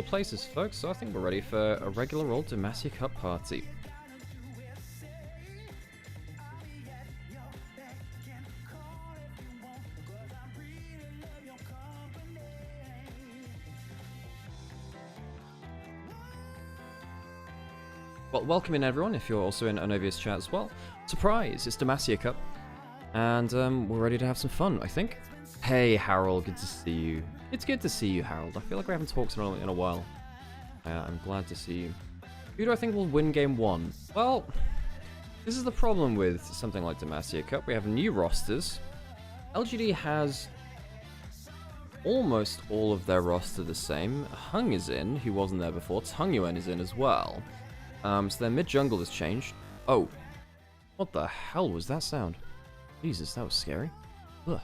places, folks, so I think we're ready for a regular old Demacia Cup party. Well, welcome in everyone, if you're also in Onovia's chat as well. Surprise, it's Demacia Cup. And we're ready to have some fun, I think. Hey Harold, good to see you. It's good to see you, Harold. I feel like we haven't talked in a while. I'm glad to see you. Who do I think will win game 1? Well, this is the problem with something like Demacia Cup. We have new rosters. LGD has almost all of their roster the same. Hung is in, who wasn't there before. Tungyuan is in as well. So their mid-jungle has changed. Oh, what the hell was that sound? Jesus, that was scary. Ugh.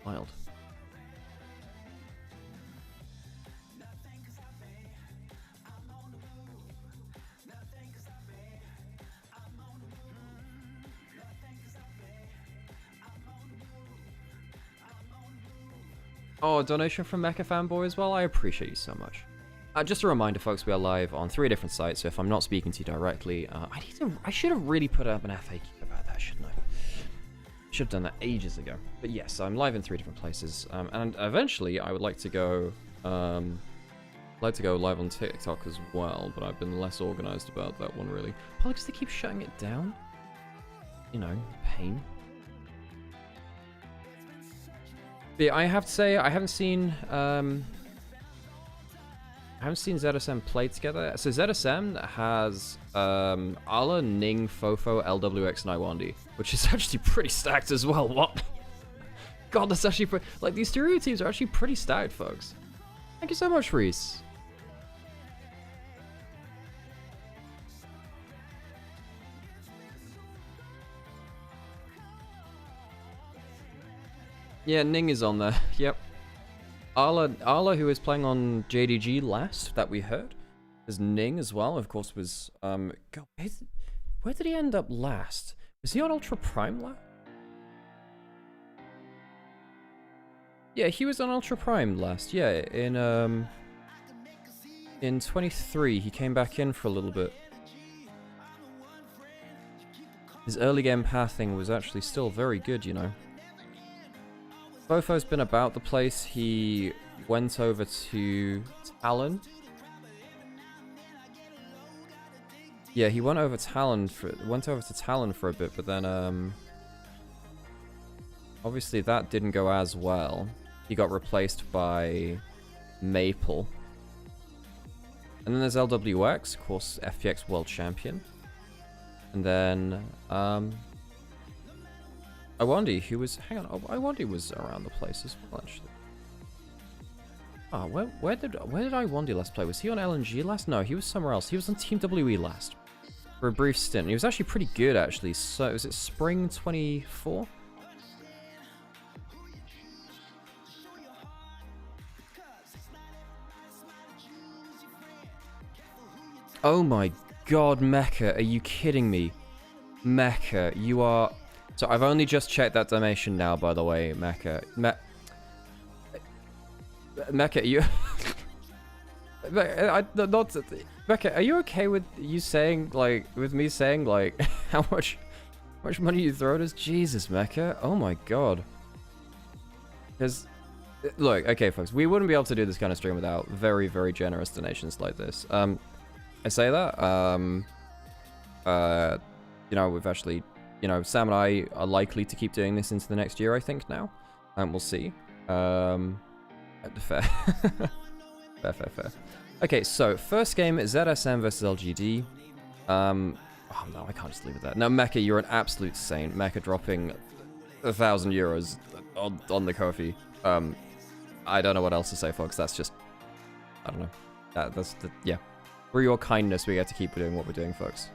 Wild. Oh, donation from Mecha Fanboy as well? I appreciate you so much. Just a reminder, folks, we are live on 3 different sites, so if I'm not speaking to you directly, I should have really put up an FAQ about that, shouldn't I? Should have done that ages ago. But yes, I'm live in 3 different places, and eventually I would like to go live on TikTok as well, but I've been less organized about that one, really. Probably because they keep shutting it down. You know, pain. But yeah, I have to say, I haven't seen ZSM play together. So ZSM has Ala, Ning, Fofo, LWX, and Iwandi, which is actually pretty stacked as well. What? God, that's actually pretty... Like, these stereo teams are actually pretty stacked, folks. Thank you so much, Reese. Yeah, Ning is on there. Yep. Ala, who is playing on JDG last, that we heard, is Ning as well. Of course, was God, where did he end up last? Was he on Ultra Prime last? Yeah, he was on Ultra Prime last. Yeah, in 23, he came back in for a little bit. His early game pathing was actually still very good, you know. Fofo's been about the place. He went over to Talon. Yeah, he went over to Talon for a bit, but then obviously that didn't go as well. He got replaced by Maple. And then there's LWX, of course, FPX World Champion. And then Iwandi, who was... Hang on, Iwandi was around the place as well, actually. Oh, where did Iwandi last play? Was he on LNG last? No, he was somewhere else. He was on Team WE last. For a brief stint. He was actually pretty good, actually. So, was it Spring 24? Oh my god, Mecha, are you kidding me? Mecha, you are... So I've only just checked that donation now, by the way, Mecha. Mecha, you... Mecha, are you okay with you saying, like, with me saying, like, how much money you throw at us? Jesus, Mecha. Oh my god. Because, look, okay, folks, we wouldn't be able to do this kind of stream without very, very generous donations like this. I say that, you know, we've actually... You know, Sam and I are likely to keep doing this into the next year, I think, now. We'll see. Fair. fair. Okay, so, first game, ZSM versus LGD. Oh, no, I can't just leave it there. Now, Mecha, you're an absolute saint. Mecha dropping 1,000 euros on the Kofi. I don't know what else to say, folks. That's just... I don't know. Yeah. For your kindness, we get to keep doing what we're doing, folks.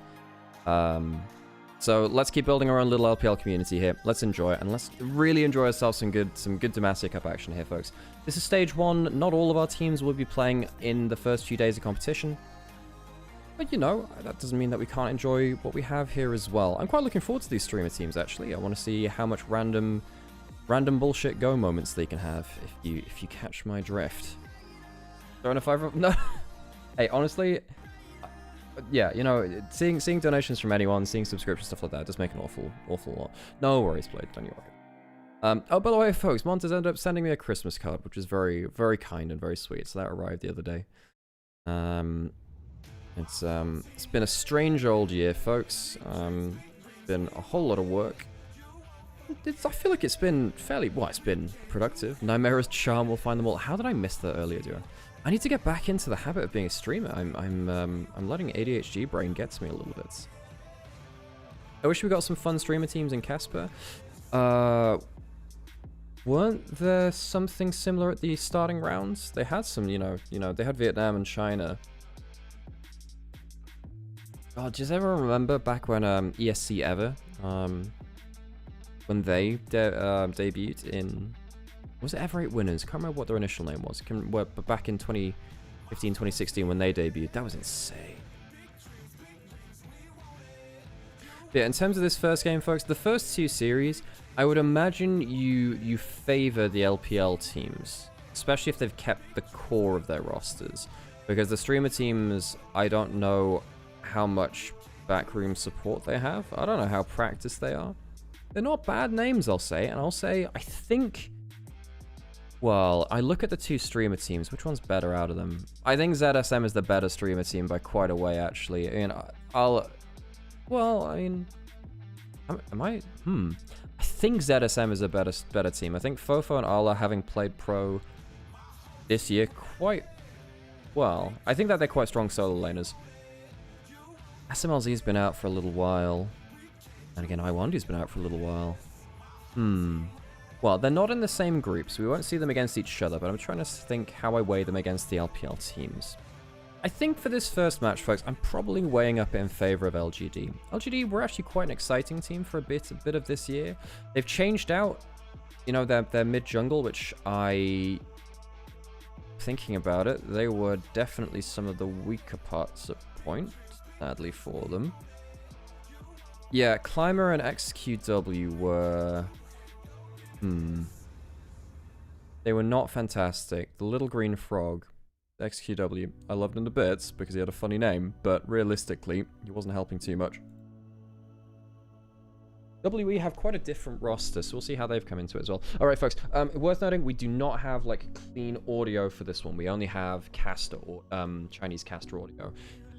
So let's keep building our own little LPL community here. Let's enjoy it, and let's really enjoy ourselves some good Demacia Cup action here, folks. This is stage 1. Not all of our teams will be playing in the first few days of competition. But, you know, that doesn't mean that we can't enjoy what we have here as well. I'm quite looking forward to these streamer teams, actually. I want to see how much random bullshit go moments they can have, if you catch my drift. Throwing a 5 no. Hey, honestly, yeah, you know, seeing donations from anyone, seeing subscriptions, stuff like that, does make an awful lot. No worries, Blade. Don't you worry. Oh, by the way, folks, Montez ended up sending me a Christmas card, which is very, very kind and very sweet. So that arrived the other day. It's been a strange old year, folks. Been a whole lot of work. I feel like it's been fairly, well, it's been productive. Nymaera's charm will find them all. How did I miss that earlier, dude? I need to get back into the habit of being a streamer. I'm letting ADHD brain get to me a little bit. I wish we got some fun streamer teams in Casper. Weren't there something similar at the starting rounds? They had some, you know, they had Vietnam and China. God, does everyone remember back when ESC Ever, when they debuted in, was it Ever 8 Winners? Can't remember what their initial name was. But back in 2015, 2016 when they debuted, that was insane. Yeah, in terms of this first game, folks, the first two series, I would imagine you favor the LPL teams, especially if they've kept the core of their rosters, because the streamer teams, I don't know how much backroom support they have. I don't know how practiced they are. They're not bad names, I'll say, and I'll say I think. Well, I look at the two streamer teams. Which one's better out of them? I think ZSM is the better streamer team by quite a way, actually. I mean, well, I mean, I think ZSM is a better team. I think Fofo and Ala, having played pro this year quite well, I think that they're quite strong solo laners. SMLZ's been out for a little while. And again, Iwandi's been out for a little while. Well, they're not in the same group, so we won't see them against each other, but I'm trying to think how I weigh them against the LPL teams. I think for this first match, folks, I'm probably weighing up in favor of LGD. LGD were actually quite an exciting team for a bit of this year. They've changed out, you know, their mid-jungle, which thinking about it, they were definitely some of the weaker parts at point, sadly for them. Yeah, Climber and XQW were... They were not fantastic. The little green frog, XQW, I loved him to bits because he had a funny name, but realistically, he wasn't helping too much. WE have quite a different roster, so we'll see how they've come into it as well. Alright, folks, worth noting, we do not have, like, clean audio for this one. We only have caster, Chinese caster audio.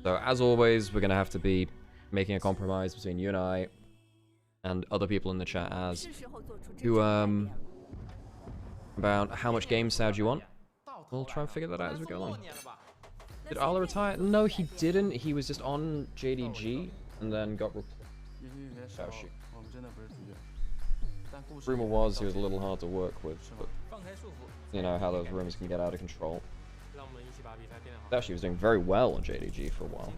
So, as always, we're going to have to be making a compromise between you and I and other people in the chat about how much game sound you want. We'll try and figure that out as we go along. Did Arla retire? No, he didn't. He was just on JDG and then got replaced. Oh, shoot. Rumor was he was a little hard to work with, but you know how those rumors can get out of control. Actually, he was doing very well on JDG for a while.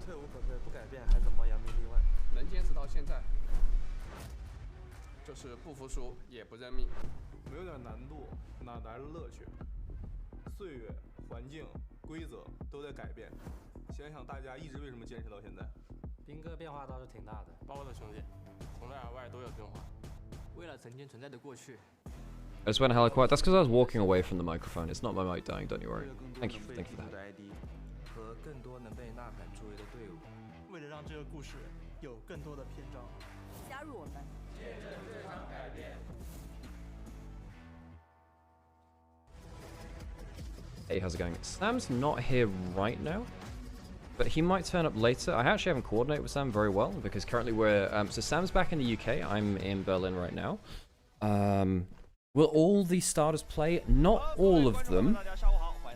I just went hella quiet. That's because I was walking away from the microphone. It's not my mic dying, don't you worry. Thank you for that. Hey, how's it going? Sam's not here right now, but he might turn up later. I actually haven't coordinated with Sam very well because currently we're... so Sam's back in the UK. I'm in Berlin right now. Will all the starters play? Not all of them.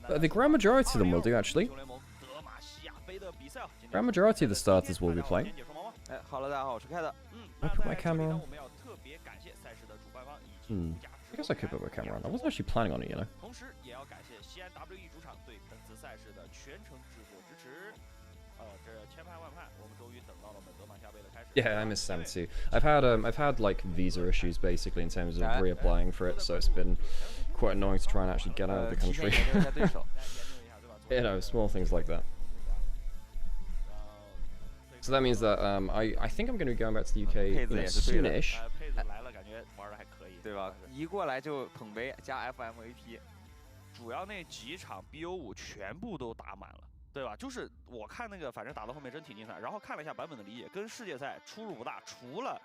The grand majority of them will do, actually. Grand majority of the starters will be playing. I put my camera on? I guess I could put my camera on. I wasn't actually planning on it, you know. Yeah, I miss Sam too. I've had like visa issues basically in terms of reapplying for it, so it's been quite annoying to try and actually get out of the country. You know, small things like that. So that means that I think I'm going to be going back to the UK, you know, soonish. 主要那几场 BO5全部都打满了，对吧？就是我看那个，反正打到后面真挺精彩。然后看了一下版本的理解，跟世界赛出入不大，除了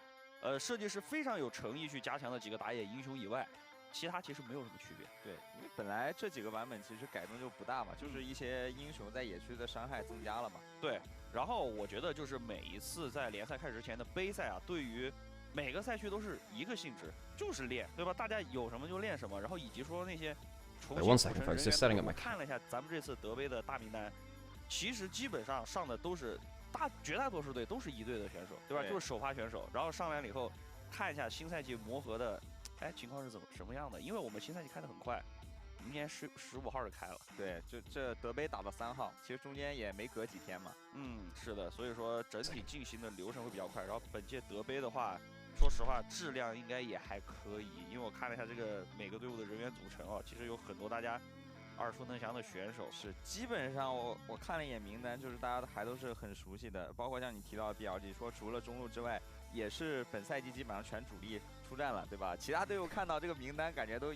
设计师非常有诚意去加强的几个打野英雄以外，其他其实没有什么区别。对，因为本来这几个版本其实改动就不大嘛，就是一些英雄在野区的伤害增加了嘛。对，然后我觉得就是每一次在联赛开始之前的杯赛啊，对于每个赛区都是一个性质，就是练，对吧？大家有什么就练什么，然后以及说那些重新组成人员，我看了一下咱们这次德杯的大名单，其实基本上上的都是绝大多数队都是一队的选手，对吧？就是首发选手，然后上来了以后看一下新赛季磨合的，哎，情况是什么样的？因为我们新赛季开得很快，明年15号就开了。对，这德杯打到3号，其实中间也没隔几天嘛。是的，所以说整体进行的流程会比较快。然后本届德杯的话，说实话质量应该也还可以，因为我看了一下这个每个队伍的人员组成哦，其实有很多大家耳熟能详的选手。是，基本上我看了一眼名单，就是大家还都是很熟悉的，包括像你提到的 BLG， 说除了中路之外，也是本赛季基本上全主力出战了，对吧？其他队伍看到这个名单，感觉都，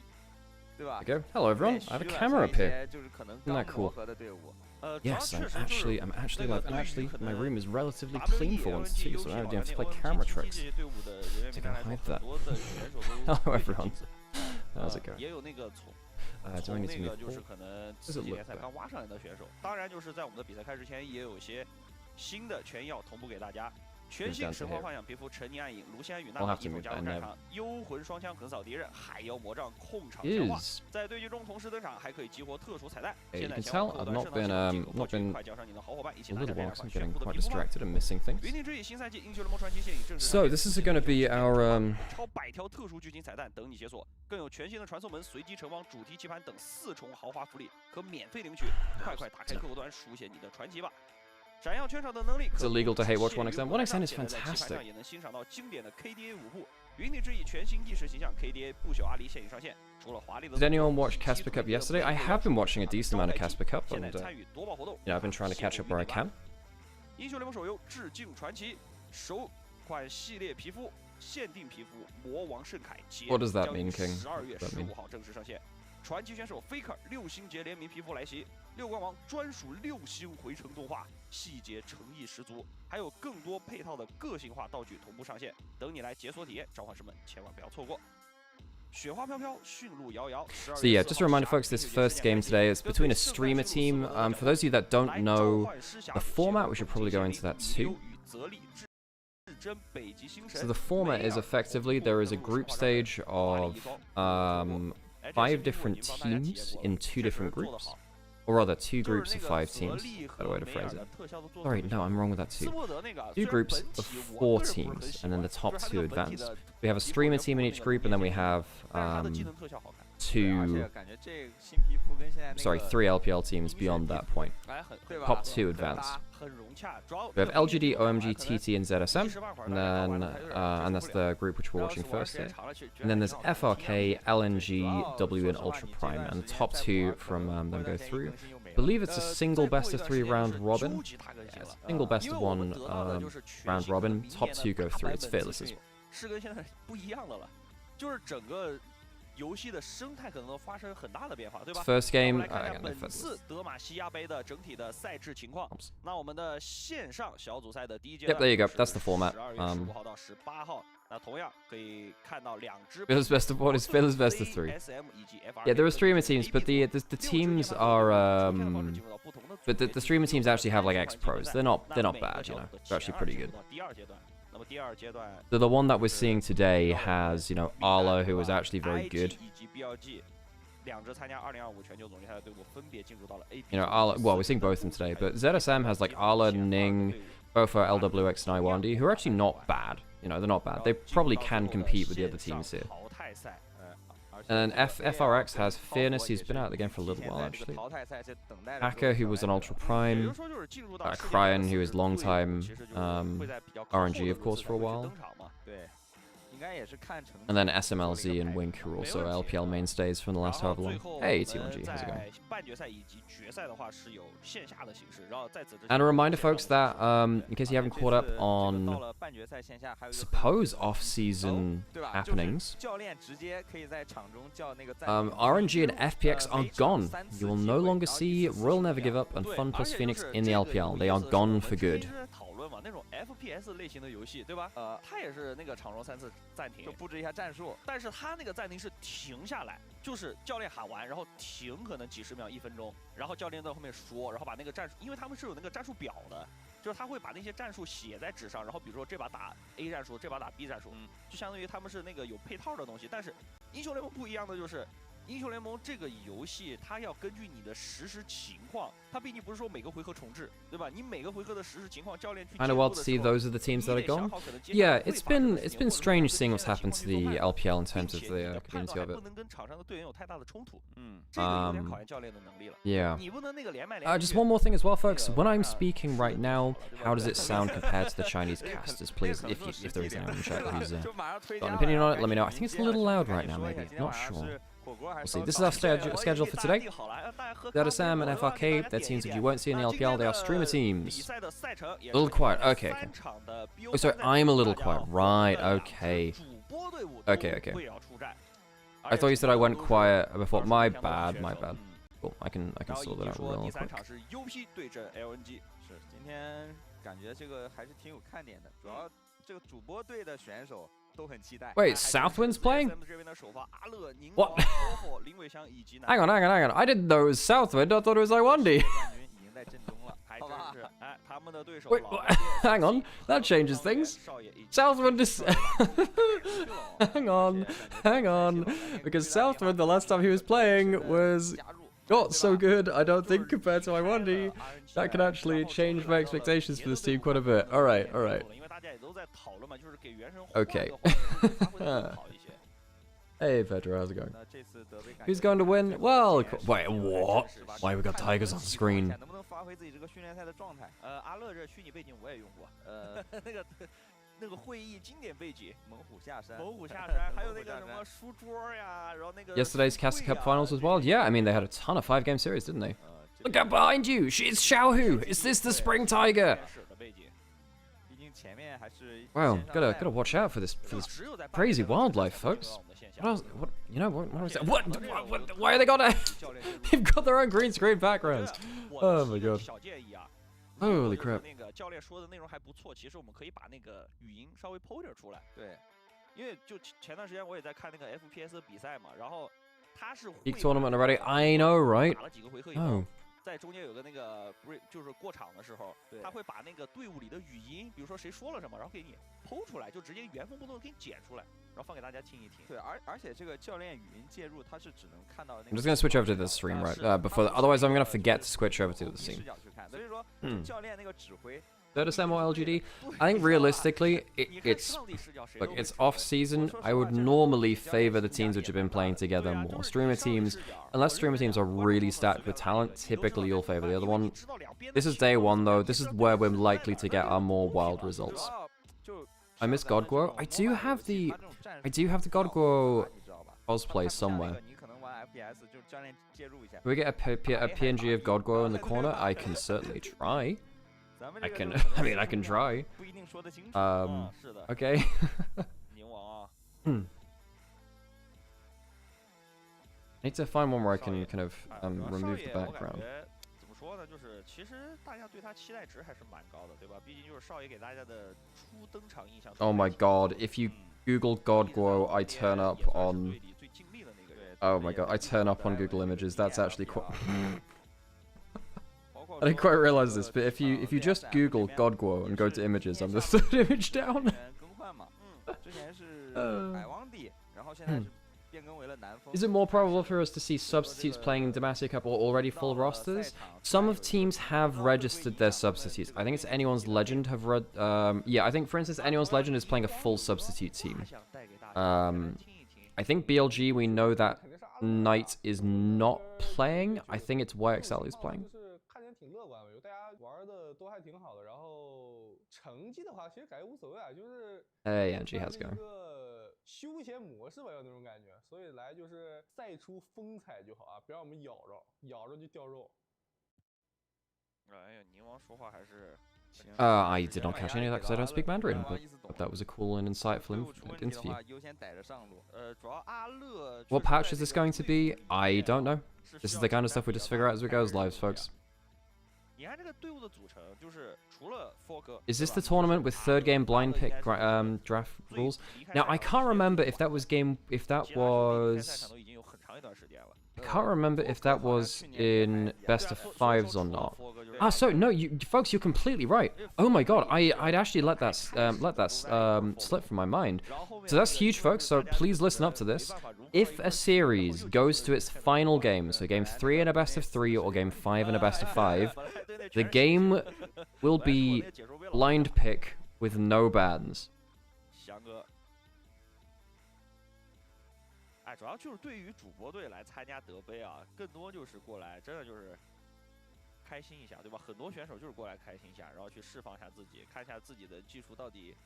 对吧 There we go. Hello everyone. I have a camera up here. 就是可能 Isn't that 刚 cool? 磨合的队伍。Yes, I'm actually like, and actually, my room is relatively clean for once too, so I don't have to play camera tricks. So I can hide that. Hello everyone. How's it going? 也有那个从那个就是可能自己联赛刚挖上来的选手，当然就是在我们的比赛开始之前，也有一些新的权益要同步给大家。全新神幻幻想皮肤，沉溺暗影，卢锡安与娜娜一同加入战场，幽魂双枪横扫敌人，海妖魔杖控场强化，在对局中同时登场，还可以激活特殊彩蛋。现在前往后端圣诞节获取，快叫上你的好伙伴，一起拿下2款炫酷的皮肤吗？云顶之翼新赛季英雄联盟传奇现已正式。So this is going to be our 超100条特殊剧情彩蛋等你解锁，更有全新的传送门、随机城邦、主题棋盘等4重豪华福利可免费领取，快打开客户端书写你的传奇吧！ 闪耀全场的能力 It's illegal to hate watch 1xM. 1xM is fantastic. 也能欣赏到经典的 KDA 舞步。云顶之翼全新意识形象 KDA 不朽阿狸现已上线，除了华丽的。Did anyone watch Casper Cup yesterday? I have been watching a decent amount of Casper Cup, and I've been trying to catch up where I can. 英雄联盟手游致敬传奇首款系列皮肤限定皮肤魔王圣铠， What does that mean, King? 12月15号正式上线。传奇选手 Faker 6星节联名皮肤来袭。 6冠王专属6星回城动画，细节诚意十足，还有更多配套的个性化道具同步上线，等你来解锁体验。召唤师们千万不要错过！雪花飘飘，驯鹿摇摇。So yeah, just a reminder, folks. This first game today is between a streamer team. For those of you that don't know the format, we should probably go into that too. So the format is effectively there is a group stage of 5 different teams in 2 different groups. Or rather, 2 groups of 5 teams. Better way to phrase it. Sorry, no, I'm wrong with that too. 2 groups of 4 teams, and then the top 2 advance. We have a streamer team in each group, and then we have 3 LPL teams beyond that point. Top 2 advance. We have LGD, OMG, TT, and ZSM, and then and that's the group which we're watching first here. And then there's FRK, LNG, W, and Ultra Prime, and the top 2 from them go through. I believe it's a single best of 3 round robin. Yeah, single best of 1 round robin. Top 2 go through. It's fearless as well. 是跟现在不一样的了，就是整个游戏的生态可能都发生很大的变化，对吧？ First game. 来看一下本次德玛西亚杯的整体的赛制情况。那我们的线上小组赛的第一阶段 Yep, there you go. That's the format. 12月15号到18号。那同样可以看到2支 Fearless best of 1 is fearless best of 3. ZSM 以及 FRK Yeah, there are streamer teams, but the teams are but the streamer teams actually have like X pros. They're not bad, you know. They're actually pretty good. 第二阶段。 那么第二阶段 So the one that we're seeing today has, you know, Arla, who is actually very good. 以及 BLG 2支参加2025全球总决赛的队伍分别进入到了 AP。 You know, Arla. Well, we're seeing both of them today, but ZSM has like Arla, Ning, both are LWX and Iwandi, who are actually not bad. You know, they're not bad. They probably can compete with the other teams here. And then FRX has Fearless, who's been out of the game for a little while actually. Hacker, who was an Ultra Prime. Cryan, who is long time RNG, of course, for a while. And then SMLZ and Wink are also LPL mainstays from the last however long. Hey, T1G, how's it going? And a reminder, folks, that in case you haven't caught up on, suppose, off-season happenings, RNG and FPX are gone. You will no longer see Royal Never Give Up and Fun Plus Phoenix in the LPL. They are gone for good. 那种 FPS 类型的游戏，对吧？它也是那个场中3次暂停，就布置一下战术。但是它那个暂停是停下来，就是教练喊完，然后停可能几十秒、1分钟，然后教练在后面说，然后把那个战术，因为他们是有那个战术表的，就是他会把那些战术写在纸上，然后比如说这把打 A 战术，这把打 B 战术，就相当于他们是那个有配套的东西。但是英雄联盟不一样的就是。 英雄联盟这个游戏，它要根据你的实时情况，它毕竟不是说每个回合重置，对吧？你每个回合的实时情况，教练去。Kind of wild to see those are the teams that are gone. Yeah, it's been strange seeing what's happened to the LPL in terms of the community of it. 不能跟场上的队员有太大的冲突，这个有点考验教练的能力了。Yeah. 你不能那个连麦。Just one more thing as well, folks. When I'm speaking right now, how does it sound compared to the Chinese casters? Please, if there is anyone in chat who's got an opinion on it, let me know. I think it's a little loud right now, maybe. Not sure. We'll see. This is our schedule for today. ZSM and FRK, they're teams that you won't see in the LPL. They are streamer teams. A little quiet. Okay. Oh, sorry, I'm a little quiet. Right. Okay. Okay. I thought you said I went quiet before. My bad. Cool. I can sort that out real quick. 是，今天感觉这个还是挺有看点的，主要这个主播队的选手。 Wait, Southwind's playing? What? Hang on. I didn't know it was Southwind. I thought it was Iwandi. Wait, hang on. That changes things. Southwind is... hang on. Because Southwind, the last time he was playing, was not so good, I don't think, compared to Iwandi. That can actually change my expectations for this team quite a bit. Alright. Okay. Hey Pedro, how's it going? Who's going to win? Well, wait, what? Why we got Tigers on screen? 那个会议经典背景，猛虎下山，还有那个什么书桌呀，然后那个。Yesterday's Castle Cup finals as well. Yeah, I mean they had a ton of 5-game series, didn't they? Look out behind you! She's Xiaohu! Is this the Spring Tiger? Wow, gotta watch out for this crazy wildlife, folks. What else? What you know? What was that? What? Why are they got a? They've got their own green screen backgrounds. Oh my god. Holy crap. 那个教练说的内容还不错，其实我们可以把那个语音稍微剖点出来。对，因为就前段时间我也在看那个 FPS 的比赛嘛，然后他是 Big tournament already. I know, right? 打了几个回合以后，在中间有个那个就是过场的时候，他会把那个队伍里的语音，比如说谁说了什么，然后给你剖出来，就直接原封不动给你剪出来。 然后放给大家听一听。对，而且这个教练语音介入，它是只能看到那个。I'm just gonna switch over to the stream, right? Before, otherwise I'm gonna forget to switch over to the scene. 所以说，教练那个指挥。ZSM or LGD? I think realistically, it's look, it's off season. I would normally favor the teams which have been playing together more. Streamer teams, unless streamer teams are really stacked with talent, typically you'll favor the other one. This is day one though. This is where we're likely to get our more wild results. I miss Godguo. I do have the Godguo cosplay somewhere. Can we get a PNG of Godguo in the corner? I can certainly try. I can try. Okay. I need to find one where I can kind of remove the background. 说呢，就是其实大家对他期待值还是蛮高的，对吧？毕竟就是少爷给大家的初登场印象。Oh my god! If you Google Godguo, I turn up on. Oh my god! I turn up on Google Images. That's actually quite. I didn't quite realize this, but if you just Google Godguo and go to images, I'm the third image down. Is it more probable for us to see substitutes playing in Demacia Cup or already full rosters? Some of teams have registered their substitutes. I think it's Anyone's Legend have yeah, I think for instance Anyone's Legend is playing a full substitute team. I think BLG, we know that Knight is not playing. I think it's YXL who's playing. 成绩的话，其实感觉无所谓啊，就是 Hey, Angie, how's it 一 going? 个休闲模式吧，有那种感觉。所以来就是赛出风采就好啊，别让我们咬着，咬着就掉肉。哎呀，宁王说话还是。I did not catch any of that because I don't speak Mandarin, but that was a cool and insightful interview. 优先逮着上路。主要阿乐。What patch is this going to be? I don't know. This is the kind of stuff we just figure out as we go as lives, folks. 你看这个队伍的组成，就是除了 FRK。Is this the tournament with third game blind pick draft rules? Now I can't remember if that was I can't remember if that was in best of fives or not. Ah, so no, folks, you're completely right. Oh my god, I'd actually let that slip from my mind. So that's huge, folks. So please listen up to this. If a series goes to its final game, so game 3 in a best of 3 or game 5 in a best of 5, the game will be blind pick with no bans. 哎，主要就是对于主播队来参加德杯啊，更多就是过来，真的就是开心一下，对吧？很多选手就是过来开心一下，然后去释放一下自己，看一下自己的技术到底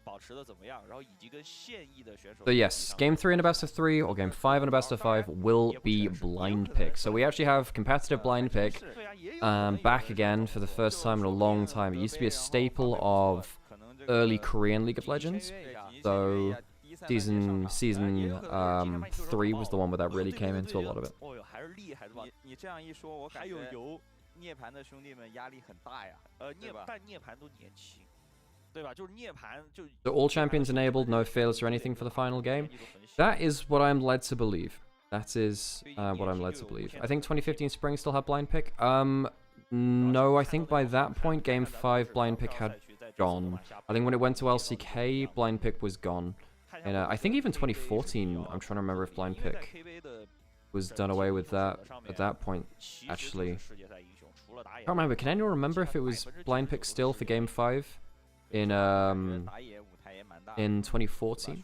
保持的怎么样，然后以及跟现役的选手。So yes, game 3 in a best of 3 or game 5 in a best of 5 will be blind pick. So we actually have competitive blind pick back again for the first time in a long time. It used to be a staple of early Korean League of Legends. So Season 3 was the one where that really came into a lot of it. 哦哟，还是厉害是吧？你这样一说，我感觉涅槃的兄弟们压力很大呀。但涅槃都年轻，对吧？就是涅槃就。So all champions enabled, no fails or anything for the final game. That is what I'm led to believe. That is what I'm led to believe. I think 2015 Spring still had blind pick. No, I think by that point Game 5 blind pick had gone. I think when it went to LCK, blind pick was gone. And I think even 2014, I'm trying to remember if blind pick was done away with that at that point, actually. I can't remember. Can anyone remember if it was blind pick still for Game 5 in 2014?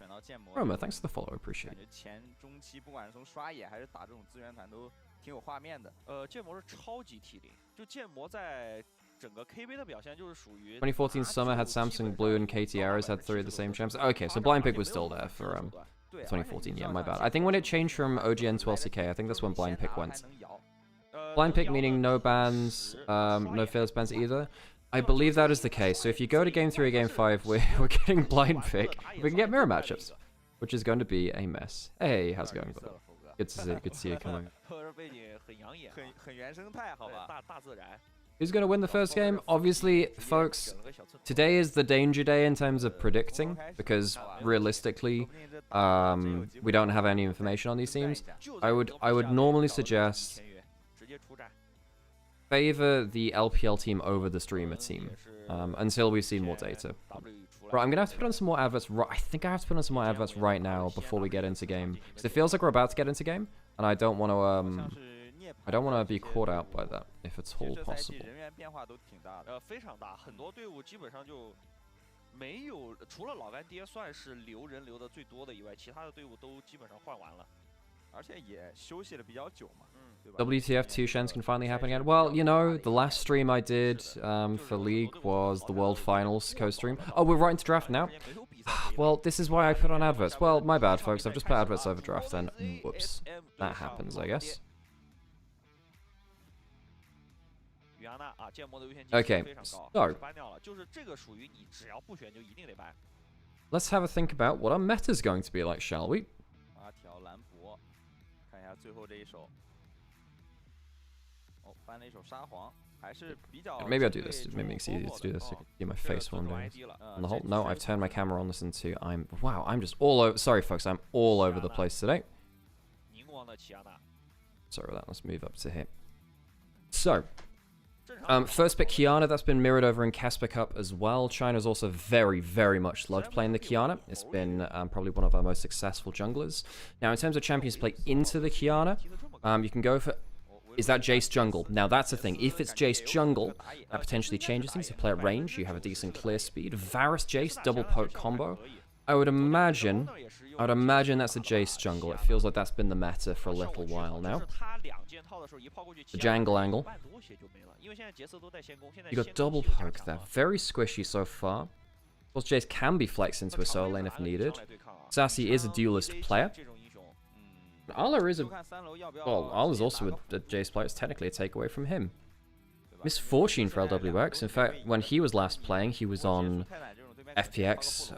Roma, thanks for the follow, appreciate it. 前中期不管是从刷野还是打这种资源团都挺有画面的。剑魔是超级体灵，就剑魔在。 2014 summer had Samsung Blue and KT Arrows had 3 of the same champs. Okay, so blind pick was still there for 2014. Yeah, my bad. I think when it changed from OGN to LCK, I think that's when blind pick went. Blind pick meaning no bans, no fails bans either. I believe that is the case. So if you go to game 3 or game 5, we're getting blind pick. We can get mirror matchups, which is going to be a mess. Hey, how's it going, brother? Good to see you. Good to see you coming. Who's going to win the first game? Obviously, folks, today is the danger day in terms of predicting, because realistically, we don't have any information on these teams. I would normally suggest favor the LPL team over the streamer team until we've seen more data. Right, I'm going to have to put on some more adverts. I think I have to put on some more adverts right now before we get into game, because it feels like we're about to get into game, and I don't want to be caught out by that, if it's all possible. 非常大，很多队伍基本上就没有，除了老干爹算是留人留的最多的以外，其他的队伍都基本上换完了，而且也休息了比较久嘛。WTF 2 Shens can finally happen again. Well, you know, the last stream I did for League was the World Finals co-stream. Oh, we're right into draft now? Well, this is why I put on adverts. Well, my bad, folks. I've just put adverts over draft then. Whoops. That happens, I guess. Okay, so let's have a think about what our meta is going to be like, shall we? Maybe I'll do this. Maybe it's easier to do this. I can see my face while I'm doing this. On the whole, no, I've turned my camera on. Listen to wow, I'm just all over. Sorry, folks, I'm all over the place today. Sorry about that. Let's move up to here. So. First pick Kiana, that's been mirrored over in Casper Cup as well. China's also very, very much loved playing the Kiana. It's been probably one of our most successful junglers. Now, in terms of champions play into the Kiana, you can go for... Is that Jace jungle? Now, that's the thing. If it's Jace jungle, that potentially changes things. You play at range, you have a decent clear speed. Varus Jace, double poke combo. I would imagine that's a Jace jungle. It feels like that's been the meta for a little while now. The jangle angle. You got double poke there. Very squishy so far. Of course, Jace can be flexed into a solo lane if needed. Sassy is a duelist player. Arla is a... Well, Arla's also a Jace player. It's technically a takeaway from him. Misfortune for LWX. In fact, when he was last playing, he was on FPX.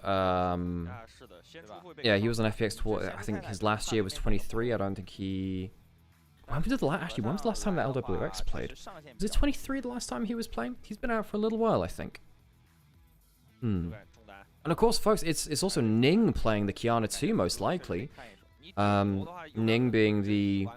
Yeah, he was on FPX. I think his last year was 23. I don't think he... when was the last time that LWX played? Was it 23 the last time he was playing? He's been out for a little while, I think. And of course, folks, it's also Ning playing the Qiyana too, most likely. Ning being the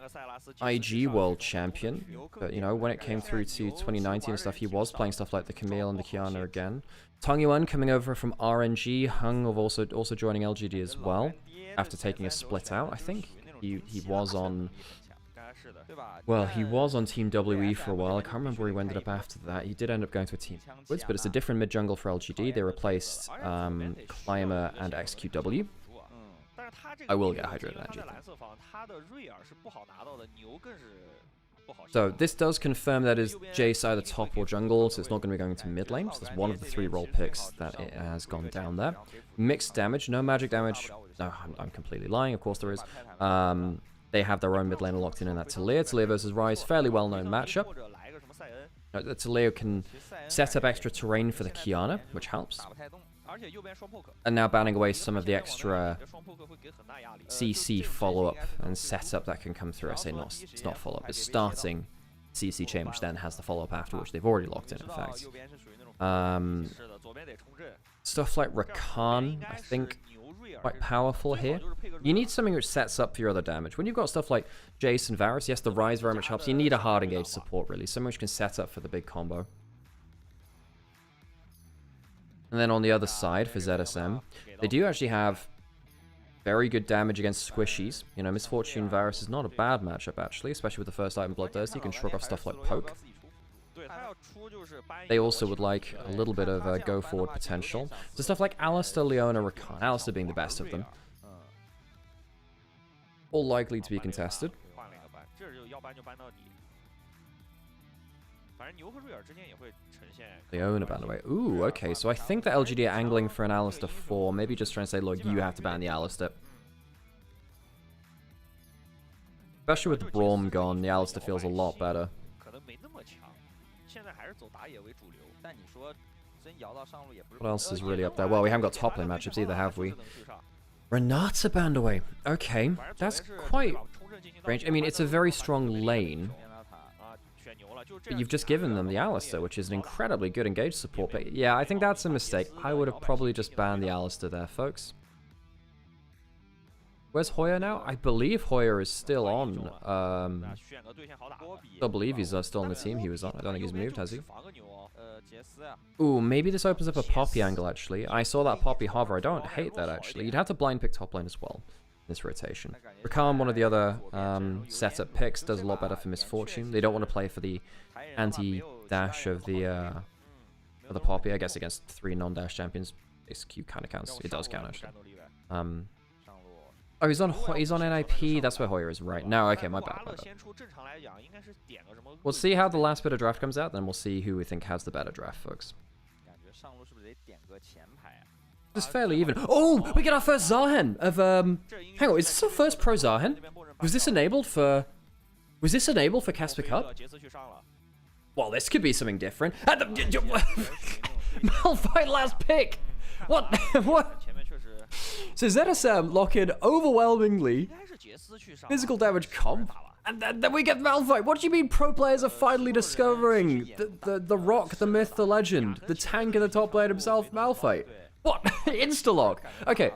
IG World Champion, but you know, when it came through to 2019 and stuff, he was playing stuff like the Camille and the Qiyana again. Tong Yuan coming over from RNG, Hung of also joining LGD as well, after taking a split out, I think. He was on... Well, he was on Team WE for a while. I can't remember where he ended up after that. He did end up going to a Team Woods, but it's a different mid-jungle for LGD. They replaced Climber and XQW. I will get hydrated energy. So this does confirm that is Jace either top or jungle, so it's not going to be going to mid lane. So that's one of the 3 role picks that it has gone down there. Mixed damage, no magic damage. No, I'm completely lying. Of course there is. They have their own mid laner locked in that Talia. Talia versus Ryze, fairly well-known matchup. Talia can set up extra terrain for the Qiyana, which helps. And now banning away some of the extra CC follow-up and setup that can come through. I say not, it's not follow-up, it's starting CC chain, which then has the follow-up after, which they've already locked in fact. Stuff like Rakan, I think, quite powerful here. You need something which sets up for your other damage. When you've got stuff like Jace and Varus, yes, the Ryze very much helps. You need a hard engage support, really. Something which can set up for the big combo. And then on the other side, for ZSM, they do actually have very good damage against squishies. You know, Misfortune Varus is not a bad matchup, actually, especially with the first item, Bloodthirst. You can shrug off stuff like Poke. They also would like a little bit of go-forward potential. So stuff like Alistar, Leona, Rakan. Alistar being the best of them. All likely to be contested. Leona, by the way. Ooh, okay, so I think the LGD are angling for an Alistar 4. Maybe just trying to say, look, you have to ban the Alistar. Especially with the Braum gone, the Alistar feels a lot better. What else is really up there? Well, we haven't got top lane matchups either, have we? Renata banned away. Okay, that's quite strange. I mean, it's a very strong lane. But you've just given them the Alistar, which is an incredibly good engage support. But yeah, I think that's a mistake. I would have probably just banned the Alistar there, folks. Where's Hoya now? I believe Hoya is still on. I believe he's still on the team he was on. I don't think he's moved, has he? Ooh, maybe this opens up a Poppy angle, actually. I saw that Poppy hover. I don't hate that, actually. You'd have to blind pick top lane as well. This rotation. Rakan, one of the other setup picks, does a lot better for Misfortune. They don't want to play for the anti-dash of the Poppy. I guess against 3 non-dash champions, XQ kind of counts. It does count, actually. Oh, he's on NIP. That's where Hoya is, right? No, okay, my bad. We'll see how the last bit of draft comes out, then we'll see who we think has the better draft, folks. It's fairly even. Oh, we get our first Zarhen of hang on, is this our first pro Zarhen? Was this enabled for Casper Cup? Well, this could be something different. Malphite last pick. What? What? So ZSM lock in overwhelmingly physical damage comp, and then we get Malphite. What do you mean pro players are finally discovering the rock, the myth, the legend, the tank and the top player himself, Malphite? What? Insta-lock. Okay.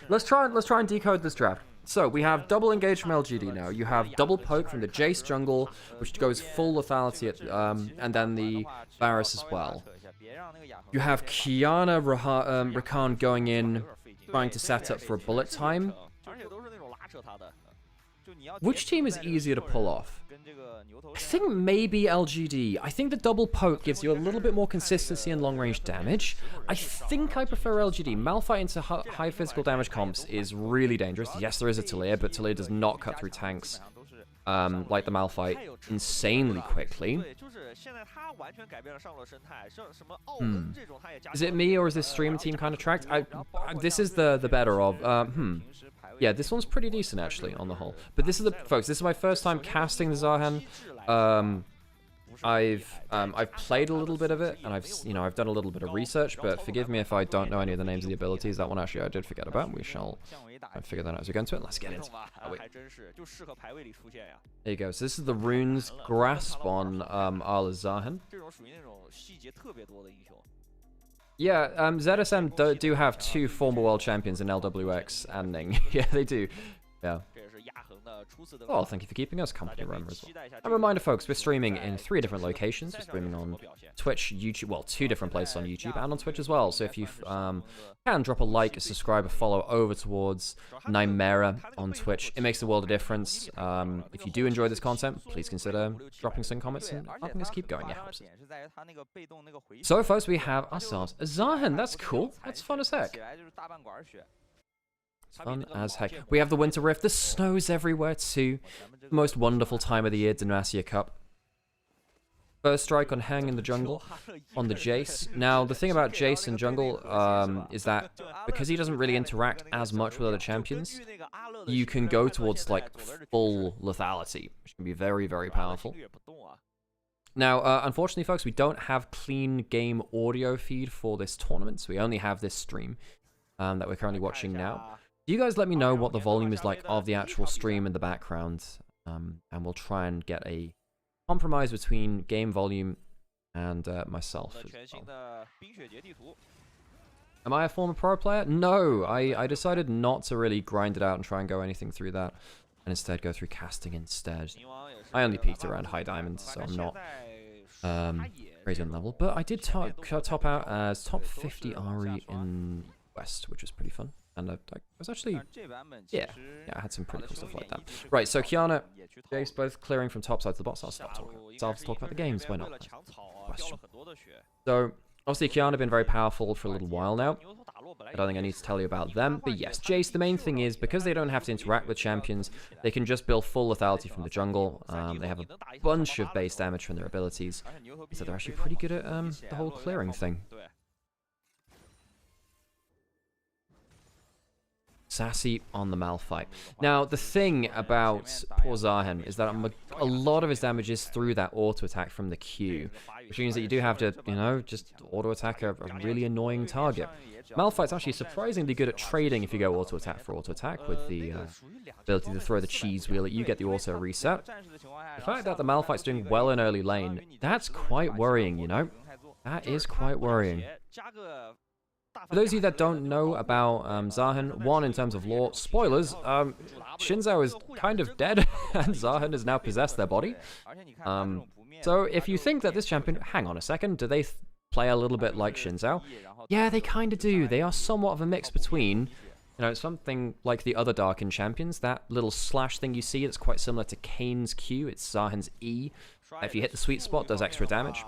Let's try and decode this draft. So we have double engage from LGD now. You have double poke from the Jace jungle, which goes full lethality at, and then the Varus as well. You have Qiyana Rakan going in, trying to set up for a bullet time. Which team is easier to pull off? I think maybe LGD. I think the double poke gives you a little bit more consistency and long-range damage. I think I prefer LGD. Malphite into high physical damage comps is really dangerous. Yes, there is a Talir, but Talir does not cut through tanks like the Malphite insanely quickly. Is it me or is this stream team kind of tracked? This is the better of. Yeah, this one's pretty decent actually on the whole. But this is folks. This is my first time casting the Zahan. I've played a little bit of it, and I've done a little bit of research. But forgive me if I don't know any of the names of the abilities. That one actually I did forget about. We shall figure that out as we go into it. Let's get into it. There you go. So this is the runes grasp on Ala Zahan. Yeah, ZSM do have 2 former world champions in LWX and Ning. Yeah, they do. Yeah. Oh, thank you for keeping us company, Roma, as well. A reminder, folks, we're streaming in 3 different locations. We're streaming on Twitch, YouTube, well, 2 different places on YouTube and on Twitch as well. So if you can drop a like, a subscribe, a follow over towards Nymaera on Twitch, it makes the world a difference. If you do enjoy this content, please consider dropping some comments and helping us keep going. It helps. So, folks, we have ourselves a Zahan. That's cool. That's fun as heck. Fun as heck. We have the Winter Rift. The snow's everywhere too. The most wonderful time of the year, Demacia Cup. First strike on Hang in the jungle, on the Jace. Now, the thing about Jace in jungle is that because he doesn't really interact as much with other champions, you can go towards like full lethality, which can be very, very powerful. Now, unfortunately, folks, we don't have clean game audio feed for this tournament, so we only have this stream that we're currently watching now. You guys let me know what the volume is like of the actual stream in the background, and we'll try and get a compromise between game volume and myself as well. Am I a former pro player? No, I decided not to really grind it out and try and go anything through that, and instead go through casting instead. I only peaked around high diamond, so I'm not crazy on level, but I did top out as top 50 Ari in West, which was pretty fun. And I was actually, yeah, I had some pretty cool stuff like that. Right, so Kiana, Jace both clearing from top side to the bot. So I'll talk about the games. Why not? Question. So obviously Kiana been very powerful for a little while now. I don't think I need to tell you about them. But yes, Jace, the main thing is because they don't have to interact with champions, they can just build full lethality from the jungle. They have a bunch of base damage from their abilities, so they're actually pretty good at the whole clearing thing. Sassy on the Malphite. Now, the thing about poor Zahan is that a lot of his damage is through that auto attack from the Q, which means that you do have to, you know, just auto attack a really annoying target. Malphite's actually surprisingly good at trading if you go auto attack for auto attack with the ability to throw the cheese wheel at you, get the auto reset. The fact that the Malphite's doing well in early lane, that's quite worrying, you know? That is quite worrying. For those of you that don't know about Zahan, one, in terms of lore, spoilers, Shinzao is kind of dead, and Zahan has now possessed their body. So if you think that this champion... Hang on a second, do they play a little bit like Shinzao? Yeah, they kind of do. They are somewhat of a mix between, you know, something like the other Darkin champions, that little slash thing you see that's quite similar to Kane's Q, it's Zahan's E. If you hit the sweet spot, does extra damage.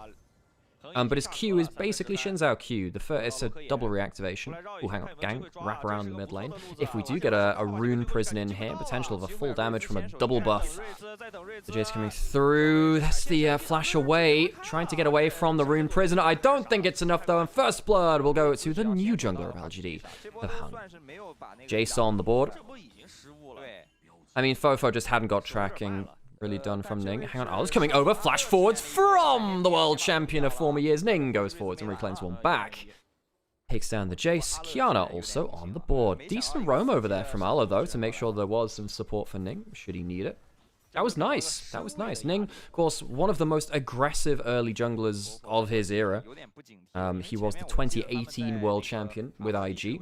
But his Q is basically Shinzao Q. It's a double reactivation. Oh, hang on. Gang, wrap around the mid lane. If we do get a rune prison in here, potential of a full damage from a double buff. The Jace coming through. That's the flash away. Trying to get away from the rune prison. I don't think it's enough, though. And first blood will go to the new jungler of LGD, the Hung. Jace on the board. I mean, Fofo just hadn't got tracking really done from Ning. Hang on, Al's coming over. Flash forwards from the world champion of former years. Ning goes forwards and reclaims one back. Takes down the Jace. Kiana also on the board. Decent roam over there from Ala, though, to make sure there was some support for Ning, should he need it. That was nice. That was nice. Ning, of course, one of the most aggressive early junglers of his era. He was the 2018 world champion with IG.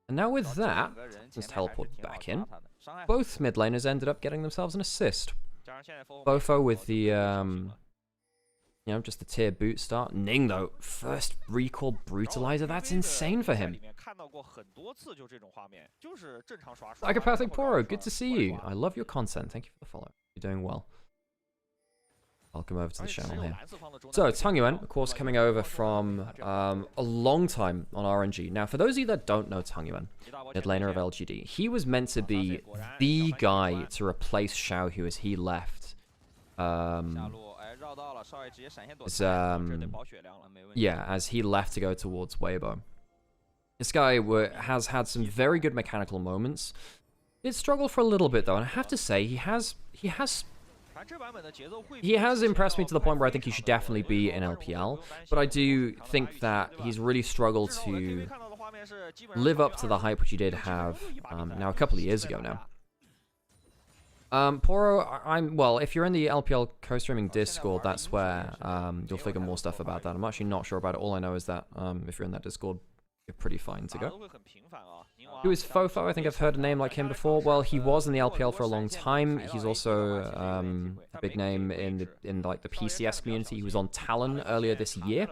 And now with that, let's teleport back in. Both mid laners ended up getting themselves an assist. Bofo with the you know, just a tier boot start. Ning, though, first recall brutalizer. That's insane for him. Psychopathic Poro, good to see you. I love your content. Thank you for the follow. You're doing well. Welcome over to the channel here. So, Tangyuan, of course, coming over from a long time on RNG. Now, for those of you that don't know Tangyuan, mid laner of LGD, he was meant to be the guy to replace Xiaohu as he left. As he left to go towards Weibo. This guy has had some very good mechanical moments. Did struggle for a little bit, though, and I have to say, he has impressed me to the point where I think he should definitely be in LPL, but I do think that he's really struggled to live up to the hype which he did have now a couple of years ago now. Poro, well, if you're in the LPL co-streaming Discord, that's where you'll figure more stuff about that. I'm actually not sure about it. All I know is that if you're in that Discord, you're pretty fine to go. Who is Fofo? I think I've heard a name like him before. Well, he was in the LPL for a long time. He's also a big name in like the PCS community. He was on Talon earlier this year.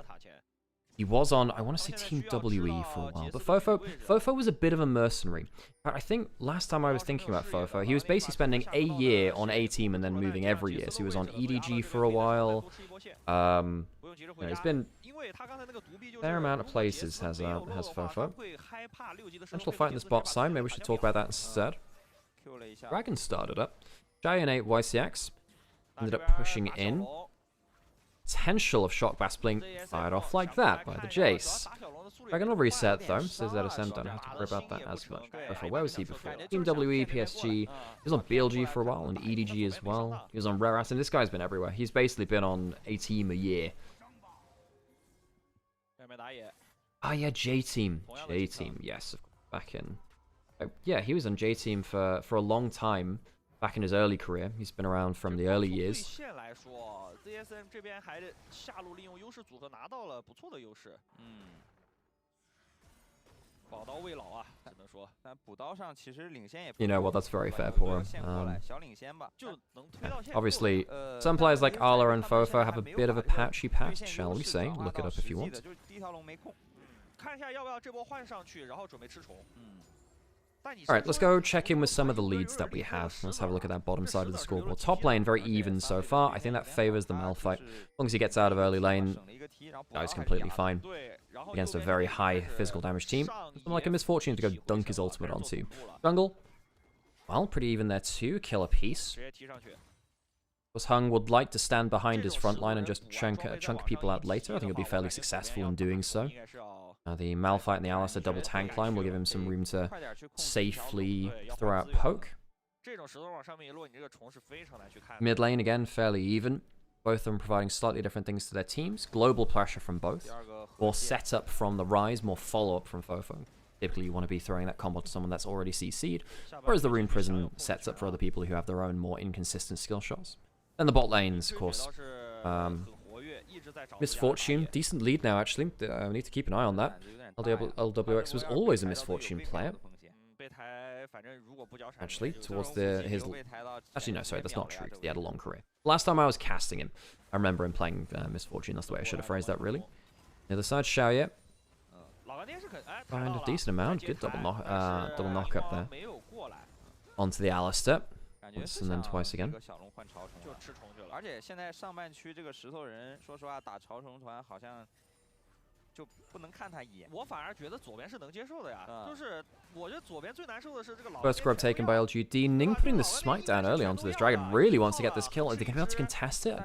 He was on, I want to say, Team WE for a while. But Fofo was a bit of a mercenary. I think last time I was thinking about Fofo, he was basically spending a year on A team and then moving every year. So he was on EDG for a while. It's been a fair amount of places has Fofo. Potential fight in this bot side. Maybe we should talk about that instead. Dragon started up. Giant 8 YCX ended up pushing in. Potential of Shock Blast being fired off like that by the Jace. Dragon will reset though, says ZSM, don't have to worry about that as much. Where was he before? Team WE, PSG, he was on BLG for a while, and EDG as well. He was on Rare Ass, and this guy's been everywhere. He's basically been on a team a year. Ah yeah, J-Team. J-Team, yes, back in. Yeah, he was on J-Team for a long time. Back in his early career, he's been around from the early years. You know what, that's very fair, Poro. Obviously, some players like Arla and Fofo have a bit of a patchy past, shall we say. Look it up if you want. Alright, let's go check in with some of the leads that we have. Let's have a look at that bottom side of the scoreboard. Top lane, very even so far. I think that favors the Malphite. As long as he gets out of early lane, guy's completely fine. Against a very high physical damage team. Something like a Misfortune to go dunk his ultimate onto. Jungle, well, pretty even there too. Kill a piece. Hung would like to stand behind his front line and just chunk people out later. I think he'll be fairly successful in doing so. The Malphite and the Alistair double tank line will give him some room to safely throw out poke. Mid lane, again, fairly even. Both of them providing slightly different things to their teams. Global pressure from both. More setup from the Rise, more follow-up from Fofo. Typically, you want to be throwing that combo to someone that's already CC'd. Whereas the Rune Prison sets up for other people who have their own more inconsistent skill shots. And the bot lanes, of course. Misfortune, decent lead now, actually. I need to keep an eye on that. LWX was always a Misfortune player. Actually, towards his... Actually, no, sorry, that's not true, because he had a long career. Last time I was casting him, I remember him playing Misfortune. That's the way I should have phrased that, really. The other side, Xiaoye. Find a decent amount. Good double knock up there. Onto the Alistair. Once and then twice again. 而且现在上半区这个石头人，说实话打潮虫团好像就不能看他一眼。我反而觉得左边是能接受的呀，就是我觉得左边最难受的是这个老。First grab taken by LGD. Ning putting the smite down early onto this dragon. Really wants to get this kill. Are they going to be able to contest it?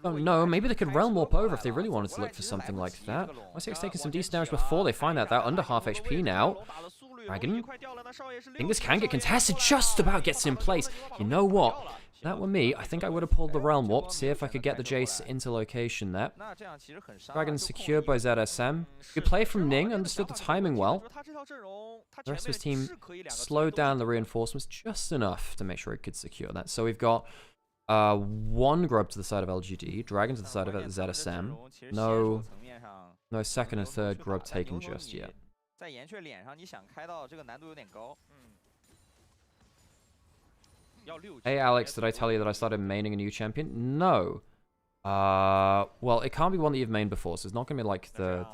Oh no, maybe they could realm warp over if they really wanted to look for something like that. YCX taking some decent damage before they find out. They're under half HP now. Dragon. I think this can get contested. Just about gets in place. You know what? If that were me, I think I would have pulled the Realm Warp to see if I could get the Jace into location there. Dragon secured by ZSM. Good play from Ning, understood the timing well. The rest of his team slowed down the reinforcements just enough to make sure he could secure that. So we've got one grub to the side of LGD, Dragon to the side of ZSM. No second and third grub taken just yet. Hey Alex, did I tell you that I started maining a new champion? No. Well, it can't be one that you've made before, so it's not gonna be like the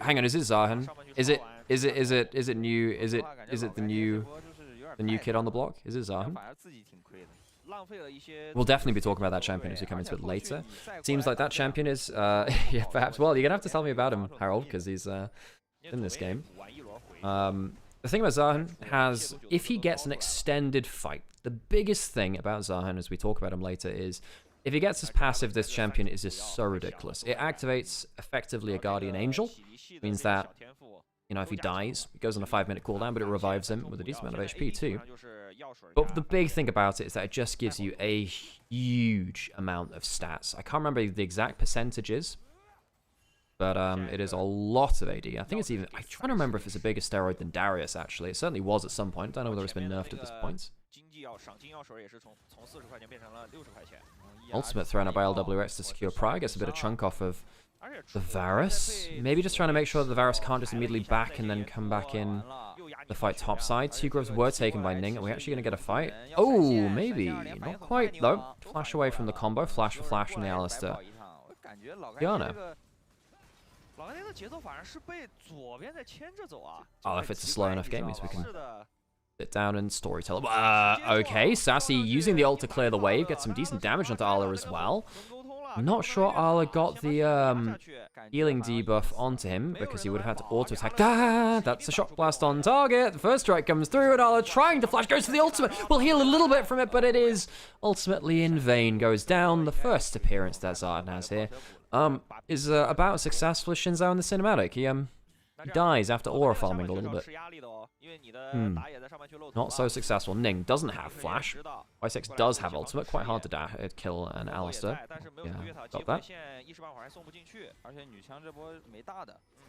hang on, is it Zahan? Is it new? Is it the new kid on the block? Is it Zahan? We'll definitely be talking about that champion as we come into it later. Seems like that champion is yeah, perhaps. Well, you're gonna have to tell me about him, Harold, because he's in this game. The thing about Zahan has, if he gets an extended fight, the biggest thing about Zahan, as we talk about him later, is if he gets his passive, this champion is just so ridiculous. It activates effectively a Guardian Angel. Means that, you know, if he dies, it goes on a 5-minute cooldown, but it revives him with a decent amount of HP too. But the big thing about it is that it just gives you a huge amount of stats. I can't remember the exact percentages, but it is a lot of AD. I think it's even... I'm trying to remember if it's a bigger steroid than Darius, actually. It certainly was at some point. I don't know whether it's been nerfed at this point. Ultimate thrown out by LWX to secure Pride. Gets a bit of chunk off of the Varus. Maybe just trying to make sure that the Varus can't just immediately back and then come back in the fight topside. 2 groves were taken by Ning. Are we actually going to get a fight? Oh, maybe. Not quite, though. Flash away from the combo. Flash for flash from the Alistair. Diana. Oh, if it's a slow enough game, we can sit down and storytell. Okay, Sassy using the ult to clear the wave. Gets some decent damage onto Arla as well. I'm not sure Arla got the healing debuff onto him because he would have had to auto-attack. Ah, that's a shock blast on target. The first strike comes through and Arla trying to flash. Goes for the ultimate. Will heal a little bit from it, but it is ultimately in vain. Goes down. The first appearance that Zardan has here is about as successful as Shinzao in the cinematic. He dies after aura farming a little bit. Not so successful. Ning doesn't have flash. Y6 does have ultimate. Quite hard to kill an Alistair. Yeah, got that.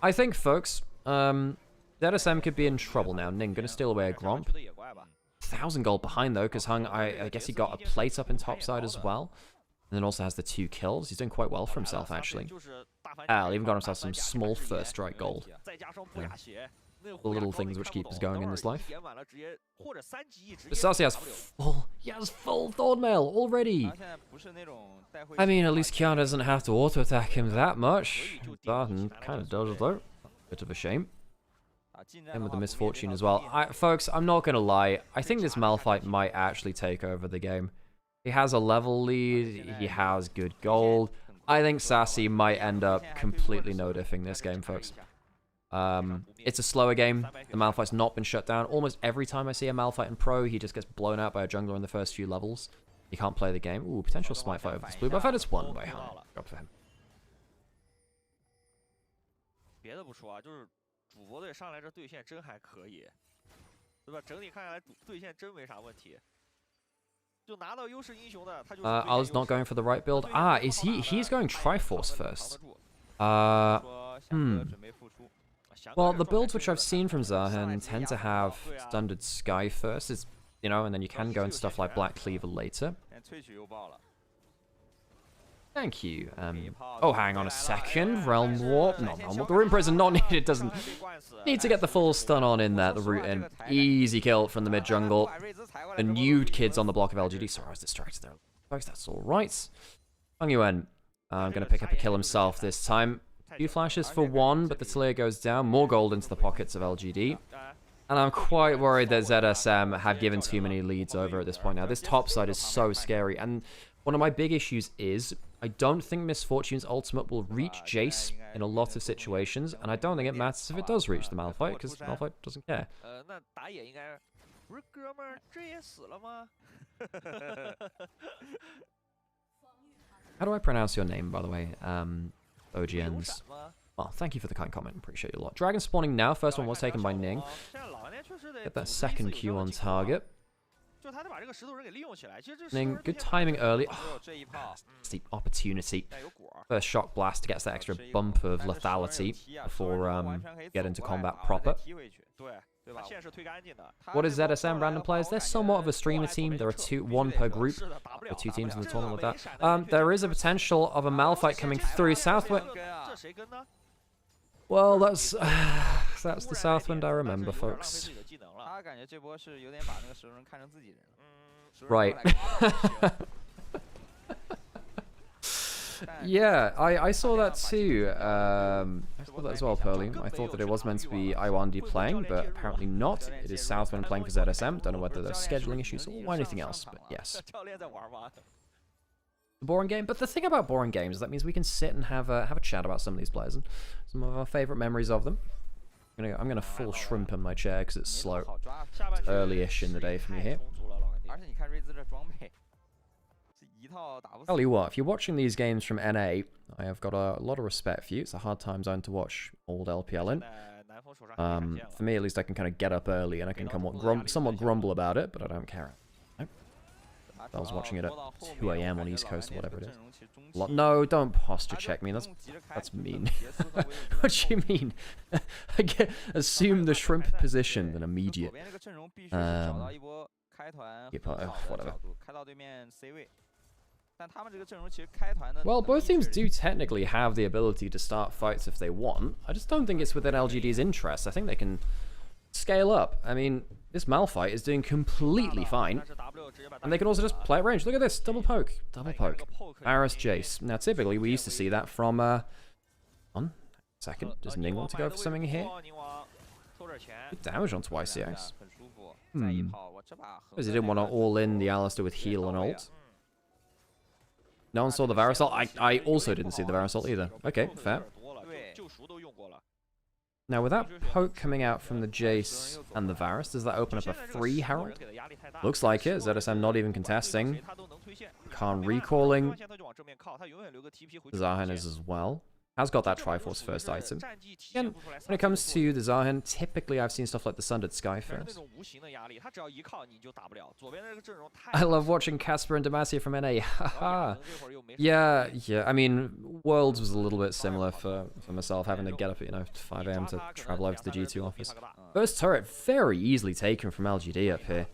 I think, folks, ZSM could be in trouble now. Ning gonna steal away a Gromp. 1,000 gold behind, though, because Hung, I guess he got a plate up in topside as well. And then also has the 2 kills. He's doing quite well for himself, actually. Al even got himself some small first strike gold. Yeah. The little things which keep us going in this life. But Sassy has full Thorn Mail already. I mean, at least Kiana doesn't have to auto-attack him that much. Zardan kind of does, though. Bit of a shame. And with the misfortune as well. Folks, I'm not going to lie. I think this Malphite might actually take over the game. He has a level lead. He has good gold. I think Sassy might end up completely no-diffing this game, folks. It's a slower game. The Malphite's not been shut down. Almost every time I see a Malphite in Pro, he just gets blown out by a jungler in the first few levels. He can't play the game. Ooh, potential smite fight over this blue buff. And it's won by Han. Drop for him. 别的不说啊，就是主播队上来这对线真还可以，对吧？整体看下来对线真没啥问题。 Al's not going for the right build. Is he? He's going Triforce first. Well, the builds which I've seen from Zahan tend to have Standard Sky first. It's, you know, and then you can go into stuff like Black Cleaver later. Thank you. Oh, hang on a second. Realm Warp. Not Realm Warp. The Rune Prison not needed. Doesn't need to get the full stun on in there. The root in. Easy kill from the mid jungle. The nude kids on the block of LGD. Sorry, I was distracted there. Folks, that's alright. Hung Yuan. I'm going to pick up a kill himself this time. 2 flashes for 1, but the Talia goes down. More gold into the pockets of LGD. And I'm quite worried that ZSM have given too many leads over at this point now. This top side is so scary. And one of my big issues is I don't think Misfortune's ultimate will reach Jace in a lot of situations, and I don't think it matters if it does reach the Malphite, because Malphite doesn't care. How do I pronounce your name, by the way? OGNs. Well, thank you for the kind comment. Appreciate it a lot. Dragon spawning now. First one was taken by Ning. Get that second Q on target. Ning, good timing early. Oh, that's the opportunity. First shock blast gets that extra bump of lethality before get into combat proper. What is ZSM random players? They're somewhat of a streamer team. There are one per group. There are 2 teams in the tournament with that. There is a potential of a Malphite coming through Southwind. Well, that's the Southwind I remember, folks. Right. Yeah, I saw that too. I saw that as well, Pearly. I thought that it was meant to be Iwandi playing, but apparently not. It is Southwind playing for ZSM. Don't know whether there's scheduling issues or anything else, but yes. Boring game, but the thing about boring games is that means we can sit and have a chat about some of these players and some of our favorite memories of them. I'm gonna full shrimp in my chair because it's slow. It's early-ish in the day for me here. Tell you what, if you're watching these games from NA, I have got a lot of respect for you. It's a hard time zone to watch old LPL in. For me, at least, I can kind of get up early and I can somewhat grumble about it, but I don't care. Nope. I was watching it at 2 AM on East Coast or whatever it is. No, don't posture check me. That's mean. What do you mean? Assume the shrimp position, then immediate. Whatever. Well, both teams do technically have the ability to start fights if they want. I just don't think it's within LGD's interest. I think they can scale up. I mean, this Malphite is doing completely fine. And they can also just play at range. Look at this. Double poke. Double poke. Varus Jace. Now, typically, we used to see that from... One second. Does Ning want to go for something here? Good damage on YCX. Because he didn't want to all-in the Alistar with heal and ult. No one saw the Varus ult? I also didn't see the Varus ult either. Okay, fair. Now, with that poke coming out from the Jace and the Varus, does that open up a free Herald? Looks like it. ZSM not even contesting. Khan recalling. Zahan is as well. Has got that Triforce first item. Again, when it comes to the Zahan, typically I've seen stuff like the Sundered Sky first. I love watching Casper and Demacia from NA. Haha. Yeah. I mean, Worlds was a little bit similar for myself, having to get up at 5 AM to travel over to the G2 office. First turret very easily taken from LGD up here.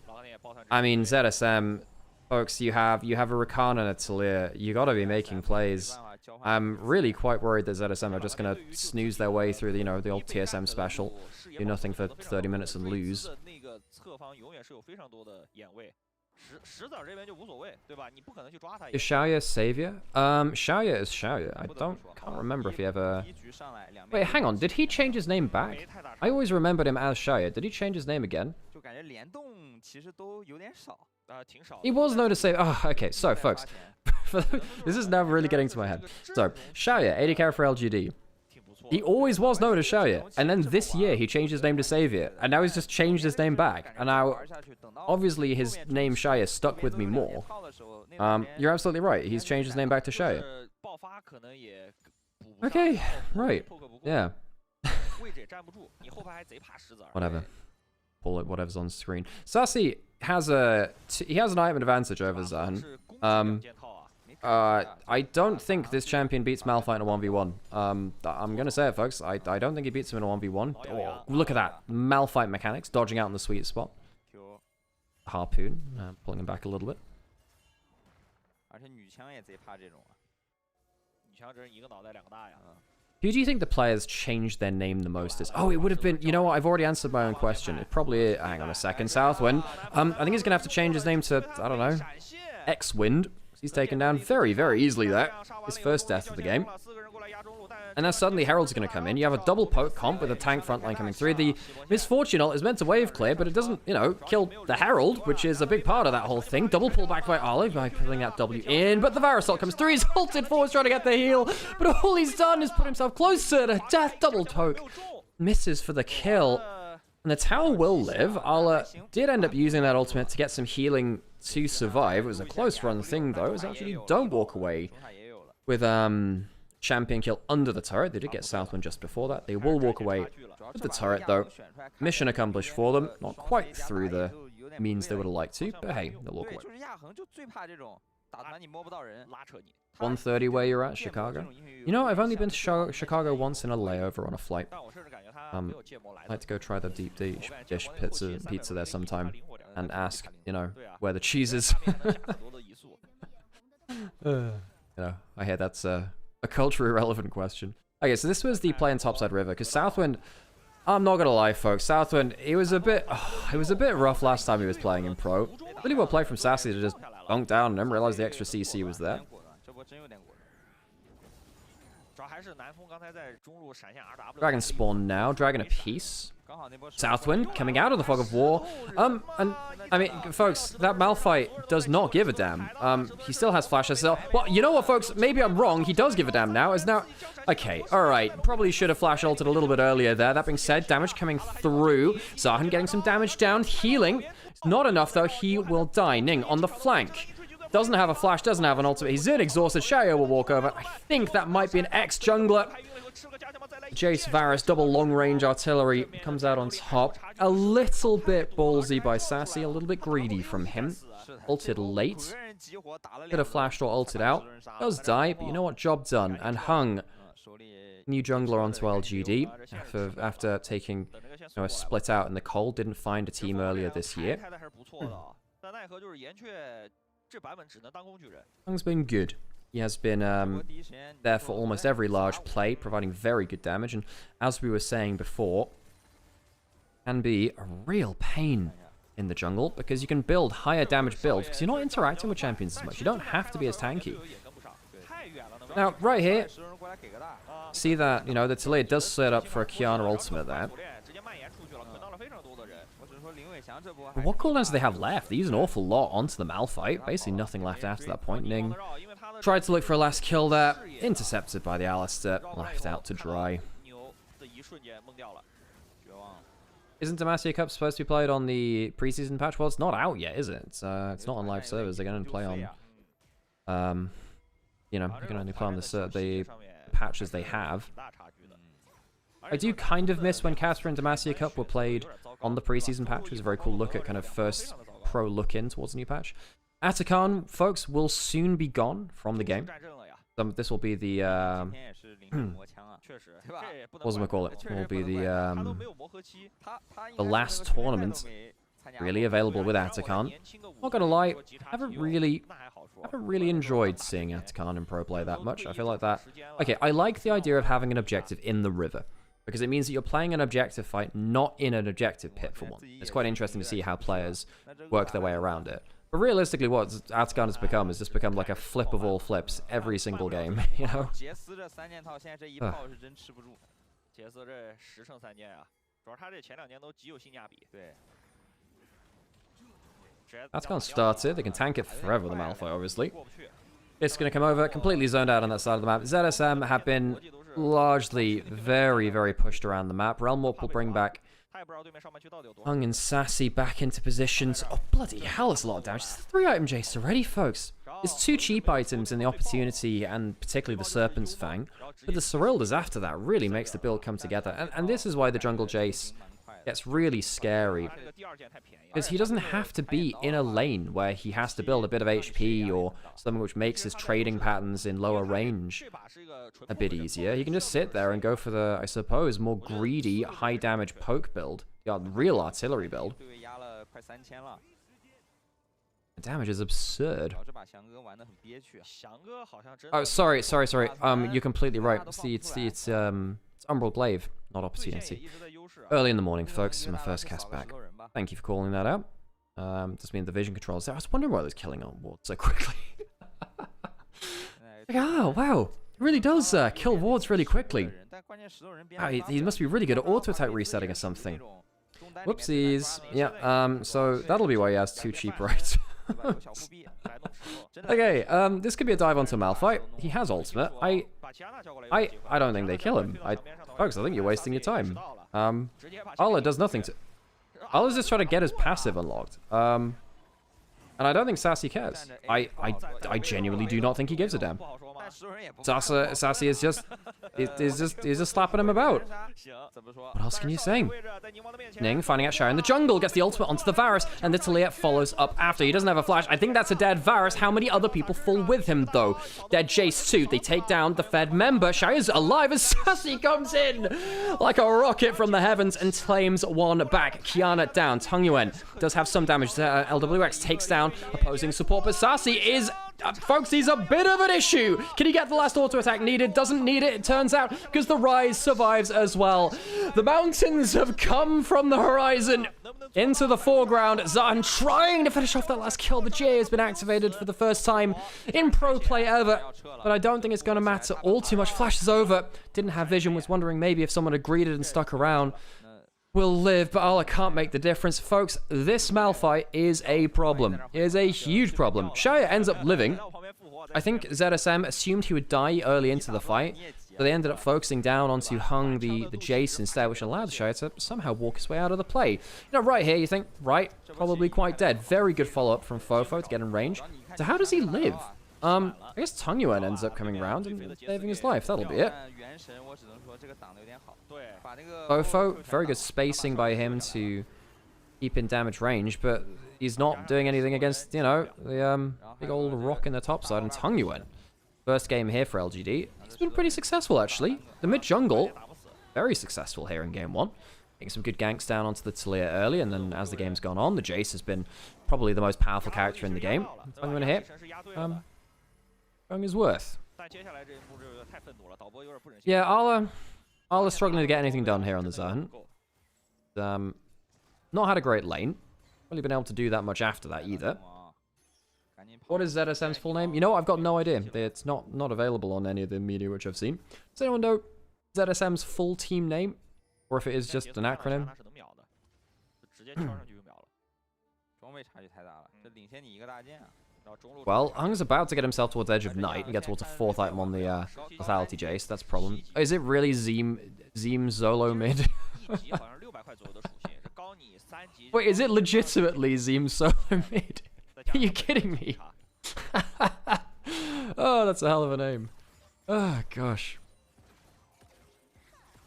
I mean, ZSM, folks, you have a Rakan and a Talir. You got to be making plays. I'm really quite worried that ZSM are just going to snooze their way through the, the old TSM special, do nothing for 30 minutes and lose. Is Xiaoya Savior? Xiaoya is Xiaoya. I can't remember if he ever... Wait, hang on. Did he change his name back? I always remembered him as Xiaoya. Did he change his name again? He was known to say... Oh, okay. So, folks. This is now really getting to my head. So, Xiaoya, 80k for LGD. He always was known as Xiaoya. And then this year, he changed his name to Savior. And now he's just changed his name back. And now, obviously, his name Xiaoya stuck with me more. You're absolutely right. He's changed his name back to Xiaoya. Okay, right. Yeah. Whatever. Pull it, whatever's on screen. Sassy has an item advantage over Zahan. I don't think this champion beats Malphite in a 1v1. I'm going to say it, folks. I don't think he beats him in a 1v1. Oh, look at that. Malphite mechanics, dodging out in the sweet spot. Harpoon, pulling him back a little bit. Who do you think the players changed their name the most as? Oh, it would have been... You know what? I've already answered my own question. It probably... Hang on a second. Southwind. I think he's going to have to change his name to, I don't know, X-Wind. He's taken down very, very easily there. His first death of the game. And now suddenly Herald's going to come in. You have a double poke comp with a tank frontline coming through. The Misfortune ult is meant to wave clear, but it doesn't, kill the Herald, which is a big part of that whole thing. Double pull back by Olive by pulling that W in, but the Varus ult comes through. He's ulted forwards trying to get the heal, but all he's done is put himself closer to death. Double poke. Misses for the kill. And the tower will live. Ala did end up using that ultimate to get some healing to survive. It was a close run thing, though. It was actually don't walk away with champion kill under the turret. They did get Southwind just before that. They will walk away with the turret, though. Mission accomplished for them. Not quite through the means they would have liked to, but hey, they'll walk away. 130 where you're at, Chicago? I've only been to Chicago once in a layover on a flight. I'd like to go try the deep dish pizza there sometime and ask, where the cheese is. I hear that's a culturally relevant question. Okay, so this was the play in Topside River, because Southwind, I'm not gonna lie, folks, Southwind, it was a bit rough last time he was playing in Pro. Really well played from Sassy to just dunk down and then realize the extra CC was there. Dragon spawn now. Dragon apiece. Southwind coming out of the fog of war. And I mean, folks, that Malphite does not give a damn. He still has flash SL. Well, you know what, folks? Maybe I'm wrong. He does give a damn now. Is now okay. All right. Probably should have flash ulted a little bit earlier there. That being said, damage coming through. Zahan getting some damage down, healing. It's not enough though. He will die. Ning on the flank. Doesn't have a flash. Doesn't have an ultimate. He's in exhausted. Xiaoyu will walk over. I think that might be an ex-jungler. Jace Varus, double long-range artillery, comes out on top. A little bit ballsy by Sassy, a little bit greedy from him. Ulted late. Could have flashed or ulted out. Does die, but you know what? Job done. And hung. New jungler onto LGD after taking a split out in the cold. Didn't find a team earlier this year. Hung's been good. He has been there for almost every large play, providing very good damage. And as we were saying before, can be a real pain in the jungle because you can build higher damage builds because you're not interacting with champions as much. You don't have to be as tanky. Now, right here, see that, you know, the Taliyah does set up for a Qiyana ultimate there. But what cooldowns do they have left? They use an awful lot onto the Malphite. Basically nothing left after that point. Ning tried to look for a last kill there. Intercepted by the Alistair. Left out to dry. Isn't Demacia Cup supposed to be played on the preseason patch? Well, it's not out yet, is it? It's not on live servers. They're going to play on... you know, they can only play on the patches they have. I do kind of miss when Casper and Demacia Cup were played on the preseason patch. It was a very cool look at kind of first pro look in towards a new patch. Atakan, folks, will soon be gone from the game. This will be the what was I call it? Will be the last tournament really available with Atakan. Not gonna lie, haven't really enjoyed seeing Atakan in pro play that much. I feel like that. Okay, I like the idea of having an objective in the river, because it means that you're playing an objective fight, not in an objective pit for one. It's quite interesting to see how players work their way around it. But realistically, what Atakan has become is just become like a flip of all flips every single game, you know? Atakan started. They can tank it forever, the Malphite, obviously. It's going to come over, completely zoned out on that side of the map. ZSM have been largely very, very pushed around the map. Realm Warp will bring back Hung and Sassy back into positions. Oh, bloody hell, it's a lot of damage. It's 3-item Jace already, folks. It's 2 cheap items in the Opportunity and particularly the Serpent's Fang. But the Cerildas after that really makes the build come together. And this is why the Jungle Jace gets really scary. Because he doesn't have to be in a lane where he has to build a bit of HP or something which makes his trading patterns in lower range a bit easier. He can just sit there and go for the, I suppose, more greedy, high damage poke build. The real artillery build. The damage is absurd. Oh, sorry. You're completely right. It's Umbral Glaive, not Opportunity. Early in the morning, folks. My first cast back. Thank you for calling that out. Just mean the vision controls there. I was wondering why I was killing on wards so quickly. Like, oh, wow. It really does kill wards really quickly. Oh, he must be really good at auto-attack resetting or something. Whoopsies. Yeah, so that'll be why he has 2 cheap rights. Okay, this could be a dive onto Malphite. He has ultimate. I don't think they kill him. Folks, I think you're wasting your time. Allah does nothing to... Allah's just trying to get his passive unlocked. And I don't think Sassy cares. I genuinely do not think he gives a damn. Sassy is just slapping him about. What else can you say? Ning finding out Xiaoyu in the jungle, gets the ultimate onto the Varus, and the Taliyah follows up after. He doesn't have a flash. I think that's a dead Varus. How many other people fall with him, though? Dead Jace too. They take down the Fed member. Xiaoyu's alive as Sassy comes in like a rocket from the heavens and claims one back. Qiyana down. Tung Yuan does have some damage. LWX takes down opposing support, but Sassy is... folks, he's a bit of an issue. Can he get the last auto attack needed? Doesn't need it, it turns out, because the Rise survives as well. The mountains have come from the horizon. into the foreground. Zan trying to finish off that last kill. The J has been activated for the first time in pro play ever, but I don't think it's going to matter all too much. Flash is over. Didn't have vision, was wondering maybe if someone had greeted and stuck around will live, but Ala can't make the difference. Folks, this Malphite is a problem. It is a huge problem. Shaya ends up living. I think ZSM assumed he would die early into the fight, but they ended up focusing down onto Hung the Jace instead, which allowed Shaya to somehow walk his way out of the play. You know, right here, you think, right, probably quite dead. Very good follow-up from Fofo to get in range. So how does he live? I guess Tangyuan ends up coming around and saving his life. That'll be it. Fofo, very good spacing by him to keep in damage range, but he's not doing anything against, you know, the big old rock in the top side. And Tangyuan, first game here for LGD. He's been pretty successful, actually. The mid-jungle, very successful here in game 1. Getting some good ganks down onto the Talia early, and then as the game's gone on, the Jace has been probably the most powerful character in the game. Tangyuan here, going his worth. Yeah, Ala's struggling to get anything done here on the zone. Not had a great lane. Really been able to do that much after that either. What is ZSM's full name? You know, I've got no idea. It's not available on any of the media which I've seen. Does anyone know ZSM's full team name? Or if it is just an acronym? Well, Hung's about to get himself towards Edge of Night and get towards a 4th item on the Lethality Jace. That's a problem. Is it really Zim Zolo mid? Wait, is it legitimately Zim Solo mid? Are you kidding me? Oh, that's a hell of a name. Oh, gosh.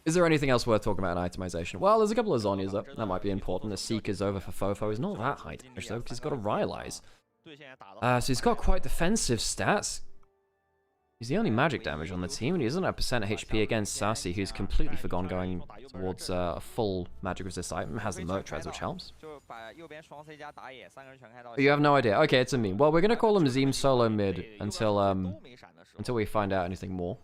Is there anything else worth talking about in itemization? Well, there's a couple of Zhonya's up. That might be important. The Seeker's over for Fofo. He's not that high damage, though, because he's got a Rylai's. So he's got quite defensive stats. He's the only magic damage on the team, and he doesn't have percent HP against Sassy, who's completely forgone going towards a full magic resist item. Has the Merc Treads, which helps. You have no idea. Okay, it's a meme. Well, we're gonna call him Zim Solo mid until we find out anything more.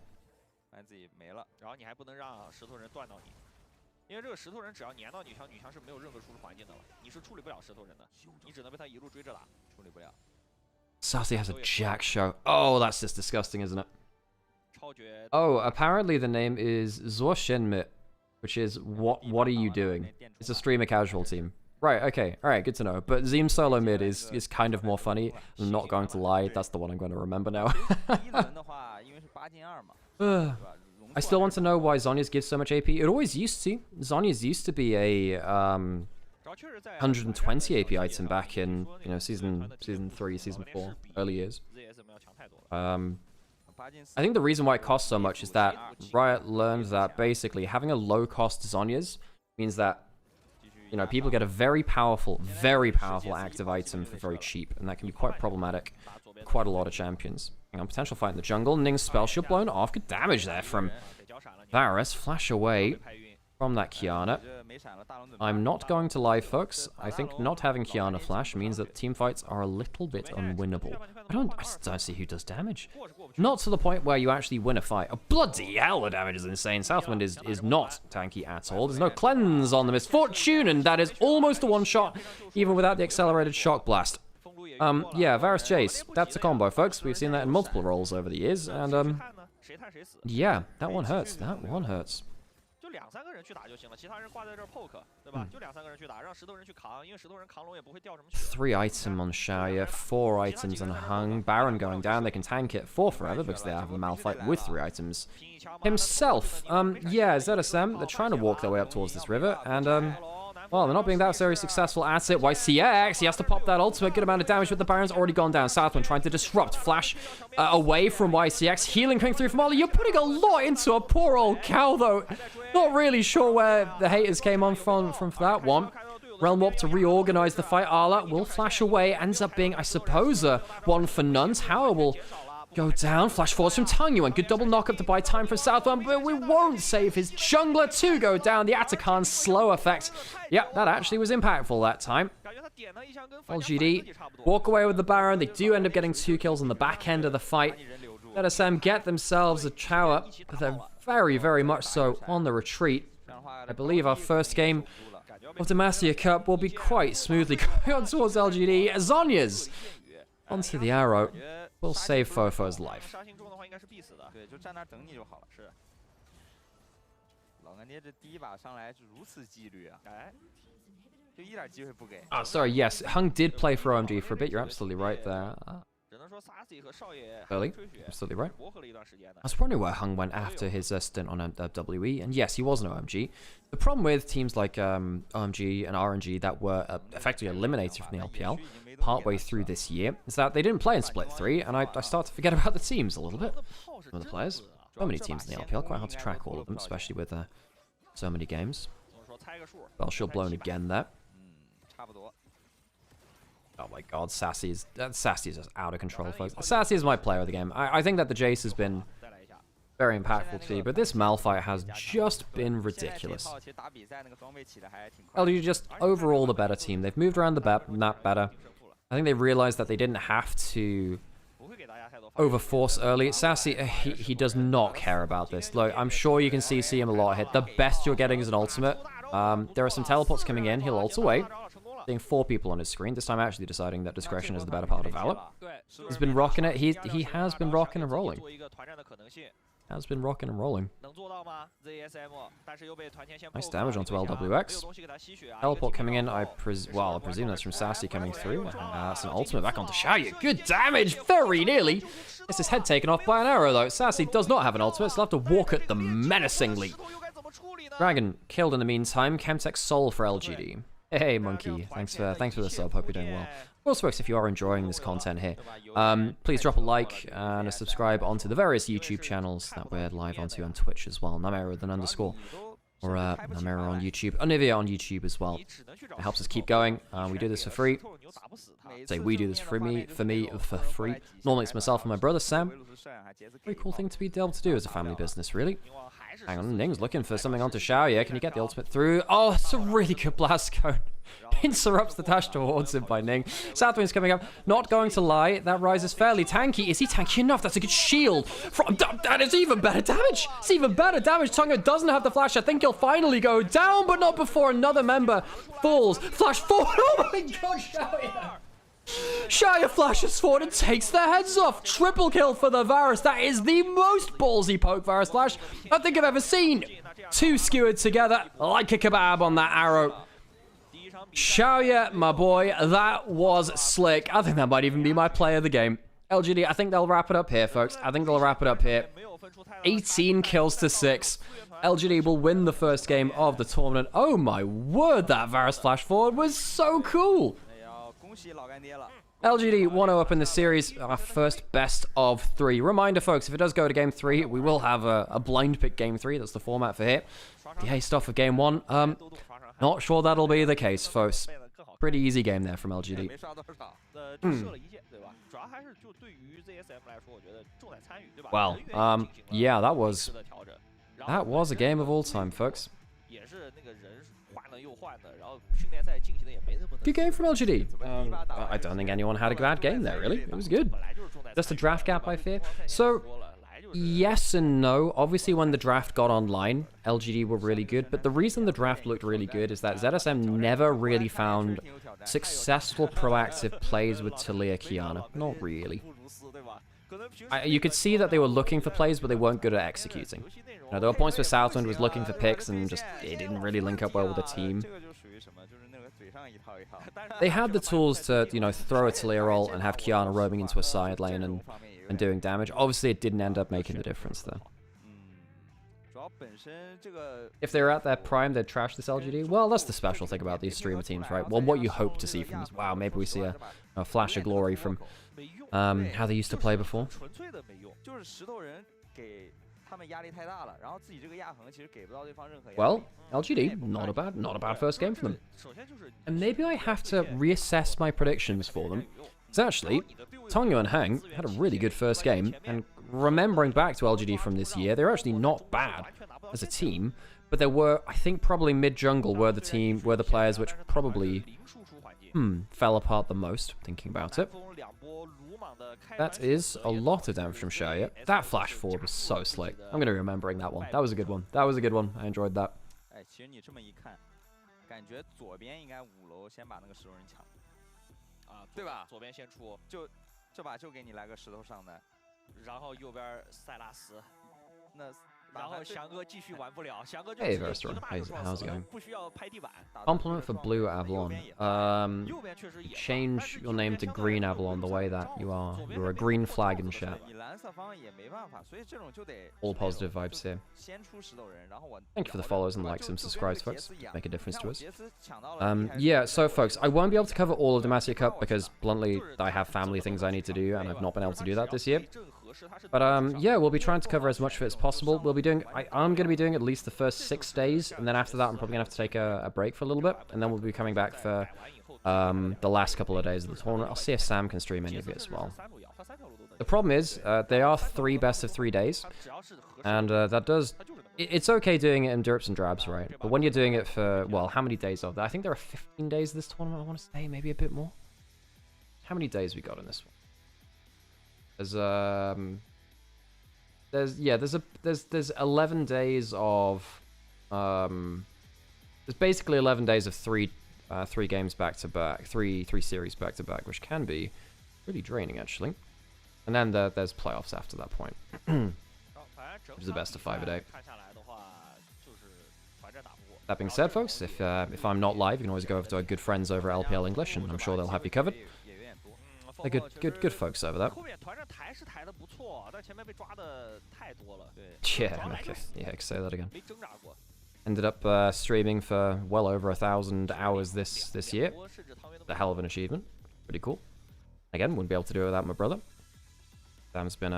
Sassy has a jack show. Oh, that's just disgusting, isn't it? Oh, apparently the name is Zuoshinmit, which is what are you doing? It's a streamer casual team. Right, okay, alright, good to know. But Zim Solo mid is kind of more funny. I'm not going to lie, that's the one I'm going to remember now. I still want to know why Zhonya's gives so much AP. It always used to. Zhonya's used to be a 120 AP item back in, you know, season 3, season 4, early years. I think the reason why it costs so much is that Riot learned that basically having a low-cost Zhonya's means that, you know, people get a very powerful active item for very cheap, and that can be quite problematic for quite a lot of champions. Hang on, potential fight in the jungle. Ning's spell shield blown off. Good damage there from Varus. Flash away from that Kiana. I'm not going to lie, folks. I think not having Kiana flash means that team fights are a little bit unwinnable. I just don't see who does damage. Not to the point where you actually win a fight. Oh, bloody hell, the damage is insane. Southwind is not tanky at all. There's no cleanse on the Misfortune, and that is almost a one-shot, even without the accelerated shock blast. Yeah, Varus Jace. That's a combo, folks. We've seen that in multiple roles over the years, and, yeah, that one hurts. That one hurts. 2-3个人去打就行了，其他人挂在这儿 poke， 对吧？就2-3个人去打，让10头人去扛，因为10头人扛龙也不会掉什么血。3 item on Shaya, 4 items on Hung. Baron going down, they can tank it for forever because they have a Malphite with 3 items himself. Yeah, ZSM, they're trying to walk their way up towards this river, and well, they're not being that very successful at it. YCX, he has to pop that ultimate. Good amount of damage, but the Baron's already gone down. Southwind trying to disrupt. Flash away from YCX. Healing coming through from Ollie. You're putting a lot into a poor old cow, though. Not really sure where the haters came on from that one. Realm Warp to reorganize the fight. Arla will flash away. Ends up being, I suppose, a one for none. Tower will go down. Flash forwards from Tangyuan. Good double knock up to buy time from Southwind, but we won't save his jungler to go down. The Atakan's slow effect. Yep, that actually was impactful that time. LGD walk away with the Baron. They do end up getting 2 kills on the back end of the fight. ZSM get themselves a tower, but they're very, very much so on the retreat. I believe our first game of Demacia Cup will be quite smoothly going on towards LGD. Zhonya's onto the arrow. Will save Fofo's life. 杀星中的话应该是必死的，对，就站那儿等你就好了。是。老干爹这第一把上来是如此纪律啊，哎，就一点机会不给。Oh, sorry, yes, Hung did play for OMG for a bit. You're absolutely right there. 只能说 Sassy 和少爷 Early, absolutely right. 磨合了一段时间的。 I was wondering where Hung went after his stint on WE, and yes, he was an OMG. The problem with teams like OMG and RNG that were effectively eliminated from the LPL partway through this year is that they didn't play in Split 3, and I start to forget about the teams a little bit. Some of the players. So many teams in the LPL, quite hard to track all of them, especially with so many games. 说猜个数。 Bellshield blown again there. 差不多。 Oh my god, Sassy is just out of control, folks. Sassy is my player of the game. I think that the Jace has been very impactful to you, but this Malphite has just been ridiculous. LGD just overall the better team. They've moved around the map better. I think they realized that they didn't have to overforce early. Sassy, he does not care about this. Look, I'm sure you can see him a lot hit. The best you're getting is an ultimate. There are some teleports coming in. He'll ult away. Seeing 4 people on his screen. This time actually deciding that discretion is the better part of valor. He's been rocking it. He has been rocking and rolling. Has been rocking and rolling. Nice damage onto LWX. Teleport coming in. I presume that's from Sassy coming through. That's an ultimate back onto Xiaoyu. Good damage. Very nearly. It's his head taken off by an arrow though. Sassy does not have an ultimate. So he'll have to walk at them menacingly. Dragon killed in the meantime. Chemtech Soul for LGD. Hey Monkey, thanks for the sub. Hope you're doing well. Also, folks, if you are enjoying this content here, please drop a like and a subscribe onto the various YouTube channels that we're live onto on Twitch as well. Nymaera with an underscore, or Nymaera on YouTube, Onivia on YouTube as well. It helps us keep going. We do this for free. We do this for free. Normally it's myself and my brother Sam. Very cool thing to be able to do as a family business, really. Hang on, Ning's looking for something onto Xiaoyu. Can you get the ultimate through? Oh, it's a really good blast cone. Interrupts the dash towards him by Ning. Southwind's coming up. Not going to lie, that Rise is fairly tanky. Is he tanky enough? That's a good shield. That is even better damage. It's even better damage. Tonga doesn't have the flash. I think he'll finally go down, but not before another member falls. Flash forward. Oh my god, Xiaoyu. Xiaoyu flashes forward and takes their heads off. Triple kill for the Varus. That is the most ballsy poke Varus flash I think I've ever seen. 2 skewered together like a kebab on that arrow. Xiaoyu, my boy, that was slick. I think that might even be my play of the game. LGD, I think they'll wrap it up here, folks. I think they'll wrap it up here. 18 kills to 6. LGD will win the first game of the tournament. Oh my word, that Varus flash forward was so cool. LGD 1-0 up in the series, our first best of 3. Reminder, folks, if it does go to game 3, we will have a blind pick game 3. That's the format for here. The A stuff for game 1. Not sure that'll be the case, folks. Pretty easy game there from LGD. Well, yeah, that was a game of all time, folks. Good game from LGD. I don't think anyone had a bad game there, really. It was good. Just a draft gap, I fear. So, yes and no. Obviously, when the draft got online, LGD were really good. But the reason the draft looked really good is that ZSM never really found successful proactive plays with Talia Kiana. Not really. You could see that they were looking for plays, but they weren't good at executing. You know, there were points where Southwind was looking for picks and just it didn't really link up well with the team. They had the tools to, you know, throw a Talia roll and have Kiana roaming into a side lane and doing damage. Obviously, it didn't end up making the difference, though. If they were at their prime, they'd trash this LGD. Well, that's the special thing about these streamer teams, right? Well, what you hope to see from this. Wow, maybe we see a flash of glory from how they used to play before. Well, LGD, not a bad first game for them. And maybe I have to reassess my predictions for them. Because actually, Tonga and Hang had a really good first game, and remembering back to LGD from this year, they're actually not bad as a team, but there were, I think probably mid-jungle were the players which probably fell apart the most, thinking about it. That is a lot of damage from Xiaoyu. That flash forward was so slick. I'm going to be remembering that one. That was a good one. I enjoyed that. 感觉左边应该5楼先把那个石头人抢，啊，对吧？左边先出，就这把就给你来个石头上单，然后右边塞拉斯，那然后翔哥继续玩不了，翔哥就 Hey, 直接 Verstor. 一个大就 How's 撞 it 死了 going? 不需要拍地板。 Compliment for Blue Avalon. 右边确实也 Change your name to Green Avalon the way that you are. You're a green flag in chat. 你蓝色方也没办法，所以这种就得 All positive vibes here. 先出石头人，然后我 Thank you for the follows and likes and subscribes, folks. Make a difference to us. 杰斯抢到了 Yeah, so folks, I won't be able to cover all of Demacia Cup because, bluntly, I have family things I need to do and I've not been able to do that this year. But yeah, we'll be trying to cover as much of it as possible. We'll be doing, I'm going to be doing at least the first 6 days, and then after that I'm probably going to have to take a break for a little bit, and then we'll be coming back for the last couple of days of the tournament. I'll see if Sam can stream any of it as well. The problem is, they are 3 best of 3 days, and that does... It's okay doing it in drips and drabs, right? But when you're doing it for, well, how many days of that? I think there are 15 days of this tournament, I want to say, maybe a bit more. How many days we got in this one? There's 11 days of there's basically 11 days of three games back to back, three series back to back, which can be really draining actually. And then there's playoffs after that point, which is the best of 5 a day. That being said, folks, if I'm not live, you can always go over to our good friends over at LPL English, and I'm sure they'll have you covered. They're good folks over there. Yeah, okay. Yeah, say that again. Ended up streaming for well over 1,000 hours this year. A hell of an achievement. Pretty cool. Again, wouldn't be able to do it without my brother. Sam's been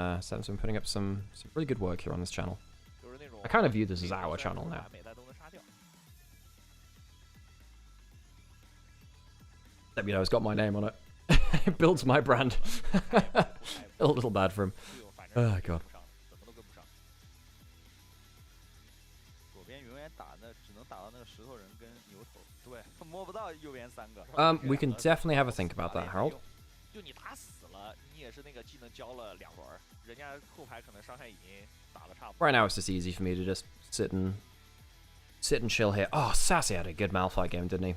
putting up some really good work here on this channel. I kind of view this as our channel now. Let me know, it's got my name on it. It builds my brand. A little bad for him. Oh god. We can definitely have a think about that, Harold. Right now it's just easy for me to just sit and chill here. Oh, Sassy had a good Malphite game, didn't he?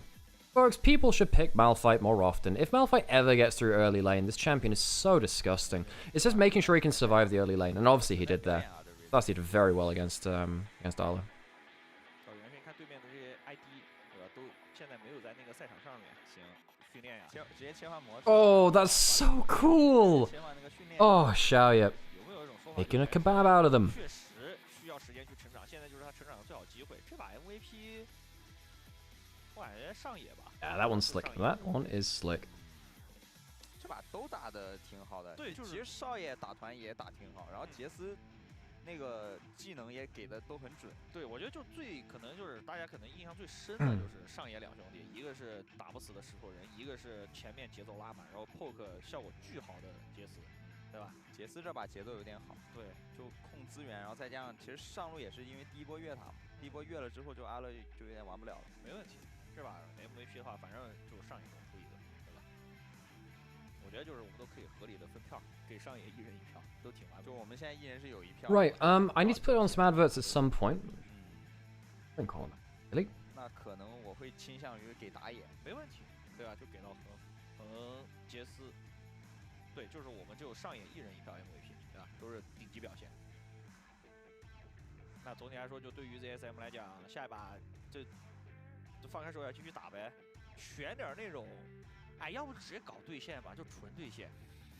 Folks, people should pick Malphite more often. If Malphite ever gets through early lane, this champion is so disgusting. It's just making sure he can survive the early lane, and obviously he did there. Sassy did very well against Arlo. Oh, that's so cool! Oh, Xiaoye. Making a kebab out of them. Yeah, that one's slick. That one is slick. 这把都打得挺好的，对，其实少爷打团也打挺好，然后杰斯那个技能也给的都很准。对，我觉得就最可能就是大家可能印象最深的就是上野两兄弟，一个是打不死的石头人，一个是前面节奏拉满，然后 poke 效果巨好的杰斯，对吧？杰斯这把节奏有点好，对，就控资源，然后再加上其实上路也是因为第一波越塔嘛，第一波越了之后就阿乐就有点玩不了了，没问题。这把 MVP 的话，反正就是上野中出一个，对吧？我觉得就是我们都可以合理的分票，给上野一人一票，都挺完美。就我们现在一人是有一票。Right. I need to put on some adverts at some point. Think on it. Really? 那可能我会倾向于给打野，没问题，对吧？就给到恒杰斯，对，就是我们就上野一人一票 MVP， 对吧？都是顶级表现。那总体来说，就对于 ZSM 来讲，下一把就放开手脚继续打呗，选点那种，哎，要不直接搞对线吧，就纯对线，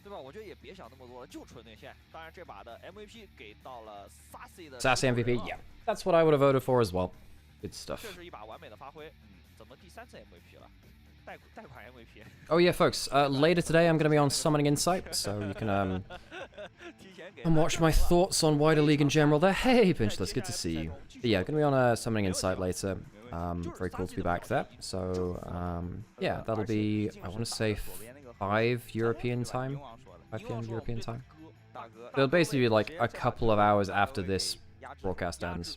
对吧？我觉得也别想那么多了，就纯对线。当然，这把的 MVP 给到了 Sassy 的 Sassy MVP, yeah, that's what I would have voted for as well. Good stuff. 这是一把完美的发挥。怎么第3次 MVP 了？贷款 MVP。Oh yeah, folks. Later today, I'm going to be on Summoning Insight, so you can and watch my thoughts on wider league in general. There, hey, Pinchless, good to see you. But yeah, going to be on Summoning Insight later. Very cool to be back there. So yeah, that'll be, I want to say 5 European time, 5 p.m. European time. It'll basically be like a couple of hours after this broadcast ends.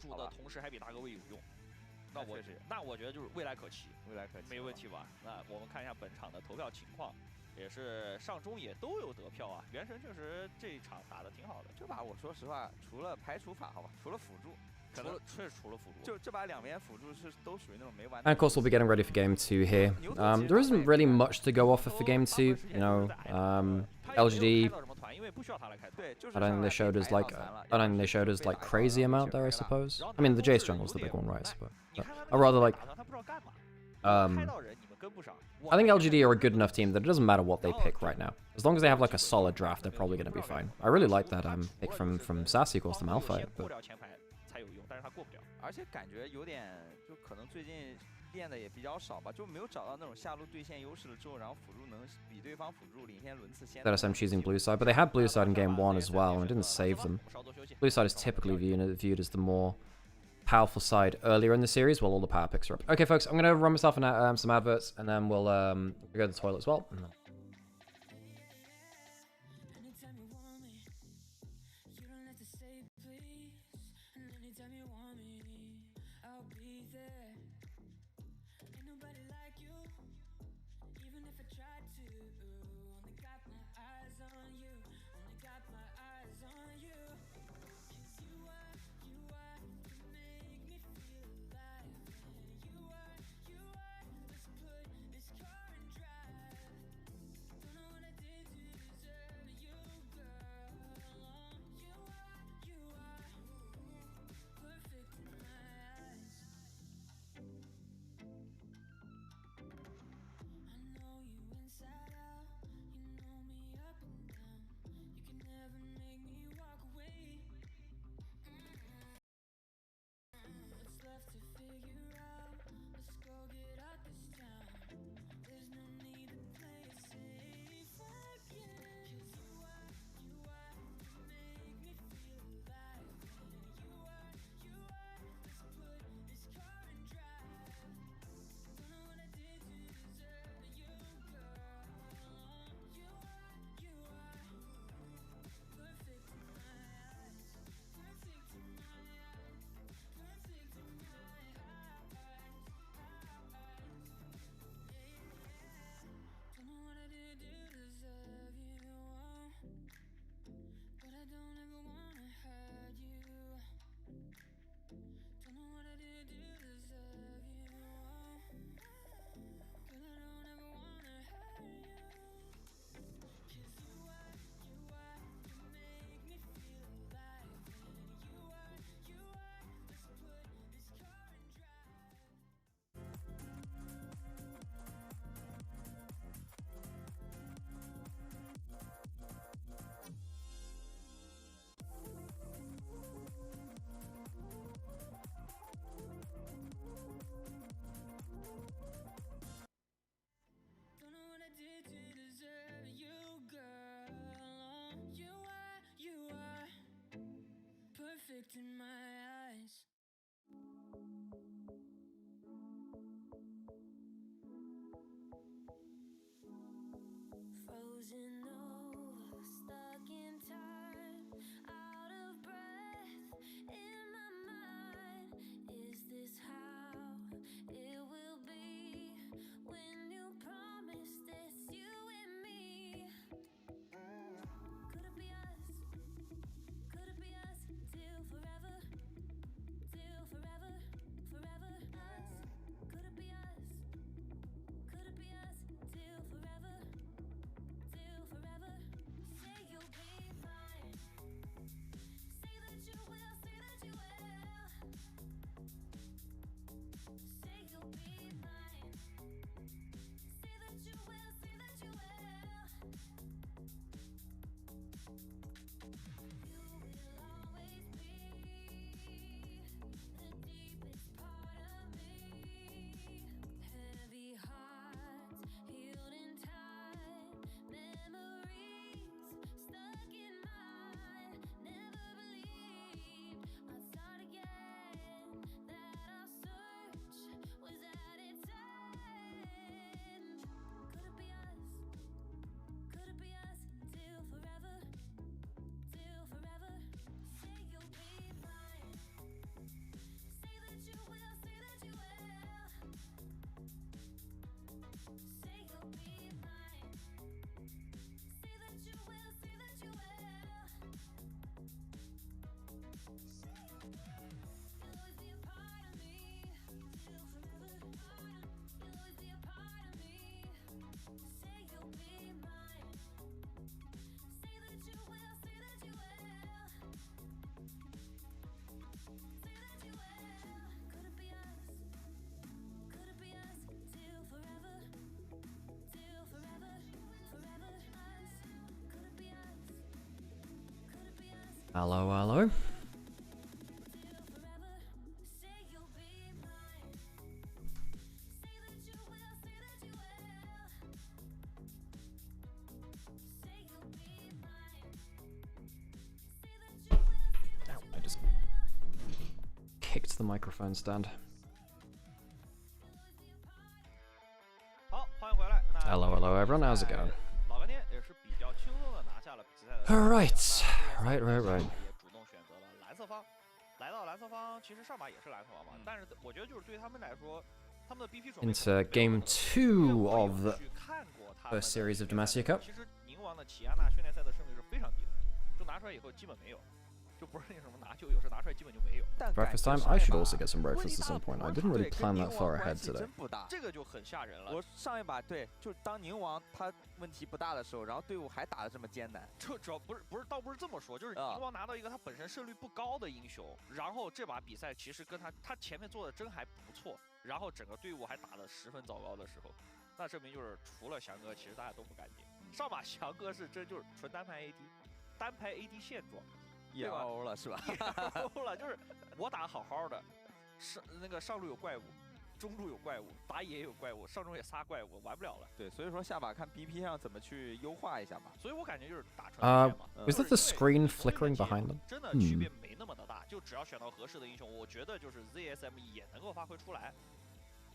那我觉得就是未来可期，没问题吧？那我们看一下本场的投票情况，也是上中野都有得票啊。原神确实这一场打得挺好的。这把我说实话，除了排除法，好吧，除了辅助，可能确实除了辅助，就这把两边辅助是都属于那种没玩。 And of course, we'll be getting ready for Game 2 here. There isn't really much to go off of for Game 2. You know, LGD. I don't think they showed us like crazy amount there. I suppose. I mean, the Jace jungle's the big one, right? But or rather, like, I think LGD are a good enough team that it doesn't matter what they pick right now. As long as they have like a solid draft, they're probably gonna be fine. I really like that pick from Sassy calls to Malphite. But 而且感觉有点，就可能最近练的也比较少吧，就没有找到那种下路对线优势了之后，然后辅助能比对方辅助领先轮次先。ZSM choosing blue side, but they had blue side in game 1 as well, and it didn't save them. Blue side is typically viewed as the more powerful side earlier in the series, while all the power picks are up. Okay, folks, I'm gonna run myself some adverts, and then we'll go to the toilet as well. In my eyes. Frozen over, stuck in time, out of breath in my mind. Is this how it will be when you promise this, you and me? Could it be us? Could it be us till forever? Till forever, forever us? Could it be us? Could it be us till forever? Till forever? Say you'll be mine. Say that you will, say that you will. Say you'll be mine. Say that you will, say that you will. You will always be the deepest part of me. Heavy hearts healed in time, memories stuck in mine. Never believed I'd start again, that our search was at its end. Could it be us? Could it be us till forever? Till forever? Say you'll be mine. Say that you will, say that you will. Say you'll be mine. Say that you will, say that you will. Say you'll be mine. Hello, hello. Ow, I just kicked the microphone stand. 好，欢迎回来。 Hello, hello, everyone. How's it going? 老干爹也是比较轻松的拿下了比赛的。 All right, right. 也主动选择了蓝色方，来到蓝色方，其实上把也是蓝色方嘛，但是我觉得就是对他们来说，他们的 BP 准备 Into Game 2 of the first series of Demacia Cup. 其实宁王的齐亚纳训练赛的胜率是非常低的，就拿出来以后基本没有，就不是那什么拿就有，是拿出来基本就没有。 Breakfast time. I should also get some breakfast at some point. I didn't really plan that far ahead today. 这个就很吓人了。我上一把对，就当宁王他问题不大的时候，然后队伍还打得这么艰难，这主要不是倒不是这么说，就是宁王拿到一个他本身胜率不高的英雄，然后这把比赛其实跟他前面做的真还不错，然后整个队伍还打得十分糟糕的时候，那证明就是除了翔哥，其实大家都不干净。上把翔哥是真就是纯单排 AD， 单排 AD 现状。 也 欧了是吧？欧了，就是我打好好的，上路有怪物，中路有怪物，打野也有怪物，上中也仨怪物，玩不了了。对，所以说下把看 BP 上怎么去优化一下吧。所以我感觉就是打传线嘛。 Was that the screen flickering behind them? 真的区别没那么的大，就只要选到合适的英雄，我觉得就是 ZSM 也能够发挥出来。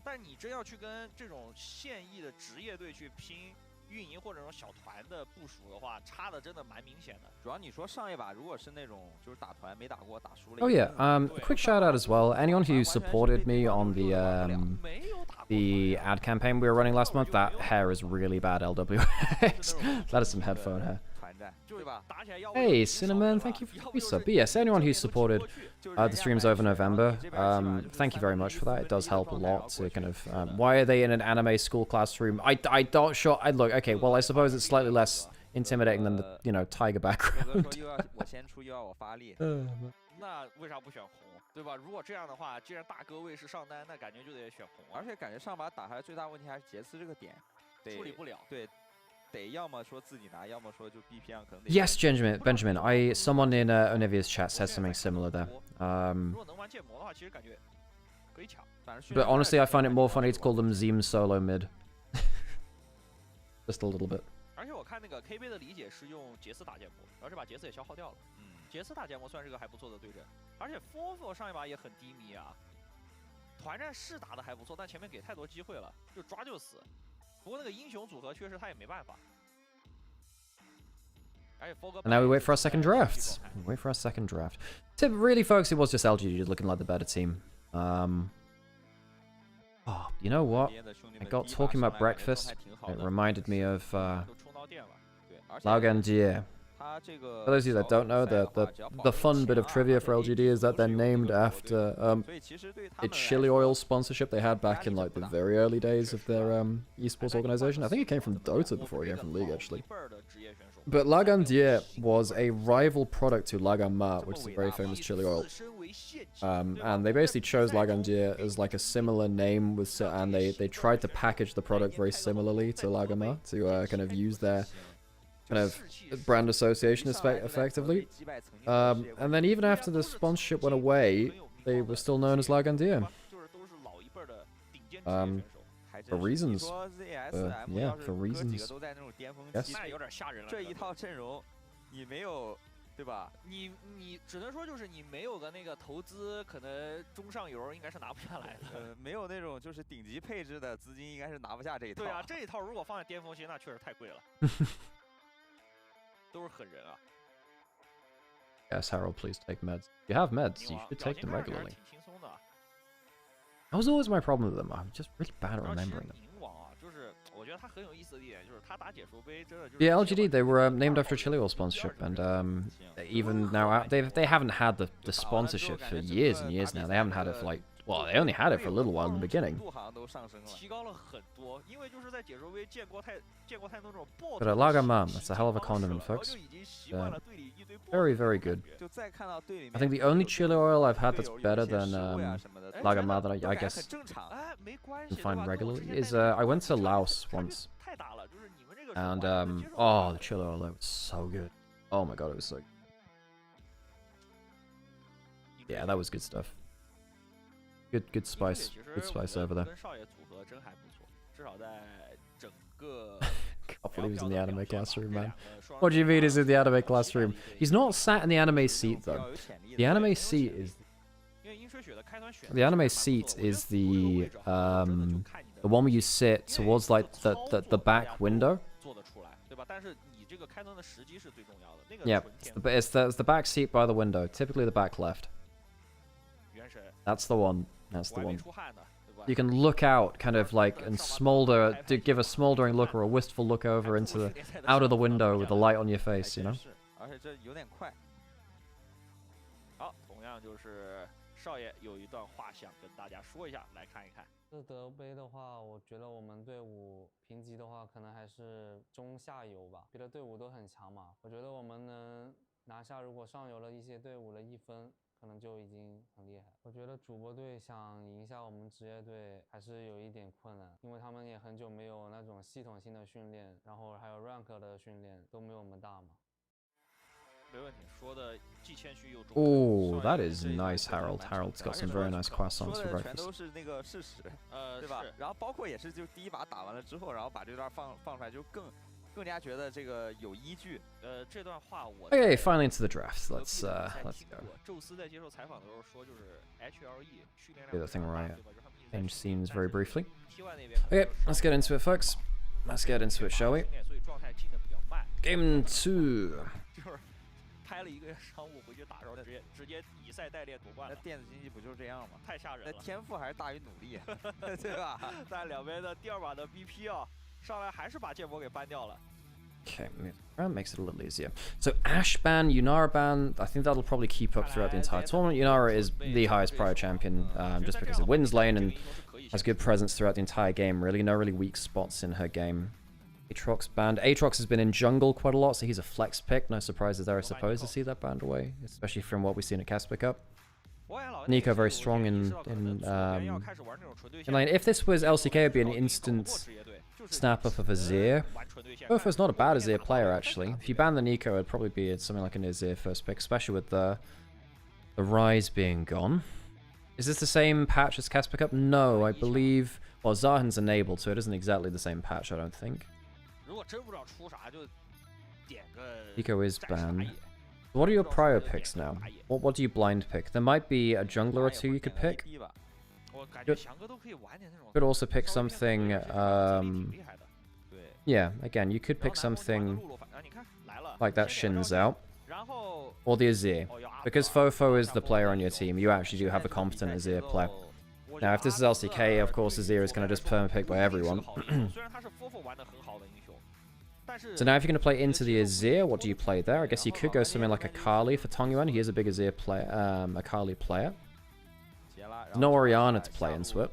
但你真要去跟这种现役的职业队去拼。 运营或者这种小团的部署的话，差的真的蛮明显的。主要你说上一把如果是那种就是打团没打过打输了。 Oh yeah. Quick shout out as well. Anyone who supported me on the ad campaign we were running last month. That hair is really bad. LWX. That is some headphone hair. Hey, Cinnamon, thank you for the resub. But yes, anyone who supported the streams over November, thank you very much for that. It does help a lot to kind of... why are they in an anime school classroom? I don't sure... look, okay, well, I suppose it's slightly less intimidating than the, you know, tiger background. 那为啥不选红，对吧？如果这样的话，既然大哥位是上单，那感觉就得选红。而且感觉上把打下来最大问题还是杰斯这个点，处理不了。对。 得要么说自己拿，要么说就 BP 上可能。 Yes, Benjamin. Someone in Onivia's chat said something similar there. 如果能玩剑魔的话，其实感觉可以抢。 But honestly, I find it more funny to call them Zim solo mid. Just a little bit. 而且我看那个 KB 的理解是用杰斯打剑魔，然后这把杰斯也消耗掉了。杰斯打剑魔算是个还不错的对阵，而且 Fofo 上一把也很低迷啊。团战是打的还不错，但前面给太多机会了，就抓就死。 不过那个英雄组合确实他也没办法。And now we wait for our second draft. Wait for our second draft. So really, folks, it was just LGD looking like the better team. Oh, you know what? I got talking about breakfast. It reminded me of Lagandier. For those of you that don't know, the fun bit of trivia for LGD is that they're named after the chili oil sponsorship they had back in like the very early days of their esports organization. I think it came from Dota before it came from League actually. But Lagandier was a rival product to Lagamma, which is a very famous chili oil. And they basically chose Lagandier as like a similar name with, and they tried to package the product very similarly to Lagamma to kind of use their kind of brand association effectively. And then even after the sponsorship went away, they were still known as Lagandier. For reasons. Yeah, for reasons. Yes. 这一套阵容，你没有，对吧？你只能说就是你没有个那个投资，可能中上游应该是拿不下来的。没有那种就是顶级配置的资金，应该是拿不下这一套。对啊，这一套如果放在巅峰期，那确实太贵了。都是狠人啊。Yes, Harold, please take meds. If you have meds, you should take them regularly. That was always my problem with them. I'm just really bad at remembering them. Yeah, LGD, they were named after a chili oil sponsorship, and even now they haven't had the sponsorship for years and years now. They haven't had it for like Well, they only had it for a little while in the beginning. 度好像都上升了。提高了很多，因为就是在解说杯见过太多这种爆 But Lagamam, that's a hell of a condiment, 然后 folks. 就已经习惯了队里一堆 Very, very good. 就再看到队里面 I think the only chili oil I've had that's 会有 better 一些 than 失误呀什么的 Lagamam that 都 I 感觉 guess 很正常。哎，没关 can 系，对 find 吧？跟我 regularly 之前 is 带 I went to 差 Laos 别 once 太大了，就是你们这个是 and 完全接受不 oh 了 the chili oil was so good. Oh my god, it was so good. Yeah, that was good stuff. Good spice. 其实 Good 我 spice 觉得 over there. 跟少爷组合真还不错，至少在整个 Can't believe he's in the 表 anime 现吧 classroom, 这 man. 两个双 What do you mean he's in the anime 方 classroom? 对 He's not sat in the anime seat 比较 though. 有潜力 The 的 anime seat is 因为饮水雪的开端选 the anime seat is the the one where you sit towards like the back window. 做得出来，对吧？但是你这个开端的时机是最重要的，那个 Yeah, 纯 it's 天 it's the back seat by the window, typically the back left. 原神， That's the one. That's 我 the 还没 one. 出汗呢，对吧？ You can look out, kind of like, and smolder, give a smoldering look or a wistful look over into the out of the window with the light on your 还 face, you 真 know. 是，而且这有点快。好，同样就是少爷有一段话想跟大家说一下，来看一看。这德杯的话，我觉得我们队伍评级的话，可能还是中下游吧，别的队伍都很强嘛。我觉得我们能拿下，如果上游的一些队伍的1分，可能就已经很厉害。我觉得主播队想赢下我们职业队还是有一点困难，因为他们也很久没有那种系统性的训练，然后还有 rank 的训练都没有我们大嘛。没问题，说的既谦虚又中肯。 Oh, 少 that 爷 is 这一段 nice, 说得 Harold. 蛮 Harold's 诚 got 实 some 而 very 且 nice 说 croissants 说 for 的全都 breakfast. 是那个事实，对吧是？然后包括也是就第一把打完了之后，然后把这段放出来，就更加觉得这个有依据。这段话我 Okay, 在 finally into the drafts. 德 Let's 比的比赛 let's 听 go. 过宙斯在接受采访的时候说，就是 HLE 训练 Do 量 the thing 非常 where 大 I 对吧？就是他们一直在 change 训练 scenes very 但是 briefly. T1 那边可能 Okay, 就 let's 少 get into it, folks. Let's get into it, shall we? 训练所以状态进的比较慢。 Game 2. 就是拍了一个商务回去打时候，直接以赛代练夺冠了，那电子竞技不就是这样吗？太吓人了。那天赋还是大于努力，对吧？但两边的第二把的 BP 啊，上来还是把剑魔给扳掉了。 Okay, that makes it a little easier. So Ash ban, Yunara ban, I think that'll probably keep up throughout the entire tournament. Yunara is the highest prior champion, just because it wins lane and has good presence throughout the entire game, really. No really weak spots in her game. Aatrox banned. Aatrox has been in jungle quite a lot, so he's a flex pick. No surprises there, I suppose, to see that banned away, especially from what we've seen at Casper Cup. Nico very strong in lane. If this was LCK, it would be an instant snap up of Azir. Bofo's not a bad Azir player, actually. If you ban the Nico, it'd probably be something like an Azir first pick, especially with the Rise being gone. Is this the same patch as Casper Cup? No, I believe... Well, Zahan's enabled, so it isn't exactly the same patch, I don't think. Nico is banned. What are your prio picks now? What do you blind pick? There might be a jungler or two you could pick. Could also pick something, yeah, again, you could pick something like that Shin's out. Or the Azir. Because Fofo is the player on your team, you actually do have a competent Azir player. Now, if this is LCK, of course Azir is going to just perma-pick by everyone. So now if you're going to play into the Azir, what do you play there? I guess you could go something like Akali for Tongyuan. He is a big Azir player, Akali player. There's no Orianna to play into it.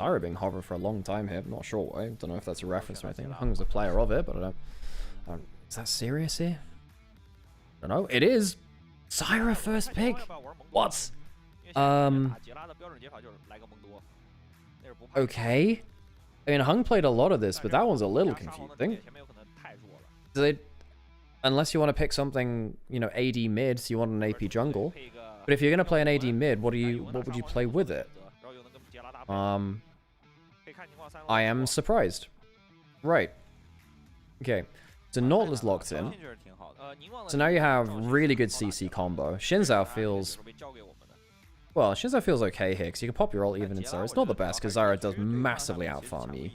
Zyra being hover for a long time here, not sure why. Don't know if that's a reference or anything. Hung's a player of it, but I don't... Is that serious here? I don't know. It is! Zyra first pick! What? Okay. I mean, Hung played a lot of this, but that one's a little confusing. Unless you want to pick something, you know, AD mid, so you want an AP jungle. But if you're gonna play an AD mid, what would you play with it? I am surprised. Right. Okay. So Nautilus locked in. So now you have really good CC combo. Shinzao feels... Well, Shinzao feels okay here, because you can pop your ult even in Zyra. It's not the best, because Zyra does massively outfarm you.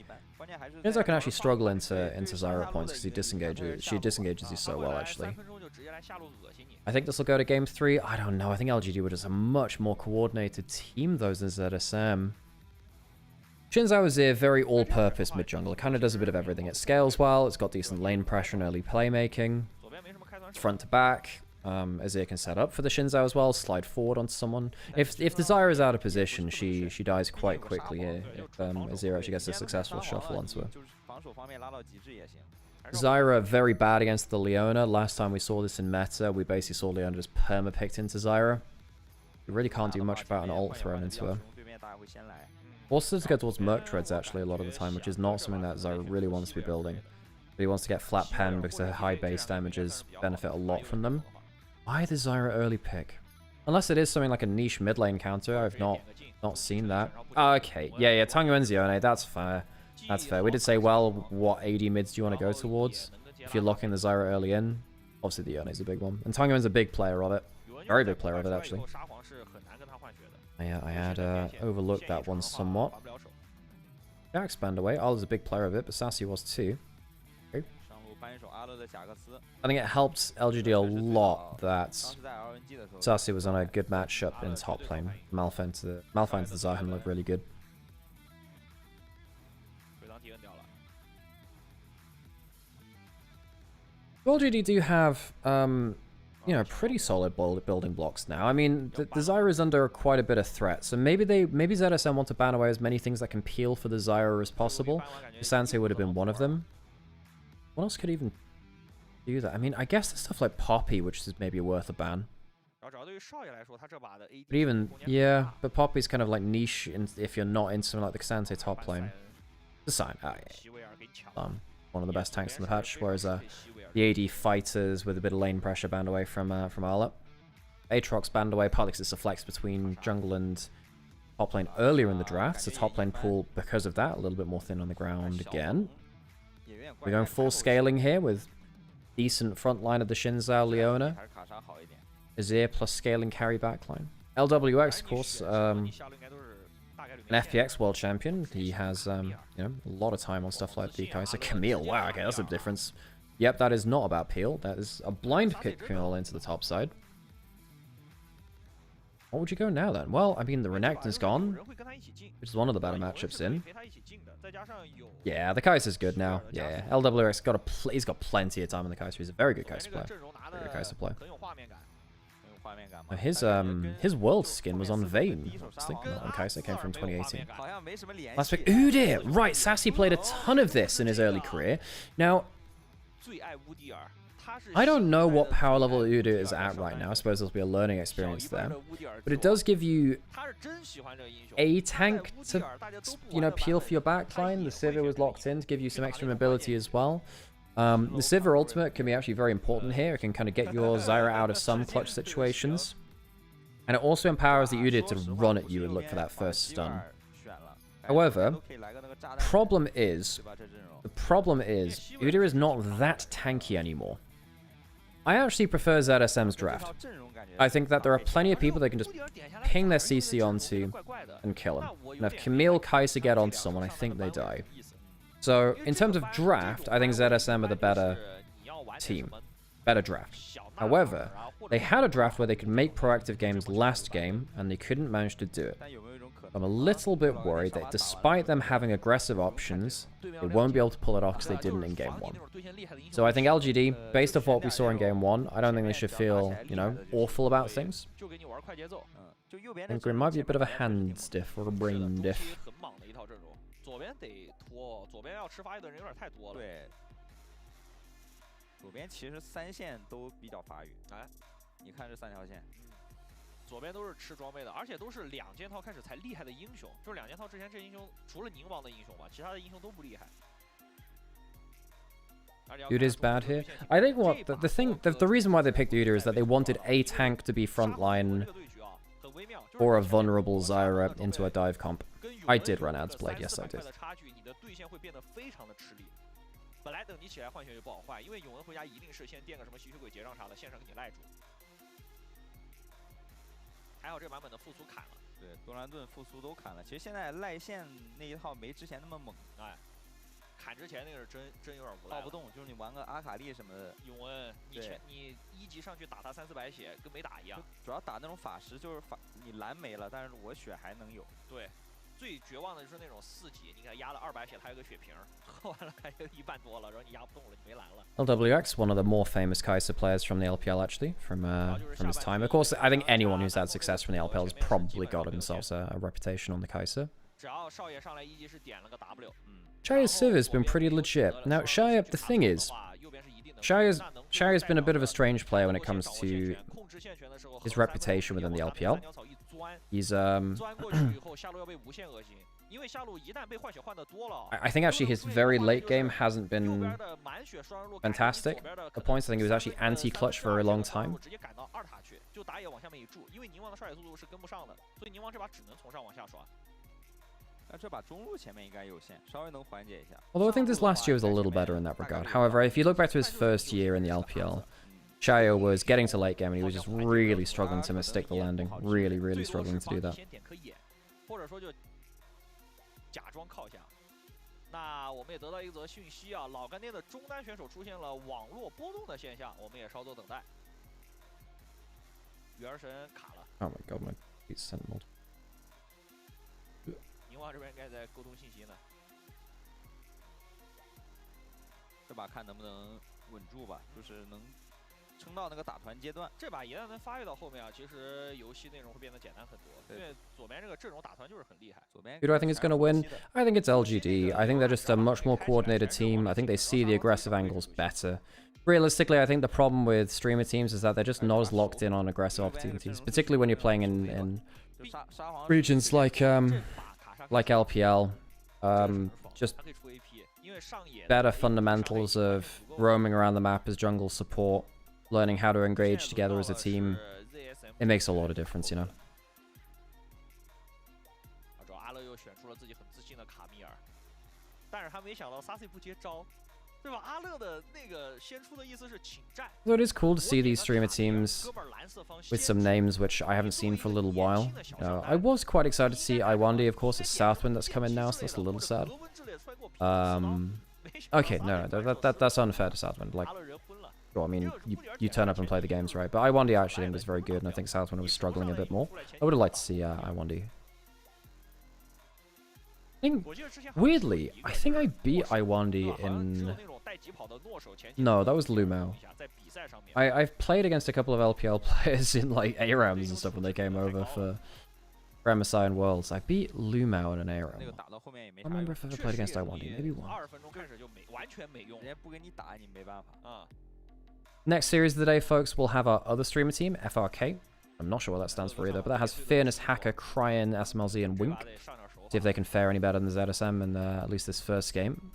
Shinzao can actually struggle into Zyra points, because she disengages you so well, actually. I think this will go to game 3. I don't know. I think LGD would have a much more coordinated team, though, than ZSM. Shinzao is a very all-purpose mid-jungle. It kind of does a bit of everything. It scales well, it's got decent lane pressure and early playmaking. It's front to back. Azir can set up for the Shinzao as well, slide forward onto someone. If the Zyra is out of position, she dies quite quickly here. If Azir actually gets a successful shuffle onto her. 防守方面拉到极致也行。 Zyra very bad against the Leona. Last time we saw this in meta, we basically saw Leona just perma-picked into Zyra. You really can't do much about an ult thrown into her. 对面大家会先来。 Also to go towards Merc Treads actually a lot of the time, which is not something that Zyra really wants to be building. But he wants to get flat pen because her high base damages benefit a lot from them. Why the Zyra early pick? Unless it is something like a niche mid lane counter, I've not seen that. Okay, yeah, Tango and Zione, that's fair. That's fair. We did say, well, what AD mids do you want to go towards? If you're locking the Zyra early in, obviously the Yone's a big one. And Tango's a big player of it. Very big player of it, actually. I had overlooked that one somewhat. Jack's banned away. Arlo's a big player of it, but Sassy was too. Okay. I think it helped LGD a lot that Sassy was on a good matchup in top lane. Malphite to the Zahan looked really good. LGD do have, you know, pretty solid building blocks now. I mean, the Zyra is under quite a bit of threat, so maybe ZSM want to ban away as many things that can peel for the Zyra as possible. Sanse would have been one of them. What else could even do that? I mean, I guess there's stuff like Poppy, which is maybe worth a ban. But even, yeah, but Poppy's kind of like niche if you're not into something like the Sanse top lane. The sign, one of the best tanks in the patch, whereas the AD fighters with a bit of lane pressure banned away from Arla. Aatrox banned away partly because it's a flex between jungle and top lane earlier in the draft, so top lane pool, because of that, a little bit more thin on the ground again. We're going full scaling here with decent front line of the Shinzao Leona. Azir plus scaling carry backline. LWX, of course, an FPX world champion. He has, you know, a lot of time on stuff like the Kaiser. Camille, wow, okay, that's a difference. Yep, that is not about peel. That is a blind kick Camille into the top side. What would you go now then? Well, I mean, the Renekton's gone, which is one of the better matchups in. Yeah, the Kaiser's good now. Yeah, LWX he's got plenty of time on the Kaiser. He's a very good Kaiser player. Very good Kaiser player. His world skin was on Vayne. I was thinking that on Kaiser, came from 2018. Last pick, Udyr! Right, Sassy played a ton of this in his early career. Now, I don't know what power level Udyr is at right now. I suppose there'll be a learning experience there. But it does give you a tank to, you know, peel for your backline. The Sivir was locked in to give you some extra mobility as well. The Sivir ultimate can be actually very important here. It can kind of get your Zyra out of some clutch situations. And it also empowers the Udyr to run at you and look for that first stun. However, the problem is, Udyr is not that tanky anymore. I actually prefer ZSM's draft. I think that there are plenty of people that can just ping their CC onto and kill him. And if Camille Kaiser get onto someone, I think they die. So, in terms of draft, I think ZSM are the better team. Better draft. However, they had a draft where they could make proactive games last game, and they couldn't manage to do it. I'm a little bit worried that despite them having aggressive options, they won't be able to pull it off because they didn't in Game 1. So I think LGD, based off what we saw in Game 1, I don't think they should feel, you know, awful about things. I think it might be a bit of a hand diff or a brain diff. 左边其实三线都比较发育，哎，你看这三条线，左边都是吃装备的，而且都是2件套开始才厉害的英雄，就是2件套之前这英雄除了宁王的英雄吧，其他的英雄都不厉害。Udyr is bad here. I think what the reason why they picked Udyr is that they wanted a tank to be frontline or a vulnerable Zyra into a dive comp. I did run Ads Blade, yes I did. 本来等你起来换血就不好换，因为永恩回家一定是先垫个什么吸血鬼结账啥的，线上给你赖住。还好这版本的复苏砍了，对，多兰顿复苏都砍了。其实现在赖线那一套没之前那么猛，哎，砍之前那个是真有点无赖，抱不动，就是你玩个阿卡丽什么的。永恩，你1级上去打他300-400血，跟没打一样。主要打那种法师就是你蓝没了，但是我血还能有。对。最绝望的就是那种4级，你看压了200血，他有个血瓶，喝完了还有1半多了，然后你压不动了，你没蓝了。 LWX, one of the more famous Kai'Sa players from the LPL, actually, from his time. Of course, I think anyone who's had success from the LPL has probably got themselves a reputation on the Kai'Sa. 只要少爷上来1级是点了个 W， Shaya's Civ has been pretty legit. Now, Shaya, the thing is, Shaya's been a bit of a strange player when it comes to his reputation within the LPL. He's I think actually his very late game hasn't been fantastic. At points, I think he was actually anti-clutch for a very long time. 那这把中路前面应该有线，稍微能缓解一下。 Although I think this last year was a little better in that regard. However, if you look back to his first year in the LPL, Shaya was getting to late game and he was just really struggling to mistake the landing. Really struggling to do that. 或者说就假装靠下。那我们也得到一则讯息啊，老干爹的中单选手出现了网络波动的现象，我们也稍作等待。鱼儿神卡了。 Oh my god, my he's sentinel. 宁王这边应该在沟通信息呢。这把看能不能稳住吧，就是能撑到那个打团阶段。这把一旦能发育到后面啊，其实游戏内容会变得简单很多。因为左边这个阵容打团就是很厉害。左边 Who do I think is going to win? I think it's LGD. I think they're just a much more coordinated team. I think they see the aggressive angles better. Realistically, I think the problem with streamer teams is that they're just not as locked in on aggressive opportunities, particularly when you're playing in regions like LPL. Just better fundamentals of roaming around the map as jungle support, learning how to engage together as a team. It makes a lot of difference, you know. 阿乐又选出了自己很自信的卡米尔，但是他没想到 Sassy 不接招，对吧？阿乐的那个先出的意思是请战。 Though it is cool to see these streamer teams with some names which I haven't seen for a little while. I was quite excited to see Iwandi, of course. It's Southwind that's come in now, so that's a little sad. Okay, no, that's unfair to Southwind. Like, well, I mean, you turn up and play the games, right? But Iwandi I actually think was very good, and I think Southwind was struggling a bit more. I would have liked to see Iwandi. Weirdly, I think I beat Iwandi in... No, that was Lumao. I've played against a couple of LPL players in like ARAMs and stuff when they came over for MSI and Worlds. I beat Lumao in an ARAM. I remember if I ever played against Iwandi, maybe one. Next series of the day, folks, we'll have our other streamer team, FRK. I'm not sure what that stands for either, but that has Fairness, Hacker, Cryan, SMLZ, and Wink. See if they can fare any better than the ZSM in at least this first game.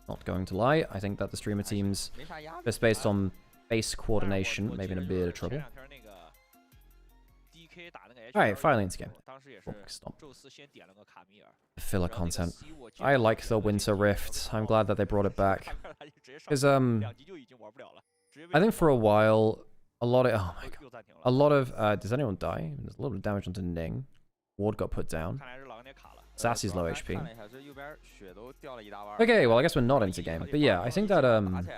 Not going to lie, I think that the streamer teams, just based on base coordination, maybe in a bit of trouble. Alright, finally into game. Oh, stop. Filler content. I like the Winter Rift. I'm glad that they brought it back. Because, I think for a while, a lot of... Oh my god. A lot of... does anyone die? There's a lot of damage onto Ning. Ward got put down. Sassy's low HP. Okay, well, I guess we're not into game. But yeah, I think that, when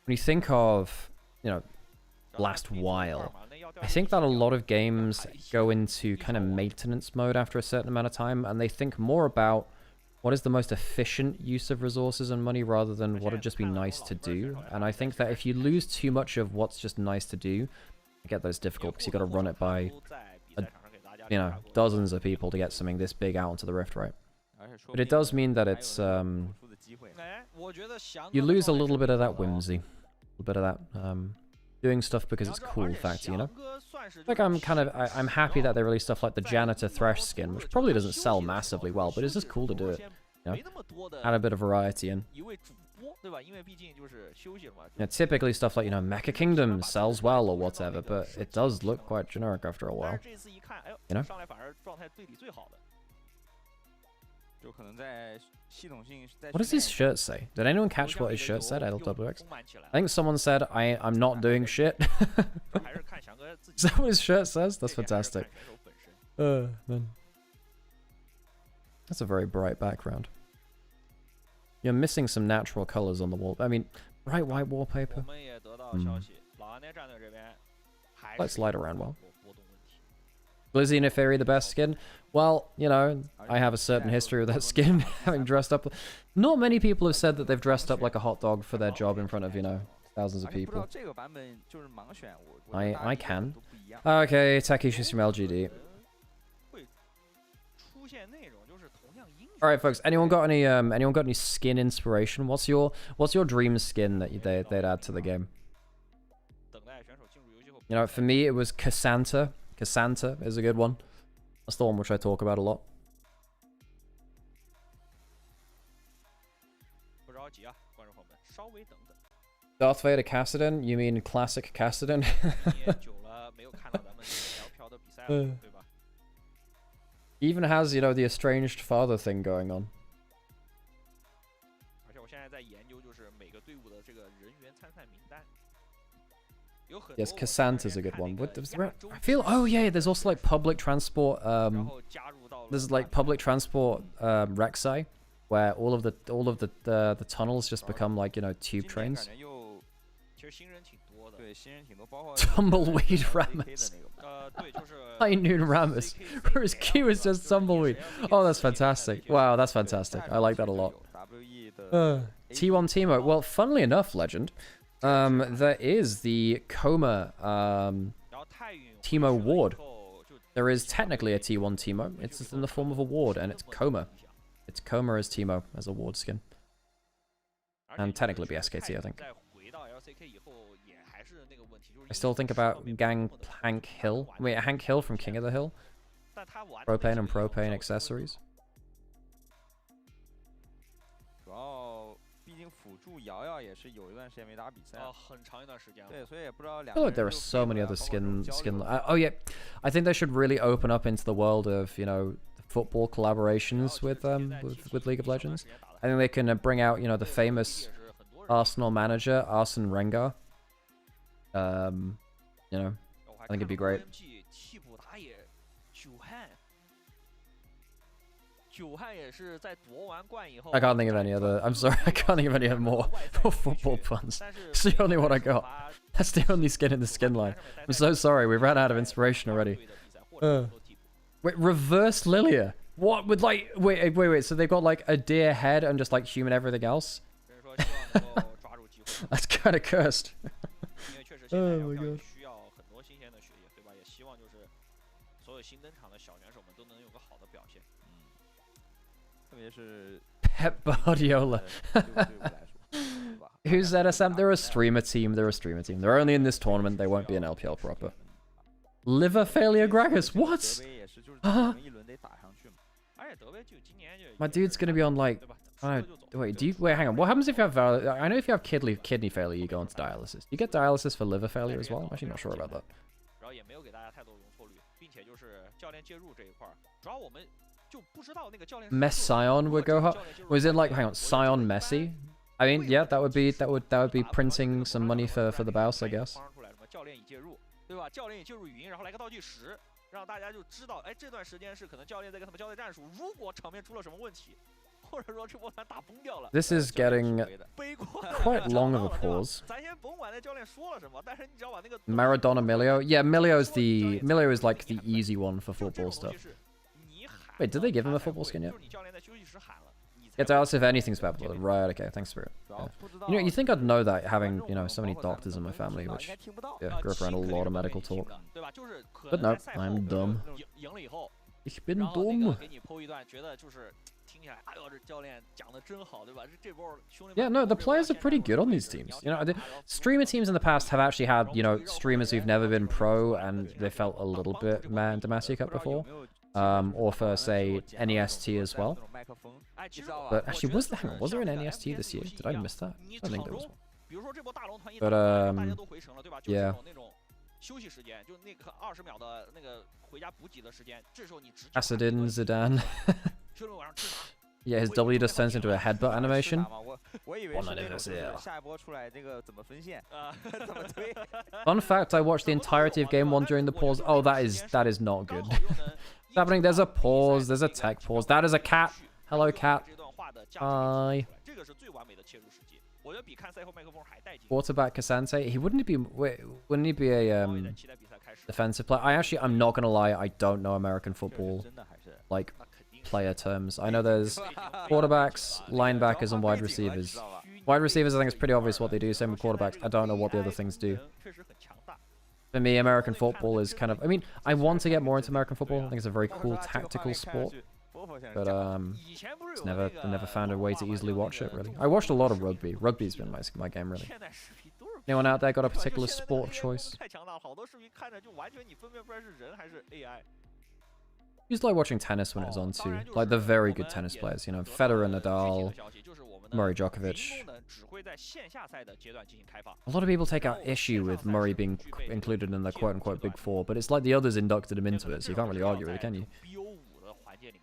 you think of, you know, last while, I think that a lot of games go into kind of maintenance mode after a certain amount of time, and they think more about what is the most efficient use of resources and money rather than what would just be nice to do. And I think that if you lose too much of what's just nice to do, I get those difficult because you got to run it by, you know, dozens of people to get something this big out onto the Rift, right? But it does mean that it's, you lose a little bit of that whimsy, a little bit of that, doing stuff because it's cool factor, you know? Like, I'm happy that they release stuff like the Janitor Thresh skin, which probably doesn't sell massively well, but it's just cool to do it, you know? Add a bit of variety in. Typically stuff like, you know, Mecha Kingdom sells well or whatever, but it does look quite generic after a while, you know? What does his shirt say? Did anyone catch what his shirt said, LWX? I think someone said, I'm not doing shit. Is that what his shirt says? That's fantastic. Man. That's a very bright background. You're missing some natural colors on the wall. I mean, bright white wallpaper. Let's light around well. Glizzy Neferi the best skin? Well, you know, I have a certain history with that skin, having dressed up. Not many people have said that they've dressed up like a hot dog for their job in front of, you know, thousands of people. I can. Okay, tech issues from LGD. All right, folks. Anyone got any skin inspiration? What's your dream skin that they'd add to the game? You know, for me, it was Cassanta. Cassanta is a good one. That's the one which I talk about a lot. Darth Vader Kassadin? You mean classic Kassadin? He even has, you know, the estranged father thing going on. Yes, Cassanta's a good one. I feel, oh yeah, there's also like public transport, there's like public transport Rek'Sai, where all of the tunnels just become like, you know, tube trains. Tumbleweed Rammus. High Noon Rammus. Where his Q is just tumbleweed. Oh, that's fantastic. Wow, that's fantastic. I like that a lot. T1 Teemo. Well, funnily enough, Legend, there is the Coma Teemo Ward. There is technically a T1 Teemo. It's in the form of a ward, and it's Coma. It's Coma as Teemo, as a ward skin. And technically be SKT, I think. I still think about Hank Hill. Wait, Hank Hill from King of the Hill. Propane and propane accessories. I feel like there are so many other skin. Oh yeah, I think they should really open up into the world of, you know, football collaborations with League of Legends. I think they can bring out, you know, the famous Arsenal manager Arsene Wenger. You know, I think it'd be great. I can't think of any other. I'm sorry, I can't think of any other more football puns. It's the only one I got. That's the only skin in the skin line. I'm so sorry, we ran out of inspiration already. Wait, reverse Lilia? What with like? Wait. So they've got like a deer head and just like human everything else. That's kind of cursed. Oh my god. Pep Guardiola. Who's ZSM? They're a streamer team. They're only in this tournament. They won't be an LPL proper. Liver failure Gragas. What? My dude's gonna be on like. Wait, hang on. What happens if you have? I know if you have kidney failure, you go onto dialysis. You get dialysis for liver failure as well. I'm actually not sure about that. Mession would go hot. Was it like, hang on, Sion Messi? I mean, yeah, that would be printing some money for the Baus, I guess. This is getting quite long of a pause. Maradona Milio? Yeah, Milio is like the easy one for football stuff. Wait, did they give him a football skin yet? Get dialysis if anything's bad. Right, okay, thanks, Spirit. Yeah. You know, you think I'd know that, having, you know, so many doctors in my family, which, yeah, grew up around a lot of medical talk. But no, I'm dumb. Ich bin dumm. Yeah, no, the players are pretty good on these teams. You know, the streamer teams in the past have actually had, you know, streamers who've never been pro and they felt a little bit man Demacia Cup before. Or for, say, NEST as well. But actually, was there an NEST this year? Did I miss that? I don't think there was one. But, yeah. Asadin Zidane. Yeah, his W just turns into a headbutt animation. Fun fact, I watched the entirety of Game 1 during the pause. Oh, that is not good. What's happening? There's a pause. There's a tech pause. That is a cat. Hello, cat. Hi. Quarterback Cassante. Wouldn't he be a defensive player. I'm not gonna lie, I don't know American football like player terms. I know there's quarterbacks, linebackers, and wide receivers. Wide receivers, I think it's pretty obvious what they do. Same with quarterbacks. I don't know what the other things do. For me, American football is kind of... I mean, I want to get more into American football. I think it's a very cool tactical sport. But it's never found a way to easily watch it, really. I watched a lot of rugby. Rugby's been my game, really. Anyone out there got a particular sport of choice? I used to like watching tennis when it was on too. Like the very good tennis players, you know, Federer, Nadal, Murray, Djokovic. A lot of people take out issue with Murray being included in the quote-unquote Big Four, but it's like the others inducted him into it, so you can't really argue with it, can you?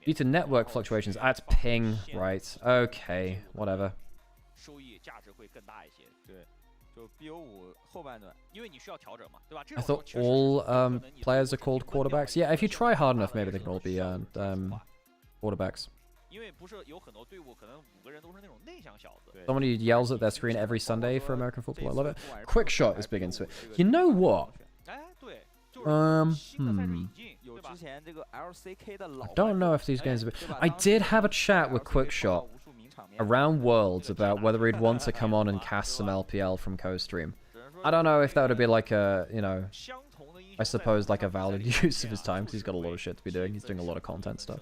Due to network fluctuations, it's ping, right? Okay, whatever. I thought all players are called quarterbacks. Yeah, if you try hard enough, maybe they can all be quarterbacks. Someone who yells at their screen every Sunday for American football. I love it. Quick Shot is big into it. You know what? I don't know if these games are... I did have a chat with Quick Shot around Worlds about whether he'd want to come on and cast some LPL from co-stream. I don't know if that would be like a, you know, I suppose like a valid use of his time, because he's got a lot of shit to be doing. He's doing a lot of content stuff.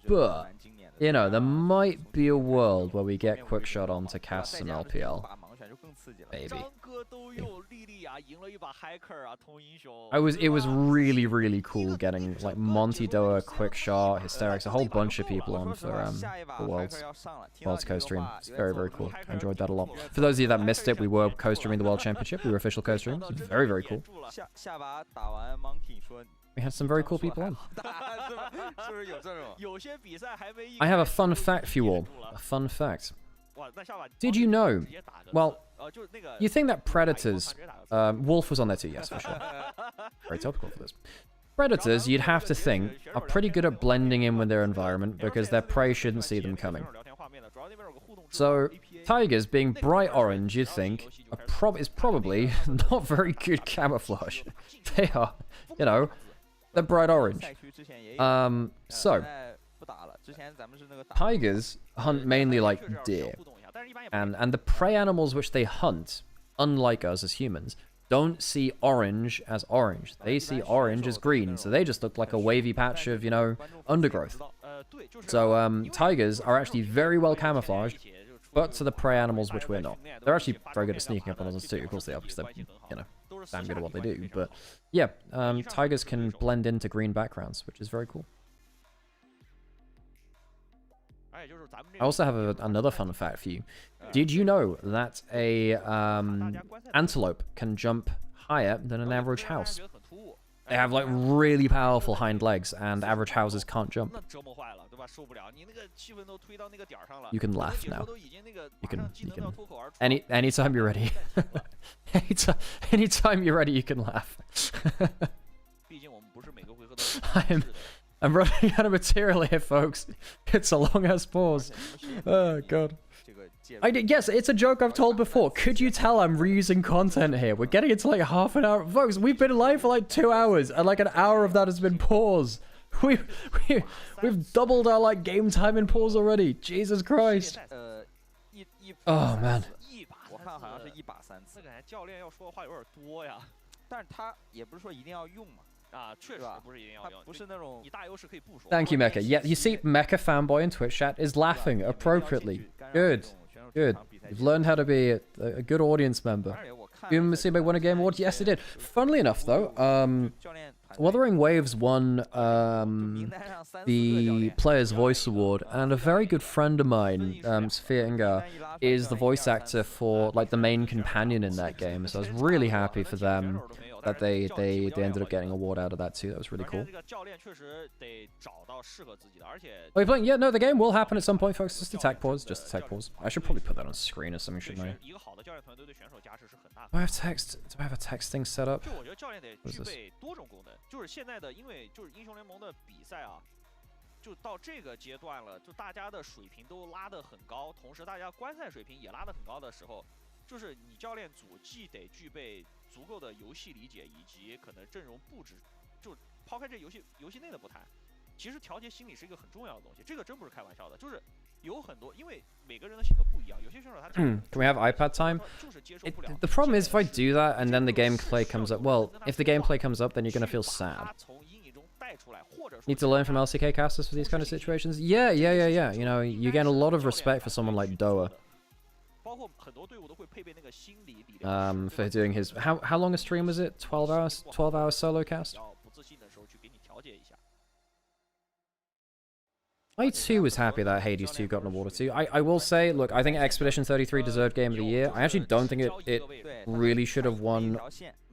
But, you know, there might be a world where we get Quick Shot on to cast some LPL. Maybe. It was really, really cool getting like Monty Doa, Quick Shot, Hysterics, a whole bunch of people on for World's co-stream. It's very, very cool. I enjoyed that a lot. For those of you that missed it, we were co-streaming the World Championship. We were official co-streams. Very, very cool. We had some very cool people on. I have a fun fact for you all. A fun fact. Did you know? Well, you think that predators... Wolf was on there too, yes, for sure. Very topical for this. Predators, you'd have to think, are pretty good at blending in with their environment because their prey shouldn't see them coming. So, tigers being bright orange, you'd think, is probably not very good camouflage. They are, you know, they're bright orange. So... Tigers hunt mainly like deer, and the prey animals which they hunt, unlike us as humans, don't see orange as orange. They see orange as green, so they just look like a wavy patch of, you know, undergrowth. So tigers are actually very well camouflaged, but to the prey animals which we're not. They're actually very good at sneaking up on us too. Of course they are, because they're, you know, damn good at what they do. But yeah, tigers can blend into green backgrounds, which is very cool. I also have another fun fact for you. Did you know that a antelope can jump higher than an average house? They have like really powerful hind legs, and average houses can't jump. You can laugh now. You can. Anytime you're ready. Anytime you're ready, you can laugh. I'm running out of material here, folks. It's a long-ass pause. Oh, God. Yes, it's a joke I've told before. Could you tell I'm reusing content here? We're getting into like half an hour. Folks, we've been live for like 2 hours, and like an hour of that has been pause. We've doubled our like game time in pause already. Jesus Christ. Oh, man. Thank you, Mecha. Yeah, you see, Mecha fanboy in Twitch chat is laughing appropriately. Good. Good. You've learned how to be a good audience member. They won a game award? Yes, they did. Funnily enough, though, Wuthering Waves won the Player's Voice Award, and a very good friend of mine, Sophia Ingar, is the voice actor for like the main companion in that game. So I was really happy for them that they ended up getting an award out of that too. That was really cool. Are you playing? Yeah, no, the game will happen at some point, folks. Just attack pause. Just attack pause. I should probably put that on screen or something, shouldn't I? Do I have text? Do I have a text thing set up? What is this? 就到这个阶段了，就大家的水平都拉得很高，同时大家观赛水平也拉得很高的时候，就是你教练组既得具备足够的游戏理解以及可能阵容布置，就抛开这游戏内的不谈，其实调节心理是一个很重要的东西，这个真不是开玩笑的，就是有很多，因为每个人的性格不一样，有些选手他 Can we have iPad time? 就是接受不了。 The problem is if I do that and then the gameplay comes up, well, if the gameplay comes up, then you're gonna feel sad. 他从阴影中带出来，或者说 Need to learn from LCK casters for these kind of situations? Yeah. You know, you gain a lot of respect for someone like Doa. 包括很多队伍都会配备那个心理力量。For doing his how long a stream was it? 12 hours? 12 hours solo cast? 要不自信的时候去给你调节一下。 I too was happy that Hades 2 got an award or two. I will say, look, I think Expedition 33 deserved Game of the Year. I actually don't think it really should have won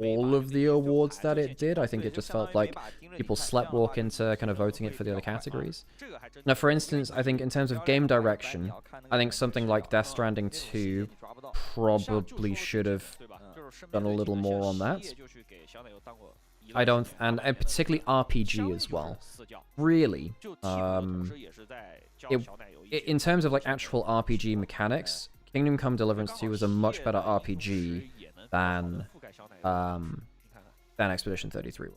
all of the awards that it did. I think it just felt like people sleptwalk into kind of voting it for the other categories. Now, for instance, I think in terms of game direction, I think something like Death Stranding 2 probably should have done a little more on that. I don't, and particularly RPG as well. Really, in terms of like actual RPG mechanics, Kingdom Come Deliverance 2 was a much better RPG than Expedition 33.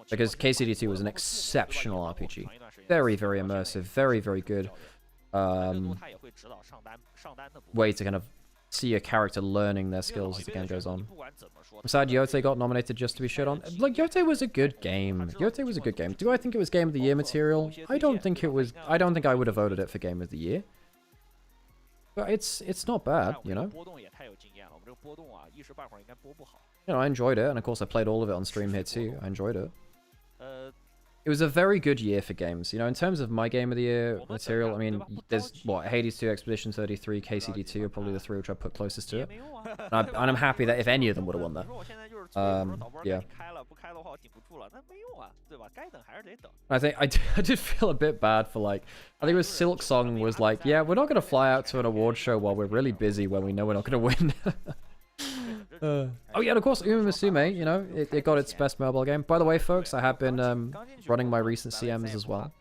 Because KCD2 was an exceptional RPG. Very, very immersive, very, very good way to kind of see a character learning their skills as the game goes on. I'm sad Yote got nominated just to be shit on. Like, Yote was a good game. Yote was a good game. Do I think it was Game of the Year material? I don't think it was. I don't think I would have voted it for Game of the Year. But it's not bad, you know? You know, I enjoyed it, and of course I played all of it on stream here too. I enjoyed it. It was a very good year for games. You know, in terms of my Game of the Year material, I mean, there's, what, Hades 2, Expedition 33, KCD 2 are probably the three which I put closest to it. And I'm happy that if any of them would have won that. Yeah. I think I did feel a bit bad for, like, I think it was Silksong was like, yeah, we're not going to fly out to an award show while we're really busy when we know we're not going to win. Oh yeah, and of course, Uma Musume, you know, it got its best mobile game. By the way, folks, I have been running my recent CMs as well.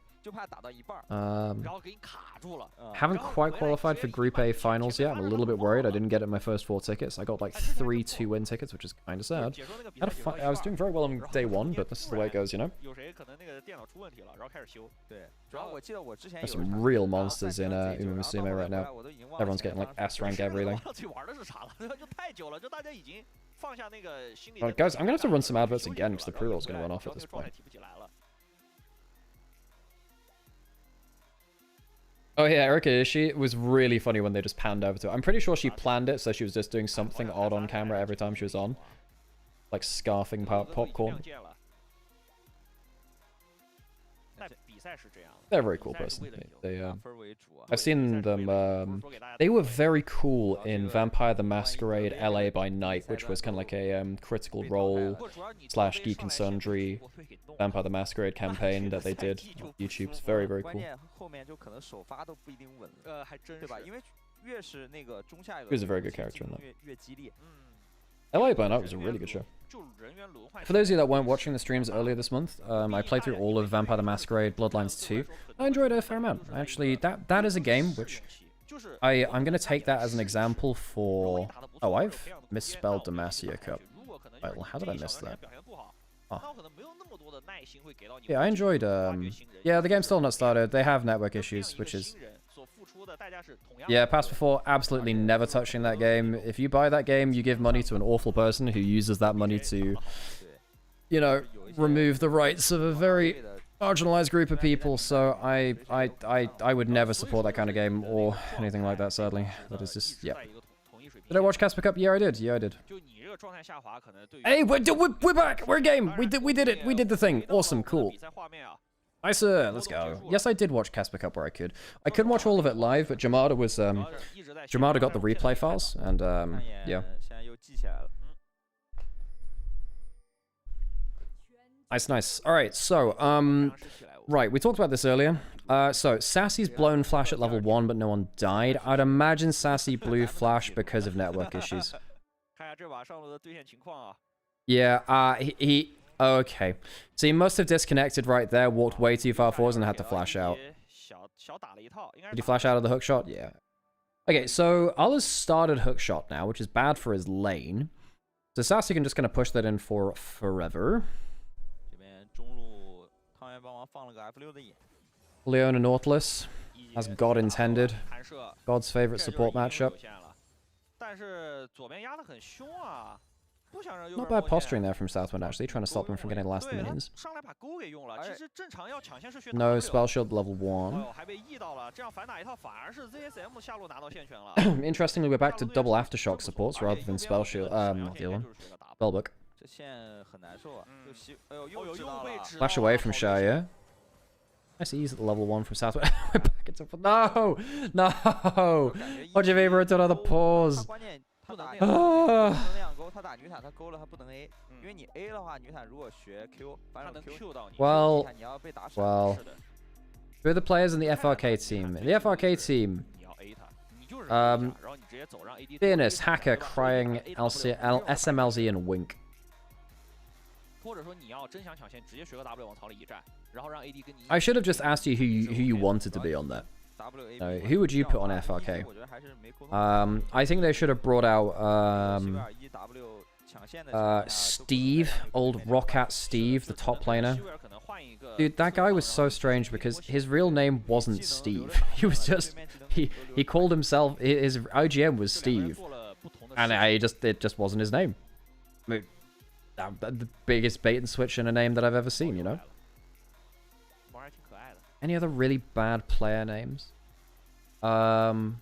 Haven't quite qualified for Group A finals yet. I'm a little bit worried. I didn't get in my first 4 tickets. I got like 3 2-win tickets, which is kind of sad. I was doing very well on day 1, but this is the way it goes, you know? There's some real monsters in Uma Musume right now. Everyone's getting like S rank everything. Alright, guys, I'm gonna have to run some adverts again because the pre-roll's gonna run off at this point. Oh yeah, Erica Ishii was really funny when they just panned over to it. I'm pretty sure she planned it, so she was just doing something odd on camera every time she was on. Like scarfing popcorn. They're a very cool person. I've seen them, they were very cool in Vampire the Masquerade LA by Night, which was kind of like a Critical Role / Geek and Sundry Vampire the Masquerade campaign that they did on YouTube. It's very, very cool. He was a very good character in that. LA by Night was a really good show. For those of you that weren't watching the streams earlier this month, I played through all of Vampire the Masquerade Bloodlines 2. I enjoyed it a fair amount. Actually, that is a game which I'm going to take that as an example for... Oh, I've misspelled Demacia Cup. Right, well, how did I miss that? Oh. Yeah, I enjoyed... Yeah, the game's still not started. They have network issues, which is... Yeah, Pass Before, absolutely never touching that game. If you buy that game, you give money to an awful person who uses that money to, you know, remove the rights of a very marginalized group of people. So I would never support that kind of game or anything like that, sadly. That is just, yeah. Did I watch Casper Cup? Yeah, I did. Yeah, I did. Hey, we're back! We're game! We did it! We did the thing! Awesome, cool. Nice, let's go. Yes, I did watch Casper Cup where I could. I couldn't watch all of it live, but Jamada was, Jamada got the replay files, and, yeah. Nice. Alright, so, right, we talked about this earlier. So, Sassy's blown Flash at level 1, but no one died. I'd imagine Sassy blew Flash because of network issues. Yeah, he okay. So he must have disconnected right there, walked way too far forwards, and had to flash out. Did he flash out of the hook shot? Yeah. Okay, so Allah's started hook shot now, which is bad for his lane. So Sassy just gonna push that in for forever. 这边中路汤圆帮忙放了个 F6的眼， Leona Nautilus, as God intended. 弹射， God's favorite 这就是 support 已经 matchup. 有限了。但是左边压得很凶啊，不想让右 Not 边 bad 冒险 posturing there from Southwind, actually, trying to stop them from getting the last 对，他 minions. 上来把钩给用了。其实正常要抢先是学 No W spell shield level 哎 1. 呦，还被 E 到了，这样反打一套反而是 ZSM 下路拿到线权了。 Interestingly, we're back to double aftershock supports rather than spell shield. Not the other one. Spellbook. 这线很难受啊，就哎呦哦呦，知道了。又被指 Flash 到 away 了 from 好 Shire, 危险 yeah? Nice ease at the level 1 from Southwind. We're back into... No! No! Ojiveva did another 他 pause. 关键他打啊不能那样勾，他打女坦他勾了他不能 A，因为你 A 的话，女坦如果学 Q， 反他能正 Q 到你。 Well, 你要被打闪。 well. 是的， Who are the players in the FRK team? In the FRK team, 你要 A 他，你就是 A 他， um, 然后你直接走让 AD。 Fearness, Hacker, Crying, SMLZ, and Wink. 或者说你要真想抢先，直接学个 W 往槽里一站，然后让 AD 跟你。 I should have just asked you who you wanted to be on that. No, who would you put on FRK? 我觉得还是没沟通。 I think they should have brought out 西贝尔一 W 抢线的 Steve, old Rockat Steve, the top laner. 西维尔可能换一个 Dude, that guy was so strange because his real name wasn't Steve. He was just he called himself his IGN was 这两个人 Steve, 做了不同的 and 事 it just wasn't his name. I mean, the biggest bait and switch in a name that I've ever seen, you know. 猫还挺可爱的。 Any other really bad player names? 我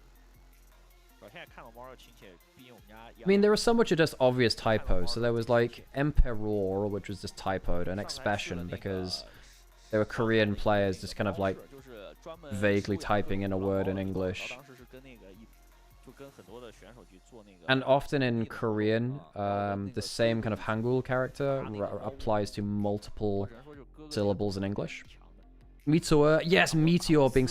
现在看到猫的亲切，毕竟我们家 I mean, there were some which are just obvious typos. So there was like Emperor, which was just typoed, and Expression because they were Korean players just kind of like 就是专门 vaguely typing in a word in English. 当时是跟那个就跟很多的选手去做那个。 And often in Korean, the same kind of Hangul character applies to multiple 只能说就哥哥 syllables in 挺 English. 强的 Meteor, yes, Meteor being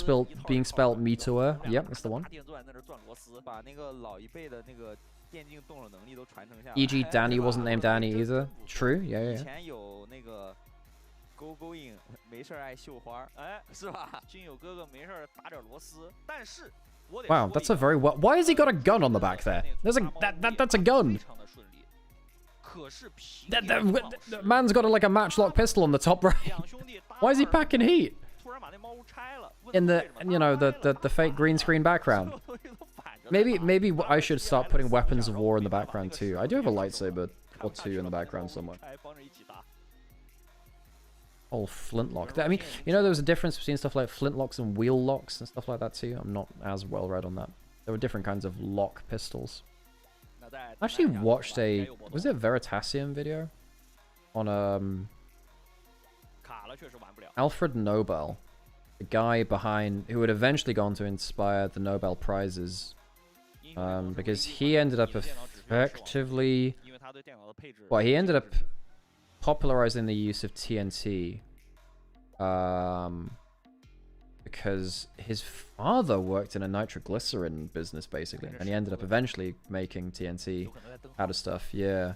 spelled Meteor. Yep, that's the one. 大电钻在那转螺丝。把那个老一辈的那个电竞动手能力都传承下来。 E.g. Danny wasn't named Danny either. True, yeah, 以 yeah. 前有那个勾引，没事爱绣花，哎，是吧？金友哥哥没事儿打点螺丝，但是我得 Wow, 说 that's 一 a 个 very well. Why has he got a gun on the back there? There's a that's a gun. 非常的顺利。可是平 The man's got like a matchlock pistol on the top right. 两兄弟 Why is he packing heat 突然把那猫屋拆了 in the the fake green screen background? Maybe I should start putting weapons of war in the background too. I do have a lightsaber or two in the background somewhere. Oh, flintlock. I mean, you know, there was a difference between stuff like flintlocks and wheel locks and stuff like that too. I'm not as well read on that. There were different kinds of lock pistols. I actually watched was it a Veritasium video on Alfred Nobel, the guy behind who had eventually gone to inspire the Nobel Prizes, because he ended up effectively, well, he ended up popularizing the use of TNT, because his father worked in a nitroglycerin business basically, and he ended up eventually making TNT out of stuff. Yeah.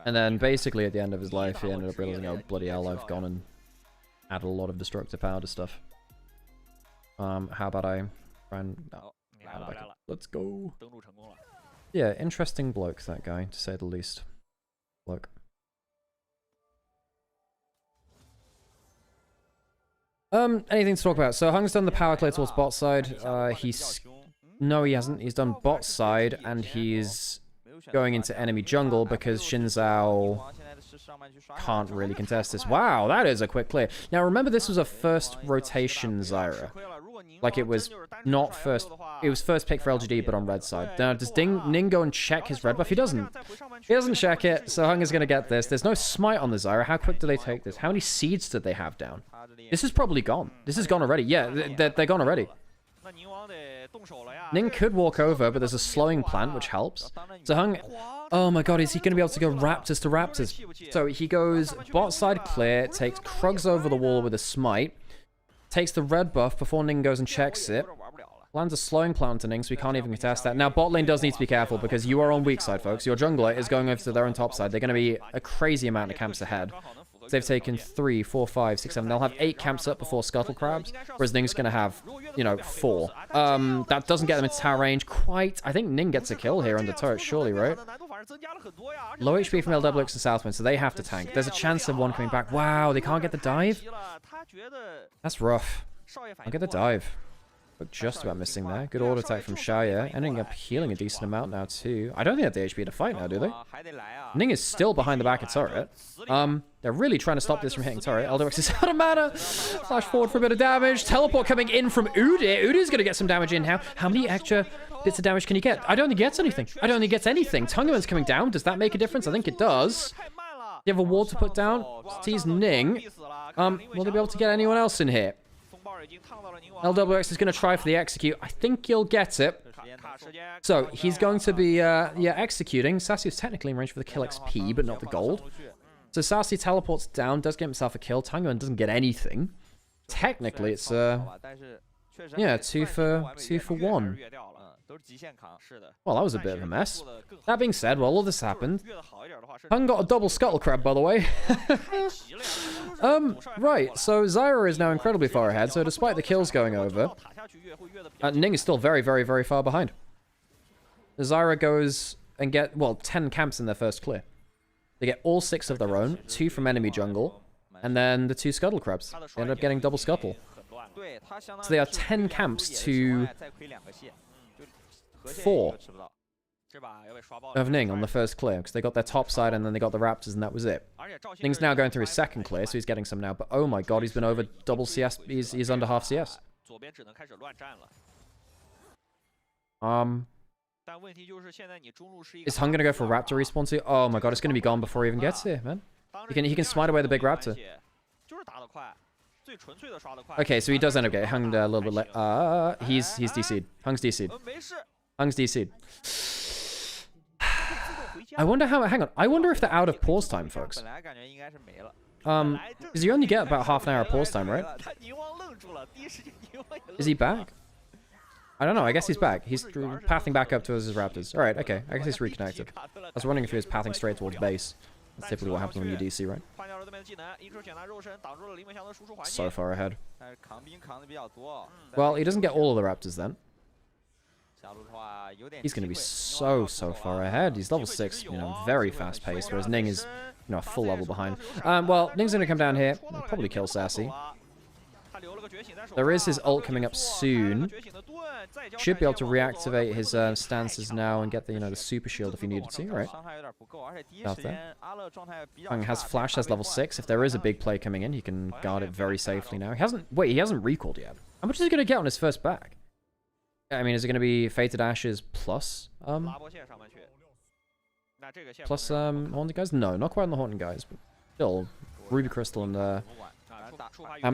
And then basically at the end of his life, he ended up realizing, oh bloody hell, I've gone and added a lot of destructive power to stuff. How about I try and let's go. Yeah, interesting bloke, that guy, to say the least. Bloke. Anything to talk about? So Hung's done the power clear towards bot side. No, he hasn't. He's done bot side, and he's going into enemy jungle because Xin Zhao can't really contest this. Wow, that is a quick clear. Now remember, this was a first rotation Zyra. Like it was not first. It was first pick for LGD, but on red side. Now does Ning go and check his red buff? He doesn't. He doesn't check it. So Hung is gonna get this. There's no smite on the Zyra. How quick do they take this? How many seeds did they have down? This is probably gone. This is gone already. Yeah, they're gone already. Ning could walk over, but there's a slowing plant, which helps. So Hung... Oh my god, is he going to be able to go Raptors to Raptors? So he goes bot side clear, takes Krugs over the wall with a smite, takes the red buff before Ning goes and checks it, lands a slowing plant to Ning, so we can't even contest that. Now, bot lane does need to be careful, because you are on weak side, folks. Your jungler is going over to their own top side. They're going to be a crazy amount of camps ahead. they've taken 3, 4, 5, 6, 7. They'll have 8 camps up before Scuttle Crabs, whereas Ning's going to have, you know, 4. That doesn't get them into tower range quite. I think Ning gets a kill here under turret, surely, right? Low HP from LWX and Southwind, so they have to tank. There's a chance of one coming back. Wow, they can't get the dive? That's rough. I'll get the dive. But just about missing there. Good auto attack from Shaya. Ending up healing a decent amount now, too. I don't think they have the HP to fight now, do they? Ning is still behind the back of turret. They're really trying to stop this from hitting turret. LWX is out of mana. Flash forward for a bit of damage. Teleport coming in from Udyr. Udyr's going to get some damage in now. How many extra bits of damage can he get? I don't think he gets anything. I don't think he gets anything. Tungaman's coming down. Does that make a difference? I think it does. You have a ward to put down. Tease Ning. Will they be able to get anyone else in here? LWX is going to try for the execute. I think he'll get it. So, he's going to be, executing. Sassy was technically in range for the kill XP, but not the gold. So, Sassy teleports down, does get himself a kill. Tanguman doesn't get anything. Technically, it's, yeah, 2 for 1. Well, that was a bit of a mess. That being said, while all this happened, Hung got a double Scuttle Crab, by the way. Right, so Zyra is now incredibly far ahead, so despite the kills going over, Ning is still very, very, very far behind. Zyra goes and get, well, 10 camps in their first clear. They get all 6 of their own, 2 from enemy jungle, and then the 2 Scuttle Crabs. They end up getting double Scuttle. So they are 10 camps to 4 of Ning on the first clear, because they got their top side and then they got the Raptors and that was it. Ning's now going through his second clear, so he's getting some now, but oh my god, he's been over double CS, he's under half CS. Is Hung gonna go for Raptor respawn too? Oh my god, it's gonna be gone before he even gets here, man. He can smite away the big Raptor. Okay, so he does end up getting Hung a little bit late. He's DC'd. Hung's DC'd. Hung's DC'd. I wonder how... Hang on. I wonder if they're out of pause time, folks. Because you only get about half an hour of pause time, right? Is he back? I don't know. I guess he's back. He's pathing back up towards his Raptors. Alright, okay. I guess he's reconnected. I was wondering if he was pathing straight towards base. That's typically what happens when you DC, right? So far ahead. Well, he doesn't get all of the Raptors then. He's going to be so far ahead. He's level 6, you know, very fast paced, whereas Ning is, you know, a full level behind. Well, Ning's going to come down here. He'll probably kill Sassy. There is his ult coming up soon. Should be able to reactivate his stances now and get the, you know, the super shield if he needed to, right? Out there. Hung has flash, has level 6. If there is a big play coming in, he can guard it very safely now. He hasn't recalled yet. How much is he going to get on his first back? I mean, is it going to be Fated Ashes plus Haunted Guys? No, not quite on the Haunted Guys, but still Ruby Crystal and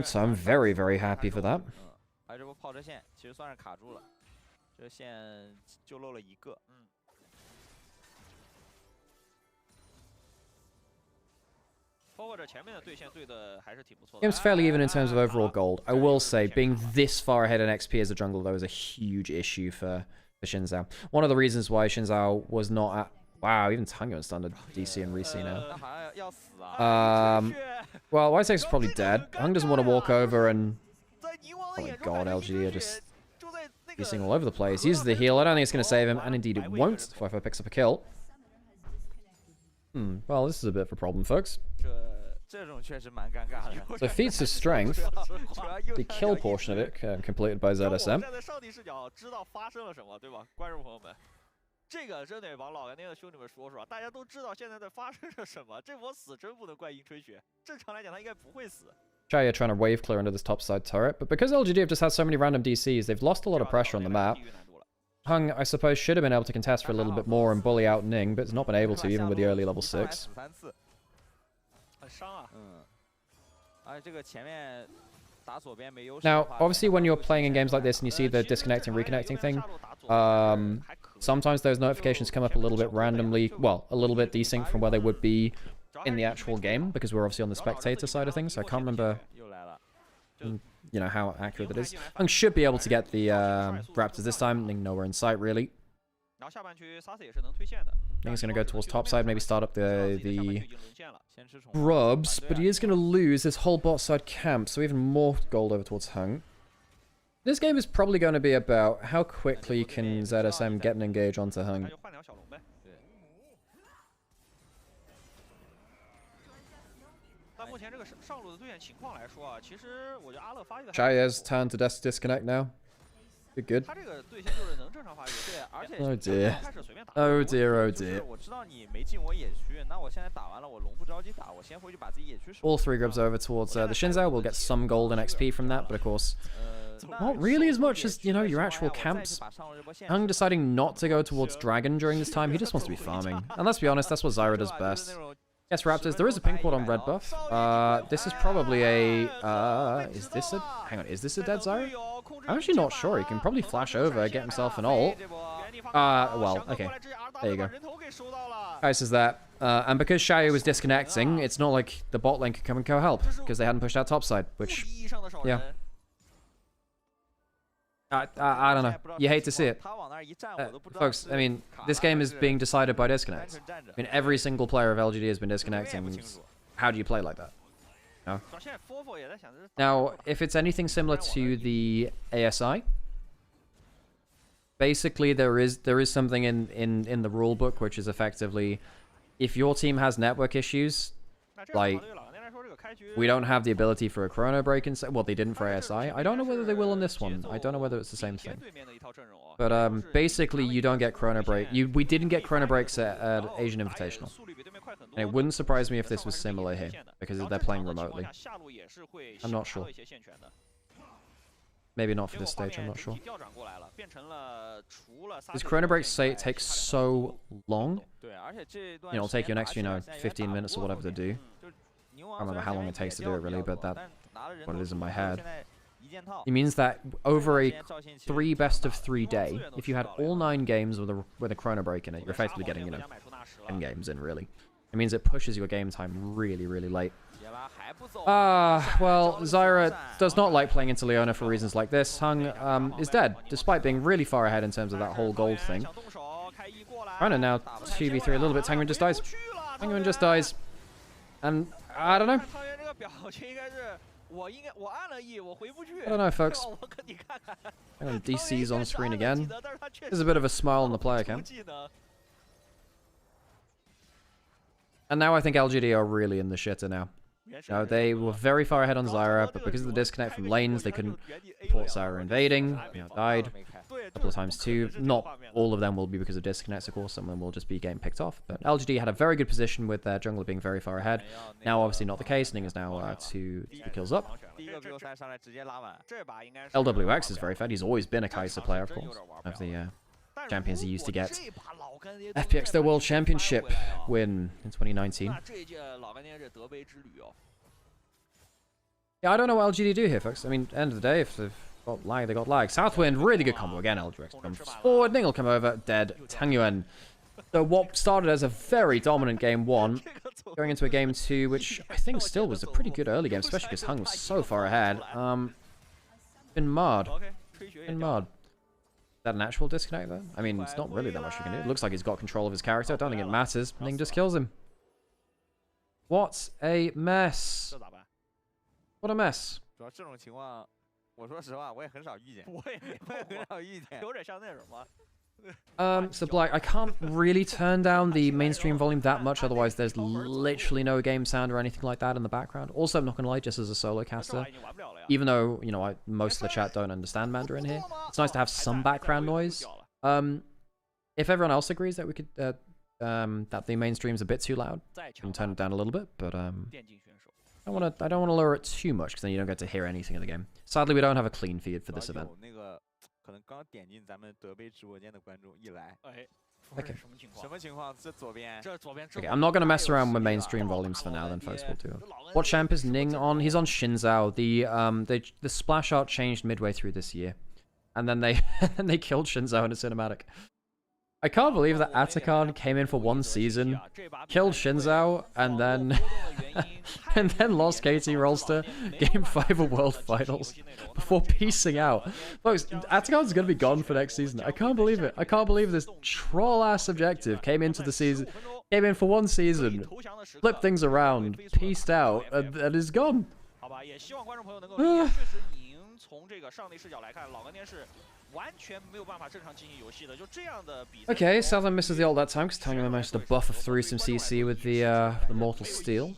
so I'm very, very happy for that. Game's fairly even in terms of overall gold. I will say, being this far ahead in XP as a jungler, though, is a huge issue for Xin Zhao. One of the reasons why Xin Zhao was not at... Wow, even Tango standard DC and Resi now. Well, Whitesex is probably dead. Hung doesn't want to walk over and... Oh my god, LGD are just... DCing all over the place. Uses the heal. I don't think it's going to save him, and indeed it won't. Fifo picks up a kill. Well, this is a bit of a problem, folks. So feats of strength, the kill portion of it completed by ZSM. 这个真得往老干爹的兄弟们说说，大家都知道现在在发生着什么。这波死真不能怪银吹雪，正常来讲他应该不会死。Chaya trying to wave clear under this topside turret, but because LGD have just had so many random DCs, they've lost a lot of pressure on the map. Hung, I suppose, should have been able to contest for a little bit more and bully out Ning, but has not been able to, even with the early level 6. Now, obviously, when you're playing in games like this and you see the disconnecting, reconnecting thing, sometimes those notifications come up a little bit randomly, well, a little bit desync from where they would be in the actual game, because we're obviously on the spectator side of things, so I can't remember, you know, how accurate it is. Hung should be able to get the Raptors this time. Ning nowhere in sight, really. 然后下半区 Sasa 也是能推线的。 I think he's going to go towards top side, maybe start up the 已经沦陷了。 grubs, but he is going to lose this whole bot side camp, so even more gold over towards Hung. This game is probably going to be about how quickly can ZSM get an engage onto 那 Hung. 就换条小龙呗。对。但目前这个上路的对线情况来说啊，其实我觉得阿乐发育的。 Shay's turn to disconnect now. Good. 他这个对线就是能正常发育，对，而且 Oh dear. 开始随便打。 Oh dear, oh 就是 dear. 我知道你没进我野区，那我现在打完了，我龙不着急打，我先回去把自己野区守。 All 3 grubs over towards the Shinzao. We'll get some gold and XP from that, but of course, not really as much as, you know, your actual camps. Hung deciding not to go towards Dragon during this time, he just wants to be farming. And let's be honest, that's what Zyra does best. Yes, Raptors, there is a pink ward on red buff. This is probably a... is this a... Hang on, is this a dead Zyra? I'm actually not sure. He can probably flash over, get himself an ult. Well, okay. There you go. Guy says that. And because Xiaoyu was disconnecting, it's not like the bot lane could come and co-help, because they hadn't pushed out topside, which... Yeah. I don't know. You hate to see it. Folks, I mean, this game is being decided by disconnects. I mean, every single player of LGD has been disconnecting. How do you play like that? No. Now, if it's anything similar to the ASI, basically there is something in the rule book which is effectively, if your team has network issues, like, we don't have the ability for a chrono break and well, they didn't for ASI. I don't know whether they will on this one. I don't know whether it's the same thing. But basically, you don't get chrono break. We didn't get chrono breaks at Asian Invitational, and it wouldn't surprise me if this was similar here because they're playing remotely. I'm not sure. Maybe not for this stage. I'm not sure. These chrono breaks take so long. You know, it'll take you an extra, 15 minutes or whatever to do. I don't remember how long it takes to do it really, but that's what it is in my head. It means that over a 3 best-of-3 day, if you had all 9 games with a chrono break in it, you're effectively getting, 10 games in, really. It means it pushes your game time really, really late. Well, Zyra does not like playing into Leona for reasons like this. Hung is dead, despite being really far ahead in terms of that whole gold thing. Rhino now 2v3 a little bit. Tanguin just dies. Tanguin just dies. And I don't know. I don't know, folks. Hang on, DC's on screen again. There's a bit of a smile on the player cam. And now I think LGD are really in the shitter now. No, they were very far ahead on Zyra, but because of the disconnect from lanes, they couldn't report Zyra invading. Died a couple of times too. Not all of them will be because of disconnects, of course. Some of them will just be getting picked off. But LGD had a very good position with their jungler being very far ahead. Now, obviously not the case. Ning is now 2 kills up. LWX is very fed. He's always been a Kai'Sa player, of course. Of the champions he used to get. FPX their World Championship win in 2019. Yeah, I don't know what LGD do here, folks. I mean, end of the day, if they've got lag, they got lag. Southwind, really good combo. Again, LGX comes forward. Ning will come over. Dead. Tangyuan. So what started as a very dominant game 1, going into a game 2, which I think still was a pretty good early game, especially because Hung was so far ahead. Been marred. Been marred. Is that an actual disconnect, though? I mean, it's not really that much you can do. It looks like he's got control of his character. I don't think it matters. Ning just kills him. What a mess. What a mess. So Black, I can't really turn down the mainstream volume that much, otherwise there's literally no game sound or anything like that in the background. Also, I'm not gonna lie, just as a solo caster, even though, most of the chat don't understand Mandarin here, it's nice to have some background noise. If everyone else agrees that we could, that the mainstream's a bit too loud, I can turn it down a little bit, but I don't want to lower it too much, because then you don't get to hear anything in the game. Sadly, we don't have a clean feed for this event. Okay. Okay, I'm not going to mess around with mainstream volumes for now, then, folks. We'll do it. What champ is Ning on? He's on Shinzao. The splash art changed midway through this year, and then they killed Shinzao in a cinematic. I can't believe that Atakan came in for one season, killed Shinzao, and then lost KT Rolster Game 5 of World Finals before piecing out. Folks, Atakan's gonna be gone for next season. I can't believe it. I can't believe this troll-ass objective came into the season, came in for one season, flipped things around, pieced out, and is gone. Okay, Southern misses the ult that time because Tangela managed to buff through some CC with the Mortal Steel.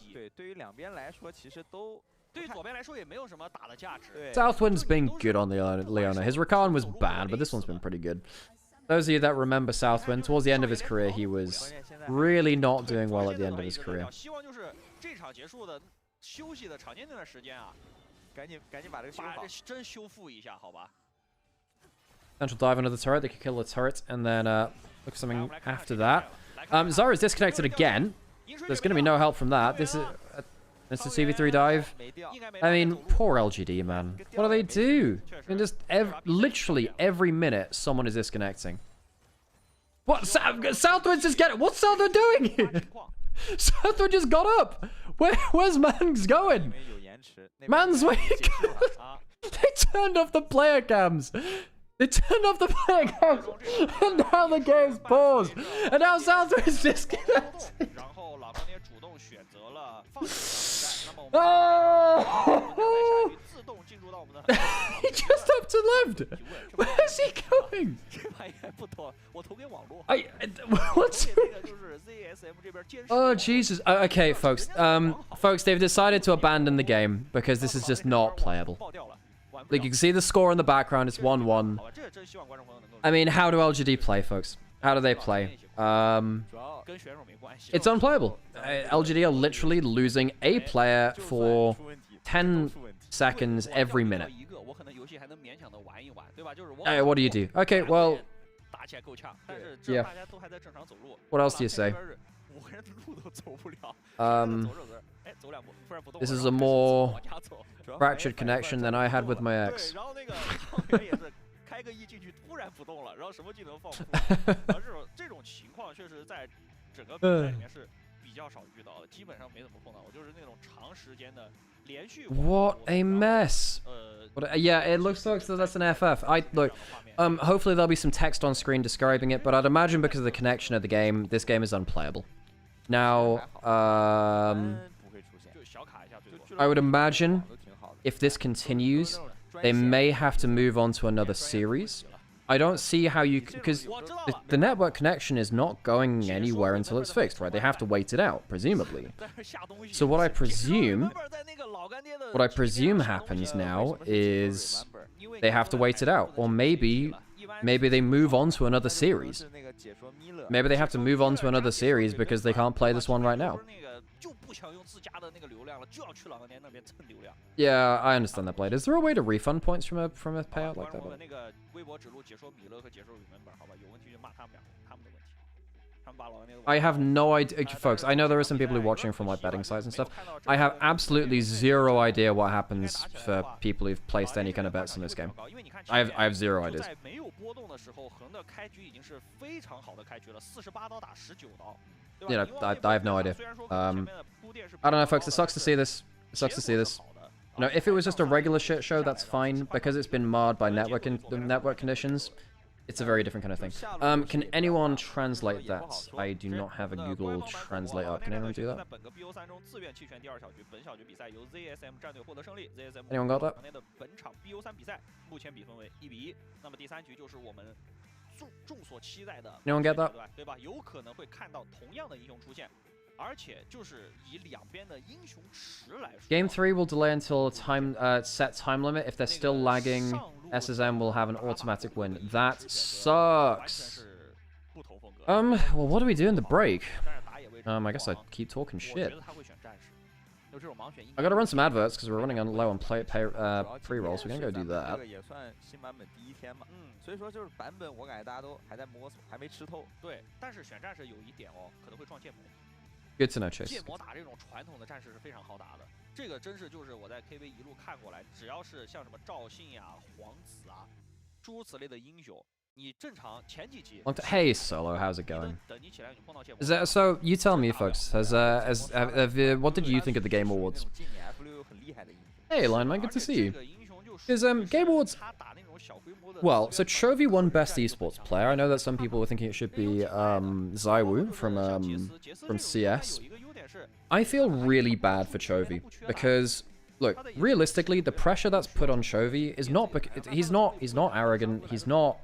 Southwind's been good on the Leona. His Rakan was bad, but this one's been pretty good. Those of you that remember Southwind, towards the end of his career, he was really not doing well at the end of his career. Potential dive into the turret, they could kill the turret, and then look for something after that. Zara's disconnected again. There's going to be no help from that. This is a CV3 dive. I mean, poor LGD, man. What do they do? I mean, just literally every minute, someone is disconnecting. What? Southwind's just getting... What's Southwind doing? Southwind just got up. Where's Mans going? Mans, where you going? They turned off the player cams. They turned off the player cams. And now the game's paused. And now Southwind's disconnected. Oh! He just up to left. Where's he going? What's... Oh, Jesus. Okay, folks. Folks, they've decided to abandon the game because this is just not playable. Like, you can see the score in the background. It's 1-1. I mean, how do LGD play, folks? How do they play? It's unplayable. LGD are literally losing a player for 10 seconds every minute. What do you do? Okay, well... Yeah. What else do you say? This is a more fractured connection than I had with my ex. What a mess. Yeah, it looks like that's an FF. Look, hopefully there'll be some text on screen describing it, but I'd imagine because of the connection of the game, this game is unplayable. Now, I would imagine if this continues, they may have to move on to another series. I don't see how you... Because the network connection is not going anywhere until it's fixed, right? They have to wait it out, presumably. So what I presume happens now is they have to wait it out. Or maybe they move on to another series. Maybe they have to move on to another series because they can't play this one right now. Yeah, I understand that, Blade. Is there a way to refund points from a payout like that? I have no idea, folks. I know there are some people who are watching from like betting sites and stuff. I have absolutely zero idea what happens for people who've placed any kind of bets in this game. I have zero ideas. You know, I have no idea. I don't know, folks. It sucks to see this. It sucks to see this. You know, if it was just a regular shit show, that's fine. Because it's been marred by network conditions, it's a very different kind of thing. Can anyone translate that? I do not have a Google Translate up. Can anyone do that? Anyone got that? Anyone get that? Game 3 will delay until a set time limit. If they're still lagging, SSM will have an automatic win. That sucks. Well, what do we do in the break? I guess I keep talking shit. I gotta run some adverts because we're running on low on pre-rolls. We're gonna go do that. Good to know, Chase. 剑魔打这种传统的战士是非常好打的，这个真是就是我在 KV 一路看过来，只要是像什么赵信呀、皇子啊，诸如此类的英雄，你正常前几集 Hey Solo, how's it 你 going? 等你起来，你碰到剑魔 Is that, so you tell me, folks. What did you think of the Game Awards? 今年 F6很厉害的英雄。 Hey, Lineman, good to see you. 这个英雄就 Because Game Awards. 他打那种小规模的 Well, so Chovy won Best Esports Player. I know that some people were thinking it should be Zaiwu from CS. I feel really bad for Chovy because, look, realistically, the pressure that's put on Chovy is not he's not arrogant. He's not,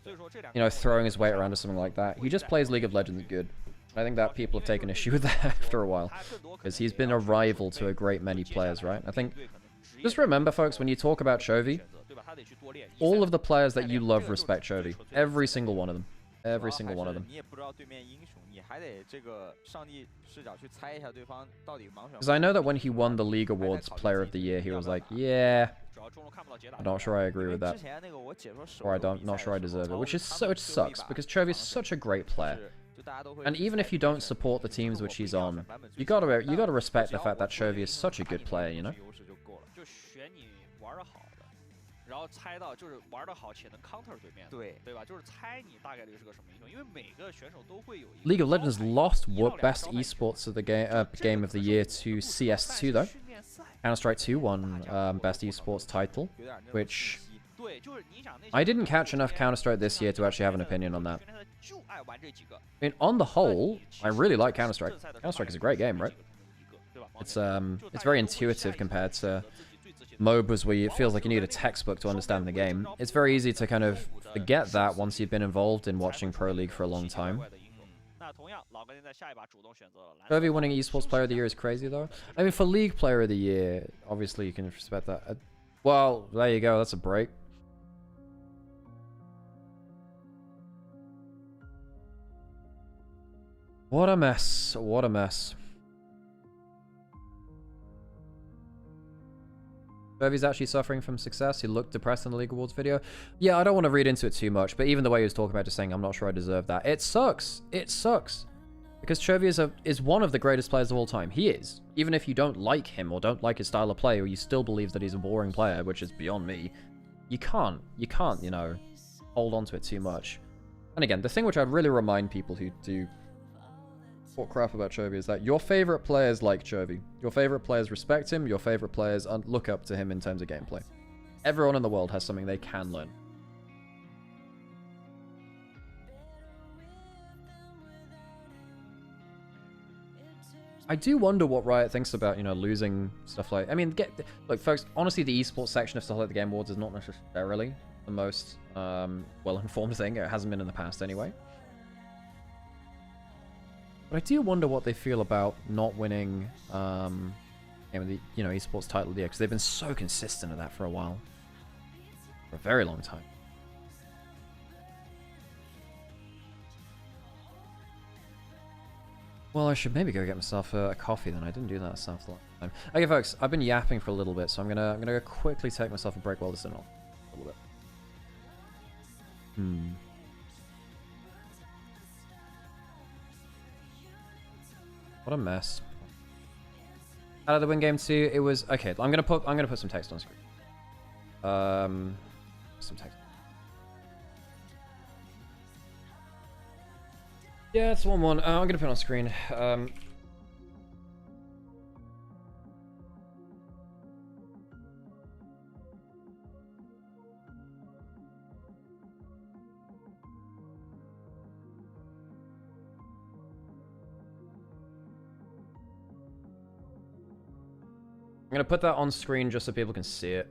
you know, throwing his weight around or something like that. He just plays League of Legends good. I think that people have taken issue with that after a while because he's been a rival to a great many players, right? I think just remember, folks, when you talk about Chovy, all of the players that you love respect Chovy. Every single one of them. Every single one of them. Because I know that when he won the League Awards Player of the Year, he was like, yeah, I'm not sure I agree with that. Or not sure I deserve it. Which sucks, because Chovy is such a great player. And even if you don't support the teams which he's on, you gotta respect the fact that Chovy is such a good player, you know? 然后猜到就是玩得好且能 counter 对面，对吧？就是猜你大概率是个什么英雄，因为每个选手都会有一个 League of Legends lost Best Esports of the game of the year to CS2 though. Counter-Strike 2 won Best Esports title, which I didn't catch enough Counter-Strike this year to actually have an opinion on that. I mean, on the whole, I really like Counter-Strike. Counter-Strike is a great game, right? It's very intuitive compared to MOBAs where it feels like you need a textbook to understand the game. It's very easy to kind of forget that once you've been involved in watching Pro League for a long time. Chovy winning Esports Player of the Year is crazy though. I mean, for League Player of the Year, obviously you can respect that. Well, there you go, that's a break. What a mess, what a mess. Chovy's actually suffering from success. He looked depressed in the League Awards video. Yeah, I don't want to read into it too much, but even the way he was talking about just saying, I'm not sure I deserve that. It sucks. It sucks. Because Chovy is one of the greatest players of all time. He is. Even if you don't like him or don't like his style of play or you still believe that he's a boring player, which is beyond me, you can't, you know, hold on to it too much. And again, the thing which I'd really remind people who do talk crap about Chovy is that your favorite players like Chovy. Your favorite players respect him. Your favorite players look up to him in terms of gameplay. Everyone in the world has something they can learn. I do wonder what Riot thinks about, you know, losing stuff like... I mean, look, folks, honestly, the esports section of stuff like the Game Awards is not necessarily the most well-informed thing. It hasn't been in the past anyway. But I do wonder what they feel about not winning the, you know, esports title of the year, because they've been so consistent at that for a while. For a very long time. Well, I should maybe go get myself a coffee then. I didn't do that myself the last time. Okay, folks, I've been yapping for a little bit, so I'm gonna go quickly take myself a break while this is on a little bit. What a mess. Out of the win game 2, it was okay. I'm gonna put some text on screen. Some text. Yeah, it's 1-1. I'm gonna put it on screen. I'm gonna put that on screen just so people can see it.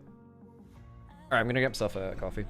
Alright, I'm gonna get myself a coffee.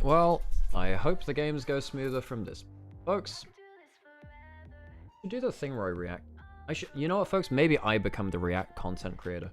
Well, I hope the games go smoother from this. Folks, I do the thing where I react. You know what, folks? Maybe I become the React content creator.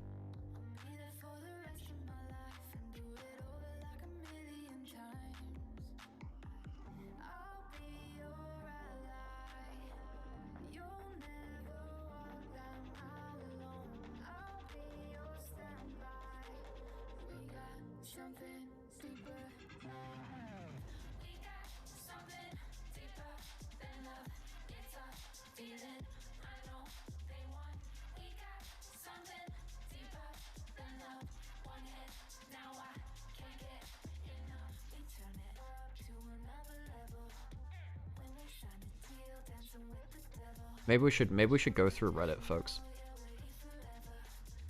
Maybe we should go through Reddit, folks.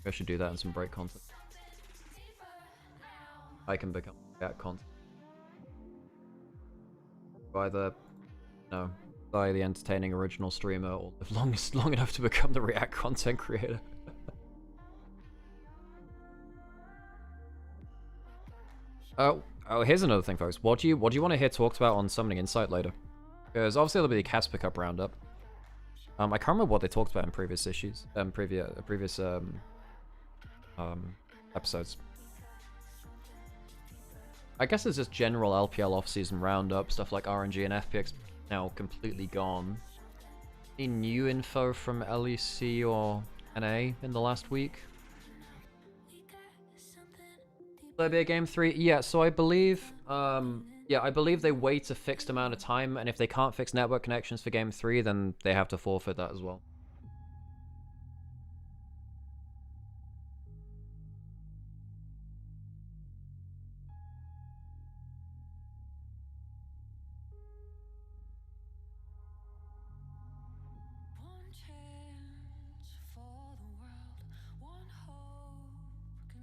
I should do that in some break content. I can become React content. Either, no, die the entertaining original streamer, or live long enough to become the React content creator. Oh, here's another thing, folks. What do you want to hear talked about on Summoning Insight later? Because obviously there'll be a cast pickup roundup. I can't remember what they talked about in previous issues, previous episodes. I guess it's just general LPL off-season roundup, stuff like RNG and FPX now completely gone. Any new info from LEC or NA in the last week? Will there be a game 3? Yeah, so I believe, I believe they wait a fixed amount of time, and if they can't fix network connections for game 3, then they have to forfeit that as well.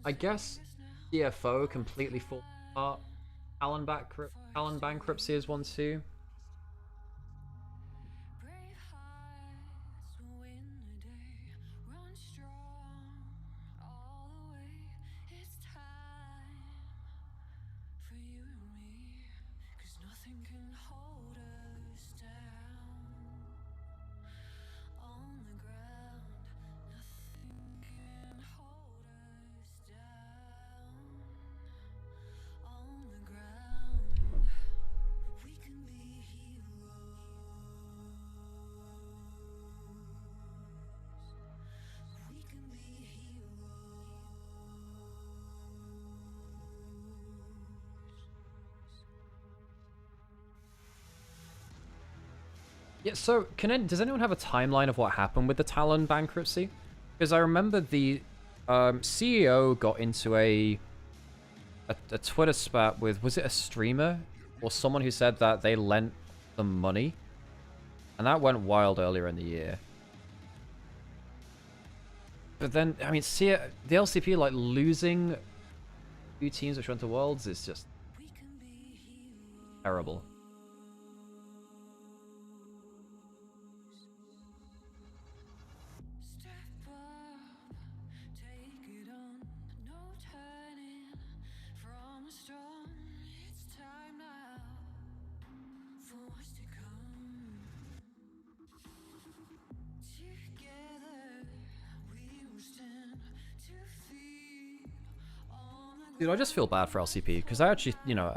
I guess CFO completely falls apart. Talon bankruptcy is one too. Yeah, so does anyone have a timeline of what happened with the Talon bankruptcy? Because I remember the CEO got into a Twitter spat with, was it a streamer? Or someone who said that they lent them money? And that went wild earlier in the year. But then, I mean, the LCP, like, losing 2 teams which went to Worlds is just terrible. Dude, I just feel bad for LCP, because I actually, you know,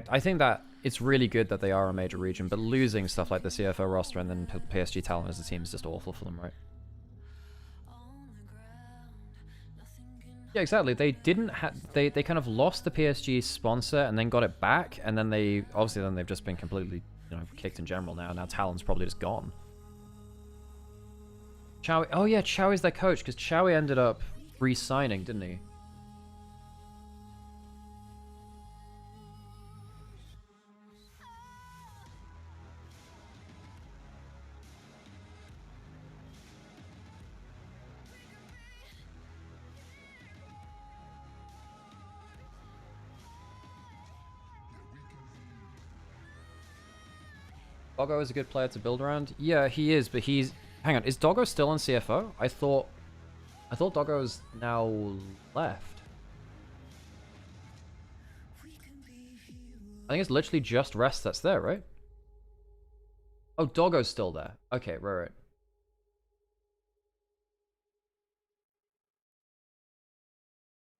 I think that it's really good that they are a major region, but losing stuff like the CFO roster and then PSG Talon as a team is just awful for them, right? Yeah, exactly. They didn't they kind of lost the PSG sponsor and then got it back, and then they've just been completely, you know, kicked in general now. Now Talon's probably just gone. Chowie, oh yeah, Chowie's their coach, because Chowie ended up re-signing, didn't he? Doggo is a good player to build around. Yeah, he is, but he's... Hang on, is Doggo still on CFO? I thought Doggo's now left. I think it's literally just Rest that's there, right? Oh, Doggo's still there. Okay, right.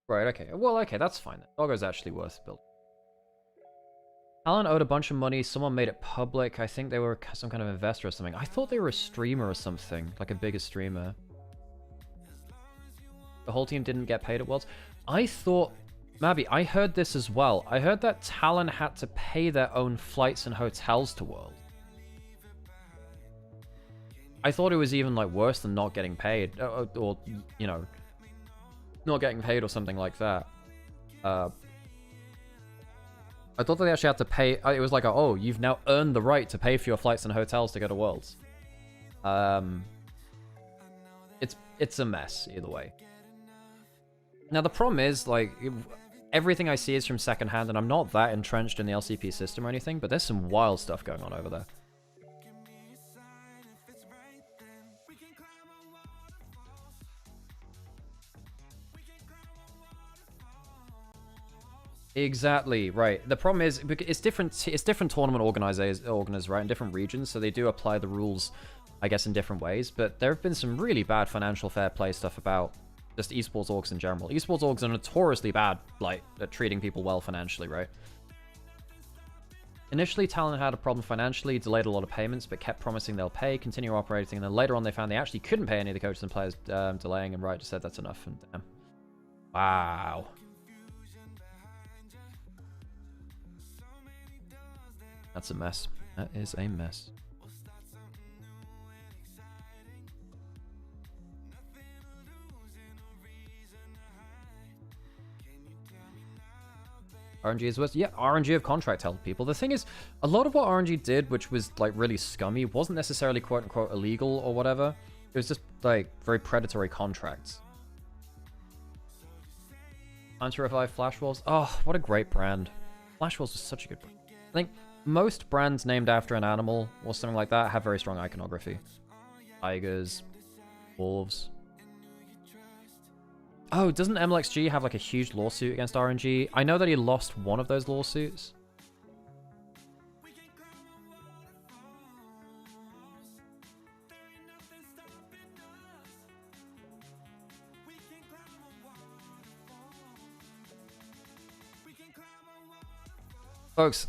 Right, okay. Well, okay, that's fine then. Doggo's actually worth building. Alan owed a bunch of money. Someone made it public. I think they were some kind of investor or something. I thought they were a streamer or something. Like a bigger streamer. The whole team didn't get paid at Worlds. I thought... Mabby, I heard this as well. I heard that Talon had to pay their own flights and hotels to Worlds. I thought it was even like worse than not getting paid. Or you know, not getting paid or something like that. I thought they actually had to pay... It was like, oh, you've now earned the right to pay for your flights and hotels to go to Worlds. It's a mess, either way. Now, the problem is, like, everything I see is from secondhand, and I'm not that entrenched in the LCP system or anything, but there's some wild stuff going on over there. Exactly, right. The problem is, it's different tournament organizers, right, in different regions, so they do apply the rules, I guess, in different ways, but there have been some really bad financial fair play stuff about just esports orgs in general. Esports orgs are notoriously bad, like, at treating people well financially, right? Initially, Talon had a problem financially, delayed a lot of payments, but kept promising they'll pay, continue operating, and then later on they found they actually couldn't pay any of the coaches and players, delaying, and Riot just said that's enough, and damn. Wow. That's a mess. That is a mess. RNG is worse. Yeah, RNG of contract held people. The thing is, a lot of what RNG did, which was like really scummy, wasn't necessarily quote unquote illegal or whatever. It was just like very predatory contracts. Time to revive Flash Wolves. Oh, what a great brand. Flash Wolves was such a good brand. I think most brands named after an animal or something like that have very strong iconography. Tigers, wolves. Oh, doesn't MLXG have like a huge lawsuit against RNG? I know that he lost one of those lawsuits. Folks,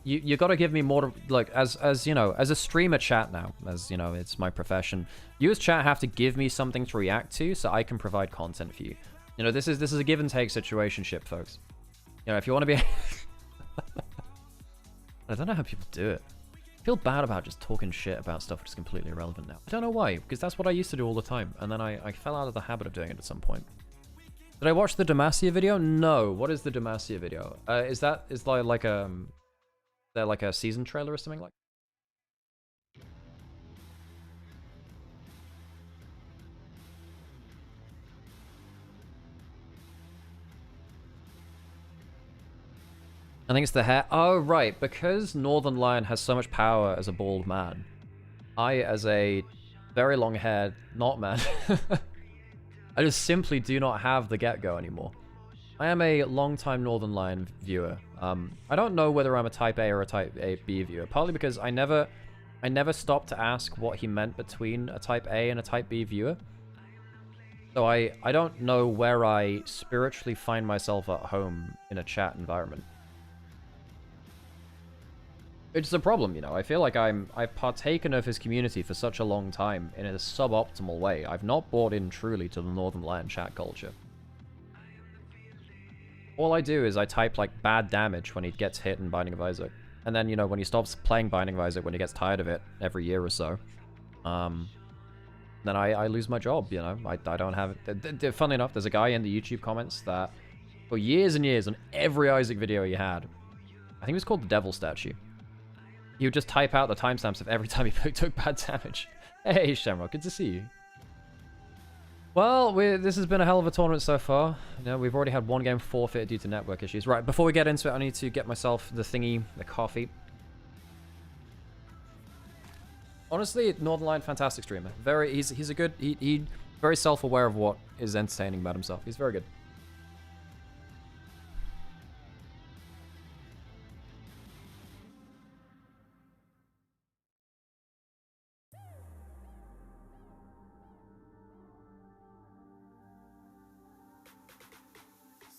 you got to give me more, like, as you know, as a streamer chat now, as you know, it's my profession. You as chat have to give me something to react to so I can provide content for you. You know, this is a give and take situationship, folks. You know, if you want to be... I don't know how people do it. I feel bad about just talking shit about stuff which is completely irrelevant now. I don't know why, because that's what I used to do all the time, and then I fell out of the habit of doing it at some point. Did I watch the Demacia video? No. What is the Demacia video? Is there like a season trailer or something like? I think it's the hair. Oh, right. Because Northern Lion has so much power as a bald man, I, as a very long-haired not man, I just simply do not have the get-go anymore. I am a long-time Northern Lion viewer. I don't know whether I'm a Type A or a Type B viewer, partly because I never stopped to ask what he meant between a Type A and a Type B viewer. So I don't know where I spiritually find myself at home in a chat environment. It's a problem, you know. I feel like I've partaken of his community for such a long time in a suboptimal way. I've not bought in truly to the Northern Lion chat culture. All I do is I type like bad damage when he gets hit in Binding of Isaac. And then, you know, when he stops playing Binding of Isaac, when he gets tired of it every year or so, then I lose my job, you know. I don't have it. Funnily enough, there's a guy in the YouTube comments that for years and years on every Isaac video he had, I think it was called the Devil Statue, he would just type out the timestamps of every time he took bad damage. Hey, Shamrock, good to see you. Well, this has been a hell of a tournament so far. You know, we've already had one game forfeit due to network issues. Right, before we get into it, I need to get myself the thingy, the coffee. Honestly, Northern Lion, fantastic streamer. He's a good, he very self-aware of what is entertaining about himself. He's very good.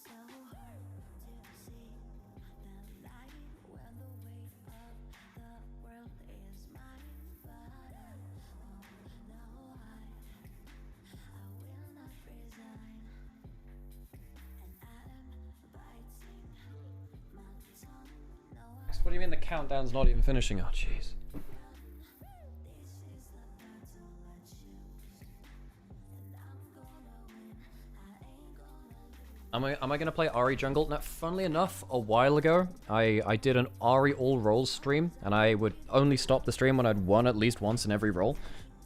So hard to see the light when the weight of the world is mine. But no, I will not resign. And I'm biting my tongue. No, What do you mean the countdown's not even finishing? Oh, jeez. this is the battle I choose. And I'm gonna win. I ain't gonna lose. Am I gonna play Ari jungle? Now, funnily enough, a while ago, I did an Ari all roles stream, and I would only stop the stream when I'd won at least once in every role.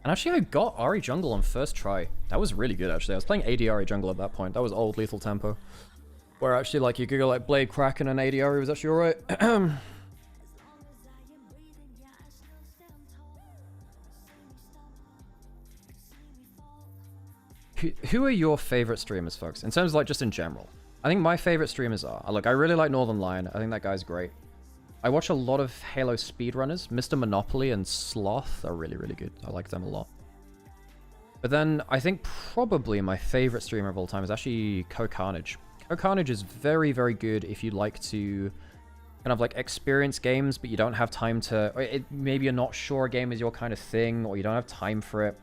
And actually, I got Ari jungle on first try. That was really good, actually. I was playing AD Ari jungle at that point. That was old lethal tempo. Where actually, like, you could go like Blade Kraken and AD Ari was actually alright. As long as I am breathing, yeah, I still stand tall. See me fall. Who are your favorite streamers, folks? In terms of, like, just in general. I think my favorite streamers are... Look, I really like Northern Lion. I think that guy's great. I watch a lot of Halo speedrunners. Mr. Monopoly and Sloth are really, really good. I like them a lot. But then, I think probably my favorite streamer of all time is actually Carnage. Carnage is very, very good if you like to kind of like experience games, but you don't have time to... maybe you're not sure a game is your kind of thing, or you don't have time for it.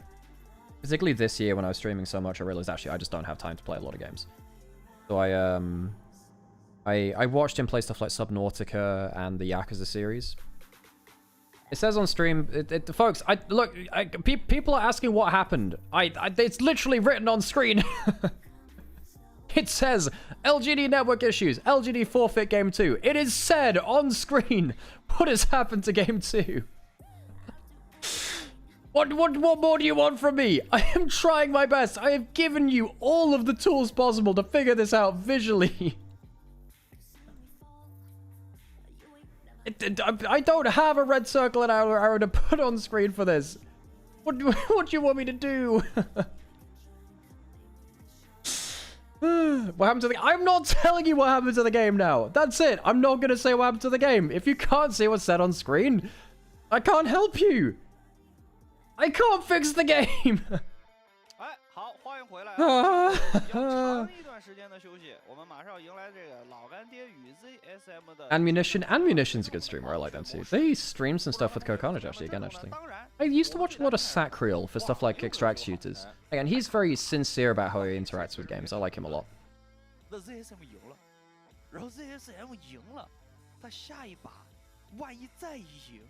Particularly this year when I was streaming so much, I realized actually I just don't have time to play a lot of games. So I watched him play stuff like Subnautica and the Yakuza series. It says on stream, folks, people are asking what happened. It's literally written on screen. It says LGD network issues, LGD forfeit game 2. It is said on screen. What has happened to game 2? What more do you want from me? I am trying my best. I have given you all of the tools possible to figure this out visually. I don't have a red circle and arrow to put on screen for this. What do you want me to do? What happened to the... I'm not telling you what happened to the game now. That's it. I'm not going to say what happened to the game. If you can't see what's said on screen, I can't help you. I can't fix the game. 哎，好，欢迎回来啊！比较长一段时间的休息，我们马上要迎来这个老干爹与 ZSM 的 Ammunition's a good streamer. I like them too. They stream some stuff with Carnage actually. I used to watch a lot of Sacriel for stuff like extract shooters. Again, he's very sincere about how he interacts with games. I like him a lot. The ZSM 赢了，然后 ZSM 赢了，他下一把万一再赢。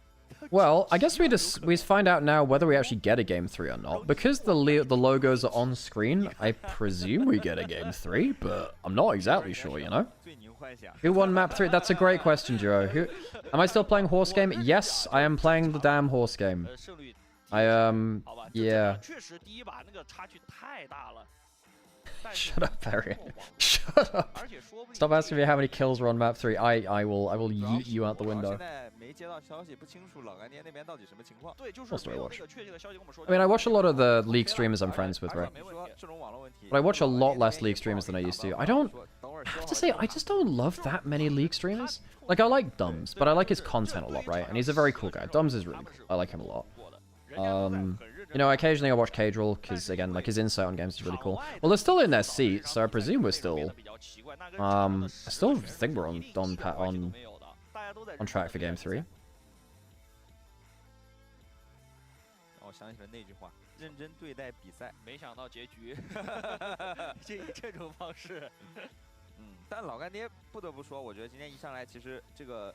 Well, I guess we find out now whether we actually get a game 3 or not. Because the logos are on screen, I presume we get a game 3, but I'm not exactly sure, you know? Who won map 3? That's a great question, Jiro. Am I still playing horse game? Yes, I am playing the damn horse game. Yeah. Shut up, Harry. Shut up. Stop asking me how many kills were on map 3. I will yeet you out the window. What do I watch? I mean, I watch a lot of the League streamers I'm friends with, right? But I watch a lot less League streamers than I used to. I have to say, I just don't love that many League streamers. Like, I like Dums, but I like his content a lot, right? And he's a very cool guy. Dums is really cool. I like him a lot. You know, occasionally I watch Cadrel, because, again, like, his insight on games is really cool. Well, they're still in their seat, so I presume we're still... I still think we're on track for game 3. 我想起了那句话，认真对待比赛。没想到结局，这种方式。但老干爹不得不说，我觉得今天一上来，其实这个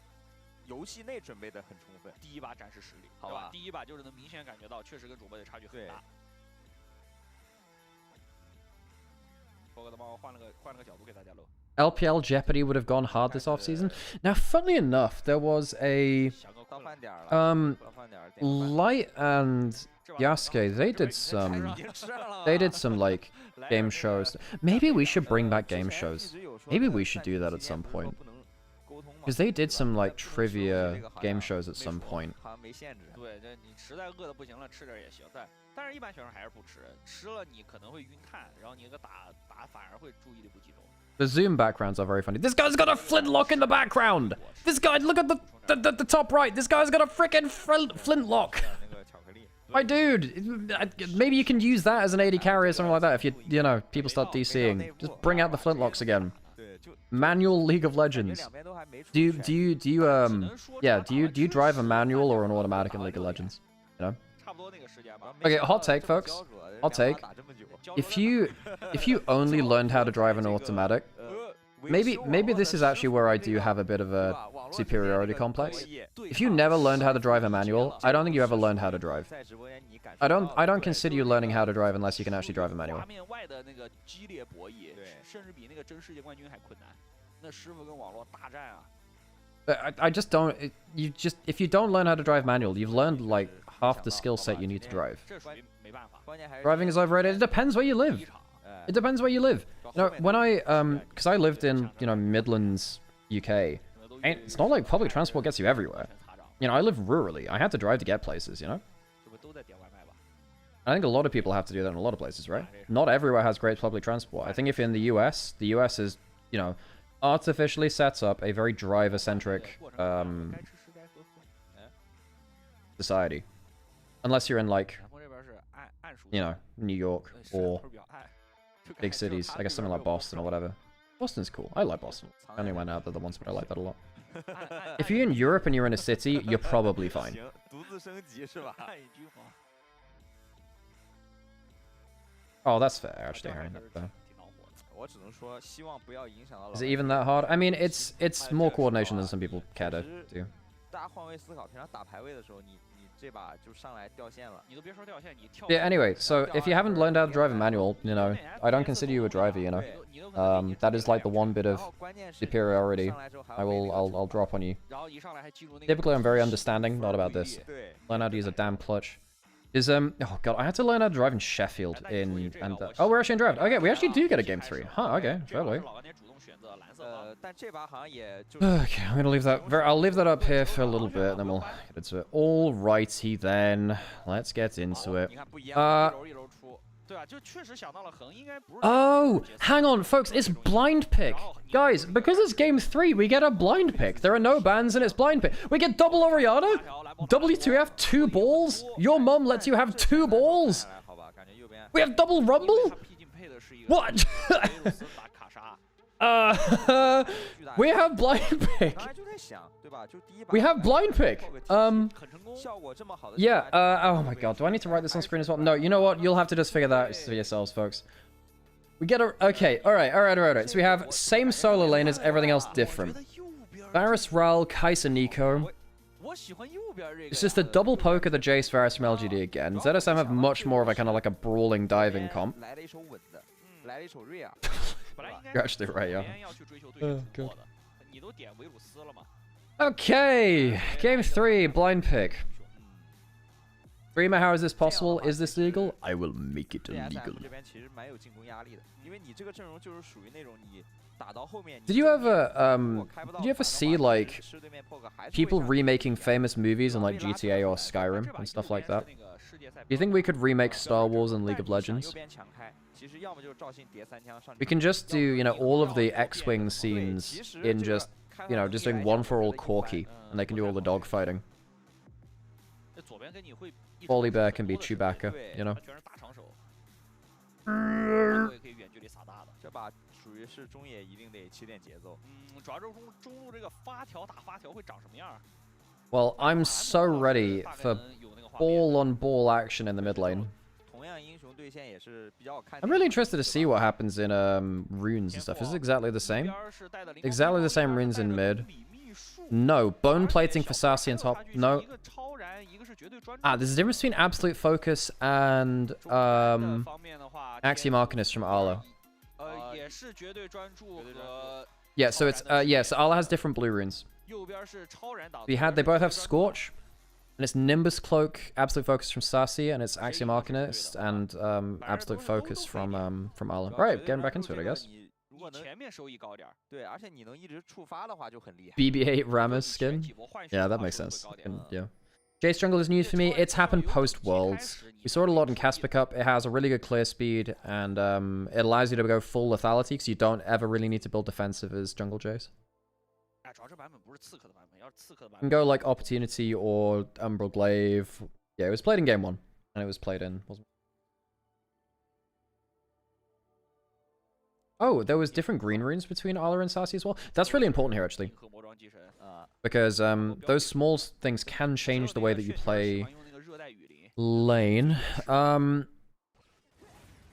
游戏内准备的很充分。第一把展示实力，好吧？第一把就是能明显感觉到，确实跟主播的差距很大。波哥的帮我换了个角度给大家喽。 LPL Jeopardy would have gone hard this offseason. Now, funnily enough, there was a Light and Yasuke. They did some like game shows. Maybe we should bring back game shows. Maybe we should do that at some point. Because they did some like trivia game shows at some point. 好像没限制。对，这你实在饿的不行了，吃点也行。但是一般学生还是不吃，吃了你可能会晕碳，然后你那个打反而会注意力不集中。The Zoom backgrounds are very funny. This guy's got a flintlock in the background. This guy, look at the top right. This guy's got a freaking flintlock. 那个巧克力。 My dude, maybe you can use that as an AD carry or something like that. If you know, people start DCing, just bring out the flintlocks again. 对，就 Manual League of Legends. 两边都还没出 Do you 选 do you drive a manual or an automatic in League of Legends? You know. 差不多那个时间吧。 Okay, hot take, folks. Hot take. If you only learned how to drive an automatic, maybe this is actually where I do have a bit of a superiority complex. If you never learned how to drive a manual, I don't think you ever learned how to drive. I don't consider you learning how to drive unless you can actually drive a manual. 画面外的那个激烈博弈，甚至比那个真世界冠军还困难。那师傅跟网络大战啊！ I just don't. If you don't learn how to drive manual, you've learned like half the skill set you need to drive. 这属于没办法。 Driving is overrated. It depends where you live. It depends where you live. You know, when because I lived in Midlands, UK, and it's not like public transport gets you everywhere. You know, I live rurally. I had to drive to get places. You know. 这不都在点外卖吧？ I think a lot of people have to do that in a lot of places, right? Not everywhere has great public transport. I think if in the US is, you know, artificially sets up a very driver-centric society. Unless you're in like, 南方这边是暗属 you know, New York 是 or 头比较暗，就 big cities. I guess something like Boston or whatever. Boston's cool. I like Boston. I only went out there once, but I like that a lot. If you're in Europe and you're in a city, you're probably fine. 行，独自升级是吧？看一句话， Oh, that's fair, actually, Harry. 挺 That's fair. 恼火的。我只能说，希望不要影响到老 Is 百 it 姓。 even that hard? I mean, it's more coordination than some people care to do. 大家换位思考，平常打排位的时候，你这把就上来掉线了。你都别说掉线，你跳。 Yeah, anyway, so if you haven't learned how to drive a manual, you know, I don't consider you a driver, you know. That is like the one bit 然 of 后关键是 superiority 上来之后还要被那个 I'll drop on you. 然后一上来还记住那个。 Typically, I'm very understanding, not about this. 对， Learn how to use a damn clutch. Oh god, I had to learn how to drive in Sheffield oh, we're actually in draft. Okay, we actually do get a game 3. Huh, okay, fair play. 老干爹主动选择蓝色方。但这把好像也就是 Okay, I'm gonna leave that. I'll leave that up here for a little bit, and then we'll get into it. Alrighty then, let's get into it. 你看不一样，一楼出。对啊，就确实想到了横应该不是。 Oh, hang on, folks, it's blind pick. Guys, because it's game 3, we get a blind pick. There are no bans and it's blind pick. We get double Oriana, W2F, 2 balls. Your mom lets you have 2 balls. 来好吧，感觉右边 We have double 因为 Rumble? 他毕竟配的是一个 What? 维鲁斯打卡莎。 We have blind pick. 刚才就在想，对吧？就第一把 We have blind pick. 很成功。效果这么好的 Yeah, oh my god, do I need to write this on screen as well? No, you know what? You'll have to just figure that out for yourselves, folks. We get a... Okay, alright. So we have same solo lane as everything else different. Varus, Ral, Kai'Sa, Nico. 我喜欢右边这个。 It's just a double poke of the Jace, Varus from LGD again. ZSM have much more of a kind of like a brawling diving comp. 来了一手稳的，来了一手瑞尔， 本来应该 You're actually right, yeah. 要去追求对决突破的，你都点维鲁斯了吗？ Okay, game 3, blind pick. Dreamer, how is this possible? Is this legal? I will make it 这 SM illegal. 这边其实蛮有进攻压力的，因为你这个阵容就是属于那种你打到后面。 Did you ever, did you ever see, like, 吃对面 poke 还是会 people 上 remaking famous movies in like GTA or Skyrim and stuff like that? Do you think we could remake Star Wars and League of 但你想 Legends? 右边强开，其实要么就是赵信叠3枪上去。 We can just do, you know, all of the X-Wing scenes in just, you know, just doing one for all Corki, and they can do all the dogfighting. 这左边跟你会。 Wally Bear can be Chewbacca, you know? 他全是大长手。也可以远距离撒大的。这把属于是中野一定得起点节奏。主要就是中路这个发条打发条会长什么样？ Well, I'm so ready for ball-on-ball action in the mid lane. 同样英雄对线也是比较看。 I'm really interested to see what happens in runes and stuff. Is it exactly the same? Exactly the same runes in mid. No, bone plating for Sassy and top. No. There's a difference between absolute focus and Axiom Arcanist from Arlo. Yeah, so it's so Arlo has different blue runes. They both have Scorch, and it's Nimbus Cloak, Absolute Focus from Sassy, and it's Axiom Arcanist and Absolute Focus from Arlo. Alright, getting back into it, I guess. 果能前面收益高点儿，对，而且你能一直触发的话就很厉害。 BB-8 Ramos 前 skin. 几波换血 Yeah, 的 that 话 makes 收益会 sense. 高点 Yeah. Jace jungle is news for me. It's happened post Worlds. We saw it a lot in Casper Cup. It has a really good clear speed, and it allows you to go full lethality, because you don't ever really need to build defensive as jungle Jace. 哎，主要这版本不是刺客的版本，要是刺客的版 You can 本， go like Opportunity or Umbral Glaive. Yeah, it was played in game 1, and it was played in. Oh, there was different green runes between Arla and Sassy as well. That's really important here, actually, 银河魔装机神 because those small things can change the way that you 血条 play 喜欢用那个热带雨林， lane.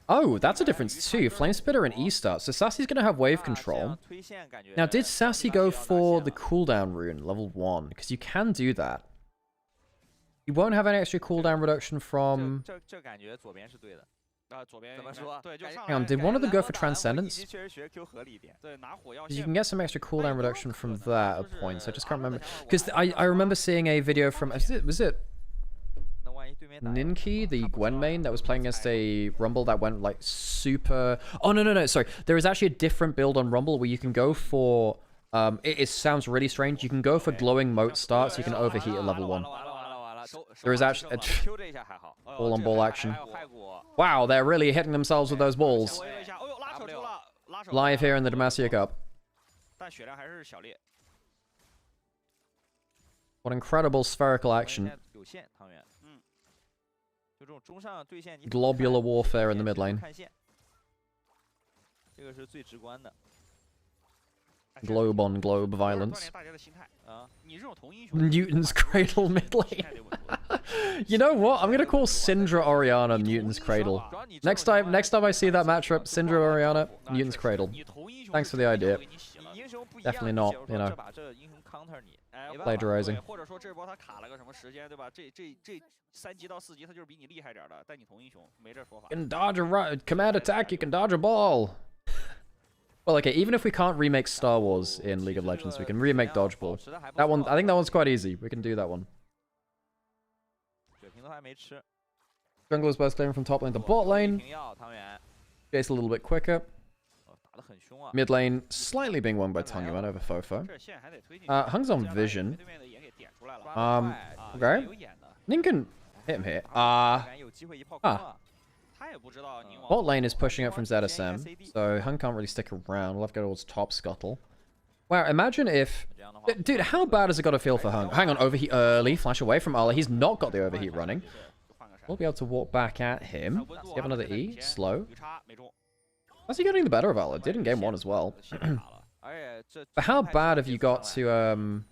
Oh, that's a difference too. Flame Spitter and E-Start. So Sassy's going to have wave 那这 control. 样推线感觉 Now, did Sassy 一般 go 是要拿 for 线 the 了 cooldown rune, level 1? Because you can do that. You won't have any extra cooldown reduction from... 这感觉左边是对的。啊，左边应该怎么说？对，就感觉上 Hang on, 来 did one of them go for 蓝我打蓝我一 Transcendence? 级确实学 Q 合理一点。对拿火药 You 线 can get some extra cooldown 有 reduction 可 from 能 that 就 at 是 points. I just 阿 can't 伦 remember. 的想法 Because 我 I remember seeing a video from... Was it 那万一对面打 Ninki, the 他不知 Gwen 道 main that was playing 我 against 猜 a Rumble that went like super... Oh, no, sorry. There is actually a different build on Rumble where you can go for... It sounds really strange. You can go for glowing moat starts. You can overheat at level 1. 完了，手 There is actually... Q 这一下还好。 Ball on ball action. 还有骸骨 Wow, they're really hitting themselves with those balls. 我一下，哎呦拉扯出了，拉扯 Live here in the Demacia Cup. 但血量还是小烈。 What incredible spherical 现 action. 在有线汤圆。就这种中上对线你 Globular warfare in the mid lane. 看线，这个是最直观的 Globe on globe 锻 violence. 炼大家的心态。啊。你这种同英雄， Newton's Cradle mid 心 lane. 态得稳住。 You know what? I'm gonna call Syndra Oriana Newton's Cradle. 主要你这种 Next time I see that matchup, Syndra Oriana, Newton's Cradle. 你同英雄 Thanks for the idea. 给你洗了你英雄不一样， Definitely 你 not, 假如 you 说 know. 这把这英雄 counter 你，哎没办法 Plagiarizing. 对或者说这波他卡了个什么时间，对吧？这3级到4级他就是比你厉害点的，但你同英雄没这说法。 You can dodge a command attack, you can dodge a ball. Well, okay, even if we can't remake Star Wars in League of Legends, we can remake Dodgeball. 保持得还不 That one, 错 I think that one's quite easy. We can do that one. 水平都还没吃。 Junglers both clearing from top lane to bot lane. 停药汤圆， Jace a little bit quicker. 打得很凶啊。 Mid lane slightly being won by Tangyuan over Fofo. 这线还得推进。 Hung's on 这样把 vision. 对面的眼给点出来了。 抓得快 Okay. 有眼的， Ning can hit him here. 感觉有机会一炮空了。他也不知道宁王。 Bot lane is pushing up from ZSM, so Hung can't really stick around. We'll have to go towards top scuttle. Wow, imagine if... 这样的话， Dude, how bad has it got to feel for Hung? Hang on, overheat early, flash away from Arla. He's not got the overheat running. 就换个闪 We'll be able to walk back at him. 温度 Give another 现在 E, 领先 slow. 鱼叉没中。 How's he getting the better of Arla? Did in game 1 as well. 线打了。而且这 But how bad have you got to,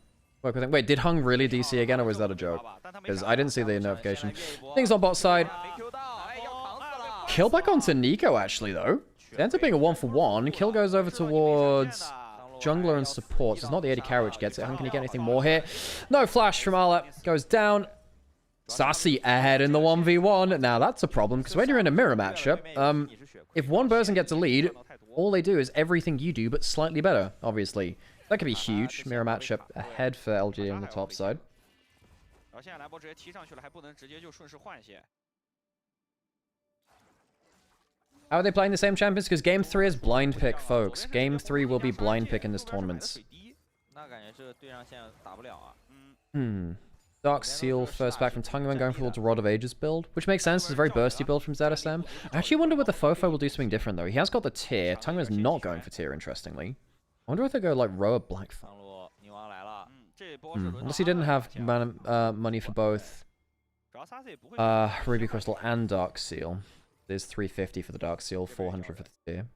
work with him? Wait, did Hung really DC again, or was that a joke? Because I didn't see the notification. Things on bot side. 没 Q 到，哎，要扛死了。 Kill back onto Nico, actually, though. It ends up being a 1-for-1. Kill goes over towards jungler and support. So it's not the AD carry which gets it. Hung, can he get anything more here? No flash from Arla. Goes down. Sassy ahead in the 1v1. Now, that's a problem, because when you're in a mirror matchup, if one person gets a lead, all they do is everything you do, but slightly better, obviously. That could be huge. Mirror matchup ahead for LGD on the top side. 然后现在蓝波直接踢上去了，还不能直接就顺势换线。 How are they playing the same champions? Because game 3 is blind pick, folks. Game 3 will be blind pick in this tournament. 那感觉这对上线打不了啊。 Dark Seal first back from Tangyuan going towards Rod of Ages build, which makes sense. It's a very bursty build from ZSM. I actually wonder whether Fofo will do something different, though. He has got the tier. Tangyuan's not going for tier, interestingly. I wonder if they go, like, Roa Black... 上路女王来了，这波是轮 Unless he didn't have money for both 主要萨斯也不会。 Ruby Crystal and Dark Seal. There's 350 for the Dark Seal, 400 for the tier.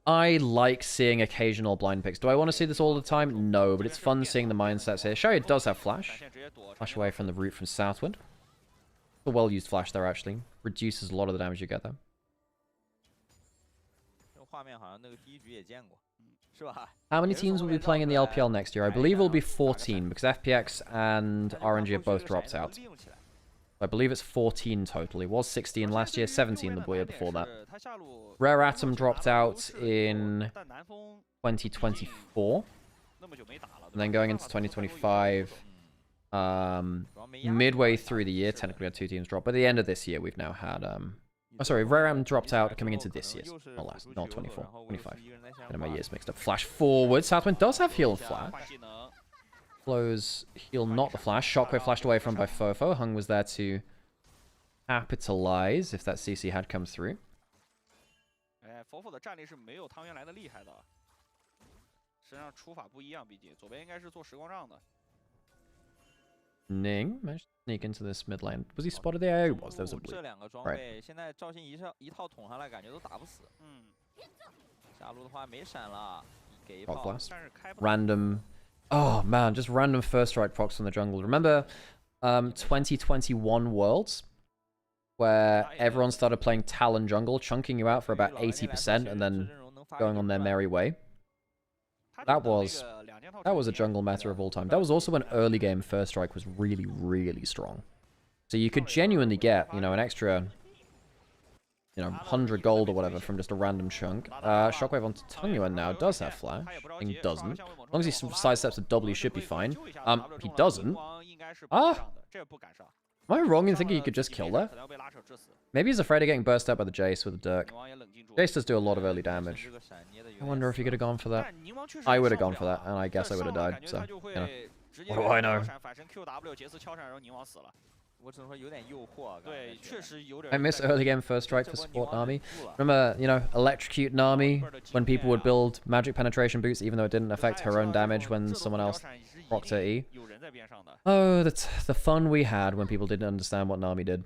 I like seeing occasional blind picks. Do I want to see this all the time? No, but it's fun seeing the mindsets here. Shoya does have flash. 闪现直接躲。 Flash away from the root from Southwind. A well-used flash there, actually. Reduces a lot of the damage you get there. 这个画面好像那个第一局也见过，是吧？ How many teams will be playing in the LPL next year? I believe it will be 14, because FPX and RNG have both dropped out. 利用起来 I believe it's 14 total. It was 16 last year, 17 the year before that. 他下路 Rare Atom dropped out in 但南风 2024, 那么久没打了， and then going into 2025, midway through the year, technically we had 2 teams drop. But at the end of this year, we've now had Oh, sorry, Raram dropped out coming into this year. Not last, not 24, 25. Getting my years mixed up. Flash forward. Southwind does have heal and flash. 换技能， Flows heal, not the flash. Shockwave flashed away from by Fofo. Hung was there to capitalize if that CC had come through. 哎，佛佛的战力是没有汤圆来的厉害的，实际上出法不一样，毕竟左边应该是做时光杖的。 Ning managed to sneak into this mid lane. Was he spotted there? Yeah, he was. There was a 这 blue. 两个装 Right. 备现在赵信一套捅上来，感觉都打不死。嗯，下路的话没闪了，给一 Rock 炮。 blast. 但是开不了 Random. Oh man, just random first strike procs from the jungle. Remember 2021 Worlds? Where everyone started playing Talon jungle, chunking you out for about 80% and then going on their merry way. 他 That 就等那 was- 个两件套 That was a 成 jungle meta of all time. That was also when early game first strike was really, really strong. So you could genuinely get, you know, an extra, you know, 100 gold or whatever from just a random chunk. Shockwave onto Tungyuan now does have flash. Ning doesn't. As long as he sidesteps a double, he should be fine. He doesn't. 应该是不 Ah. 上的，这不敢上。 Am I wrong in thinking he could just kill there? 可能要被拉扯致死。 Maybe he's afraid of getting burst out by the Jace with the Dirk. 宁王也冷静住了。 Jace does do a lot of early damage. 这个闪捏的有 I 点 wonder if he could have gone for that. 但宁王确实 I 也 would have 上 gone 不 for 了 that, and I guess I would have 上了 died. 感觉 So, 他就 you 会 know. 直接 What do I 敲 know? 闪反身 QW 杰斯敲闪，然后宁王死了。我只能说有点诱惑。对，确实有点。 I miss early game first strike 这 for 波宁 support 王 Nami. 忍住了 Remember, you know, electrocute Nami when people would build magic penetration boots, even though it didn't affect her own damage when someone else procced her E. 有人在边上的。 Oh, the fun we had when people didn't understand what Nami did.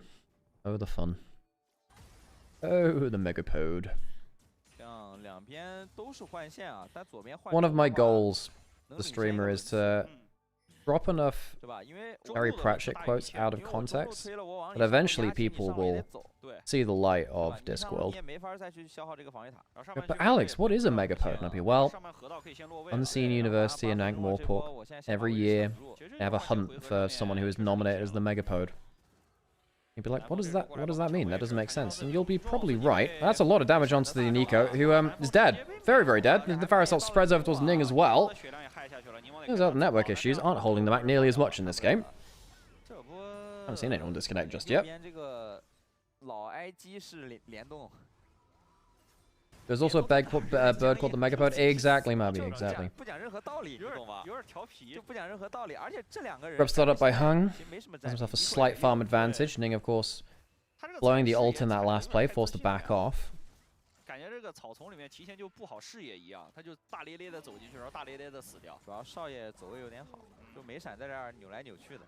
Oh, the fun. Oh, the megapode. 像两边都是换线啊，但左边换 One of 线的 my 话 goals, 能 the 领先一个 streamer, 稳 is 次 to 嗯， drop enough 对吧？因为 Harry 中路的 Pratchett 大 quotes 一 out of 因为我中路 context, 推了我往 but 里上 eventually 压制你 people 上路也得 will 走 对。 see the light 对吧 of 你上路你 Discworld. 也没法再去消耗这个防御塔。然后上 But 半区 Alex, what is a 上半 megapode, 区 Nabi? Well, 上半河道可以先落位了 Unseen 对然后 University in 8分钟这波 Ankh-Morpork, 我现在想把 every 位置 year 守住 其实 they have a 换线 hunt 回合 for 里 someone 面 who is 确实 nominated 这 as the 样 megapode. You'd be like, what does that mean? That doesn't make sense. And you'll be probably Bronze right. That's a lot of damage onto the Nico, who is dead. Very, very dead. The Fire Assault spreads over towards Ning as well. 血量也害下去了，宁王得 Turns 开 out the 始 network 走了 issues 开始 aren't holding them back nearly as much in this game. 这波 Haven't seen anyone disconnect just 右 yet. 边这个老 IG 式联动， There's also a bird called the megapode. Exactly, Mabi, 就 exactly. 不讲任何道理，你有点懂吧？有点调皮就。不讲任何道理，而且这两个人 Grub started up by Hung. 其实没什么 Has 战 himself a 力 slight farm advantage. Ning, of course, 他这个 blowing the 草 ult 视 in 野 that 踩得 last 有 play, 点太 forced 自 to 信 back 了 off. 感觉这个草丛里面提前就布好视野一样，他就大咧咧的走进去，然后大咧咧的死掉。主要少爷走位有点好，就没闪在这儿扭来扭去的。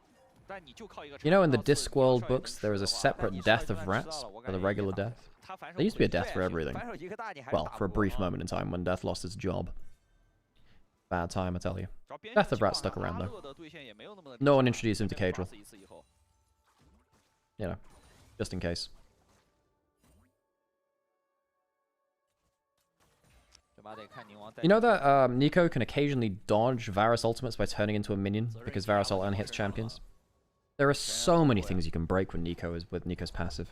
但你就靠一个 You know, in the 长刀刺 Discworld 少爷能 books, there is a 吃的话 separate death of rats for the regular death. 他反手 There used to be a 回 death for everything. 反手一个大你还是 Well, 打 for a 不过 brief moment in time when death lost its job. Bad time, I tell you. 主要边 Death 上 of Rat 情 stuck 况 around 下 though. 阿乐的兑线也没有那么的 No one 理想 introduced him to 被刮 Cadril. 死一次以后 You know, just in case. 对吧？得看宁王带 You know that Nico can occasionally dodge Varus ultimates by turning into a minion because Varus ult only hits champions? There are so many things you can break with Nico's passive.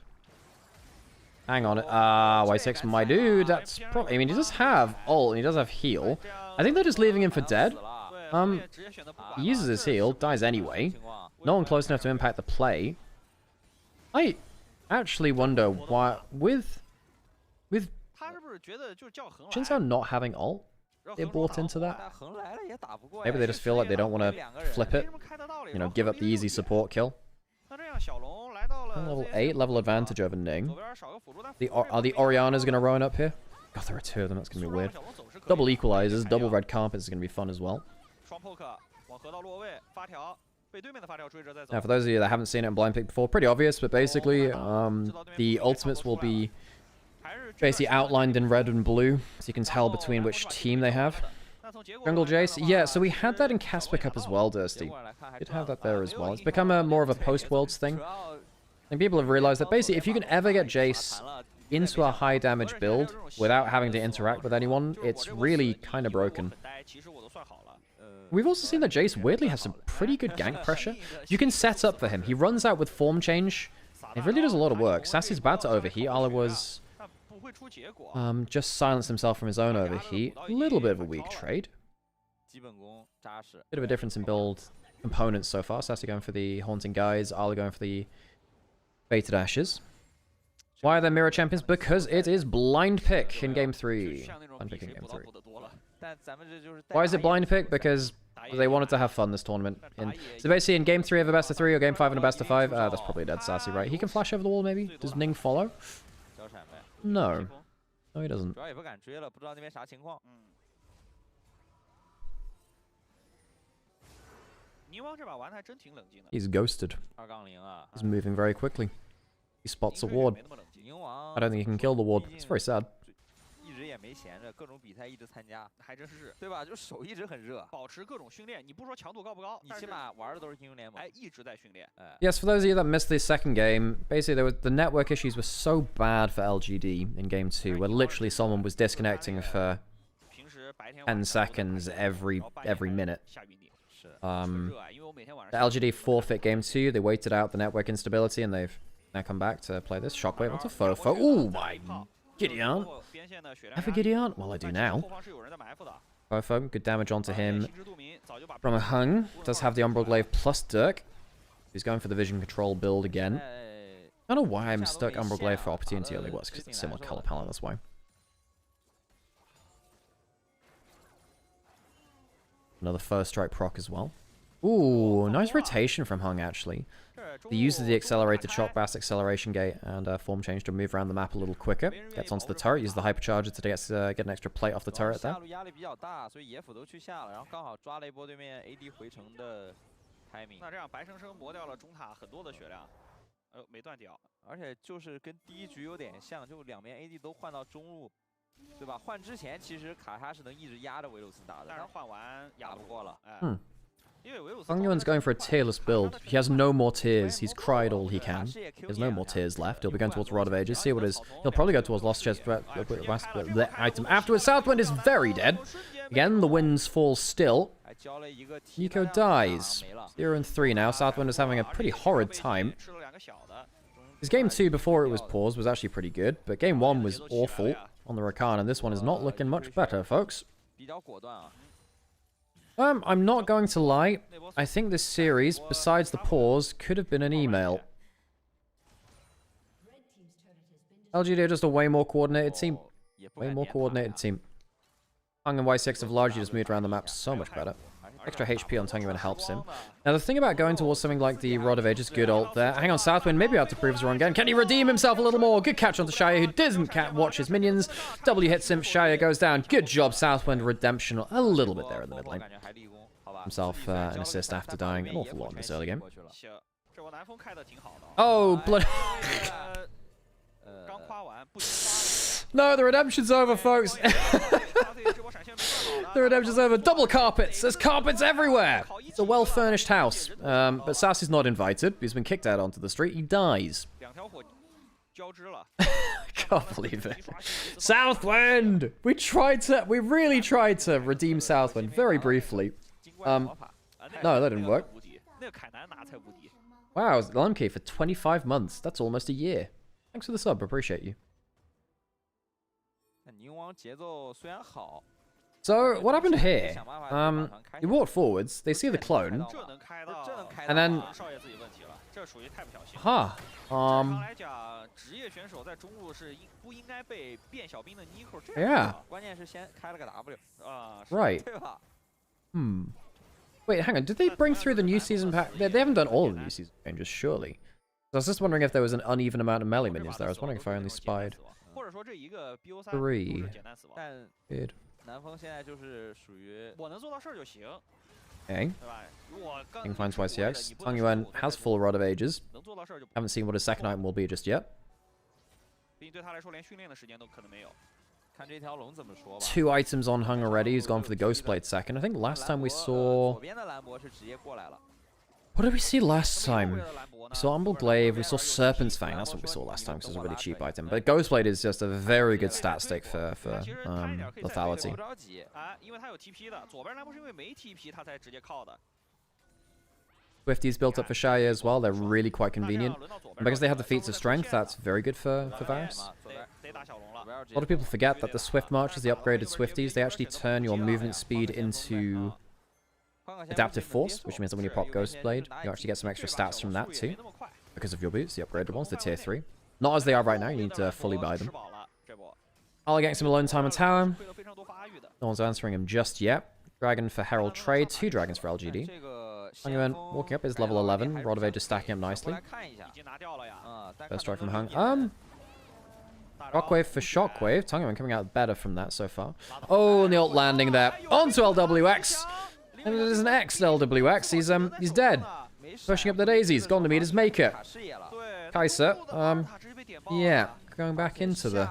Hang on, Y6, my dude, that's probably, I mean, he does have ult and he does have heal. I think they're just leaving him for dead. 死了 Um, 对后面直接选择不管 He uses his heal, dies anyway. 情况 No one close enough to impact the play. I actually wonder why, with 他是不是觉得就是叫恒 Jin Zhao not having ult, 然后 they 恒 bought 说 into 打 that. 但横来了也打不过呀。 Maybe they just feel like they don't want to flip 没 it, 什么开的道理 you 然 know, 后 give 合 up 理 the 的 easy support kill. 那这样小龙来到了 Level ZSM 8, level advantage over Ning. 左边少个辅助但 The 辅助 are the 这个 Orianas going to roam up here? God, there are two of them. That's going to be weird. 小龙走是可以 Double 的 equalizers, 裁 double 掉 red carpets is going to be fun as well. 双 poke 往河道落位发条被对面的发条追着再走 Now, for those of you that haven't seen it in blind pick before, pretty obvious, but basically, the ultimates will be 还是 basically outlined in red and blue, so you can tell between which team they have. 那从结果 Jungle 来看 Jace, 的话 yeah, so we had that in 是 Casper 走位 Cup as 拿到 well, 结 Dursty. 果来看还 Did 赚 have 了 that there 反 as 正没 well. 有 It's 影 become 响 more of a 这 post-worlds 主 thing. 要 And people have realized that basically, if you can ever get Jace into a high damage build without having to interact with anyone, it's really kind of broken. 其实我都算好了 We've also seen that Jace weirdly has some pretty good gank pressure. You can set up for him. He runs out with form change. It really does a lot of work. Sassy's about to overheat. Ala was 但不会出结果 just silenced himself from his own overheat. A little bit of a weak trade. 基本功扎实。 Bit of a difference in build components so far. Sassy going for the Haunting Guys. Ala going for the Baited Ashes. Why are there mirror champions? Because it is blind pick in game 3. 像那种 Blind 比 pick in 谁 game 补刀 3. 补的多了。但咱们这就是带 Why is it 打野 blind pick? Because they wanted to have fun this tournament. So basically in game 3 of a best of 3 or game 5 and a best of 5, that's probably dead sassy, right? He can flash over the wall maybe? Does Ning follow? 交闪呗， No. No, he doesn't. 主要也不敢追了，不知道那边啥情况。泥王这把玩的还真挺冷静的。 He's ghosted. 2-0啊， He's moving very quickly. He spots a 宁水 ward. 也没那么冷静，宁王 I don't think he can kill the ward. It's very sad. 一直也没闲着，各种比赛一直参加，还真是对吧？就手一直很热，保持各种训练。你不说强度高不高，你但是起码玩的都是英雄联盟哎，一直在训练。哎， Yes, for those of you that missed the second game, basically the network issues were so bad for LGD in game 2, where literally someone was disconnecting for 平时白天 10 seconds every minute. 下雨你是 热啊，因为我每天晚 The 上 LGD forfeit game 2, they waited out the network instability and they've now come back to play this. Shockwave onto Fofo. Oh my Gideon. 边线的血量 Have a Gideon? Well, I do now. 后方是有人在埋伏的。 Fofo, good damage onto him 心知肚明，早就把 from a Hung. Does have the Umbral Glaive plus Dirk. He's going for the vision control build again. 哎， I don't know why I'm stuck Umbral Glaive for opportunity only works, because it's similar color palette, that's why. Another first strike proc as well. Ooh, nice rotation from Hung actually. 这中 He uses the accelerated shock blast acceleration gate and form change to move around the map a little quicker. Gets onto the turret, uses the hypercharger to get an extra plate off the 主要 turret 下 there. 路压力比较大，所以野辅都去下了，然后刚好抓了一波对面 AD 回城的 timing，那这样白生生磨掉了中塔很多的血量，没断掉。而且就是跟第一局有点像，就两边 AD 都换到中路，对吧？换之前其实卡莎是能一直压着维鲁斯打的，但是换完打不过了。哎， Hmm. 因为维鲁斯 Hung Yuan's going for a tearless build. He has no more tears. He's cried all he can. He has no more tears left. He'll be going towards Rod of Ages. See what is. He'll probably go towards Lost Chest item. Afterwards, Southwind is very dead. Again, the winds fall still. 还交了一个 Nico dies. 0 and 3 now. Southwind is having a pretty horrid time. 吃了两个小的， His game 2 before it was paused was actually pretty good, but game 1 was awful on the Rakan, and this one is not looking much better, folks. 比较果断啊。 I'm not going to lie. I think this series, besides the pause, could have been an email. LGD are just a way more coordinated team. 也不 Way 敢 more 点他 coordinated team. Hung and Y6 have largely just moved around the map so much better. Extra HP on Tungyuan helps him. Now, the thing about going towards something like the Rod of Ages, good ult there. Hang on, Southwind maybe have to prove us wrong again. Can he redeem himself a little more? Good catch onto Shaya, who doesn't watch his minions. W hits him, Shaya goes down. Good job, Southwind. Redemption a little bit there in the mid lane. 感觉还立功，好吧。 Himself an assist after dying an awful lot in this early game. 行，这波南风开的挺好的。 Oh, bloody... 刚夸完，不仅夸 No, the redemption's over, folks. The redemption's over. Double carpets. There's carpets everywhere. It's a well-furnished house. But Sassy's not invited. He's been kicked out onto the street. He dies. 两条火交织了。 Can't believe it. Southwind! We really tried to redeem Southwind very briefly. 金冠魔法， No, that didn't work. 那个凯南拿才无敌。 Wow, LMK for 25 months. That's almost a year. Thanks for the sub. Appreciate you. 那宁王节奏虽然好， So, what happened here? He walked forwards. They see the clone. 这能开到，这能开 And then- 少爷自己问题了，这属于太不小心了。 Huh. 正常来讲，职业选手在中路是不应该被变小兵的 Nico 这 Yeah. 样关键是先开了个 W， 啊， Right. 对吧？ Hmm. Wait, hang on. Did they bring through the new season pack? They haven't done all of the new season changes, surely. I was just wondering if there was an uneven amount of melee minions there. I was wondering if I only spied 或者说这一个 BO3 3. 都是简单死亡。 但 Weird. 南风现在就是属于我能做到事儿就行， Okay. 对吧？如果刚 King finds 出国的 YCX. 你不能 Tungyuan 说我 has full Rod of Ages. 能做到事儿就， Haven't seen what his second item will be just yet. 毕竟对他来说连训练的时间都可能没有。看这条龙怎么说吧。 2 items on Hung already. He's gone for the Ghostblade second. I think last time we 左 saw... 边的兰博是直接过来了， What did we see last 右 time? 边的兰博 We 呢 saw Umbral Glaive, we saw Serpent's Fang. That's what we saw last time, because it was a really cheap item. But Ghostblade is just a very good stat stick for lethality. 不着急。啊，因为他有 TP 的，左边兰博是因为没 TP 他才直接靠的。 Swifties built up for Shaya as well. They're really quite 那这 convenient. 样轮到左 And 边 because they have the 了 feats of strength, that's very good for 左边 Varus. 嘛左边得打小龙了。左边 A lot of people forget that the Swift Marchers, the upgraded Swifties, they actually turn your movement speed into 换个先锋 adaptive 能 force, 接 which 受 means that when you 是 pop 有个人 Ghostblade, 拿 you actually get some extra 对吧 stats from that 速度也 too, 没那么快 because of your boots, the upgraded ones, the tier 3. Not as they are right now, you need to fully buy them. I'll getting some alone time on tower. No one's answering him just yet. Dragon for Herald Trade, 2 dragons for LGD. Hungman walking up is level 11. Rodove just stacking up nicely. First strike from Hung. Shockwave for Shockwave. Tungman coming out better from that so far. Oh, and the ult landing there. Onto LWX. And it is an X LWX. He's dead. Pushing up the daisies. Gone to meet his maker. Kaiser. Yeah, going back into the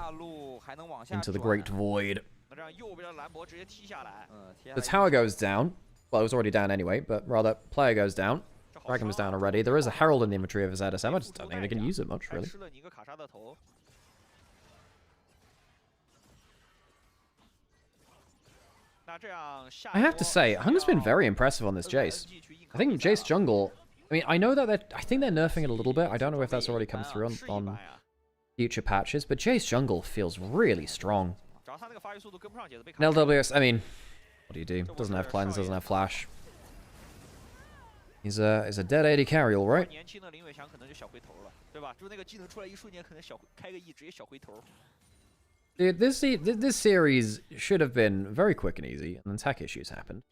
Great Void. The tower goes down. Well, it was already down anyway, but rather, player goes down. Dragon was down already. There is a Herald in the inventory of his ZSM. I just don't think they can use it much, really. I have to say, Hunger's been very impressive on this Jace. I think Jace jungle... I mean, I know that I think they're nerfing it a little bit. I don't know if that's already come through on future patches, but Jace jungle feels really strong. And LWS, I mean, what do you do? Doesn't have cleanse, doesn't have flash. He's a dead AD carry, all right. Dude, this series should have been very quick and easy, and then tech issues happened.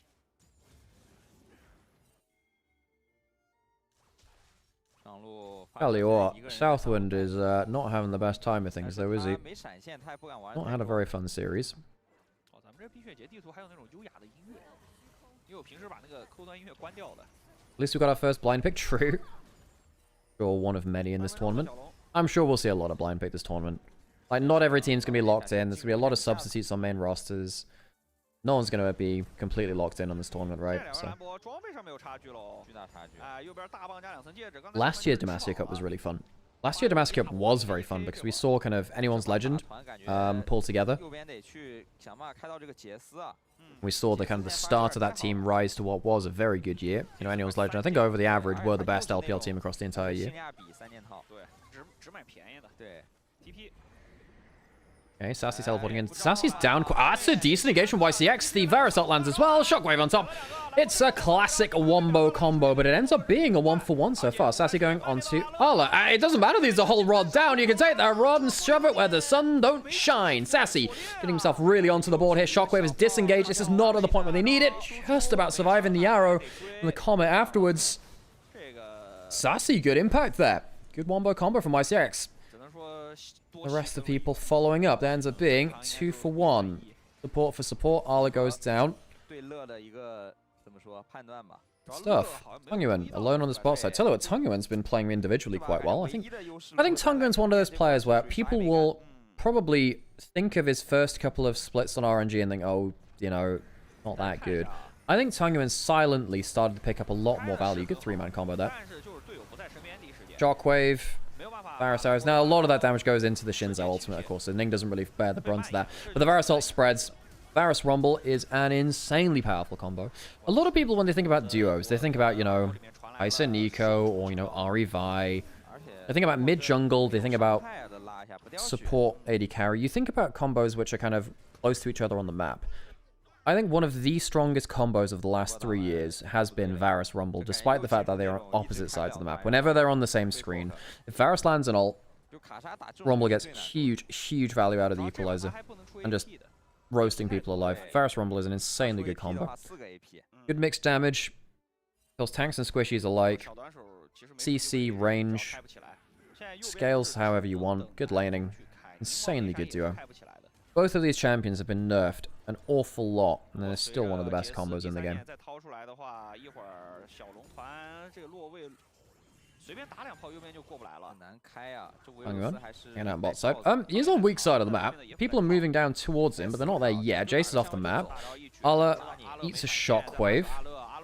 Tell you what, Southwind is not having the best time of things, though, is he? Not had a very fun series. At least we got our first blind pick, true. Sure, one of many in this tournament. I'm sure we'll see a lot of blind pick this tournament. Like, not every team's going to be locked in. There's going to be a lot of substitutes on main rosters. No one's going to be completely locked in on this tournament, right? So. Last year's Demacia Cup was really fun. Last year Demacia Cup was very fun because we saw kind of anyone's legend pull together. We saw the kind of the start of that team rise to what was a very good year. You know, anyone's legend, I think over the average, were the best LPL team across the entire year. Okay, Sassy's teleporting in. Sassy's down. That's a decent engagement from YCX. The Varus ult lands as well. Shockwave on top. It's a classic wombo combo, but it ends up being a 1-for-1 so far. Sassy going onto Arla. It doesn't matter. There's a whole rod down. You can take that rod and shove it where the sun don't shine. Sassy getting himself really onto the board here. Shockwave is disengaged. This is not at the point where they need it. Just about surviving the arrow and the comet afterwards. Sassy, good impact there. Good wombo combo from YCX. The rest of the people following up. That ends up being 2-for-1. Support for support. Arla goes down. Stuff. Tungyuan alone on the spot side. Tell you what, Tungyuan's been playing individually quite well. I think Tungyuan's one of those players where people will probably think of his first couple of splits on RNG and think, oh, you know, not that good. I think Tungyuan silently started to pick up a lot more value. Good 3-man combo there. Shockwave. Varus arrows. Now, a lot of that damage goes into the Shinzo ultimate, of course, so Ning doesn't really bear the brunt of that. But the Varus ult spreads. Varus Rumble is an insanely powerful combo. A lot of people, when they think about duos, they think about, you know, Isa Nico or, you know, Ari Vi. They think about mid-jungle, they think about support AD carry. You think about combos which are kind of close to each other on the map. I think one of the strongest combos of the last 3 years has been Varus Rumble, despite the fact that they are on opposite sides of the map. Whenever they're on the same screen, if Varus lands an ult, Rumble gets huge value out of the equalizer and just roasting people alive. Varus Rumble is an insanely good combo. Good mixed damage. Kills tanks and squishies alike. CC, range. Scales however you want. Good laning. Insanely good duo. Both of these champions have been nerfed an awful lot, and they're still one of the best combos in the game. Hang on. Hang out bot side. He's on weak side of the map. People are moving down towards him, but they're not there yet. Jace is off the map. Arla eats a shockwave.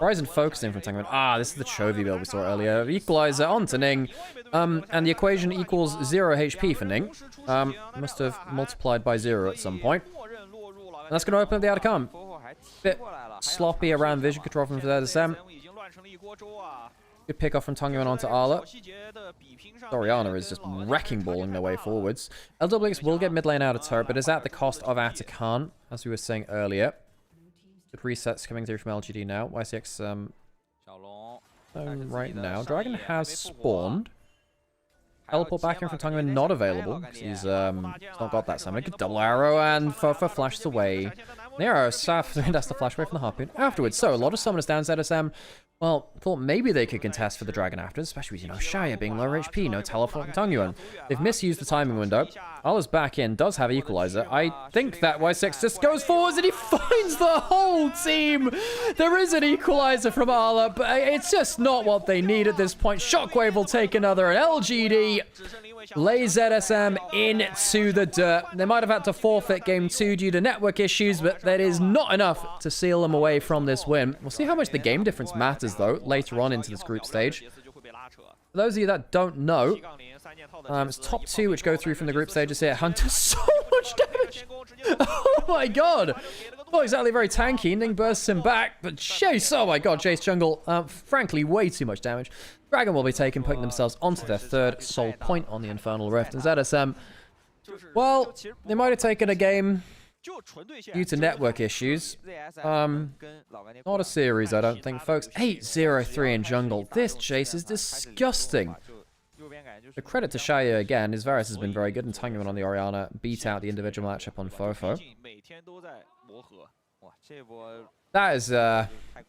Horizon focusing from Tangman. Ah, this is the Chovy build we saw earlier. Equalizer onto Ning. And the equation equals 0 HP for Ning. Must have multiplied by 0 at some point. And that's going to open up the outcome. Bit sloppy around vision control from ZSM. Good pick off from Tungyuan onto Arla. Doriana is just wrecking balling their way forwards. LWX will get mid lane out of turret, but is at the cost of Atakan, as we were saying earlier. Good resets coming through from LGD now. YCX right now. Dragon has spawned. teleport back in from Tangyuan not available, because he's not got that summon. Good double arrow, and Fofa flashes away. Nero, Saf, that's the flash away from the Harpoon afterwards. So, a lot of summoners down ZSM. Well, thought maybe they could contest for the Dragon after, especially with, you know, Shaya being lower HP, no teleport from Tangyuan. They've misused the timing window. Allah's back in, does have Equalizer. I think that Y6 just goes forwards and he finds the whole team. There is an Equalizer from Allah, but it's just not what they need at this point. Shockwave will take another, and LGD lays ZSM into the dirt. They might have had to forfeit game 2 due to network issues, but that is not enough to seal them away from this win. We'll see how much the game difference matters, though, later on into this group stage. For those of you that don't know, it's top 2 which go through from the group stages here. Hunter, so much damage! Oh my god! Not exactly very tanky. Ning bursts him back, but Chase, oh my god, Jace jungle, frankly, way too much damage. Dragon will be taken, putting themselves onto their 3rd soul point on the Infernal Rift. And ZSM, well, they might have taken a game due to network issues. Not a series, I don't think, folks. 8-0-3 in jungle. This Jace is disgusting. The credit to Shaya again, his Varus has been very good, and Tangyuan on the Orianna beat out the individual matchup on Fofo. That is,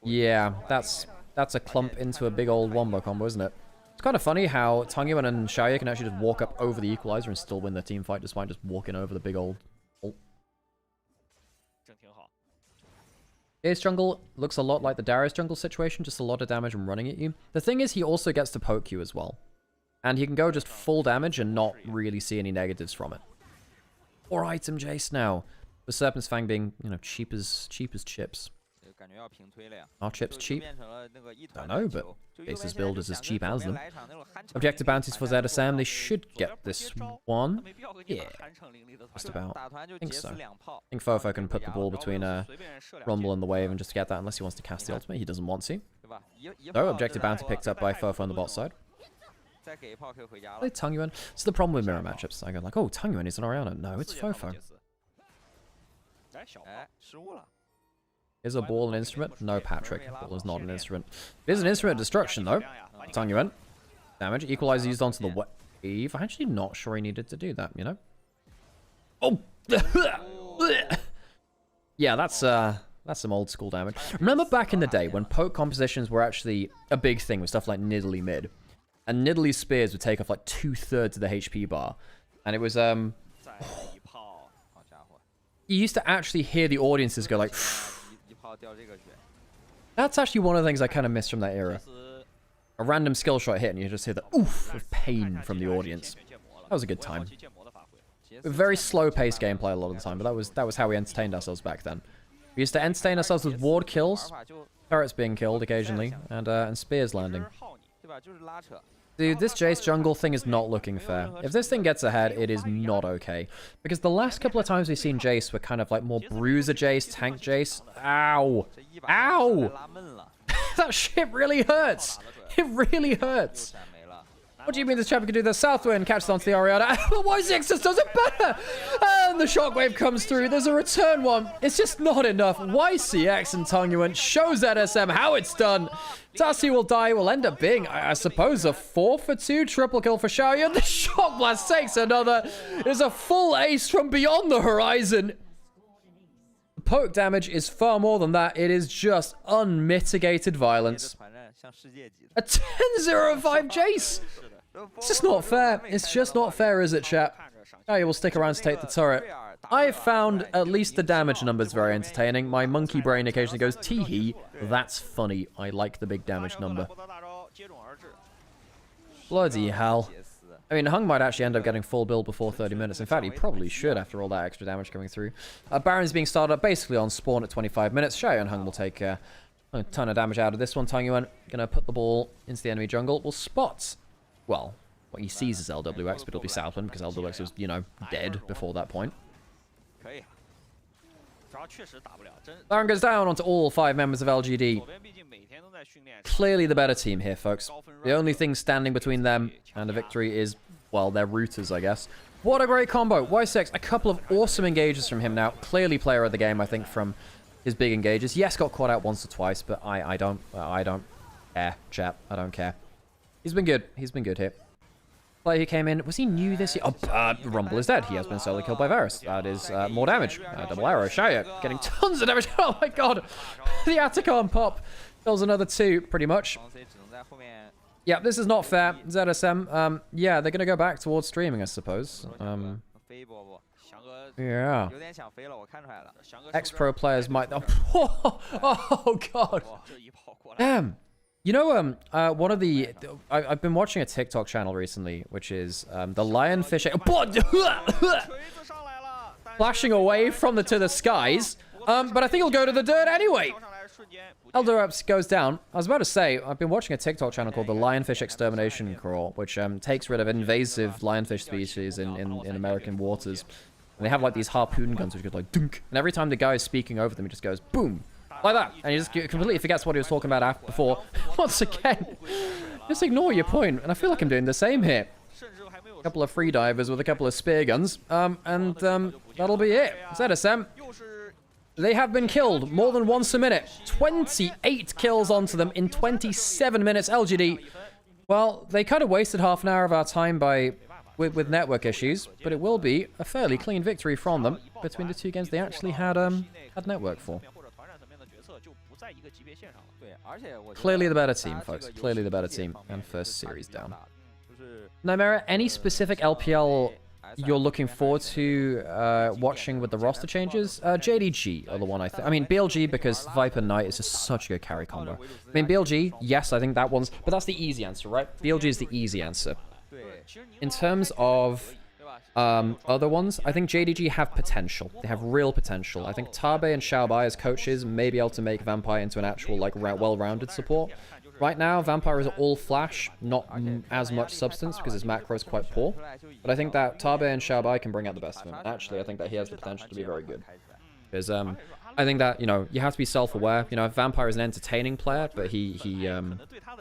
yeah, that's a clump into a big old wombo combo, isn't it? It's kind of funny how Tangyuan and Shaya can actually just walk up over the Equalizer and still win their team fight despite just walking over the big old ult. His jungle looks a lot like the Darius jungle situation, just a lot of damage and running at you. The thing is, he also gets to poke you as well. And he can go just full damage and not really see any negatives from it. 4 item Jace now. The Serpent's Fang being, you know, cheap as chips. Are chips cheap? Don't know, but Jace's build is as cheap as them. Objective bounties for ZSM. They should get this one. Yeah, just about. I think so. I think Fofo can put the ball between Rumble and the Wave and just get that unless he wants to cast the ultimate. He doesn't want to. So, objective bounty picked up by Fofo on the bot side. Play Tangyuan. It's the problem with mirror matchups. I go like, oh, Tangyuan is an Orianna. No, it's Fofo. Is a ball an instrument? No, Patrick. Ball is not an instrument. It is an instrument of destruction, though. Tangyuan. Damage. Equalizer used onto the Wave. I'm actually not sure he needed to do that, you know? Oh! Yeah, that's some old school damage. Remember back in the day when poke compositions were actually a big thing with stuff like Nidalee mid? And Nidalee spears would take off like 2/3 of the HP bar. And it was, you used to actually hear the audiences go like... That's actually one of the things I kind of miss from that era. A random skill shot hit and you just hear the oof of pain from the audience. That was a good time. Very slow-paced gameplay a lot of the time, but that was how we entertained ourselves back then. We used to entertain ourselves with ward kills, turrets being killed occasionally, and spears landing. Dude, this Jace jungle thing is not looking fair. If this thing gets ahead, it is not okay. Because the last couple of times we've seen Jace were kind of like more bruiser Jace, tank Jace. Ow! Ow! That shit really hurts! It really hurts! What do you mean this champion can do the Southwind? Catches onto the Orianna. But Y6 just does it better! And the shockwave comes through. There's a return one. It's just not enough. YCX and Tangyuan shows ZSM how it's done. Tassi will die. Will end up being, I suppose, a 4-for-2 triple kill for Xiaoyan. The Shock Blast takes another. There's a full ace from beyond the horizon. The poke damage is far more than that. It is just unmitigated violence. A 10-0-5 Jace. It's just not fair. It's just not fair, is it, chat? Oh, you will stick around to take the turret. I found at least the damage numbers very entertaining. My monkey brain occasionally goes, tee-hee. That's funny. I like the big damage number. Bloody hell. I mean, Hung might actually end up getting full build before 30 minutes. In fact, he probably should after all that extra damage coming through. Baron's being started up basically on spawn at 25 minutes. Shaya and Hung will take a ton of damage out of this one. Tangyuan gonna put the ball into the enemy jungle. Will spot. Well, what he sees is LWX, but it'll be Southwind because LWX was, you know, dead before that point. Baron goes down onto all 5 members of LGD. Clearly the better team here, folks. The only thing standing between them and a victory is, well, their routers, I guess. What a great combo. Y6, a couple of awesome engages from him now. Clearly player of the game, I think, from his big engages. Yes, got caught out once or twice, but I don't care, chap. I don't care. He's been good. He's been good here. player who came in. Was he new this year? Oh, Rumble is dead. He has been solo killed by Varus. That is more damage. Double arrow. Shaya getting tons of damage. Oh my god. The Atacon pop kills another 2, pretty much. Yeah, this is not fair. ZSM, yeah, they're going to go back towards streaming, I suppose. Yeah. Ex-pro players might... Oh, God. Damn. You know, one of the... I've been watching a TikTok channel recently, which is the lionfish... Flashing away from to the skies. But I think he'll go to the dirt anyway. Elder Ups goes down. I was about to say, I've been watching a TikTok channel called the Lionfish Extermination Crawl, which takes rid of invasive lionfish species in American waters. And they have like these harpoon guns which go like dunk. And every time the guy is speaking over them, he just goes boom. Like that. And he just completely forgets what he was talking about before. Once again, just ignore your point. And I feel like I'm doing the same here. A couple of free divers with a couple of spear guns. And that'll be it. ZSM. They have been killed more than once a minute. 28 kills onto them in 27 minutes. LGD, well, they kind of wasted half an hour of our time with network issues, but it will be a fairly clean victory from them between the 2 games they actually had network for. Clearly the better team, folks. Clearly the better team. And first series down. Nymaera, any specific LPL you're looking forward to watching with the roster changes? JDG are the one I mean, BLG, because Viper Knight is just such a good carry combo. I mean, BLG, yes, I think that one's... But that's the easy answer, right? BLG is the easy answer. In terms of other ones, I think JDG have potential. They have real potential. I think Tabe and Xiaobai as coaches may be able to make Vampire into an actual, like, well-rounded support. Right now, Vampire is all flash, not as much substance, because his macro is quite poor. But I think that Tabe and Xiaobai can bring out the best of him. Actually, I think that he has the potential to be very good. Because I think that, you know, you have to be self-aware. You know, Vampire is an entertaining player, but you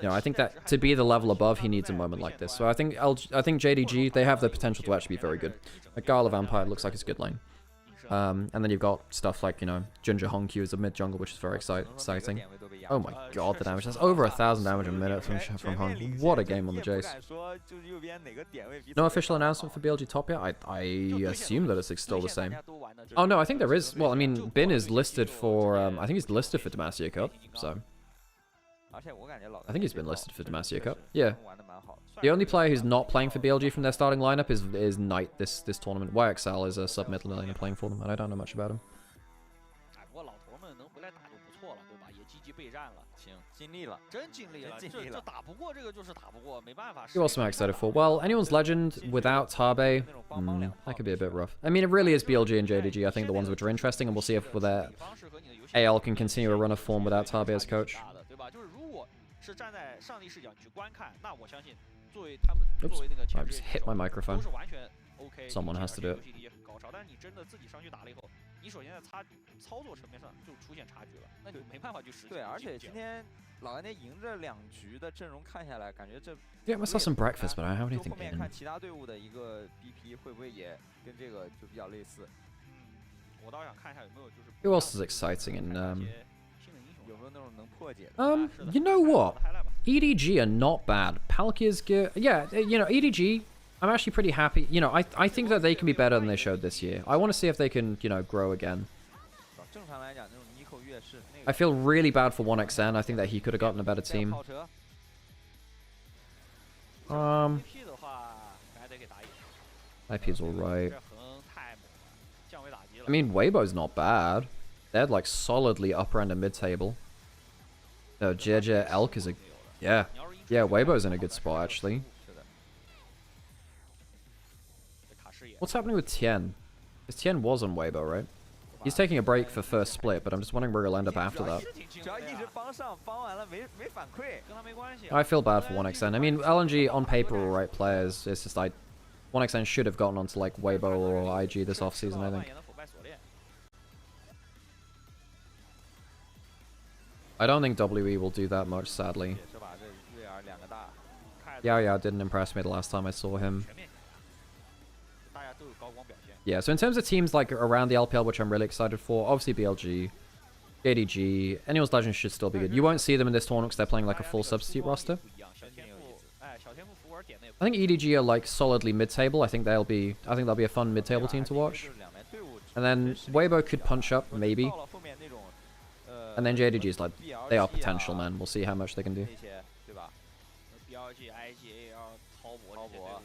know, I think that to be the level above, he needs a moment like this. So I think JDG, they have the potential to actually be very good. Like Gala Vampire looks like it's a good lane. And then you've got stuff like, you know, Ginger Hongq as a mid-jungle, which is very exciting. Oh my god, the damage. That's over 1,000 damage a minute from Hong. What a game on the Jace. No official announcement for BLG top yet? I assume that it's still the same. Oh no, I think there is. Well, I mean, Bin is listed for, I think he's listed for Demacia Cup, so. I think he's been listed for Demacia Cup. Yeah. The only player who's not playing for BLG from their starting lineup is Knight this tournament. YXL is a sub-mid laner playing for them, and I don't know much about him. Who else am I excited for? Well, anyone's legend without Tabe, that could be a bit rough. I mean, it really is BLG and JDG, I think, the ones which are interesting, and we'll see if with their AL can continue a run of form without Tabe as coach. Oops, I just hit my microphone. Someone has to do it. Yeah, I saw some breakfast, but I don't have anything in. Who else is exciting? And you know what? EDG are not bad. Palkia's good. Yeah, you know, EDG, I'm actually pretty happy. You know, I think that they can be better than they showed this year. I want to see if they can, you know, grow again. I feel really bad for 1XN. I think that he could have gotten a better team. IP's alright. I mean, Weibo's not bad. They're like solidly upper end of mid-table. No, JJ Elk is a... Yeah. Yeah, Weibo's in a good spot, actually. What's happening with Tien? Because Tien was on Weibo, right? He's taking a break for first split, but I'm just wondering where he'll end up after that. I feel bad for 1XN. I mean, LNG on paper are right players. It's just like 1XN should have gotten onto like Weibo or IG this offseason, I think. I don't think WE will do that much, sadly. Yeah, didn't impress me the last time I saw him. Yeah, so in terms of teams like around the LPL, which I'm really excited for, obviously BLG, Anyone's Legend should still be good. You won't see them in this tournament because they're playing like a full substitute roster. 天赋服玩点的也 I think EDG are like solidly mid-table. I think they'll be a fun mid-table team to watch. 就是两边队伍 And then Weibo could punch up maybe. 到了后面那种 And then JDG is like they are potential, man. We'll see how much they can do. 那些对吧？ BLG、IGAL、滔博这些队伍啊，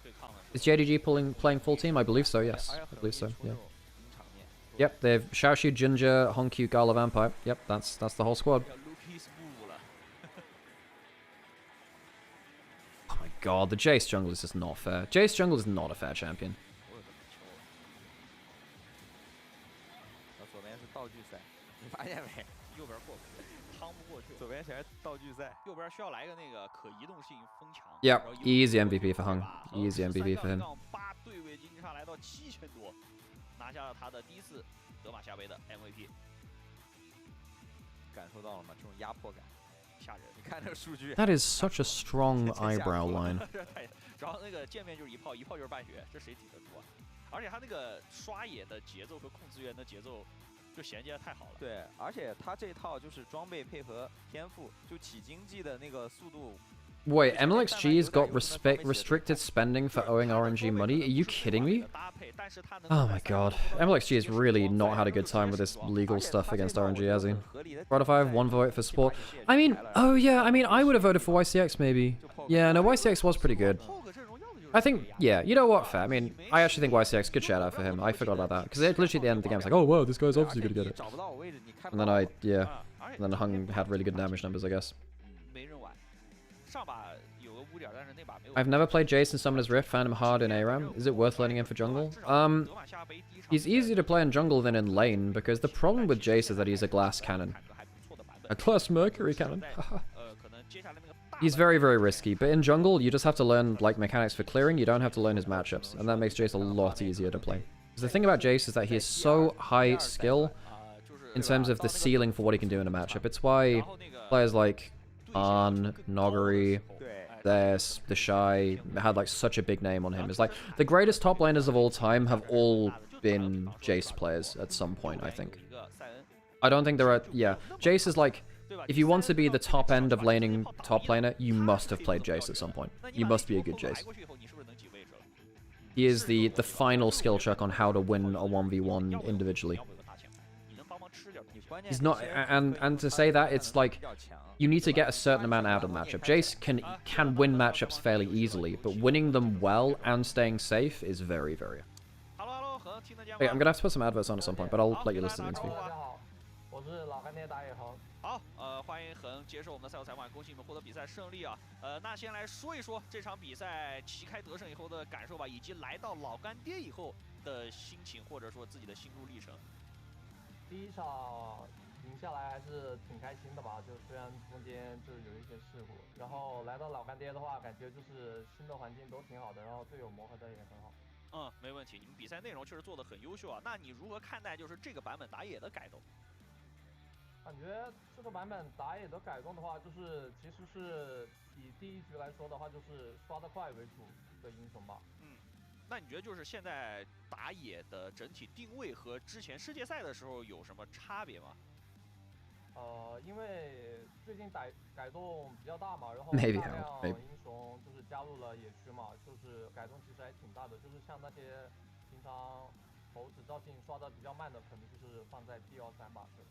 对抗的是 Is JDG playing full team? I believe so. Yes, 而且 I 很容 believe 易 so. 出那 Yeah. 种名场面。 Yep, they've Xiaoxu, Ginger, Honkyu, Gala, Vampire. Yep, that's the whole squad. 叫 Lucas Move 了。 Oh my god, the Jace jungle is just not fair. Jace jungle is not a fair champion. 我有个球，然后左边是道具赛，你发现没？右边过不去，趟不过去。左边全是道具赛。右边需要来一个那个可移动性风墙。 Yep, 然后右 easy 边 MVP for Hung. 吧 Easy MVP for him. 8对位经济差来到7000多，拿下了他的第一次德玛夏杯的 MVP，感受到了吗？这种压迫感，吓人。你看这个数据， That is such a strong eyebrow line. 这太，然后那个见面就是一炮，一炮就是半血，这谁抵得住啊？而且他那个刷野的节奏和控资源的节奏就衔接的太好了。对，而且他这套就是装备配合天赋，就起经济的那个速度。 Wait, MLXG's got restricted spending for owing RNG money? Are you kidding me? Oh my god. MLXG has really not had a good time with this legal stuff against RNG, has he? Right 5, 1 vote for sport. I mean, oh yeah, I mean, I would have voted for YCX maybe. Yeah, no, YCX was pretty good. I think, yeah, you know what, fair. I mean, I actually think YCX, good shout out for him. I forgot about that. Because literally at the end of the game, it's like, oh, wow, this guy's obviously going to get it. And then and then Hung had really good damage numbers, I guess. I've never played Jace in Summoner's Rift, found him hard in ARAM. Is it worth learning him for jungle? He's easier to play in jungle than in lane, because the problem with Jace is that he's a glass cannon. A glass mercury cannon. He's very, very risky, but in jungle, you just have to learn like mechanics for clearing, you don't have to learn his matchups, and that makes Jace a lot easier to play. Because the thing about Jace is that he is so high skill in terms of the ceiling for what he can do in a matchup. It's why players like Arn, Noggery, There's the Shy had like such a big name on him. It's like the greatest top laners of all time have all been Jace players at some point, I think. I don't think there are, yeah. Jace is like, if you want to be the top end of laning top laner, you must have played Jace at some point. You must be a good Jace. He is the final skill check on how to win a 1v1 individually. He's not, and to say that, it's like, you need to get a certain amount out of the matchup. Jace can win matchups fairly easily, but winning them well and staying safe is very, very... Wait, I'm gonna have to put some adverts on at some point, but I'll let you listen to the interview. 好，欢迎恒接受我们的赛后采访，恭喜你们获得比赛胜利啊！那先来说一说这场比赛旗开得胜以后的感受吧，以及来到老干爹以后的心情，或者说自己的心路历程。第一场赢下来还是挺开心的吧，就虽然中间就是有一些事故，然后来到老干爹的话，感觉就是新的环境都挺好的，然后队友磨合的也很好。没问题，你们比赛内容确实做得很优秀啊。那你如何看待就是这个版本打野的改动？感觉这个版本打野的改动的话，就是其实是以第一局来说的话，就是刷得快为主的英雄吧。那你觉得就是现在打野的整体定位和之前世界赛的时候有什么差别吗？因为最近改动比较大嘛，然后 Maybe 大量英雄就是加入了野区嘛，就是改动其实还挺大的，就是像那些平常投指照性刷的比较慢的，可能就是放在第2、3吧，对。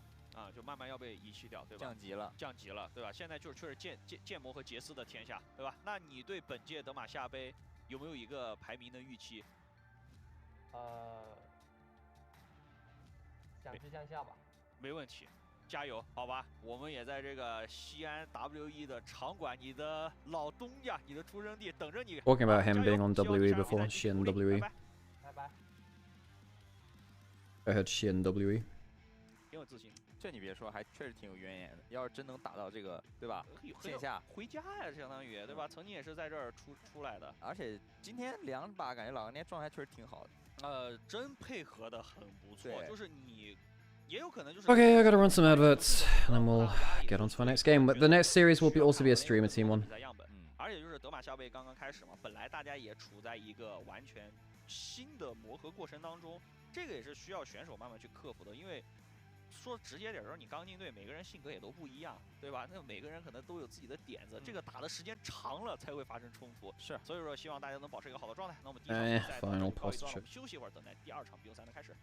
就慢慢要被遗弃掉，对吧？降级了，对吧？现在就是确实剑魔和杰斯的天下，对吧？那你对本届德玛夏杯有没有一个排名的预期？想去向下吧。没问题，加油，好吧？我们也在这个西安 WE 的场馆，你的老东家，你的出生地，等着你。Talking about him being on WE before, Shin WE. 拜拜。I heard Shin WE. 挺有自信。这你别说，还确实挺有渊源的。要是真能打到这个，对吧？线下回家呀，相当于对吧？曾经也是在这儿出来的。而且今天2把，感觉老干爹状态确实挺好的。真配合的很不错。就是你也有可能就是。Okay, I gotta run some adverts, and then we'll get on to our next game. But the next series will also be a streamer team one. 而且就是德玛夏杯刚刚开始嘛，本来大家也处在一个完全新的磨合过程当中，这个也是需要选手慢慢去克服的，因为。说直接点说，你刚进队，每个人性格也都不一样，对吧？那每个人可能都有自己的点子，这个打的时间长了才会发生冲突。是，所以说希望大家能保持一个好的状态。那我们第一场比赛到这里告一段落，我们休息一会儿，等待第2场比赛的开始。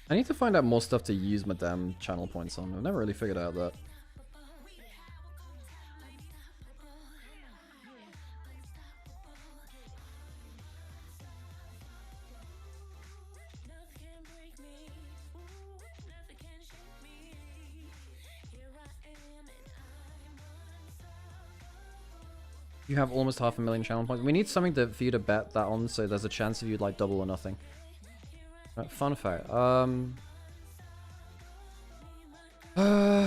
I need to find out more stuff to use my damn channel points on. I've never really figured out that. You have almost 500,000 channel points. We need something for you to bet that on, so there's a chance of you like double or nothing. Right, fun fact. The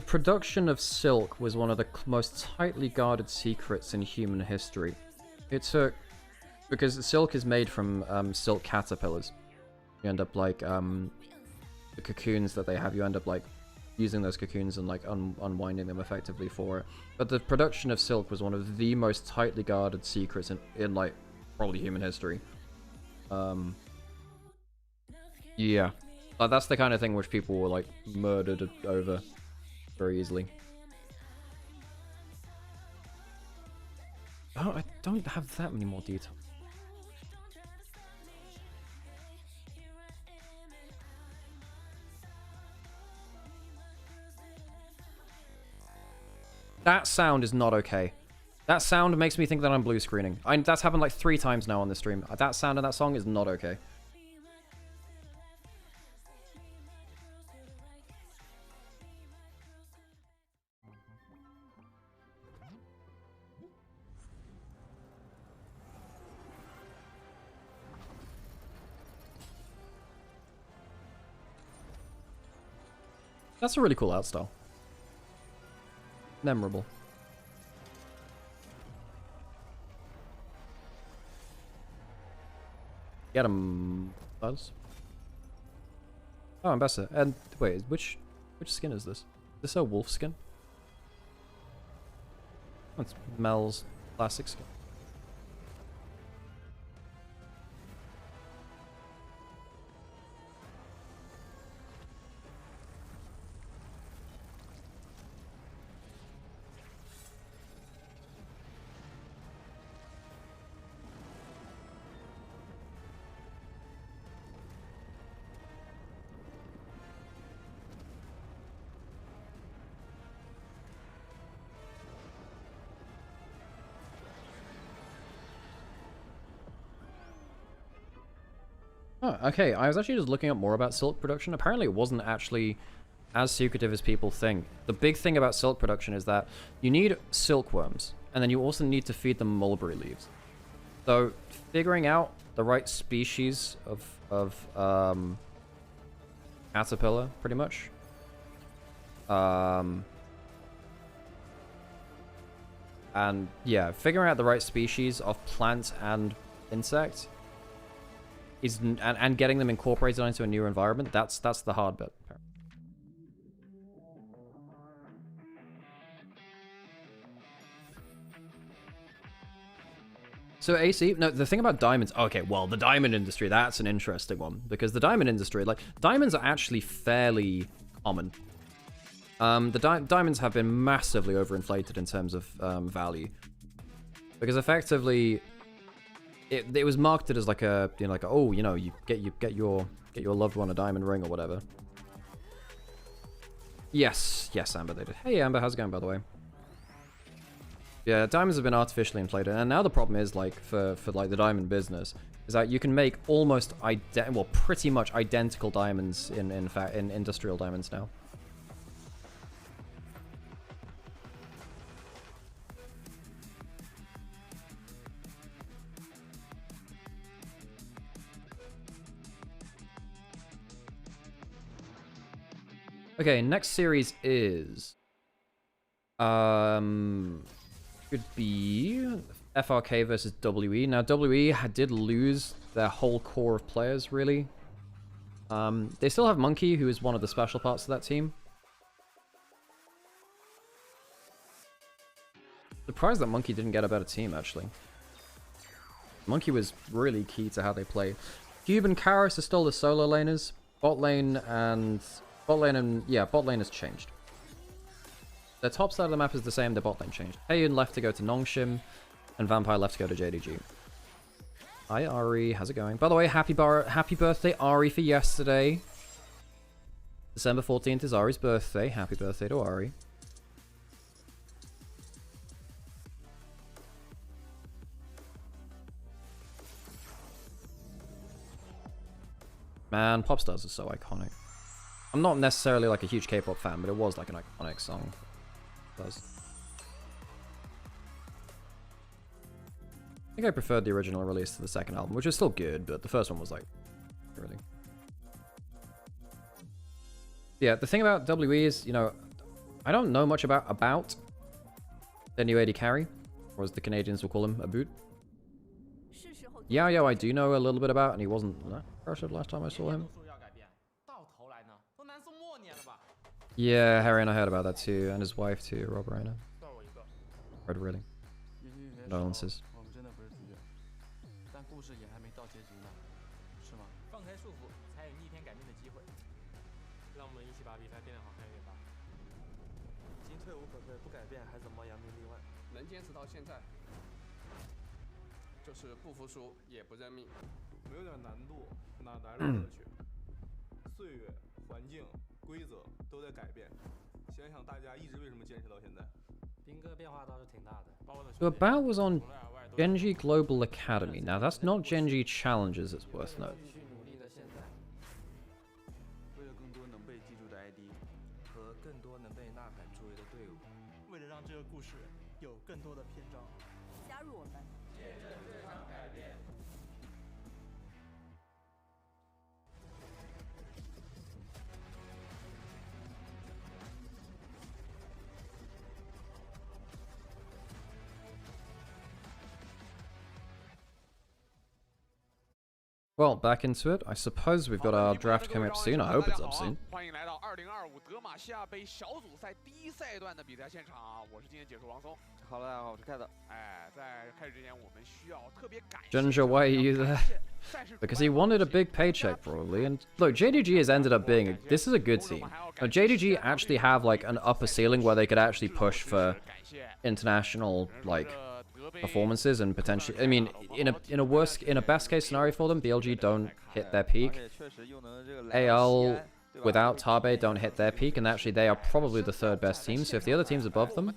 production of silk was one of the most tightly guarded secrets in human history. It took, because silk is made from silk caterpillars. You end up like the cocoons that they have. You end up like using those cocoons and like unwinding them effectively for it. But the production of silk was one of the most tightly guarded secrets in like probably human history. Yeah, like that's the kind of thing which people were like murdered over very easily. Oh, I don't have that many more details. That sound is not okay. That sound makes me think that I'm blue screening. That's happened like 3 times now on this stream. That sound in that song is not okay. That's a really cool art style. Memorable. Get him, Buzz. Oh, Ambassador. And wait, which skin is this? Is this a wolf skin? That's Mel's classic skin. Oh, okay, I was actually just looking up more about silk production. Apparently it wasn't actually as secretive as people think. The big thing about silk production is that you need silkworms, and then you also need to feed them mulberry leaves. So figuring out the right species of caterpillar, pretty much. And yeah, figuring out the right species of plant and insect and getting them incorporated into a new environment, that's the hard bit. So AC, no, the thing about diamonds, okay, well, the diamond industry, that's an interesting one, because the diamond industry, like, diamonds are actually fairly common. The diamonds have been massively overinflated in terms of value, because effectively it was marketed as like a, you know, like, oh, you know, you get your loved one a diamond ring or whatever. Yes, Amber, they did. Hey Amber, how's it going, by the way? Yeah, diamonds have been artificially inflated, and now the problem is, like, for like the diamond business, is that you can make almost pretty much identical diamonds in fact in industrial diamonds now. Okay, next series is could be FRK versus WE. Now WE did lose their whole core of players, really. They still have Monkey, who is one of the special parts of that team. Surprised that Monkey didn't get a better team, actually. Monkey was really key to how they play. Cube and Karis are still the solo laners. Bot lane has changed. The top side of the map is the same, the bot lane changed. Heiyun left to go to Nongshim, and Vampire left to go to JDG. Hi Ari, how's it going? By the way, happy birthday Ari for yesterday. December 14th is Ari's birthday. Happy birthday to Ari. Man, Popstars is so iconic. I'm not necessarily like a huge K-pop fan, but it was like an iconic song. I think I preferred the original release to the second album, which is still good, but the first one was like, really. Yeah, the thing about WE is, you know, I don't know much about their new AD carry, or as the Canadians will call him, a boot. Yo, I do know a little bit about, and he wasn't that pressured last time I saw him. Yeah, Harry and I heard about that too, and his wife too, Rob Reiner. Heard really. Condolences. So a bout was on Genji Global Academy. Now that's not Genji Challengers, it's worth noting. Well, back into it. I suppose we've got our draft coming up soon. I hope it's up soon. 欢迎来到2025德玛西亚杯小组赛第一赛段的比赛现场，我是今天解说王松。好了，我是凯的。哎，在开始之前，我们需要特别感谢。 Ginger, why are you there? Because he wanted a big paycheck, probably. And look, JDG has ended up being this is a good team. Now, JDG actually have like an upper ceiling where they could actually push for international like performances and potentially. I mean, in a best case scenario for them, BLG don't hit their peak. AL without Tabe don't hit their peak, and actually they are probably the third best team. So if the other teams above them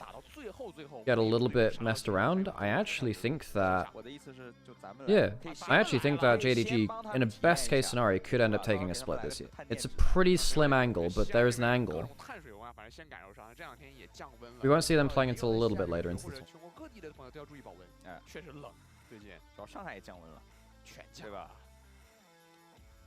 get a little bit messed around, I actually think that JDG in a best case scenario could end up taking a split this year. It's a pretty slim angle, but there is an angle. We won't see them playing until a little bit later into the tournament. 确实冷，最近，主要上海也降温了，全降，对吧？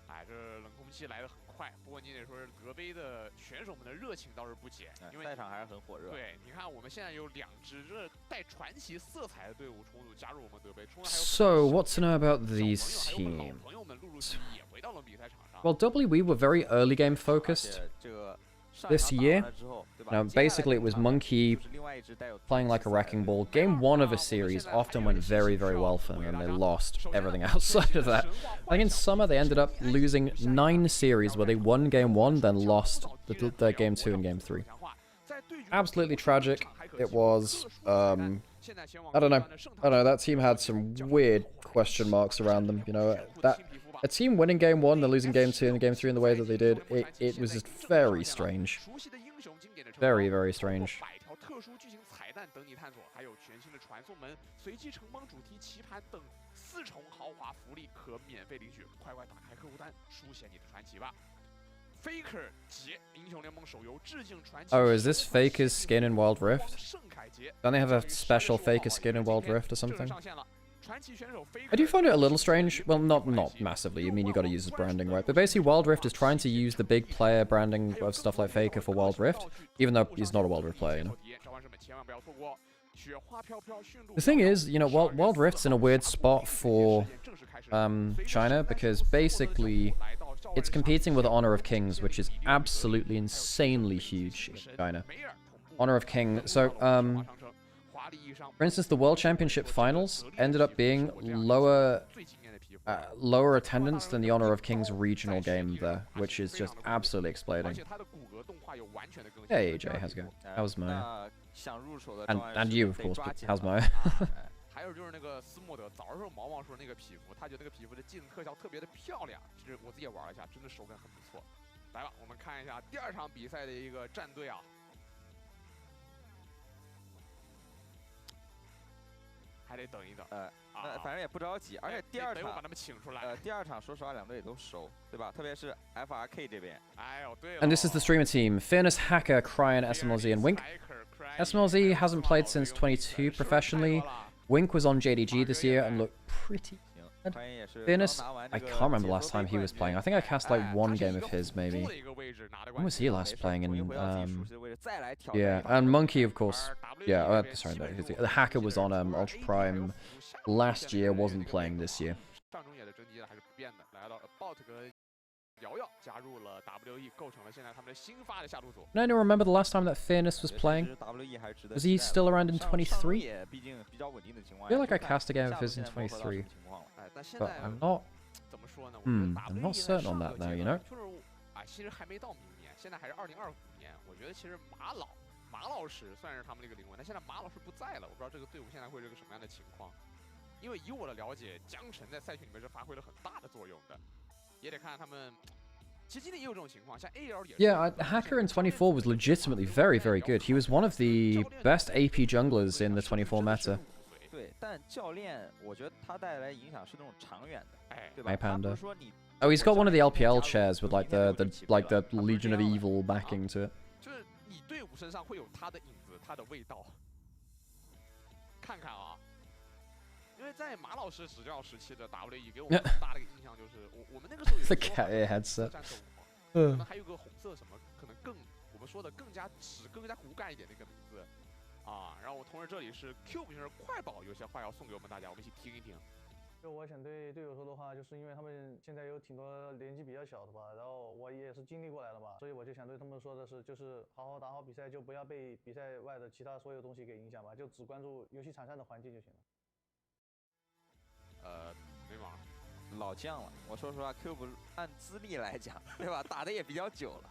哎，这冷空气来得很快，不过你得说是德杯的选手们的热情倒是不减，因为赛场还是很火热。对，你看我们现在有2支这带传奇色彩的队伍重组加入我们德杯，除了还有 So what to know about these teams? Well, WE were very early game focused this year. Now, basically, it was Monkey playing like a wrecking ball. Game 1 of a series often went very, very well for them, and they lost everything outside of that. I think in summer, they ended up losing 9 series where they won Game 1, then lost the Game 2 and Game 3. Absolutely tragic. It was, I don't know, that team had some weird question marks around them, you know, a team winning Game 1, then losing Game 2 and Game 3 in the way that they did, it was just very strange. Very, very strange. 特殊剧情彩蛋等你探索，还有全新的传送门、随机城邦主题棋盘等4重豪华福利可免费领取，快快打开客户端，书写你的传奇吧。Faker 节英雄联盟手游致敬传奇。 Oh, is this Faker's skin in Wild Rift? Don't they have a special Faker skin in Wild Rift or something? I do find it a little strange. Well, not massively. I mean, you got to use his branding, right? But basically, Wild Rift is trying to use the big player branding of stuff like Faker for Wild Rift, even though he's not a Wild Rift player, you know. The thing is, you know, Wild Rift's in a weird spot for China because basically it's competing with Honor of Kings, which is absolutely insanely huge in China. Honor of King. So, for instance, the World Championship Finals ended up being lower attendance than the Honor of Kings regional game there, which is just absolutely exploding. Hey AJ, how's it going? How's Maya? And you, of course, but how's Maya? 还有就是那个斯莫德，早上时候毛毛说那个皮肤，他觉得那个皮肤的技能特效特别的漂亮。其实我自己也玩了一下，真的手感很不错。来吧，我们看一下第2场比赛的一个战队啊。还得等一等。那反正也不着急，而且第2场把他们请出来。第2场说实话两队也都熟，对吧？特别是 FRK 这边。哎呦，对了。 And this is the streamer team: Fairness, Hacker, Cryan, SMLZ, and Wink. SMLZ hasn't played since 22 professionally. Wink was on JDG this year and looked pretty good. Fairness, I can't remember last time he was playing. I think I cast like one game of his, maybe. When was he last playing in, yeah, and Monkey, of course. Yeah, sorry, no, the Hacker was on Ultra Prime last year, wasn't playing this year. 瑶瑶加入了 WE， 构成了现在他们的新发的下路组。 Can anyone remember the last time that Fairness was playing? Was he still around in 23? I feel like I cast a game of his in 23, but I'm not. I'm not certain on that now, you know. 就是其实还没到明年，现在还是2025年。我觉得其实马老师算是他们这个灵魂，但现在马老师不在了，我不知道这个队伍现在会是个什么样的情况。因为以我的了解，江晨在赛区里面是发挥了很大的作用的。 也得看他们，其实今天也有这种情况，像 AL 也。Yeah, Hacker in 24 was legitimately very, very good. He was one of the best AP junglers in the 24 meta. 对，但教练，我觉得他带来影响是那种长远的，对吧？ My Panda. 说你 Oh, he's got one of the LPL chairs with like the Legion of Evil backing to it. 就是你队伍身上会有他的影子，他的味道。看看啊。 因为在马老师执教时期的 WE 给我们很大的一个印象就是，我们那个时候有 The cat ear headset. 战斗可能还有个红色什么，可能更我们说的更加骨感一点的一个名字啊。然后我同时这里是 Q 平时快宝有些话要送给我们大家，我们一起听一听。就我想对队友说的话，就是因为他们现在有挺多年纪比较小的吧，然后我也是经历过来的嘛，所以我就想对他们说的是，就是好好打好比赛，就不要被比赛外的其他所有东西给影响吧，就只关注游戏场上的环境就行了。 没忙，老将了。我说实话 ，Cube 按资历来讲，对吧？打的也比较久了。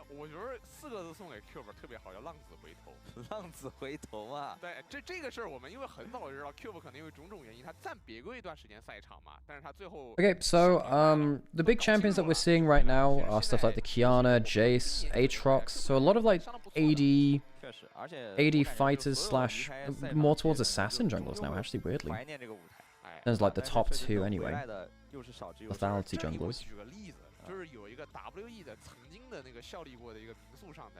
我觉得4个字送给 Cube 特别好，叫浪子回头。浪子回头嘛。对，这个事儿我们因为很早就知道 Cube 可能因为种种原因，他暂别过一段时间赛场嘛，但是他最后。Okay, so the big champions that we're seeing right now are stuff like the Kiana, Jace, Aatrox. So a lot of like AD fighters slash more towards assassin junglers now. Actually, weirdly. There's like the top 2 anyway. Lethality junglers.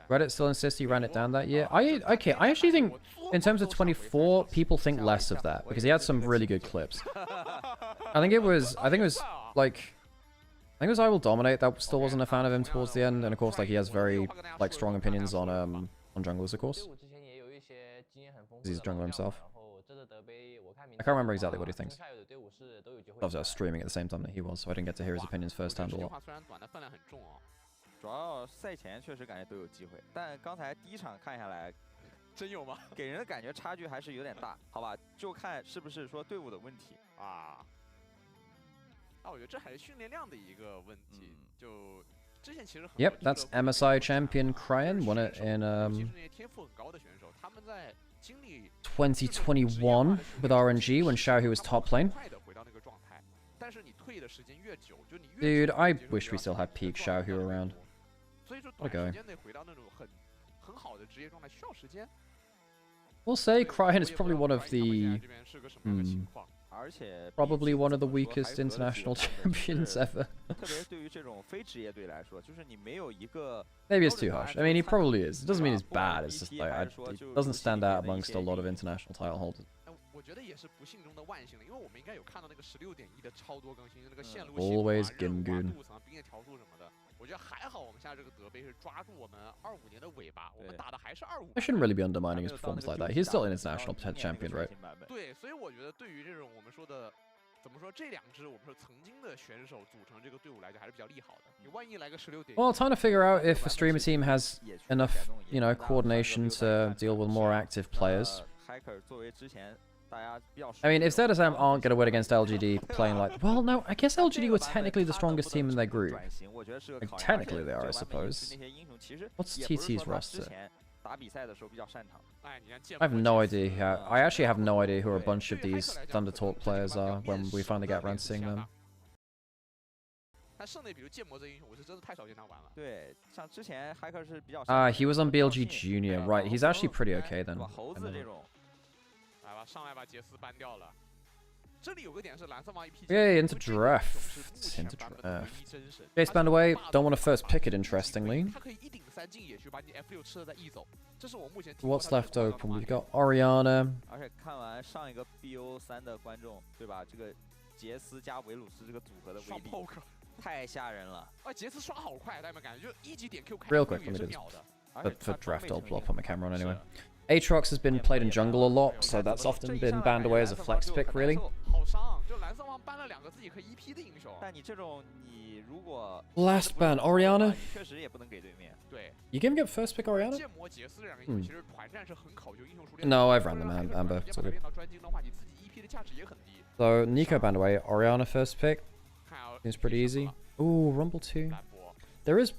Reddit still insists he ran it down that year. I actually think in terms of 24, people think less of that because he had some really good clips. I think it was I Will Dominate that still wasn't a fan of him towards the end, and of course like he has very like strong opinions on junglers, of course. He's a jungler himself. I can't remember exactly what he thinks. Obviously, I was streaming at the same time that he was, so I didn't get to hear his opinions firsthand a lot. 主要赛前确实感觉都有机会，但刚才第1场看下来，真有吗？给人的感觉差距还是有点大，好吧？就看是不是说队伍的问题啊。我觉得这还是训练量的一个问题，就。 Yep, that's MSI champion Cryan, won it in 2021 with RNG when Xiaohu was top lane. Dude, I wish we still had peak Xiaohu around. What a go. We'll say Cryan is 我也不 probably 知道 one of Cryan 他们现在 the 这边是个什么样的情况。而且 probably one of the 毕竟 weakest 怎么说， international 还隔了几个版本 champions 是 ever. 特别是对于这种非职业队来说，就是你没有一个 Maybe it's 标准 too 答案 harsh. 就 I mean, he 是参考 probably is. It doesn't mean 对 he's 吧？不管 bad. It's just BP like 还是说 it 就 doesn't 游戏 stand 里面 out 的一 amongst 些 a lot of 原因。 international title holders. 哎，我觉得也是不幸中的万幸了，因为我们应该有看到那个16.1的超多更新，那个线路系统啊、 Always 任务啊、 Gingun. 路程啊、兵线条数什么的。我觉得还好，我们现在这个德杯是抓住我们25年的尾巴，我们对打的还是25。 I shouldn't really be 还 undermining 没 his 有到那 performance 个 like that. 终 He's 极 still 大 an 的，然后 international 明年那 champion, 个 right? 水晶版本。对，所以我觉得对于这种我们说的，怎么说这两支我们说曾经的选手组成这个队伍来讲还是比较利好的。你万一来个16.1， Well, trying to figure out if a streamer team has 也去 enough, 改动也 you know, 挺大的 coordination 算 to 是 deal with more active players. Hacker 作为之前大家比较熟 I mean, 悉 if 的 ZSM aren't going to win against LGD playing like... Well, no, I guess 但 LGD 这 were 个版本 technically the 它能不 strongest team 能 in their 成功 group. 转型我觉得是个 Like, 考验，而 technically 且 they are, 这 I 个版本也是 suppose. 那些英雄其实 What's 也不是 TT's 说他之 roster? 前打比赛的时候比较擅长。哎，你看剑 I have 魔 no 杰 idea 斯 how... I actually have no idea who a bunch of 对于 these 骇客来讲， Thunder 可能 Talk 这个 players 比较 are 面 when we 熟 finally 的 get around 名 to 字 seeing 下 them. 吧。但胜内比如剑魔这英雄，我是真的太少见他玩了。对，像之前 Hacker 是比较 He was on 比较 BLG 信 Junior, 对 right? He's actually pretty okay 对 then. 吧？猴 I 子 know. 这种来吧，上来把杰斯搬掉了。这里有个点是蓝色方 EP， Yeah, into 这个英雄是 draft. 目前 Into 版本的唯一 draft. 真神。 Jace 他是 banned away. 霸 Don't want to 总 first 霸 pick it, 总 interestingly. 他可以1顶3进野区把你 F6吃了再 E 走，这是我目前听 What's 过他 left 最夸张的 open? 画 We've 面 got Oriana. 而且看完上一个 BO3的观众，对吧？这个杰斯加维鲁斯这个组合的威双力 poke，太吓人了。啊，杰斯刷好快，大家有没有感觉？就一级点 Q 开 Real ，Q quick, 也 let me 是 do this. 秒的。而 For, 且 for 他装 draft, 备 I'll 成 pull 也 up on my camera on 是 anyway. Aatrox has been played in jungle a lot, so that's 这 often 一 been 上来 banned 感觉 away as 蓝 a 色 flex 方就 pick, 很难 really. 受好伤，就蓝色方搬了2个自己可以 EP 的英雄。但你这种你如果 Last 不是 ban, 普通的话 Oriana. 你确实也不能给对面。对， You giving up first pick Oriana? 剑魔杰斯这两个英雄其实团战是很考究英雄熟练。 No, I've run them, Amber. 直接 It's 把 all 它 good. 练到专精的话，你自己 EP 的价值也很低。 So, Nico banned away. Oriana first pick. 看啊 Seems pretty easy. Ooh, Rumble 2. 兰博， There is...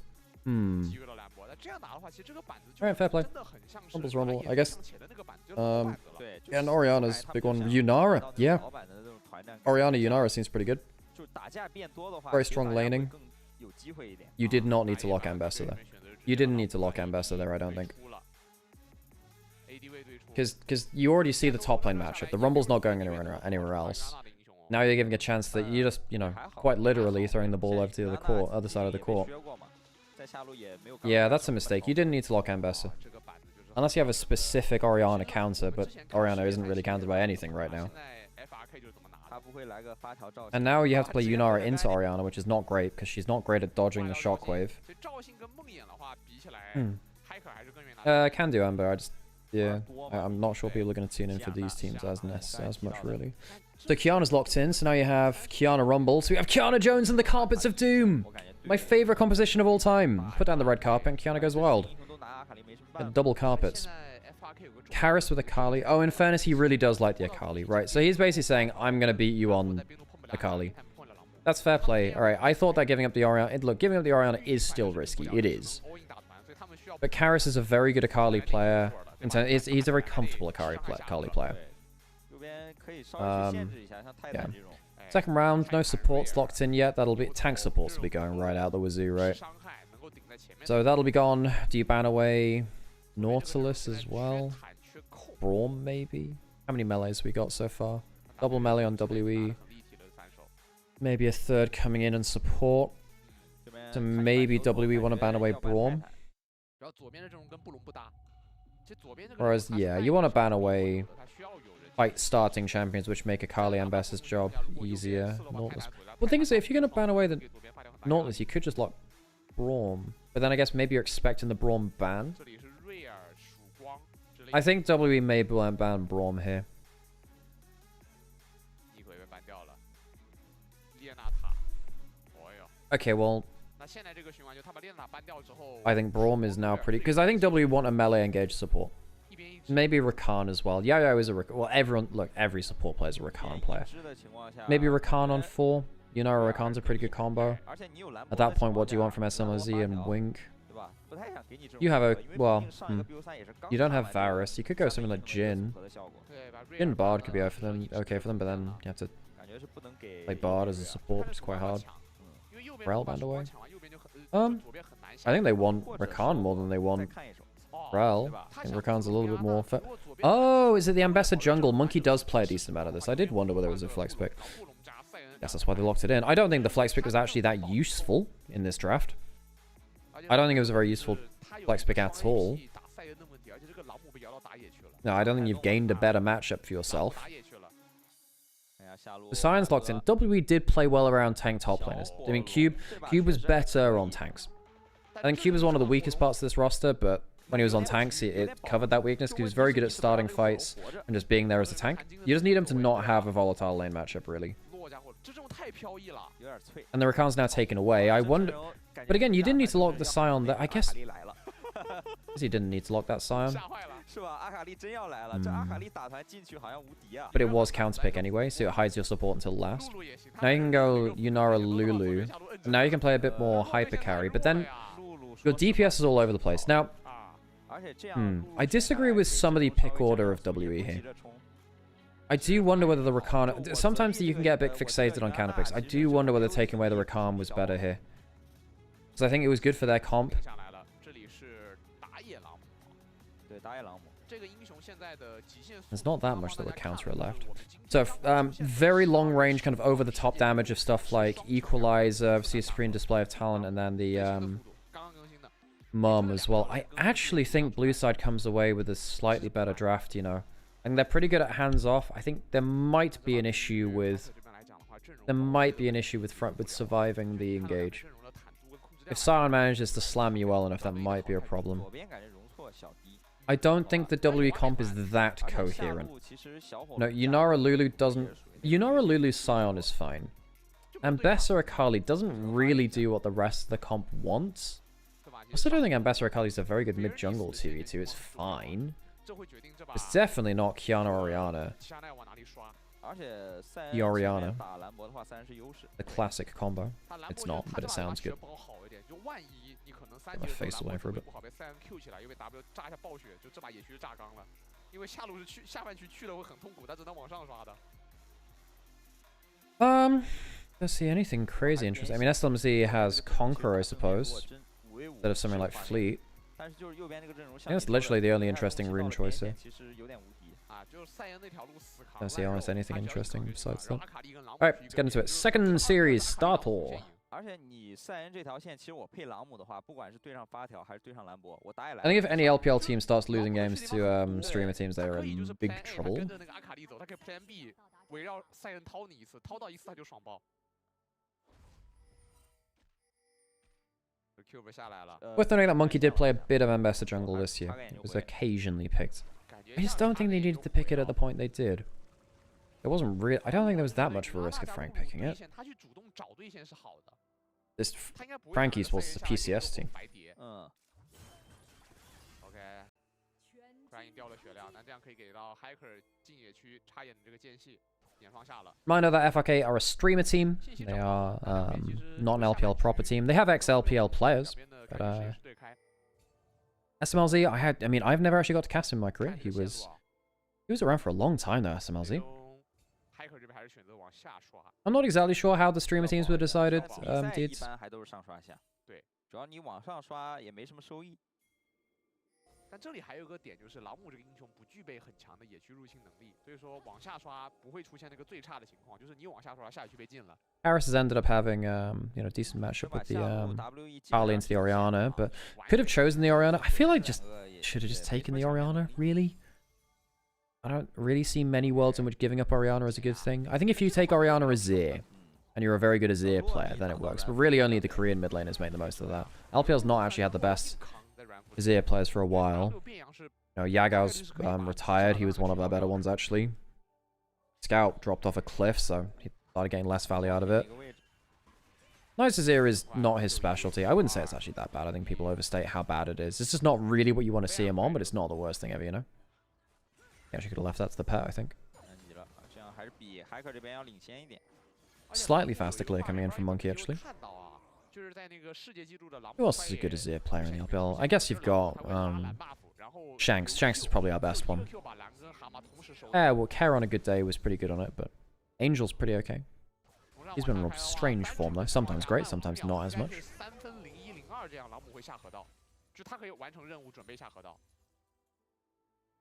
几个的兰博，那这样打的话，其实这个板子就 Alright, fair play. 真的很像是 Rumble's 把 Rumble, 野 I guess. 上前的那个板子，就是老板子了。对，就 And 是 Oriana's 他 big 们 one. 想 Yunara, 达到那种 yeah. 老板的那种团战感 Oriana Yunara seems pretty good. 就打架变多的话 Very 其实 strong 大家会 laning. 更有机会一点。 You did not need 打 to 野 lock 打 Ambassador 对 there. 面选择直 You 接 didn't 把 need to lock 老板 Ambassador there, I don't 退 think. 出了 AD 位退出 Because you already see the top lane matchup. The Rumble's not going anywhere else. Now you're giving a chance that you just, you know, quite literally throwing the ball over to the court, other side of the court. Yeah, that's a mistake. You didn't need to lock Ambassador. 这个板子就是很 Unless you have a specific Oriana counter, but Oriana isn't really countered by anything right now. 现在 FRK 就是这么拿的。他不会来个发条照 And now you have to play Yunara into Oriana, which is not great, because she's not great at dodging the shockwave. 所以赵信跟梦魇的话比起来 Hmm. ，Hacker 还是更愿意拿。 Can do Amber, I just... Yeah, I'm not sure people are going to tune in for these teams as much, really. So Kiana's locked in, so now you have Kiana Rumble. So we have Kiana Jones and the Carpets of Doom! My favourite composition of all time. Put down the red carpet and Kiana goes wild. And double carpets. 现在 FRK 有个重 Karis with Akali. Oh, in fairness, he really does like the Akali, right? So he's basically saying, I'm going to beat you on Akali. That's fair play. Alright, I thought that giving up the Oriana... Look, giving up the Oriana is still risky. It is. But Karis is a very good Akali player. He's a very comfortable Akali player. Yeah. Second round, no supports locked in yet. That'll be... Tank supports will be going right out the wazoo, right? 伤害能够顶在前面。 So that'll be gone. Do you ban away Nautilus as well? 坦缺扣 Braum, maybe? How many melees we got so far? Double melee on WE. 很立体的反手。 Maybe a third coming in and support. So maybe WE want to ban away Braum. 然后左边的阵容跟布隆不搭。其实左边这个 Whereas, yeah, you want to ban away 他需要有人 fight starting champions, which make Akali and Bess's job easier. Nautilus. Well, the thing is, if you're going to ban away the Nautilus, you could just lock Braum. But then I guess maybe you're expecting the Braum ban. 这里是瑞尔、曙光之类 I think WE may ban Braum here. 一会被 ban 掉了。列娜塔，哦哟， Okay, well, 那现在这个循环就他把列娜塔 ban 掉之后， I think Braum is now pretty... Because I think WE want a melee engaged support. 一边一直 Maybe Rakan as well. Yayo is a Well, everyone... Look, every support player is a Rakan player. Maybe Rakan on 4. You know, Rakan's a pretty good combo. At that point, what do you want from SMOZ and Wink? You have a... Well, you don't have Varus. You could go something like Jin. 对把瑞 Jin 尔 Bard could be okay for them, but then you have to play Bard as a support, which is quite hard. 因为右边 Rel 如果把 banned 曙光 away. 抢完右边就很左边很难下。 I think they want Rakan more than they want Rel. I think Rakan's a little bit more fit. Oh, is it the Ambassador jungle? Monkey does play a decent amount of this. I did wonder whether it was a flex pick. Yes, that's why they locked it in. I don't think the flex pick was actually that useful in this draft. I don't think it was a very useful flex pick at all. No, I don't think you've gained a better matchup for yourself. The Sion's locked in. WWE did play well around tank top laners. I mean, Cube was better on tanks. I think Cube was one of the weakest parts of this roster, but when he was on tanks, it covered that weakness because he was very good at starting fights and just being there as a tank. You just need him to not have a volatile lane matchup, really. And the Rakan's now taken away. I wonder... But again, you didn't need to lock the Sion that... I guess he didn't need to lock that Sion. But it was counterpick anyway, so it hides your support until last. Now you can go Nymaera Lulu. Now you can play a bit more hyper carry, but then your DPS is all over the place. Now, I disagree with some of the pick order of WE here. I do wonder whether the Rakan... Sometimes you can get a bit fixated on counterpicks. I do wonder whether taking away the Rakan was better here. Because I think it was good for their comp. There's not that much that would counter it left. So, very long range, kind of over the top damage of stuff like Equalizer, see a Supreme Display of Talent, and then the Mum as well. I actually think Blue Side comes away with a slightly better draft, you know. I think they're pretty good at hands off. I think there might be an issue with... with surviving the engage. If Sion manages to slam you well enough, that might be a problem. I don't think the WE comp is that coherent. No, Nymaera Lulu doesn't... Nymaera Lulu's Sion is fine. And Bessa Akali doesn't really do what the rest of the comp wants. I also don't think Ambassador Akali is a very good mid-jungle 2v2. It's fine. It's definitely not Kiana Oriana. The Oriana. The classic combo. It's not, but it sounds good. Get my face away for a bit. Let's see anything crazy interesting. I mean, SLMZ has Conqueror, I suppose, instead of something like Fleet. I think that's literally the only interesting rune choice here. Don't see almost anything interesting besides that. Alright, let's get into it. Second series, Startle. I think if any LPL team starts losing games to streamer teams, they are in big trouble. Worth noting that Monkey did play a bit of Ambassador jungle this year. It was occasionally picked. I just don't think they needed to pick it at the point they did. There wasn't real. I don't think there was that much of a risk of Frank picking it. This Frankie's was the PCS team. Reminder that FRK are a streamer team. They are not an LPL proper team. They have ex-LPL players, but SMLZ, I mean, I've never actually got to cast him in my career. He was around for a long time though, SMLZ. I'm not exactly sure how the streamer teams were decided, dudes. Harris has ended up having, you know, decent matchup with the Harley into the Oriana, but could have chosen the Oriana. I feel like should have just taken the Oriana, really. I don't really see many worlds in which giving up Oriana is a good thing. I think if you take Oriana Azir, and you're a very good Azir player, then it works. But really only the Korean mid laners make the most of that. LPL's not actually had the best Azir players for a while. You know, Yagao's retired. He was one of our better ones, actually. Scout dropped off a cliff, so he started getting less value out of it. Nice Azir is not his specialty. I wouldn't say it's actually that bad. I think people overstate how bad it is. It's just not really what you want to see him on, but it's not the worst thing ever, you know? He actually could have left that to the pet, I think. Slightly faster clear coming in from Monkey, actually. Who else is a good Azir player in the LPL? I guess you've got Shanks. Shanks is probably our best one. Well, Care on a good day was pretty good on it, but Angel's pretty okay. He's been in a strange form though. Sometimes great, sometimes not as much. 就他可以完成任务，准备下河道。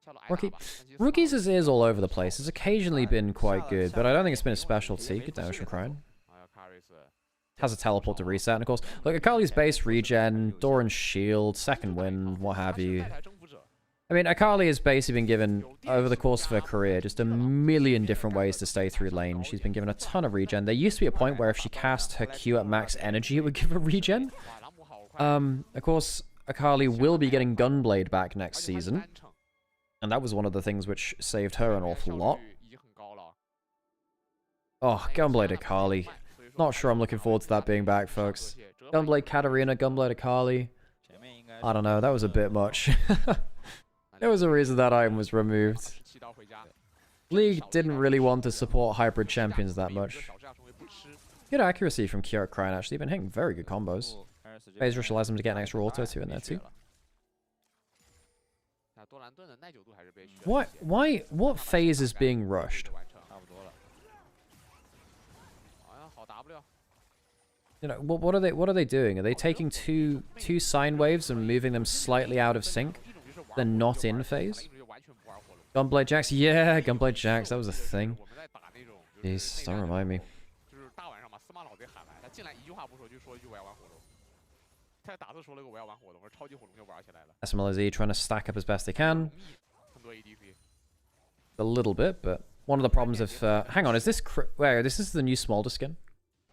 下路挨打 Rookie, 吧但其实 Rookie's is all over the place. It's occasionally been quite good, but I don't think it's been a specialty. Good damage from Crane. 哎呀 Carries Has a teleport to reset, and of course, look, Akali's base regen, Doran's shield, second win, what have you. 带台征服者 I mean, Akali has basically been given, over the course of her career, just a million different ways to stay through lane. She's been given a ton of regen. There used to be a point where if she cast her Q at max energy, it would give her regen. 哇朗姆好快 Of course, Akali will be getting Gunblade back next 而且他是 season, 单程 and that was one of the things which saved her an 效 awful 率 lot. 已经很高了 Oh, Gunblade Akali. Not sure I'm looking forward to that being back, folks. Gunblade Katarina, Gunblade Akali. 前面应该 I don't know, that was a bit much. There was a reason that item was removed. 17刀回家 League didn't really want to support hybrid champions that 每个 much. 小架成为不吃 Good accuracy from Kiara Crane, actually. Been hitting very good combos. 开始 Phase Rush allows him to get an extra auto too in there too. 那多兰顿的耐久度还是被需要 What phase is being rushed? 完成差不多了。好呀好 W You know, what are they doing? Are they taking two sine waves and moving them slightly out of sync? 一种就是玩 They're 火 not 龙 in 玩 phase? 一种就完全不玩火龙 Gunblade Jacks? Yeah, Gunblade Jacks, that was a 就是 thing. 我们在打那种就是 Jeez, 内 don't 战的 remind me. 就是大晚上把司马老贼喊来，他进来一句话不说就说一句我要玩火龙，他打字说了个我要玩火龙，而超级火龙就玩起来了， SMLZ trying to stack up as best they 容 can. 易很多 ADC。 A little bit, but one of the problems of... hang on, is this... Wait, this is the new Smolder skin?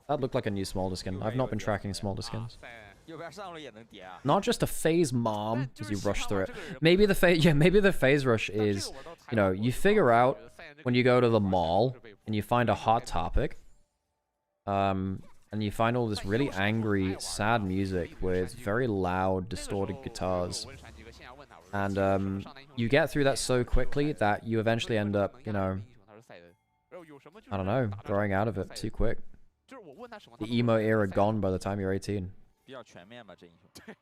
That looked like a new Smolder skin. I've not been tracking Smolder 啊 skins. 在 右边上路也能叠啊。 Not just a phase mom 但就 as 是 you 喜 rush 欢 through 玩 it. 这个人 Maybe the phase... Yeah, maybe the phase rush 但这 is... 个玩到台 You know, 湾 you 我 figure 我 out 觉得赛那个 when you go to the 玩法 mall 是被 and you find a hot topic, and you find all this really angry, sad music with very loud, 那个时 distorted 候 guitars, 我问闪几个线下问他，我说 and 上单英雄 you get through that so quickly that you eventually end up, you know, 他是赛的，然后有什么就 I don't 是 know, 打得 growing 上 out of it too quick. 就是我问他什么， The 他都说 emo 是 era 赛的 gone by the time you're 18. 比较全面吧，这英雄。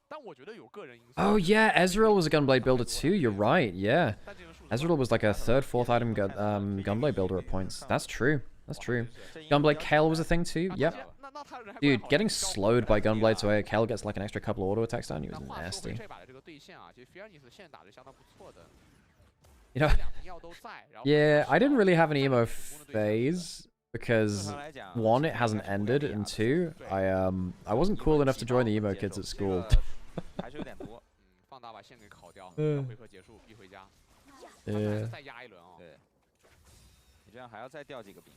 但我觉得有个人因素。 Oh yeah, Ezreal was a Gunblade builder too. You're right. Yeah, 但这个数字 Ezreal was like a third, fourth item Gunblade builder at points. That's true. That's true. 这英雄 Gunblade 比较 Kale was a 全 thing too. 啊 Yep. 那他人还怪 Dude, 好的 getting 你知道 slowed by 我在 Gunblade 打 so Kale gets like an extra couple of auto attacks down. He 那 was 话说回 nasty. 这把的这个对线啊，其实 Fairness 现在打的相当不错的， You know, 两瓶药都在。然后 yeah, I didn't really have an 这 emo 个主攻的对象 phase 正 because 常来讲 one, it 是 hasn't 很 ended, 不利 and 啊 two, I wasn't cool enough to join the emo kids at 这 school. 个还是有点多。放大把线给烤掉，嗯回合结束必回家。他们还是 Yeah. 再压一轮啊。对，你这样还要再掉几个兵。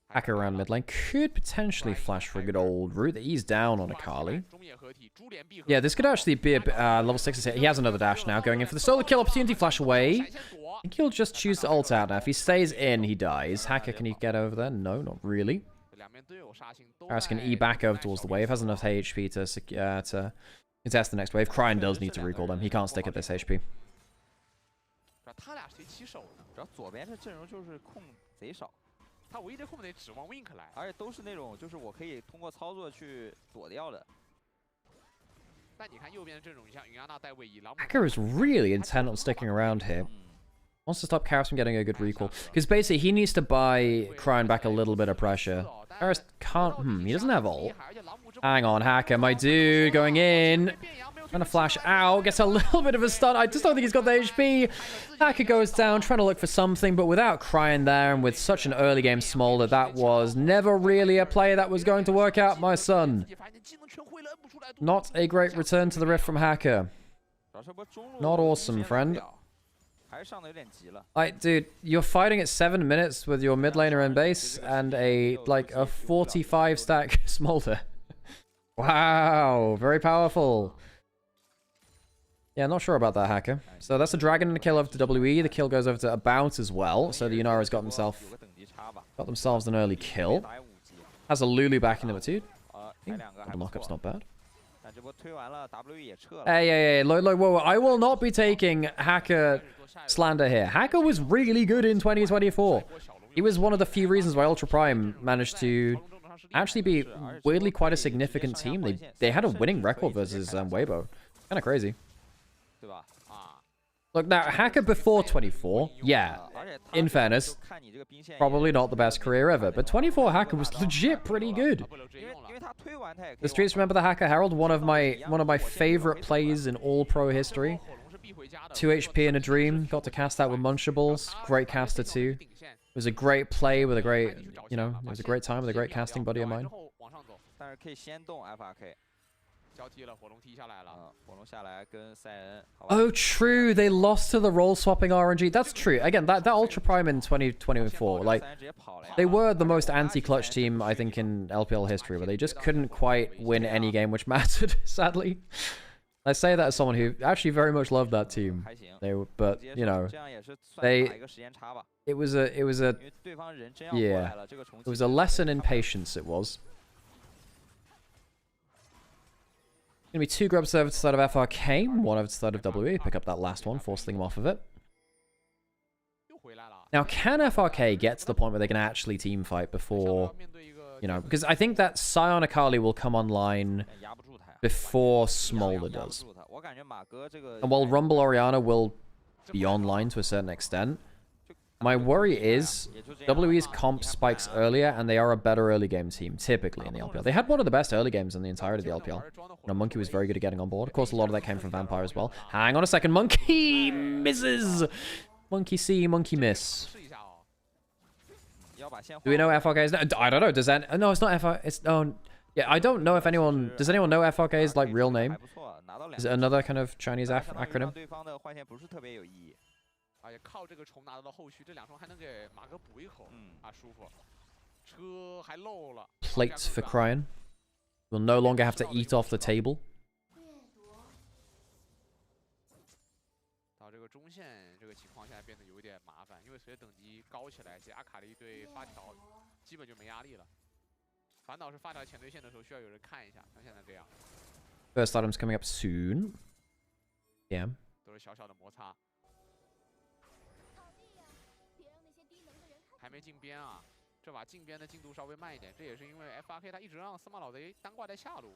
Hacker around mid lane could potentially flash for a good old route. He's down on Akali. 中野合体，珠联璧合 Yeah, this could actually be a bit, level 6 is hit. He has another dash now, going in for the solo kill opportunity, flash away. 闪现躲 I think he'll just choose to ult out now. If he stays in, he dies. Hacker, can he get over there? No, not really. 两边队友杀星都 Paris can 在 E back over 在 towards 小 the wave, has enough HP to contest the next wave. Cryin does need to recall them. He can't stick at this HP. 他俩谁起手呢？主要左边这阵容就是控贼少，他唯一的控得指望 Wink 来，而且都是那种就是我可以通过操作去躲掉的。但你看右边的阵容，你像云安娜带位移，朗姆 Hacker is really intent on sticking around here. 嗯， Wants to stop Karis from getting a good recall. Because basically, he needs to buy Cryin back a little bit of pressure. Karis can't... he doesn't have ult. Hang on, Hacker, my dude, going in. Trying to flash out, gets a little bit of a stun. I just don't think he's got the HP. Hacker goes down, trying to look for something, but without Cryin there and with such an early game Smolder, that was never really a play that was going to work out, my son. Not a great return to the Rift from Hacker. 主要是波中路 Not awesome, 明显 friend. 不了还是上的有点急了。 Like, dude, you're fighting at 7 minutes with your mid laner in base and a 45 stack Smolder. Wow, very powerful. Yeah, not sure about that, Hacker. So that's a dragon and a kill over to WE. The kill goes over to About as well. So the Yunara's got 有个等级差吧， themselves an early 没 kill. 打5级， Has a Lulu back in number 2. 抬两个还 The 不 knockup's 错。 not bad. 但这波推完了，W 也撤了。 Hey, look, whoa, I will not be taking Hacker slander here. Hacker was really good in 2024. He was one of the few reasons why Ultra Prime managed to actually be weirdly quite a significant team. They had a winning record versus Weibo. Kind of crazy. 对吧？啊， Look, now, Hacker before 24, yeah, 而且他 in 主要就 fairness, 看你这个兵线也 probably not the best career ever, but 24 Hacker was legit pretty good. 不留直接用了因为。他推完他也可以 The streets remember the Hacker Herald, one of my favorite plays in all pro history. 火龙是必回家的 2 HP in a dream, got to cast that with Munchables, great caster too. It was a great play with a great, you know, it was a great time with a great casting buddy of mine. 往上走， 但是可以先动 FRK， 交替了，火龙踢下来了。火龙下来跟塞恩。好吧 Oh, true. They lost to the role swapping RNG. That's true. Again, that Ultra Prime in 2024, like, 塞恩直接跑了呀 they were the most anti-clutch team, I think, in LPL history, but they just couldn't quite win any game which mattered, sadly. I say that as someone who actually very much loved that team. 还行， They were, but, 直接 you 说 know, 这样也是算 they- 打一个时间差吧， it was a 因为对方人真要过 Yeah. 来了，这个重启 it was a lesson in patience, it was. Gonna be 2 grubs over to the side of FRK, 1 over to the side of WE. Pick up that last one, forcing them off of it. 又回来了。 Now, can FRK get to the point where they can actually team fight before, 面对一个 you know, because I think that Scion Akali will come online 压不住他呀， before 压 Smolder 不 does. 住他。我感觉马哥这个 And while Rumble Oriana will be online to a certain extent, my worry is 也就这样 WE's 了 comp 你看 spikes 不然 earlier, and they are a better early game team, typically, in the LPL. They had one of the best early games in the entirety of the LPL. You know, Monkey was very good at getting on board. Of course, a lot of that came from Vampire as well. Hang on a second. Monkey misses! Monkey see, Monkey miss. 试一下哦。 要把线 Do we know 换 FRK's? I don't know. Does that... No, it's not FR... It's... Oh... Yeah, I don't know if anyone... Does anyone know FRK's, like, real name? 还不错，拿到 Is it 2 another kind of Chinese 但是相当于 acronym? 让对方的换线不是特别有意义。也靠这个虫拿到了后续，这2虫还能给马哥补一口，舒服。车还漏了。 Plates for crying. We'll no longer have to eat off the table. 到这个中线这个情况现在变得有一点麻烦，因为随着等级高起来，其实阿卡丽对发条基本就没压力了。烦恼是发条前对线的时候需要有人看一下，像现在这样。 First items coming up soon. Yeah. 都是小小的摩擦。还没进边啊，这把进边的进度稍微慢一点，这也是因为 FRK 他一直让司马老贼单挂在下路，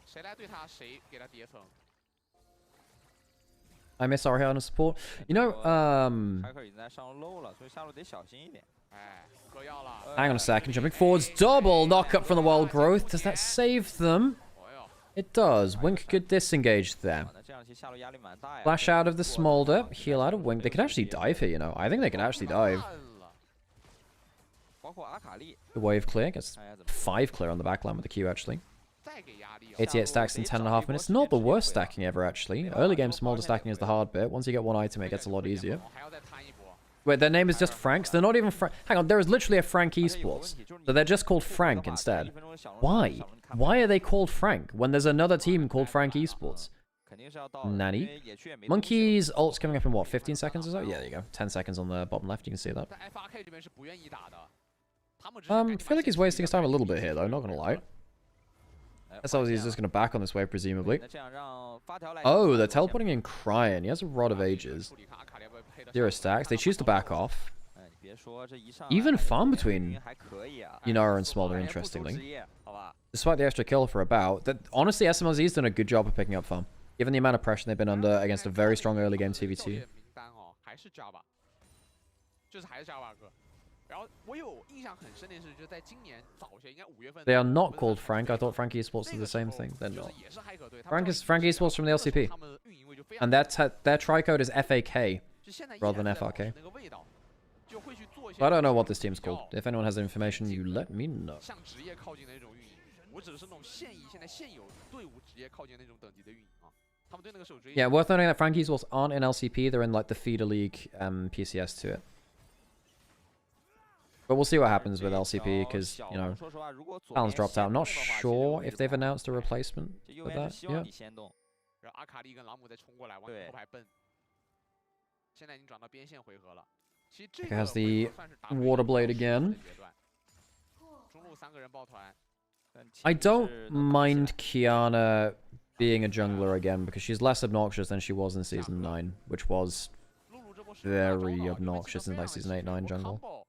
谁来对他，谁给他叠层。 I miss Ariana support. You know, 开克已经在上路漏了，所以下路得小心一点。哎，嗑药了。 hang on a second. Jumping forwards. Double knock up from the wild growth. Does that save them? 哦哟， It does. Wink could disengage there. 那这样其实下路压力蛮大呀。 Flash out of the Smolder. Heal out of Wink. They could actually dive here, you know. I think they can actually dive. 慢了。 包括阿卡丽， The wave clear. Gets 看一下怎么 5 clear on the backline with the Q, actually. 再给压力啊。 88 stacks in 10.5 minutes. Not the worst stacking ever, actually. Early game Smolder stacking is the hard bit. Once you get 1 item, it gets a lot easier. 还要再摊一波。 Wait, their name is just Franks? They're not even Frank. Hang on, there is literally a Frank Esports. So they're just called Frank instead. Why? Why are they called Frank when there's another team called Frank Esports? 肯定是要到的， Nanny. 因为野区也没东西 Monkey's ult's coming up in what, 15 seconds or so? Yeah, there you go. 10 seconds on the bottom left, you can see that. 但 FRK 这边是不愿意打的，他们只是赶 I 紧把 feel like he's 线 wasting his time a little bit here, though, not gonna lie. 哎 That's how he's just gonna back on this wave, presumably. 那这样让发条来 Oh, they're teleporting in Crying. He has a Rod of Ages. 处理看阿卡丽要不要配得 0上 stacks. They choose to back off. 哎，你别说这一上 Even 来 farm 这个 between 还可以啊， Nymaera and Smolder, 哎不出 interestingly. 职业好吧？ Despite the extra kill for a bout, that honestly, SMLZ's done a good job of picking up farm. Given the amount of pressure they've been under against a very strong early game 教 TVT. 练名单哦，还是 Java，就是还是 Java 哥。然后我有印象很深的是，就在今年早些，应该5月份。 They are not called Frank. I thought Frank Esports is the same thing. They're not. Frank Esports from the LCP. And their tri-code is FAK rather than FRK. So I don't know what this team's called. If anyone has information, you let me know. 向职业靠近的那种运营，我指的是那种现在现有队伍职业靠近那种等级的运营啊。他们对那个是有追求。 Yeah, worth noting that Frank Esports aren't in LCP. They're in like the feeder league PCS to it. But we'll see what happens with LCP because, you know, 说实话，如果左 Talon's 边 dropped out. I'm 先 not 动的话，其实 sure 位 if 置 they've 不好 announced a replacement 这右 for 边 that. 是希望 Yeah. 你先动。然后阿卡丽跟朗姆再冲过来，往对后排奔。现在已经转到边线回合了。其实这 He 个 has 回 the 合算是打 water blade again. 中路3个人抱团， I don't mind Kiana being a jungler again because she's less obnoxious than she was in Season 9, which was 露露这波是 very 招了 obnoxious in like Season 8, 9 jungle. combo，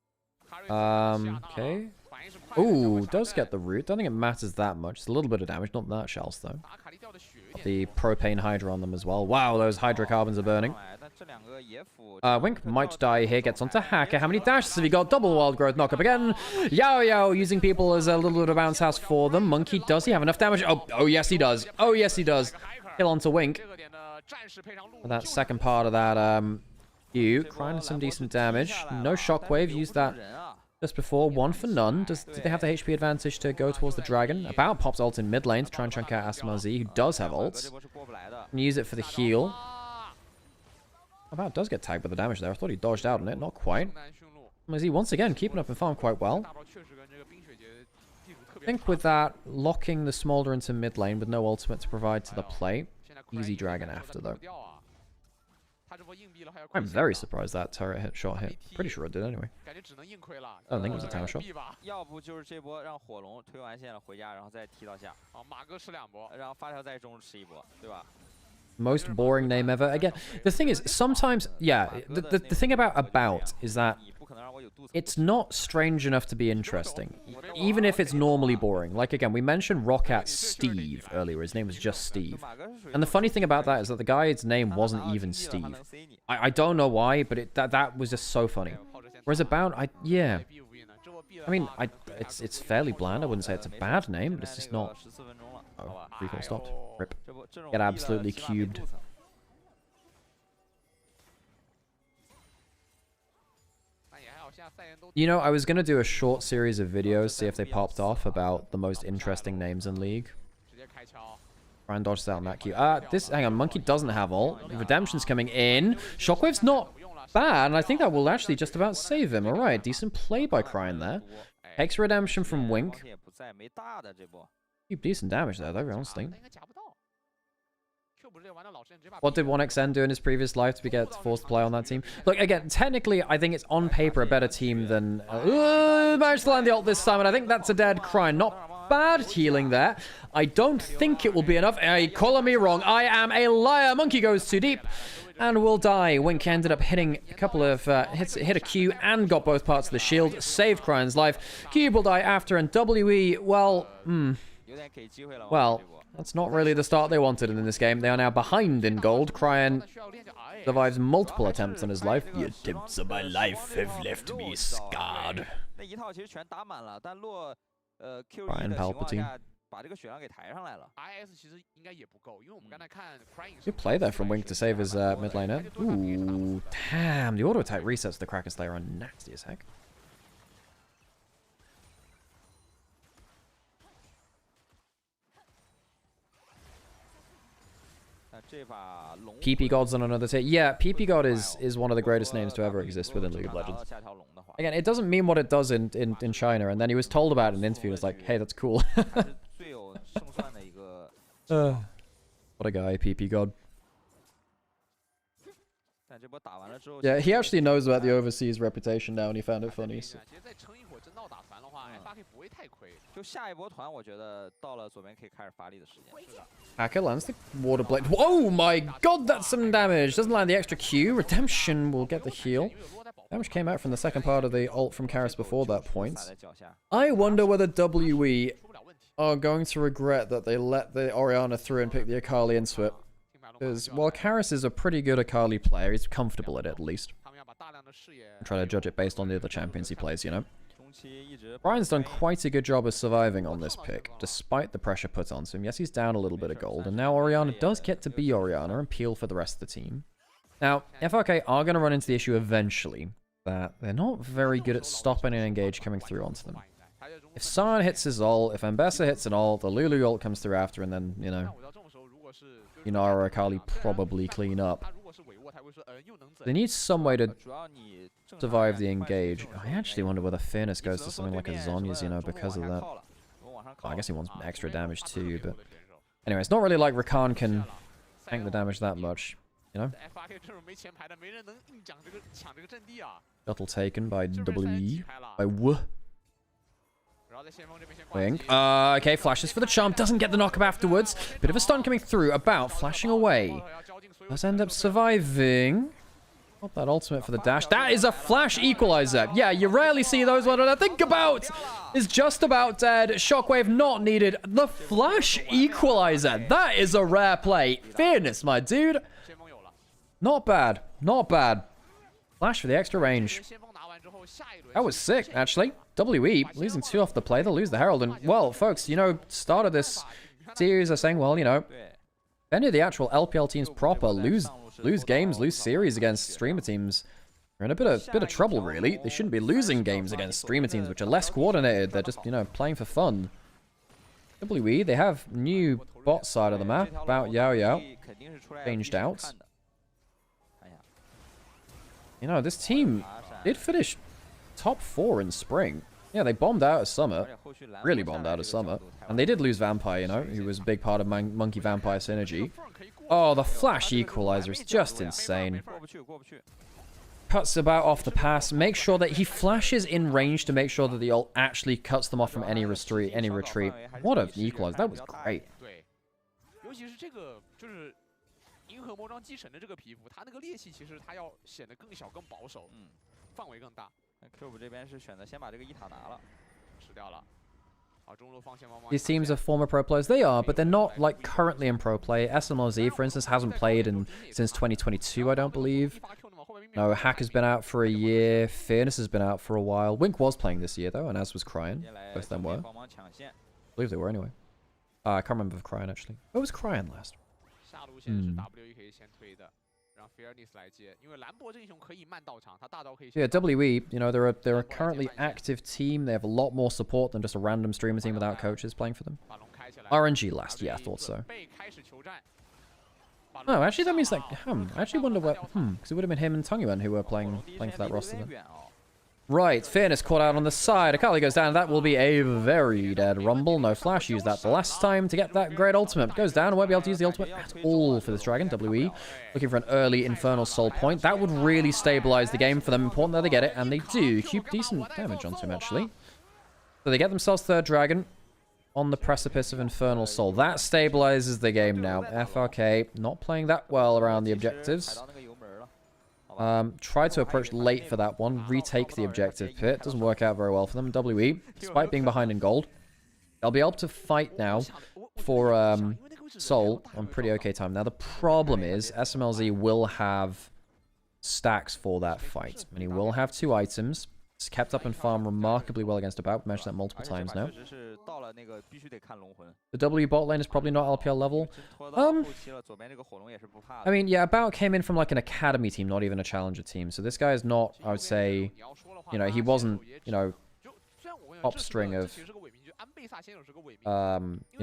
卡瑞斯下大了 Okay. 反 Ooh, does get the root. Don't think it matters that much. It's a little bit of damage, not that shells though. The propane hydra on them as well. Wow, those hydrocarbons are burning. Wink might die here. Gets onto Hacker. How many dashes have you got? Double wild growth knock up again. Yao Yao using people as a little bit of bounce house for them. Monkey, does he have enough damage? Oh yes he does. Oh yes he does. Kill onto Wink. That second part of that Q. Crying some decent damage. No shockwave. Used that just before. One for none. Did they have the HP advantage to go towards the dragon? About pops ult in mid lane to try and chunk out Asmazi, who does have ults. And use it for the heal. About does get tagged by the damage there. I thought he dodged out on it. Not quite. Asmazi once again keeping up in farm quite well. I think with that, locking the Smolder into mid lane with no ultimate to provide to the plate. Easy dragon after though. I'm very surprised that turret shot hit. Pretty sure it did anyway. I don't think it was a tower shot. Most boring name ever. Again, the thing is, sometimes, yeah, the thing about is that it's not strange enough to be interesting, even if it's normally boring. Like, again, we mentioned Rockat Steve earlier. His name was just Steve. And the funny thing about that is that the guy's name wasn't even Steve. I don't know why, but that was just so funny. Whereas About, yeah. I mean, it's fairly bland. I wouldn't say it's a bad name, but it's just not... Oh, recall stopped. Rip. Get absolutely cubed. You know, I was going to do a short series of videos, see if they popped off, about the most interesting names in League. Try and dodge out on that Q. Hang on, Monkey doesn't have ult. Redemption's coming in. Shockwave's not bad, and I think that will actually just about save him. Alright, decent play by Crying there. Takes Redemption from Wink. Keep decent damage there, though, honestly. What did 1xN do in his previous life to get forced to play on that team? Look, again, technically, I think it's on paper a better team than... managed to land the ult this time, and I think that's a dead Crying. Not bad healing there. I don't think it will be enough. Color me wrong. I am a liar. Monkey goes too deep and will die. Wink ended up hitting a couple of hit a Q and got both parts of the shield. Saved Crying's life. Cube will die after, and WE, well, well, that's not really the start they wanted in this game. They are now behind in gold. Crying survives multiple attempts on his life. The attempts of my life have left me scarred. Crying Palpatine. Good play there from Wink to save his mid laner. Ooh, damn. The auto attack resets the Kraken Slayer on nasty as heck. PP God's on another tier. Yeah, PP God is one of the greatest names to ever exist within League of Legends. Again, it doesn't mean what it does in China, and then he was told about it in an interview. He was like, hey, that's cool. What a guy, PP God. Yeah, he actually knows about the overseas reputation now, and he found it funny. So. Hacker lands the water blade. Oh my god, that's some damage. Doesn't land the extra Q. Redemption will get the heal. Damage came out from the second part of the ult from Karis before that point. I wonder whether WE are going to regret that they let the Orianna through and pick the Akali into it. Because while Karis is a pretty good Akali player, he's comfortable at it at least. I'm trying to judge it based on the other champions he plays, you know. Brian's done quite a good job of surviving on this pick, despite the pressure put onto him. Yes, he's down a little bit of gold, and now Orianna does get to be Orianna and peel for the rest of the team. Now, FRK are going to run into the issue eventually that they're not very good at stopping an engage coming through onto them. If San hits his ult, if Ambessa hits an ult, the Lulu ult comes through after, and then, you know, Inara or Akali probably clean up. They need some way to survive the engage. I actually wonder whether Fairness goes to something like a Zonya's, you know, because of that. Well, I guess he wants extra damage too, but... Anyway, it's not really like Rakan can tank the damage that much, you know? Shuttle taken by W. By W. Wink. Okay, flashes for the charm. Doesn't get the knock-up afterwards. Bit of a stun coming through. About flashing away. Does end up surviving. Not that ultimate for the dash. That is a flash equalizer. Yeah, you rarely see those. What I think about is just about dead. Shockwave not needed. The flash equalizer. That is a rare play. Fairness, my dude. Not bad. Not bad. Flash for the extra range. That was sick, actually. WE losing 2 off the play. They'll lose the Herald. And, well, folks, you know, start of this series are saying, well, you know, if any of the actual LPL teams proper lose games, lose series against streamer teams, they're in a bit of trouble, really. They shouldn't be losing games against streamer teams, which are less coordinated. They're just, you know, playing for fun. WE, they have new bot side of the map, about Yao Yao. Changed out. You know, this team did finish top 4 in spring. Yeah, they bombed out of summer. Really bombed out of summer. And they did lose Vampire, you know, who was a big part of Monkey Vampire synergy. Oh, the flash equalizer is just insane. Cuts about off the pass. Make sure that he flashes in range to make sure that the ult actually cuts them off from any retreat. What an equalizer. That was great. 银河魔装继承的这个皮肤，它那个裂隙其实它要显得更小、更保守，范围更大。Cube 这边是选择先把这个一塔拿了，吃掉了。好，中路放线帮忙。 These teams are former pro players. They are, but they're not like currently in pro play. SMLZ, for instance, hasn't played since 2022, I don't believe. No, Hack has been out for a year. Fairness has been out for a while. Wink was playing this year though, and as was Cryan. Both of them were. I believe they were anyway. I can't remember if Cryan actually. Where was Cryan last? 下路线是 WE 可以先推的，让 Fairness 来接，因为兰博这英雄可以慢到场，他大招可以。Yeah, WE, you know, they're a currently active team. They have a lot more support than just a random streamer team without coaches playing for them. RNG last, yeah, I thought so. Oh, actually, that means like, I actually wonder what, because it would have been him and Tungyuan who were playing for that roster then. Right, Fairness caught out on the side. Akali goes down. That will be a very dead Rumble. No flash. Used that the last time to get that great ultimate. Goes down. Won't be able to use the ultimate at all for this dragon. WE looking for an early Infernal Soul point. That would really stabilize the game for them. Important that they get it, and they do. Keep decent damage onto him, actually. So they get themselves third dragon on the precipice of Infernal Soul. That stabilizes the game now. FRK not playing that well around the objectives. Tried to approach late for that one. Retake the objective pit. Doesn't work out very well for them. WE, despite being behind in gold, they'll be able to fight now for Soul on pretty okay time. Now, the problem is SMLZ will have stacks for that fight. And he will have 2 items. It's kept up and farm remarkably well against About. We've mentioned that multiple times now. The W bot lane is probably not LPL level. I mean, yeah, About came in from like an academy team, not even a challenger team. So this guy is not, I would say, you know, he wasn't, you know, top string of, you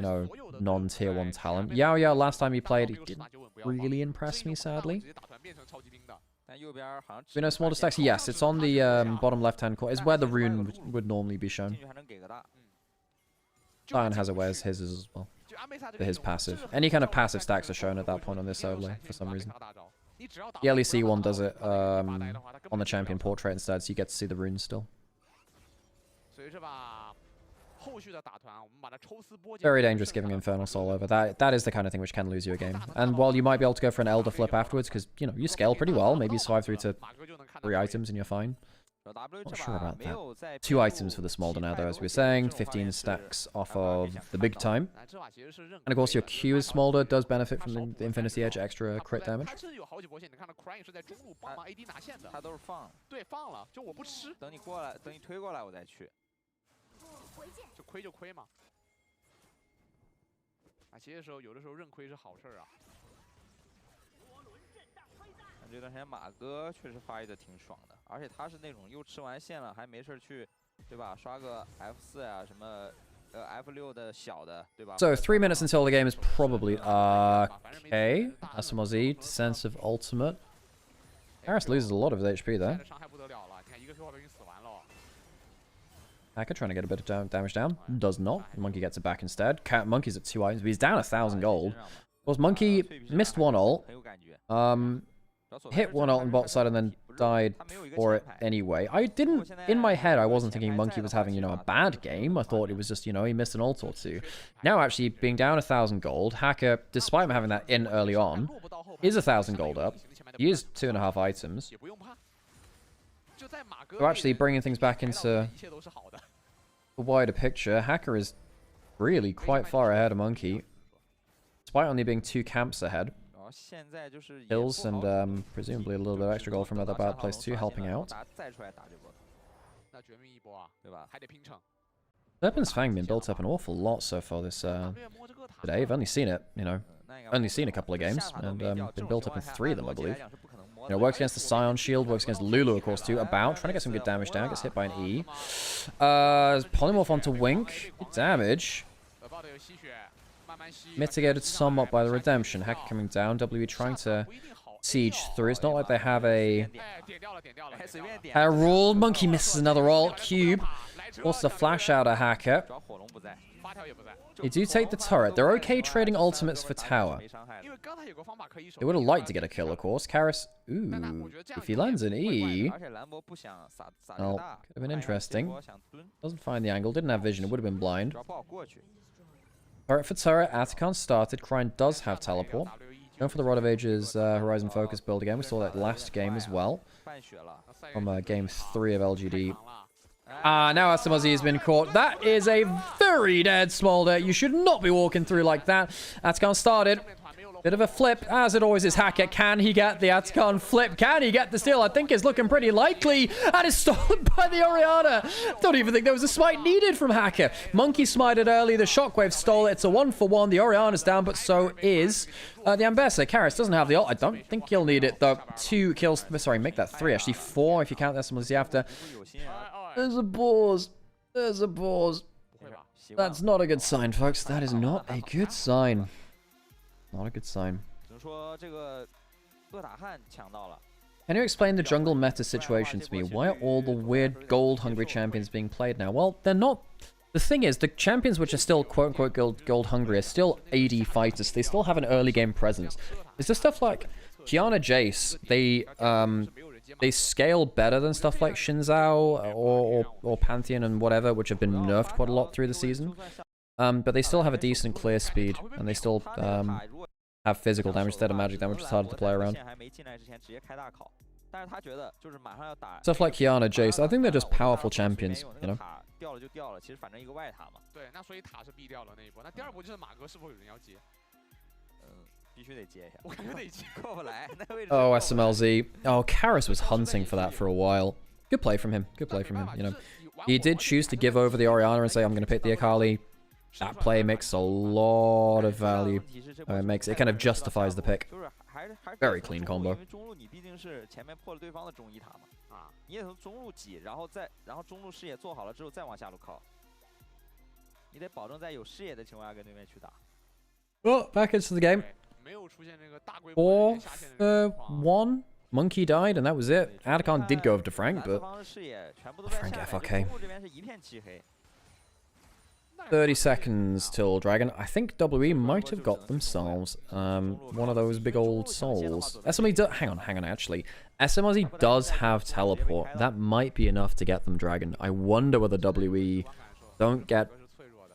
know, non-tier 1 talent. Yao Yao, last time he played, he didn't really impress me, sadly. We know smaller stacks? Yes, it's on the bottom left-hand corner. It's where the rune would normally be shown. Zion has it where his is as well. For his passive. Any kind of passive stacks are shown at that point on this overlay, for some reason. The LEC one does it on the champion portrait instead, so you get to see the runes still. Very dangerous giving Infernal Soul over. That is the kind of thing which can lose you a game. And while you might be able to go for an Elder flip afterwards, because, you know, you scale pretty well. Maybe you survive through to 3 items and you're fine. Not sure about that. 2 items for the Smolder now, though, as we were saying. 15 stacks off of the big time. And of course, your Q is Smolder, does benefit from the Infinity Edge extra crit damage. F 这段时间马哥确实发育的挺爽的，而且他是那种又吃完线了还没事去，对吧？刷个 F4啊什么，F6的小的，对吧 So 3 minutes until the game is probably okay. SMLZ, Defensive Ultimate. Harris loses a lot of his HP there. Hacker trying to get a bit of damage down. Does not. Monkey gets it back instead. Monkey's at 2 items, but he's down 1,000 gold. Of course, Monkey missed 1 ult. Hit 1 ult on bot side and then died for it anyway. I didn't, in my head, I wasn't thinking Monkey was having, you know, a bad game. I thought it was just, you know, he missed an ult or 2. Now, actually, being down 1,000 gold, Hacker, despite him having that in early on, is 1,000 gold up. He used 2.5 items. 也不用怕。就在马哥 So actually bringing things back into 一切都是好的。 the wider picture, Hacker is really quite far ahead of Monkey, despite only being 2 camps ahead. 然后现在就是也 Hills 不好 and presumably a little bit of extra gold from another bad place too, 发现 helping 了然后 out. 大家再出来打这波，那绝命一波啊，对吧？还得拼成。 Serpent's Fang been built up an awful lot so far this 马哥也摸这个塔。 today. I've only seen it, you know, 那应该 only seen a couple of games 下塔都 and 没掉 been 这种 built 情 up in 况下 3 of them, I 按逻辑 believe. 来讲是不可能摸 You know, 的 works against the Scion Shield, works against Lulu, of course, too. About, trying to get some good damage down, gets hit by an E. Polymorph onto Wink. Good damage. 耳爆的有吸血，慢慢吸。 Mitigated somewhat by the Redemption. Hacker coming down, WE trying to siege through. It's not like they have a... 哎，点掉了，点掉了。哎，随便点。 Herald. Monkey misses another ult. Cube. Forces a flash out of Hacker. 主要火龙不在，发条也不在。 They do take the turret. They're okay trading ultimates for tower. 没伤害的 因为刚才有个方法可以守。 They would have liked to get a kill, of course. Karis, ooh, if he lands an E, 而且兰博不想撒这 Oh, 个大 could have been 看一下结 interesting. 果想蹲， doesn't find the angle, didn't have vision, it would have been blind. 主要不好过去。 Turret for turret, Atacon started. Crine does have teleport. Going for the Rod of Ages Horizon Focus build again. We saw that last game as well, 半血了， from game 3 of LGD. 了。 Now Asamozi has been caught. That is a very dead Smolder. You should not be walking through like that. Atacon started. Bit of a flip, as it always is. Hacker, can he get the Atacon flip? Can he get the steal? I think it's looking pretty likely. And it's stolen by the Oriana. Don't even think there was a smite needed from Hacker. Monkey smited early. The Shockwave stole it. It's a 1-for-1. The Oriana's down, but so is the Ambessa. Karis doesn't have the ult. I don't think he'll need it, though. 2 kills. Sorry, make that 3. Actually, 4 if you count Asamozi after. 有心啊， There's a pause. There's a pause. 不会吧？ 希望 That's not a good sign, folks. That is not a good sign. Not a good sign. 只能说这个恶打汉抢到了。 Can you explain the jungle meta situation to me? Why are all the weird gold-hungry champions being played now? Well, they're not... The thing is, the champions which are still quote-unquote gold-hungry are still AD fighters. They still have an early-game presence. Is there stuff like Kiana Jace? They scale better than stuff like Shinzao or Pantheon and whatever, which have been nerfed quite a lot through the season. But they still have a decent clear speed, and they still have physical damage instead of magic damage, which is harder to play around. 还没进来之前直接开大考，但是他觉得就是马上要打 Stuff like Kiana Jace, I think they're just powerful champions, you know? 塔掉了就掉了，其实反正一个外塔嘛，对，那所以塔是避掉了那一波。那第二波就是马哥是否有人要接？必须得接一下，我感觉得接。过不来，那位置 Oh, SMLZ. Oh, Karis was hunting for that for a while. Good play from him. Good play from him, you know. He did choose to give over the Oriana and say, I'm going to pick the Akali. That play makes a lot of value. It kind of justifies the pick. 就是还是 Very clean combo. 因为中路你毕竟是前面破了对方的中一塔嘛，啊，你也从中路挤，然后中路视野做好了之后再往下路靠，你得保证在有视野的情况下跟对面去打。 Well, back into the game. 没有出现这个大规模人员下线的这个情况。 1. Monkey died, and that was it. Atacon did go over to Frank, 蓝 but 方的视野全部都在 Frank 下面， FRK. 中路这边是一片漆黑。 30 seconds till Dragon. I think WE might have got themselves one of those big old souls. SMLZ does, hang on, actually. SMLZ does have teleport. That might be enough to get them Dragon. I wonder whether WE don't get...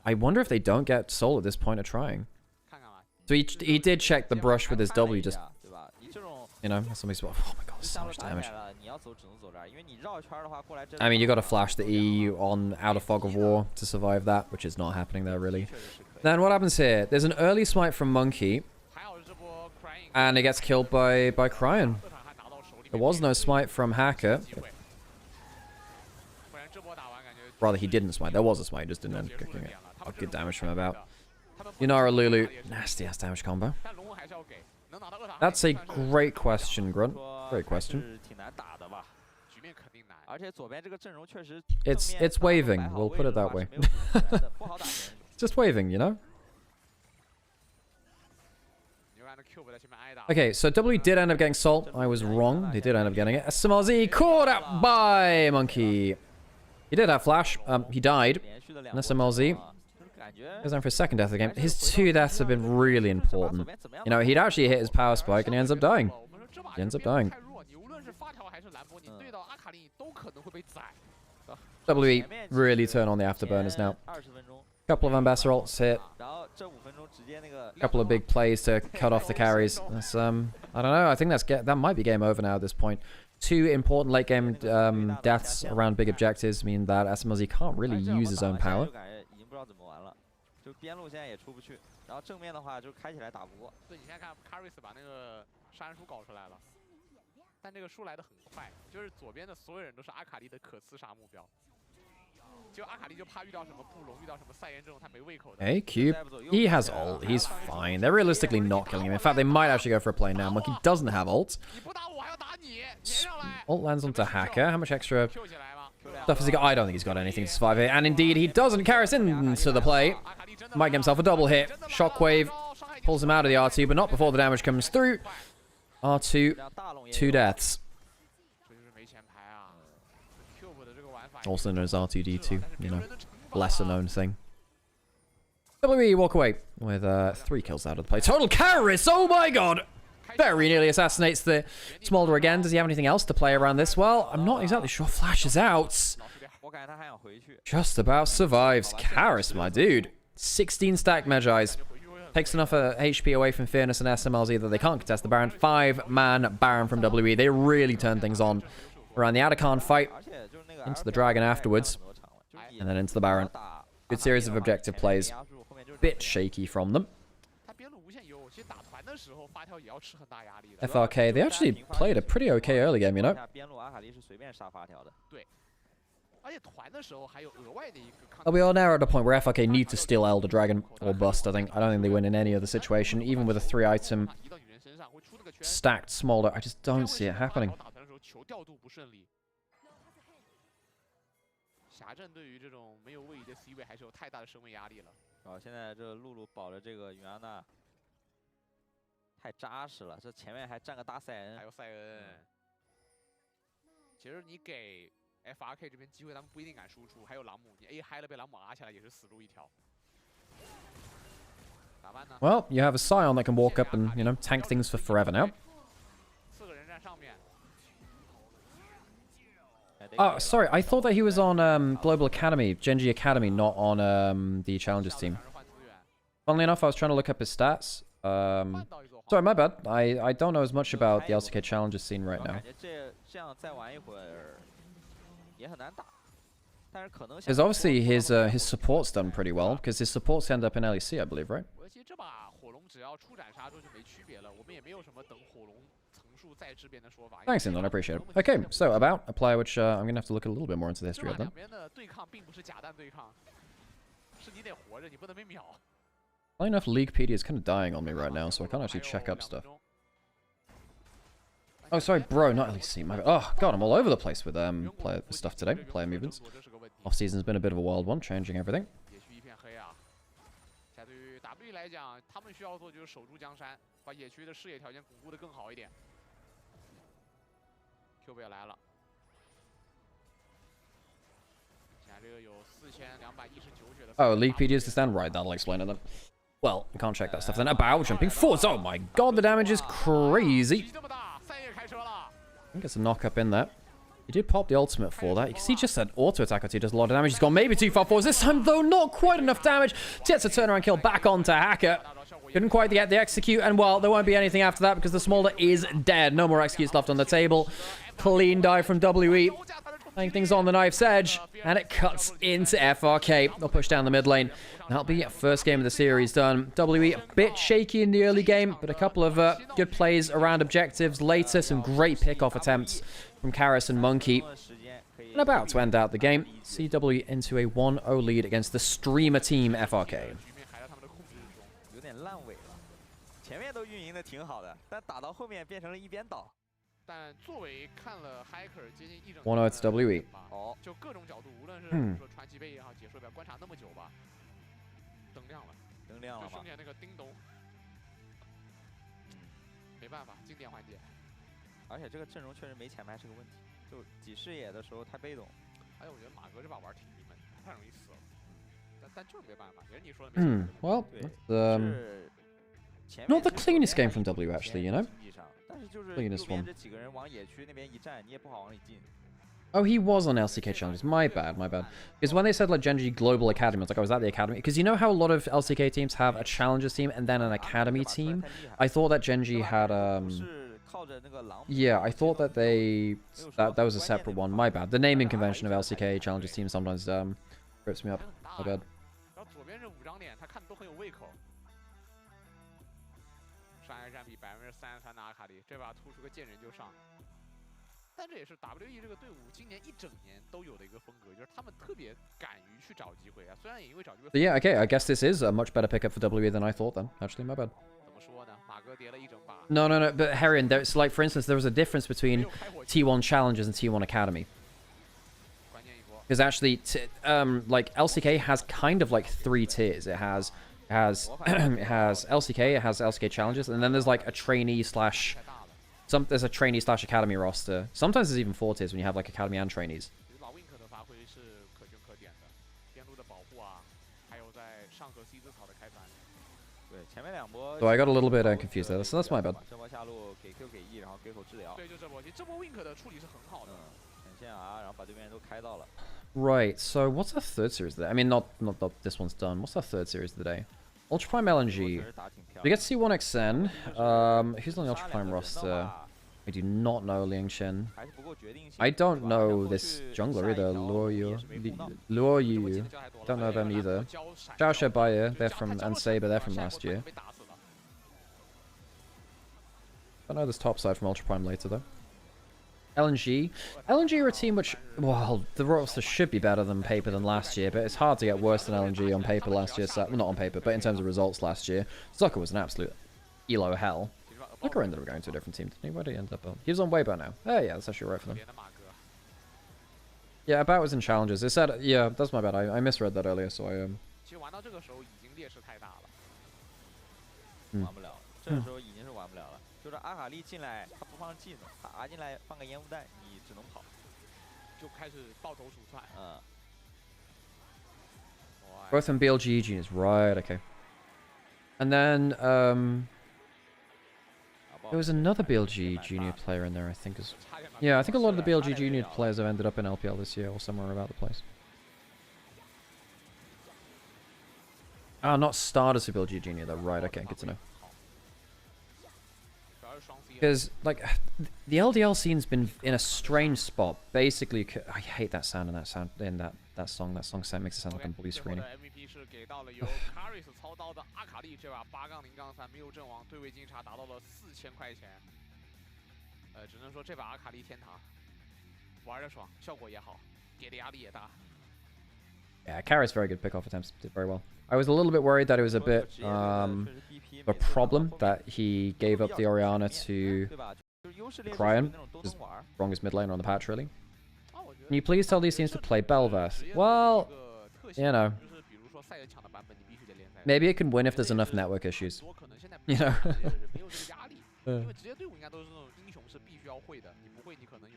I wonder if they don't get soul at this point of trying. 看看吧， So he did check the brush with his W, just, 对吧？你这种 you know, SMLZ... Oh my god, 就 so 下路 much 打起 damage. 来了，你要走只能走这儿，因为你绕一圈的话过来真。 I mean, you got to flash the E on Out of Fog of War to survive that, which is not happening there, really. 确实是可以。 Then what happens here? There's an early smite from Monkey, 还好这波 Crying and it gets killed by Cryon. 特坦还拿到手里面。 There was no smite from Hacker. 机会不然这波打完感觉 Rather, he didn't smite. There was a smite, just didn't end up 结束 kicking 了 it. 点了。他 Oh, 们 good 这种 damage from about. 他们 Yunara Lulu. Nasty ass damage combo. 但龙还是要给，能拿到恶塔。 That's a great question, Grunt. 说 Great 还 question. 是挺难打的吧？局面肯定难。而且左边这个阵容确实 It's 正面 it's 大家都 waving. 摆好 We'll 位 put 置 it 的 that 话 way. 是没有补出来的不好打人。 Just waving, you know? 你就看那 Cube 在前面挨打。 Okay, so W did end up getting salt. I was wrong. They did end up getting it. SMLZ caught out by Monkey. He did have flash. He died. 连续的两 And 波 SMLZ 就是感觉 goes down for his second death of the game. His 2 deaths have been really important. You know, he'd actually hit his power spike and he ends up dying. 我们说这把 He ends up 边路 dying. 太弱，你无论是发条还是兰博，你对到阿卡丽都可能会被宰。 WE really turn on the afterburners now. 20分钟， Couple of Ambassador ults hit. 然后这5分钟直接那个 Couple of big plays to cut off the carries. That's I don't know. I think that might be game over now at this point. 2 important late game deaths around big objectives mean that SMLZ can't really use his own power. 就边路现在也出不去，然后正面的话就开起来打不过。对，你现在看 Caris 把那个杀人书搞出来了，但这个书来的很快，就是左边的所有人都是阿卡丽的可刺杀目标。就阿卡丽就怕遇到什么布隆，遇到什么赛言这种他没胃口的。Hey, Cube. He has ult. He's fine. They're realistically not killing him. In fact, they might actually go for a play now. Monkey doesn't have ult. 你不打我还要打你，粘上来。Ult lands onto Hacker. How much extra Q 起来吧。 stuff has he got? I don't think he's got anything to survive here. And indeed, he doesn't. Karras into the play. Might get himself a double hit. Shockwave pulls him out of the R2, but not before the damage comes through. R2, 2 deaths. Also known as R2D2, you know, lesser known thing. WE walk away with 3 kills out of the play. Total Karras! Oh my god! Very nearly assassinates the Smolder again. Does he have anything else to play around this? Well, I'm not exactly sure. Flashes out. Just about survives. Karras, my dude. 16 stack Magi's. Takes enough HP away from Fearness and SMLZ that they can't contest the Baron. 5-man Baron from WE. They really turn things on around the Atakan fight. Into the Dragon afterwards. And then into the Baron. Good series of objective plays. Bit shaky from them. FRK, they actually played a pretty okay early game, you know? We are now at the point where FRK need to steal Elder Dragon or bust, I think. I don't think they win in any other situation. Even with a 3-item stacked Smolder, I just don't see it happening. 侠阵对于这种没有位移的 C 位还是有太大的生命压力了。现在这露露保的这个云安娜太扎实了，这前面还站个大赛恩，还有赛恩。其实你给 FRK 这边机会，他们不一定敢输出。还有朗姆，你 A 嗨了被朗姆拉起来也是死路一条。咋办呢 Well, you have a Scion that can walk up and, you know, tank things for forever now. 4个人站上面。 Oh, sorry. I thought that he was on Global Academy, Genji Academy, not on the Challengers team. Funnily enough, I was trying to look up his stats. Sorry, my bad. I don't know as much about the LCK Challengers scene right now. Because obviously his support's done pretty well, because his supports end up in LEC, I believe, right? Thanks, Indon. I appreciate it. Okay, so about a player which I'm going to have to look a little bit more into the history of them. Funny enough, Leaguepedia is kind of dying on me right now, so I can't actually check up stuff. Oh, sorry, bro, not LEC. My bad. Oh, God, I'm all over the place with player stuff today, player movements. Off-season's been a bit of a wild one, changing everything. Oh, Leaguepedia is to stand right. That'll explain it then. Well, we can't check that stuff then. About jumping forwards. Oh my god, the damage is crazy. I think it's a knock up in there. He did pop the ultimate for that. You can see just that auto attack he does a lot of damage. He's gone maybe too far forwards. This time, though, not quite enough damage. Gets a turnaround kill back onto Hacker. Couldn't quite get the execute, and well, there won't be anything after that because the Smolder is dead. No more executes left on the table. Clean dive from WE. Playing things on the knife's edge, and it cuts into FRK. They'll push down the mid lane. That'll be first game of the series done. WE a bit shaky in the early game, but a couple of good plays around objectives later. Some great pick-off attempts from Karras and Monkey. And about to end out the game. CW into a 1-0 lead against the streamer team FRK. 1-0 to WE. 就各种角度，无论是说传奇杯也好，解说也好，观察那么久吧，灯亮了，灯亮了吗？就剩下那个叮咚，没办法，经典环节。而且这个阵容确实没前排是个问题，就挤视野的时候太被动。而且我觉得马哥这把玩挺郁闷，太容易死了。但就是没办法，也是你说的没错。Well, not the cleanest game from W actually, you know. Cleanest one. Oh, he was on LCK Challenges. My bad, my bad. Because when they said like Genji Global Academy, I was like, I was at the Academy. Because you know how a lot of LCK teams have a Challengers team and then an Academy team? I thought that Genji had 靠着那个狼。Yeah, I thought that that was a separate one. My bad. The naming convention of LCK challenges team sometimes trips me up. 还 My 很大 bad. 然后左边这5张脸，他看的都很有胃口。伤害占比33%的阿卡丽，这把突出个见人就上。但这也是 WE 这个队伍今年一整年都有的一个风格，就是他们特别敢于去找机会啊。虽然也因为找机会。But yeah, okay. I guess this is a much better pickup for WE than I thought. Then actually, my bad. 怎么说呢？马哥叠了一整把。No, no, no. But Herion, there's like, for instance, there was a difference between T1 Challengers and T1 Academy. 关键一波。 Because actually, like LCK has kind of like 3 tiers. It has it has LCK, it has LCK Challengers, and then there's like a trainee slash there's a trainee slash academy roster. Sometimes there's even 4 tiers when you have like academy and trainees. 老 Wink 的发挥是可圈可点的，边路的保护啊，还有在上河 C 字草的开团。对，前面2波。So I got a little bit confused there. So that's my bad. 这波下路给 Q 给 E， 然后给口治疗。对，就这波，其实这波 Wink 的处理是很好的。显现啊，然后把对面都开到了。 Right. So what's our third series of the day? I mean, not this one's done. What's our third series of the day? Ultra Prime LNG. We get C1XN. Who's on the Ultra Prime roster? I do not know Liang Chen. I don't know this jungler either. Luo Yu. Don't know them either. Zhao Shebaye, they're from, and Saber, they're from last year. Don't know this top side from Ultra Prime later though. LNG. LNG are a team which, well, the roster should be better than paper than last year, but it's hard to get worse than LNG on paper last year. So, well, not on paper, but in terms of results last year. Zucker was an absolute elo hell. Zucker ended up going to a different team, didn't he? Where did he end up on? He was on Weibo now. Oh yeah, that's actually right for them. Yeah, About was in challenges. It said, yeah, that's my bad. I misread that earlier, so I 其实玩到这个时候已经劣势太大了。玩不了，这个时候已经是玩不了了。就是阿卡丽进来，他不放技能，他R进来放个烟雾弹，你只能跑，就开始抱头鼠窜。both from BLG juniors, right? Okay. And then there was another BLG junior player in there, I think. Yeah, I think a lot of the BLG junior players have ended up in LPL this year or somewhere about the place. Ah, not starters for BLG junior though. Right? Okay, good to know. Because, like, the LDL scene's been in a strange spot. Basically, I hate that sound in that song. That song makes it sound like I'm blue screening. MVP 是给到了由 Caris 操刀的阿卡丽，这把8-0-3没有阵亡，对位金茶达到了4000块钱。只能说这把阿卡丽天堂，玩的爽，效果也好，给的压力也大。Yeah, Carrot's very good pick-off attempts. Did very well. I was a little bit worried that it was a bit a problem that he gave up the Orianna to Cryon, his strongest mid laner on the patch, really. Can you please tell these teams to play Bel'Veth? Well, you know, maybe it can win if there's enough network issues. You know.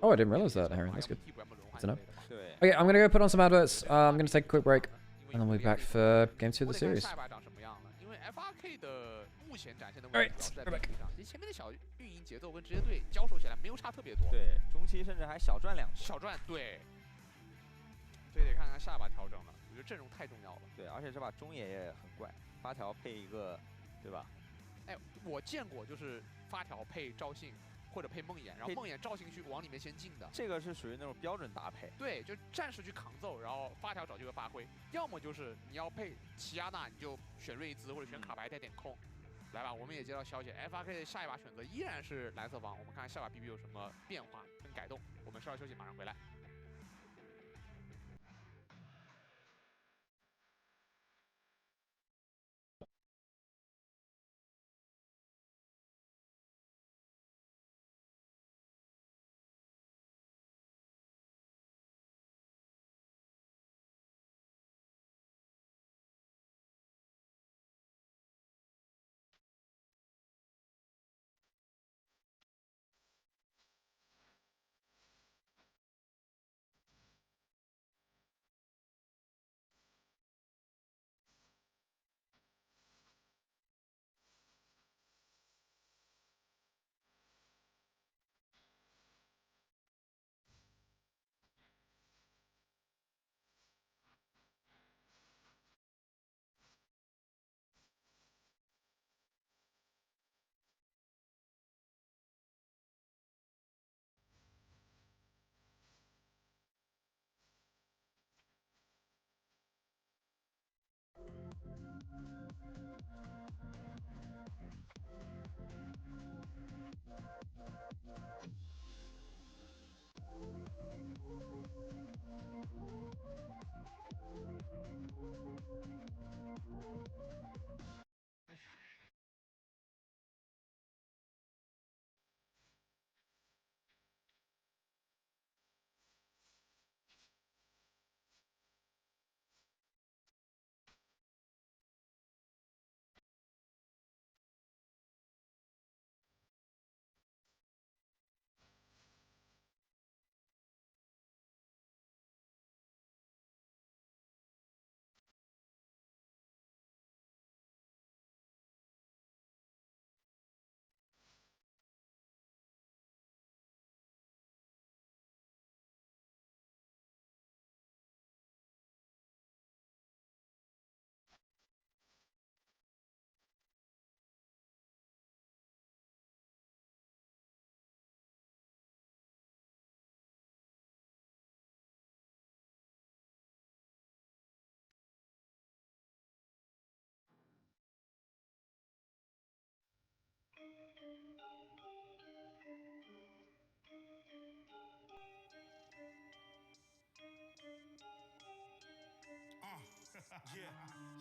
Oh, I didn't realize that, Harry. That's good. Good to know. Okay, I'm gonna go put on some adverts. I'm gonna take a quick break, and then we'll be back for Game 2 of the series. FRK 的目前展现的 Alright, 问题主要是 we're 在 back. 边路上，其实前面的小运营节奏跟职业队交手起来没有差特别多，对，中期甚至还小赚2局。小赚对，所以得看看下把调整了。我觉得阵容太重要了。对，而且这把中野也很怪，8条配一个，对吧？哎，我见过就是发条配赵信或者配梦魇，然后梦魇赵信去往里面先进的。这个是属于那种标准搭配。对，就战士去扛揍，然后发条找机会发挥。要么就是你要配奇亚娜，你就选瑞兹或者选卡牌带点控。来吧，我们也接到消息 ，FRK 的下一把选择依然是蓝色方，我们看看下把 BB 有什么变化跟改动。我们稍事休息，马上回来。Yeah.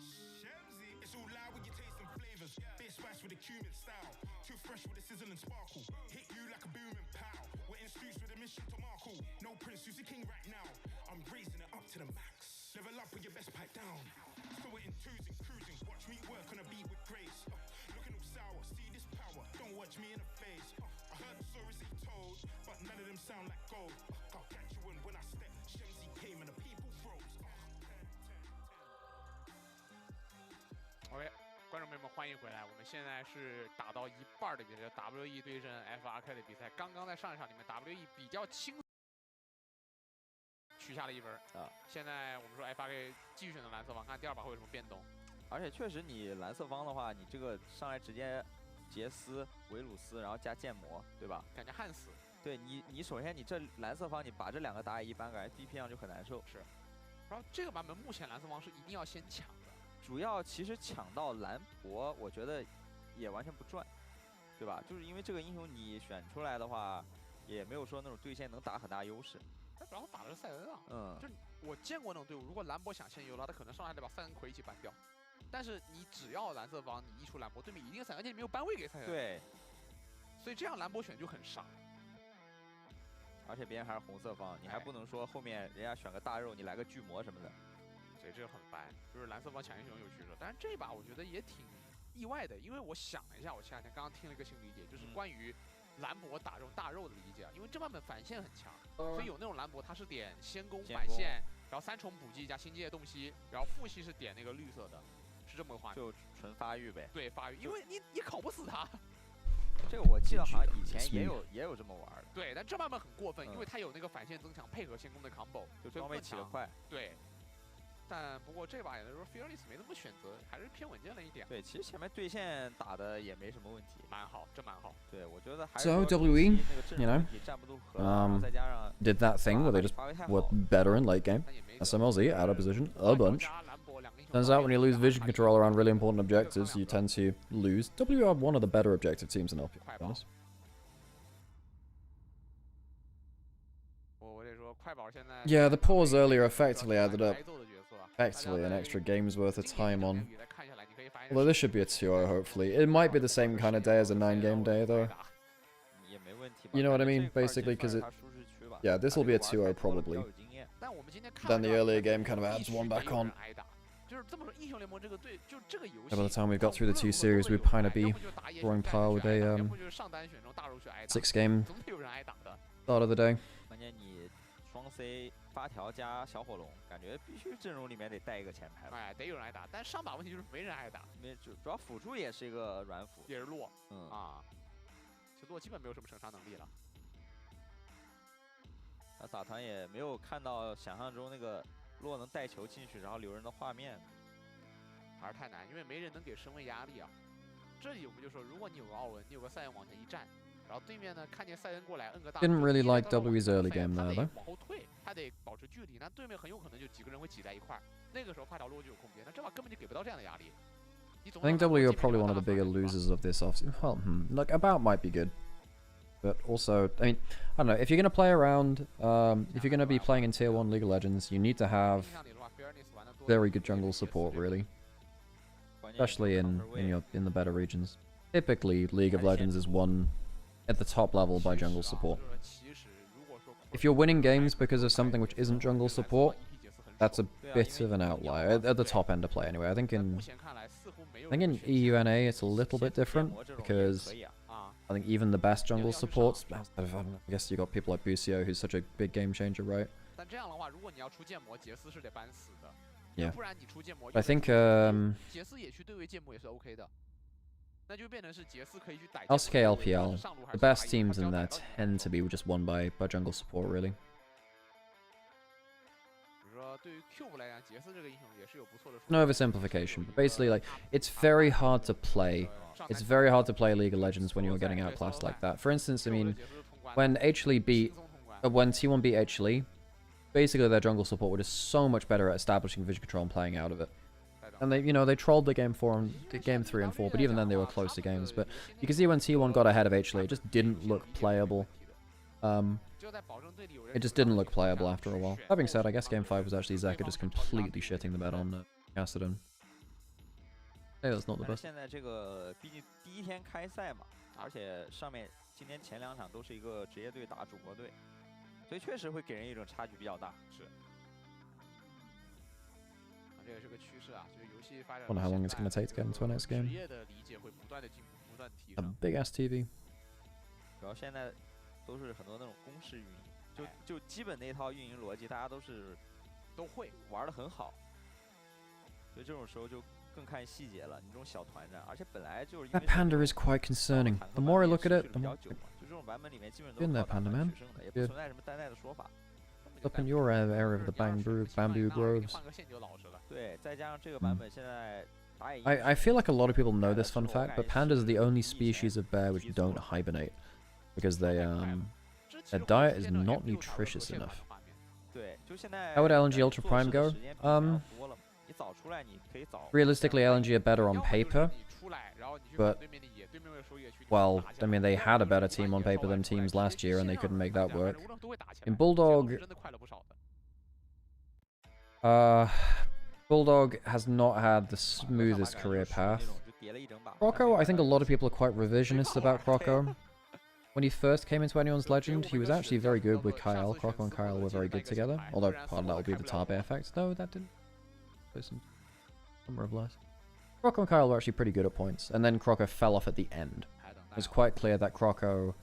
Shemzy. It's all loud when you taste some flavors. Bit spice with a cumin style. Too fresh with a sizzle and sparkle. Hit you like a booming pow. We're in streets with a mission to Markle. No Prince, who's the king right now? I'm raising it up to the max. Level up with your best pipe down. Still it in twos and cruising. Watch me work on a beat with grace. Looking all sour, see this power. Don't watch me in the face. I heard the stories they told, but none of them sound like gold. I'll catch you when I step. Shemzy came and the people froze. OK， 观众朋友们，欢迎回来。我们现在是打到一半的比赛，WE 对阵 FRK 的比赛。刚刚在上一场里面 ，WE 比较轻取下了1分啊。现在我们说 FRK 继续选择蓝色方，看第2把会有什么变动。而且确实，你蓝色方的话，你这个上来直接杰斯、维鲁斯，然后加剑魔，对吧？感觉焊死。对你首先你这蓝色方，你把这2个打野一般，感觉 DP 上就很难受。是。然后这个版本目前蓝色方是一定要先抢。主要其实抢到兰博，我觉得也完全不赚，对吧？就是因为这个英雄你选出来的话，也没有说那种对线能打很大优势。然后打的是塞恩啊，就我见过那种队伍，如果兰博想先游了，他可能上来得把塞恩魁一起扳掉。但是你只要蓝色方，你一出兰博，对面一定塞恩，而且你没有扳位给塞恩。对。所以这样兰博选就很傻。而且别人还是红色方，你还不能说后面人家选个大肉，你来个巨魔什么的。所以这个很烦，就是蓝色方抢英雄有取舍，但是这把我觉得也挺意外的，因为我想了一下，我前2天刚刚听了一个新理解，就是关于兰博打这种大肉的理解啊，因为这版本反线很强，所以有那种兰博他是点先攻反线，然后3重补击加新界洞悉，然后副系是点那个绿色的，是这么个画面，就纯发育呗。对，发育，因为你烤不死他。这个我记得好像以前也有这么玩的。对，但这版本很过分，因为它有那个反线增强配合先攻的 combo， 就装备起得快。对。但不过这把也能说 Fearless 没那么选择，还是偏稳健了一点。对，其实前面对线打的也没什么问题，蛮好，这蛮好。对，我觉得还是 So WE, you know, did that thing where they just were better in late game. SMLZ out of position a bunch. Turns out when you lose vision control around really important objectives, you tend to lose. WE are one of the better objective teams in LP, to be honest. Yeah, the pause earlier effectively added up effectively an extra game's worth of time on. Although this should be a 2-0 hopefully. It might be the same kind of day as a 9-game day though. You know what I mean? Basically because it... Yeah, this will be a 2-0 probably. Then the earlier game kind of adds one back on. And by the time we've got through the 2 series, we'd kind of be drawing par with a 6-game start of the day. 双 C 发条加小火龙，感觉必须阵容里面得带一个前排。哎，得有人挨打，但上把问题就是没人挨打，主要辅助也是一个软辅，也是洛，其实洛基本没有什么承杀能力了。那撒团也没有看到想象中那个洛能带球进去然后留人的画面，还是太难，因为没人能给身位压力啊。这里我们就说，如果你有个奥文，你有个赛恩往前一站。 然后对面呢，看见赛恩过来，摁个大。Didn't really like W's early game there though. 往后退，他得保持距离，那对面很有可能就几个人会挤在一块儿，那个时候发条路就有空间，那这把根本就给不到这样的压力。I think W are probably one of the bigger losers of this offseason. Well, like about might be good. But also, I mean, I don't know, if you're going to play around, if you're going to be playing in Tier 1 League of Legends, you need to have very good jungle support, really. Especially in the better regions. Typically, League of Legends is won at the top level by jungle support. If you're winning games because of something which isn't jungle support, that's a bit of an outlier at the top end of play. Anyway, I think in EUNA it's a little bit different because I think even the best jungle supports, I guess you got people like Bucio, who's such a big game changer, right? Yeah. I think LCK LPL, the best teams in there tend to be just won by jungle support, really. No oversimplification, but basically, like, it's very hard to play. It's very hard to play League of Legends when you're getting outclassed like that. For instance, I mean, when T1 beat HLE, basically their jungle support were just so much better at establishing vision control and playing out of it. And they trolled the game 3 and 4, but even then they were closer games. But you can see when T1 got ahead of HLE, it just didn't look playable. It just didn't look playable after a while. That being said, I guess game 5 was actually Zeka just completely shitting the bed on Gassadon. Hey, that's not the best. 现在这个毕竟第一天开赛嘛，而且上面今天前2场都是一个职业队打主国队，所以确实会给人一种差距比较大。是。这也是个趋势啊，就是游戏发展。Wonder how long it's going to take to get into our next game. 职业的理解会不断的进步，不断提 A 升。big ass TV. 主要现在都是很多那种公式运营，就基本那套运营逻辑，大家都会玩得很好，所以这种时候就更看细节了。你这种小团战，而且本来就是因为 That panda is quite concerning. The more I look at it, the 比 more 较久嘛，就这种版本里面基本都 In 是 there, 靠打 Panda 团 Man. 取胜的，也不存在什么单带的说法。 up in your area of the bamboo groves. 对，再加上这个版本现在 I feel like a lot of people know this fun fact, but pandas are the only species of bear which don't hibernate because their diet is not nutritious enough. How would LNG Ultra Prime go? Realistically, LNG are better on paper, but well, I mean, they had a better team on paper than teams last year, and they couldn't make that work. In Bulldog, Bulldog has not had the smoothest career path. Croco, I think a lot of people are quite revisionist about Croco. When he first came into Anyone's Legend, he was actually very good with Kyle. Croco and Kyle were very good together. Although part of that will be the Tabe effect. No, that didn't. Summer of Lies. Croco and Kyle were actually pretty good at points, and then Croco fell off at the end. It was quite clear that Croco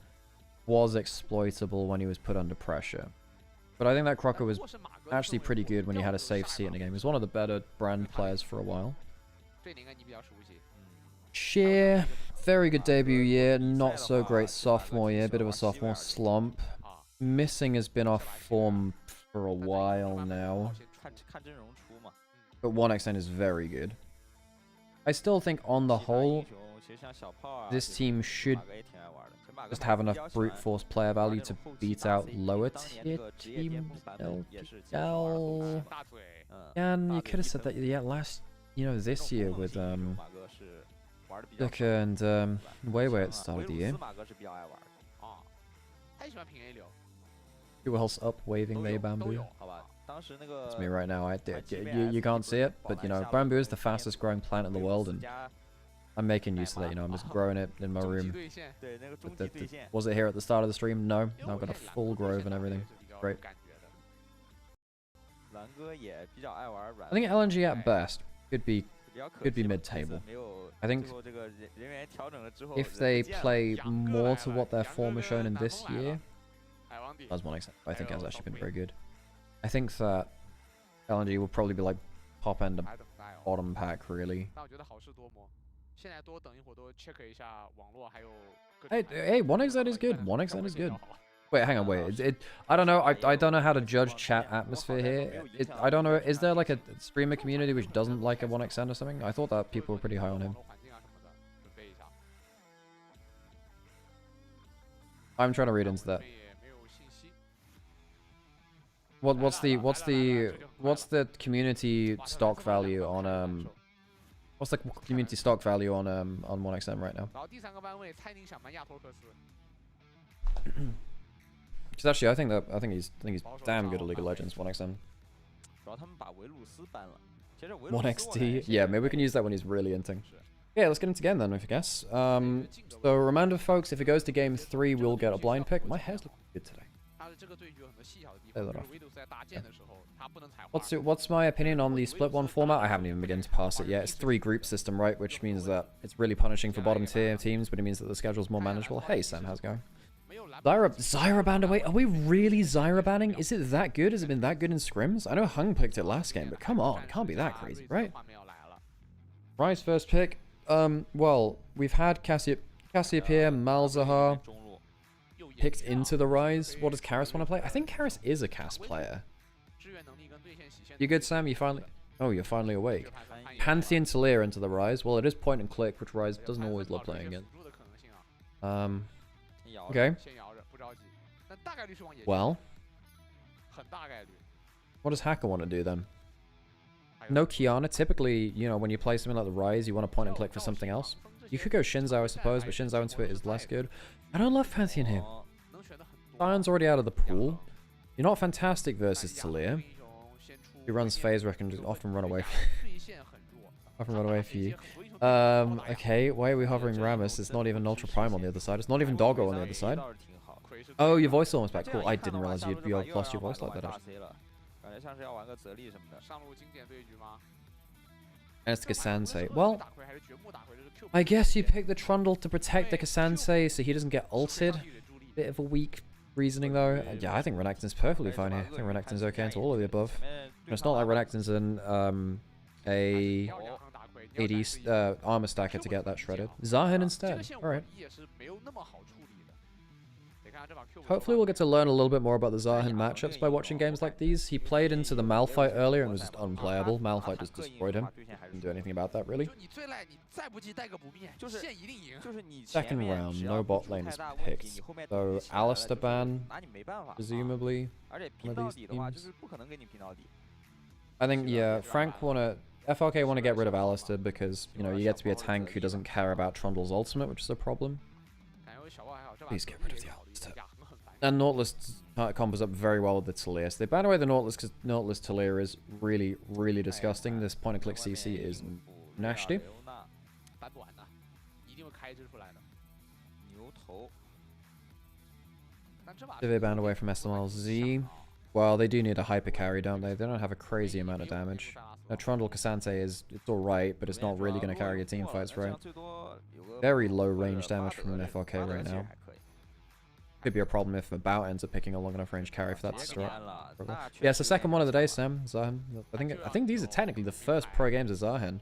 was exploitable when he was put under pressure. But I think that Croco was actually pretty good when he had a safe seat in the game. He was one of the better brand players for a while. Sheer, very good debut year, not so great sophomore year, bit of a sophomore slump. Missing has been off form for a while now. But 1xN is very good. I still think on the whole, this team should just have enough brute force player value to beat out lower tier teams. LGL. And you could have said that, yeah, this year with Look and Weiwei at the start of the year. Who else up waving Mei Bamboo? It's me right now. You can't see it, but you know, Bamboo is the fastest growing plant in the world, and I'm making use of that. You know, I'm just growing it in my room. Was it here at the start of the stream? No. Now I've got a full grove and everything. Great. I think LNG at best could be mid-table. I think if they play more to what their form has shown in this year, that's 1xN. I think has actually been very good. I think that LNG will probably be like top end of bottom pack, really. Hey, 1xN is good. 1xN is good. Wait, hang on, wait. I don't know. I don't know how to judge chat atmosphere here. I don't know. Is there like a streamer community which doesn't like a 1xN or something? I thought that people were pretty high on him. I'm trying to read into that. What's the community stock value on what's the community stock value on 1xN right now? Because actually, I think he's damn good at League of Legends. 1XM. 主要他们把维鲁斯搬了。其实维鲁斯 1XD. Yeah, maybe we can use that when he's really inting. Yeah, let's get into game then, I guess. So reminder, folks, if it goes to game 3, we'll get a blind pick. My hair's looking good today. What's my opinion on the split one format? I haven't even begun to pass it yet. It's 3 group system, right? Which means that it's really punishing for bottom tier teams, but it means that the schedule's more manageable. Hey Sam, how's it going? Zyra banned away. Are we really Zyra banning? Is it that good? Has it been that good in scrims? I know Hung picked it last game, but come on, it can't be that crazy, right? Rise first pick. Well, we've had Cassiopeia, Malzahar picked into the Rise. What does Karis want to play? I think Karis is a Cass player. You good, Sam? You finally... Oh, you're finally awake. Pantheon Talir into the Rise. Well, it is point and click, which Rise doesn't always love playing against. Okay. Well, what does Hacker want to do then? No Kiana. Typically, you know, when you play something like the Rise, you want to point and click for something else. You could go Shinzo, I suppose, but Shinzo into it is less good. I don't love Pantheon here. Sion's already out of the pool. You're not fantastic versus Talir. He runs phase, where I can just often run away. Often run away for you. Okay, why are we hovering Rammus? It's not even Ultra Prime on the other side. It's not even Doggo on the other side. Oh, your voice almost back. Cool. I didn't realize you'd lost your voice like that, actually. And it's the Kasansei. Well, I guess you pick the Trundle to protect the Kasansei so he doesn't get ulted. Bit of a weak reasoning, though. Yeah, I think Renekton's perfectly fine here. I think Renekton's okay into all of the above. And it's not like Renekton's in a AD armor stacker to get that shredded. Zahen instead. Alright. Hopefully we'll get to learn a little bit more about the Zahen matchups by watching games like these. He played into the Malphite earlier and was just unplayable. Malphite just destroyed him. Didn't do anything about that, really. Second round, no bot lane is picked. So, Alistar ban, presumably, one of these teams. I think, yeah, FRK want to get rid of Alistar because, you know, you get to be a tank who doesn't care about Trundle's ultimate, which is a problem. Please get rid of the Alistar. And Nautilus combos up very well with the Talir. So they ban away the Nautilus because Nautilus Talir is really, really disgusting. This point and click CC is nasty. Do they ban away from SMLZ? Well, they do need a hyper carry, don't they? They don't have a crazy amount of damage. Now, Trundle Cassante it's alright, but it's not really going to carry your team fights, right? Very low range damage from an FRK right now. Could be a problem if a bout ends up picking a long enough range carry for that to start. Yeah, it's the second one of the day, Sam. Zahen. I think these are technically the first pro games of Zahen.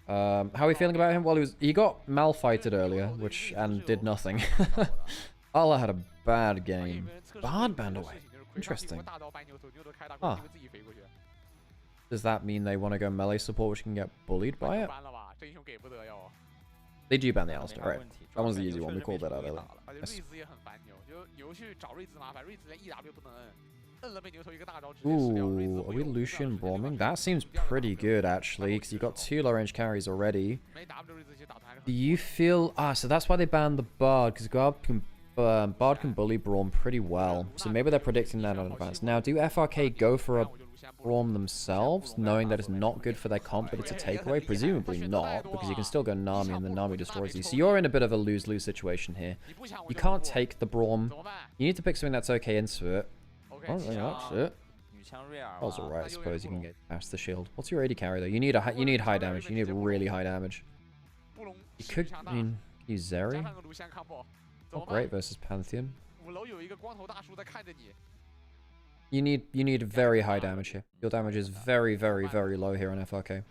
How are we feeling about him? Well, he got malfighted earlier, and did nothing. Allah had a bad game. Bard banned away. Interesting. Huh. Does that mean they want to go melee support, which can get bullied by it? They do ban the Alistar, right? That one's the easy one. We called that out earlier. Yes. Ooh, are we Lucian Broming? That seems pretty good, actually, because you've got 2 low-range carries already. Do you feel... so that's why they banned the Bard, because Bard can bully Braum pretty well. So maybe they're predicting that in advance. Now, do FRK go for a Braum themselves, knowing that it's not good for their comp, but it's a takeaway? Presumably not, because you can still go Nami and then Nami destroys you. So you're in a bit of a lose-lose situation here. You can't take the Braum. You need to pick something that's okay into it. Oh, that's it. That's alright, I suppose you can get past the shield. What's your AD carry though? You need high damage. You need really high damage. You could, use Zeri. Not great versus Pantheon. You need very high damage here. Your damage is very, very, very low here on FRK.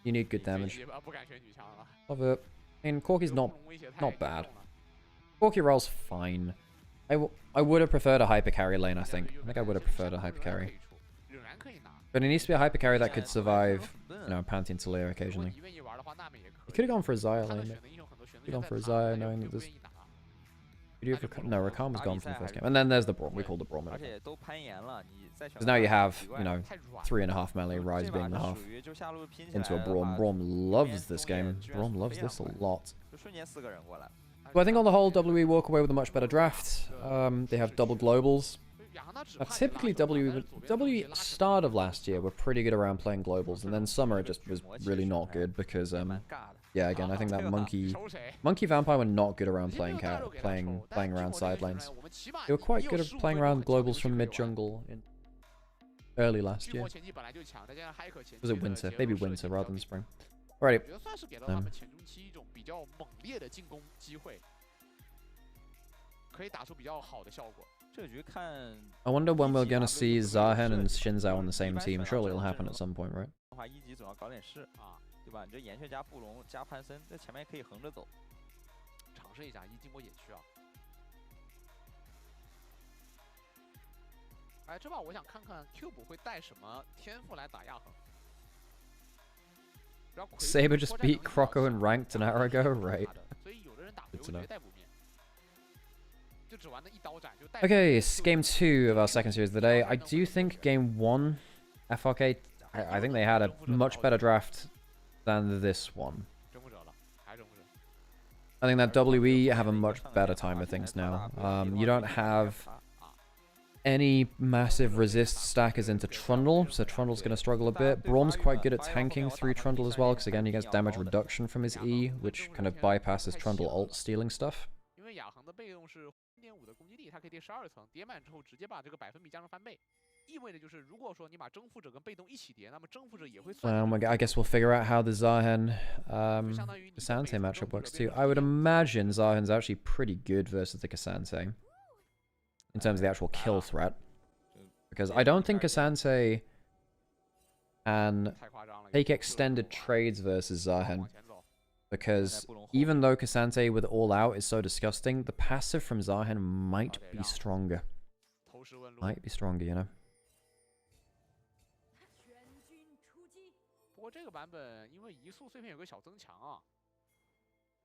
You need good damage. Love it. I mean, Corki's not bad. Corki rolls fine. I would have preferred a hyper carry lane, I think. I think I would have preferred a hyper carry. But it needs to be a hyper carry that could survive, you know, Pantheon Talir occasionally. You could have gone for a Xayah lane. You could have gone for a Xayah knowing that there's... No, Rakam was gone from the first game. And then there's the Braum. We called the Braum. Because now you have, you know, 3.5 melee, Rise being the half. Into a Braum. Braum loves this game. Braum loves this a lot. But I think on the whole, WE walk away with a much better draft. They have double globals. Typically, W start of last year were pretty good around playing globals, and then summer just was really not good because yeah, again, I think that monkey vampire were not good around playing around side lanes. They were quite good at playing around globals from mid jungle in early last year. Was it winter? Maybe winter rather than spring. Alrighty. I wonder when we're gonna see Zahen and Shinzao on the same team. Surely it'll happen at some point, right? 对吧？你这岩雀加布隆加潘森，在前面可以横着走，尝试一下一进波野区啊！哎，这把我想看看 Cube 会带什么天赋来打亚横。Saber just beat Croco in ranked an hour ago, right? 所以有的人打流直接带不灭，就只玩那一刀斩就带。Okay, it's game 2 of our second series of the day. I do think game 1, FRK, I think they had a much better draft than this one. I think that WE have a much better time of things now. You don't have any massive resist stackers into Trundle, so Trundle's going to struggle a bit. Braum's quite good at tanking through Trundle as well, because again he gets damage reduction from his E, which kind of bypasses Trundle ult stealing stuff. I guess we'll figure out how the Zahen K'Sante matchup works too. I would imagine Zahen's actually pretty good versus the K'Sante in terms of the actual kill threat, because I don't think K'Sante can take extended trades versus Zahen, because even though K'Sante with all out is so disgusting, the passive from Zahen might be stronger. Might be stronger, you know. 不过这个版本因为移速碎片有个小增强啊，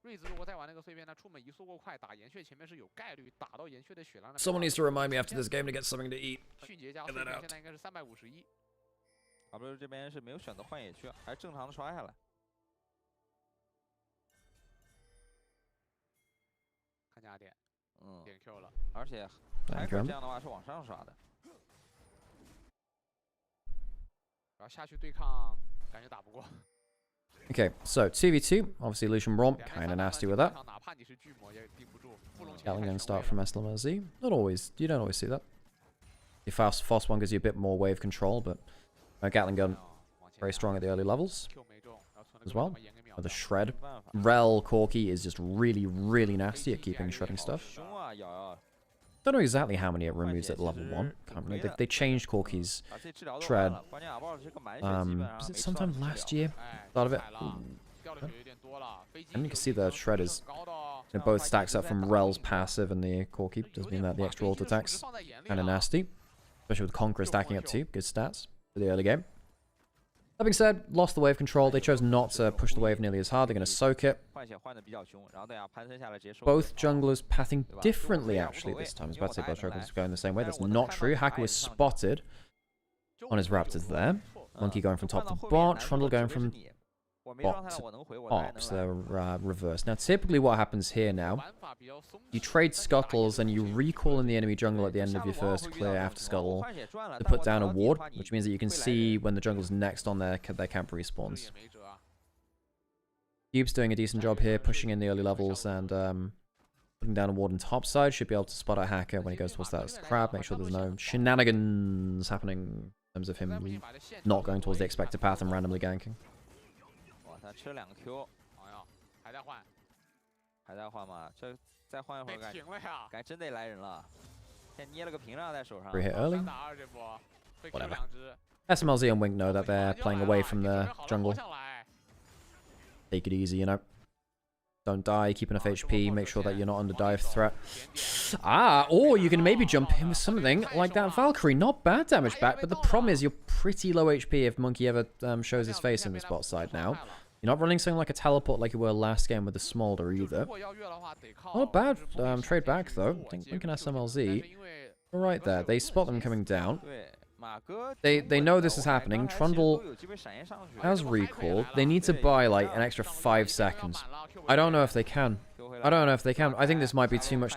瑞兹如果再玩那个碎片，他出门移速过快，打岩雀前面是有概率打到岩雀的血量的。Someone needs to remind me after this game to get something to eat. 迅捷加碎片现在应该是351。W 这边是没有选择换野区，还正常的刷下来。看加点，点 Q 了，而且还可这样的话是往上刷的。然后下去对抗。 Okay, so 2v2, obviously Lucian Braum, kind of nasty with that. Gatling gun start from SLMZ. Not always, you don't always see that. The fast one gives you a bit more wave control, but Gatling gun very strong at the early levels as well. With a shred. Rel Corki is just really, really nasty at keeping shredding stuff. Don't know exactly how many it removes at level 1. Can't remember. They changed Corki's shred. Was it sometime last year? Start of it. And you can see the shred is both stacks up from Rel's passive and the Corki. Does mean that the extra ult attacks kind of nasty, especially with Conqueror stacking up too. Good stats for the early game. That being said, lost the wave control. They chose not to push the wave nearly as hard. They're going to soak it. Both junglers pathing differently, actually, this time. I was about to say both junglers going the same way. That's not true. Hacker was spotted on his Raptors there. Monkey going from top to bot. Trundle going from bot to top. So they're reversed. Now, typically what happens here now, you trade scuttles and you recall in the enemy jungle at the end of your first clear after scuttle to put down a ward, which means that you can see when the jungle's next on their camp respawns. Cube's doing a decent job here, pushing in the early levels and putting down a ward on top side. Should be able to spot a hacker when he goes towards that crab, make sure there's no shenanigans happening in terms of him not going towards the expected path and randomly ganking. 吃2个 Q， 还在换，还在换吗？这再换一会儿，感觉真得来人了。现在捏了个屏障在手上。Free hit early. Whatever. SMLZ and Wink know that they're playing away from the jungle. Take it easy, you know. Don't die, keep enough HP, make sure that you're not under dive threat. Or you can maybe jump in with something like that Valkyrie. Not bad damage back, but the problem is you're pretty low HP if Monkey ever shows his face in the spot side now. You're not running something like a teleport like you were last game with the Smolder either. Not bad trade back though. I think Wink and SMLZ are right there. They spot them coming down. They know this is happening. Trundle has recall. They need to buy like an extra 5 seconds. I don't know if they can. I don't know if they can. I think this might be too much.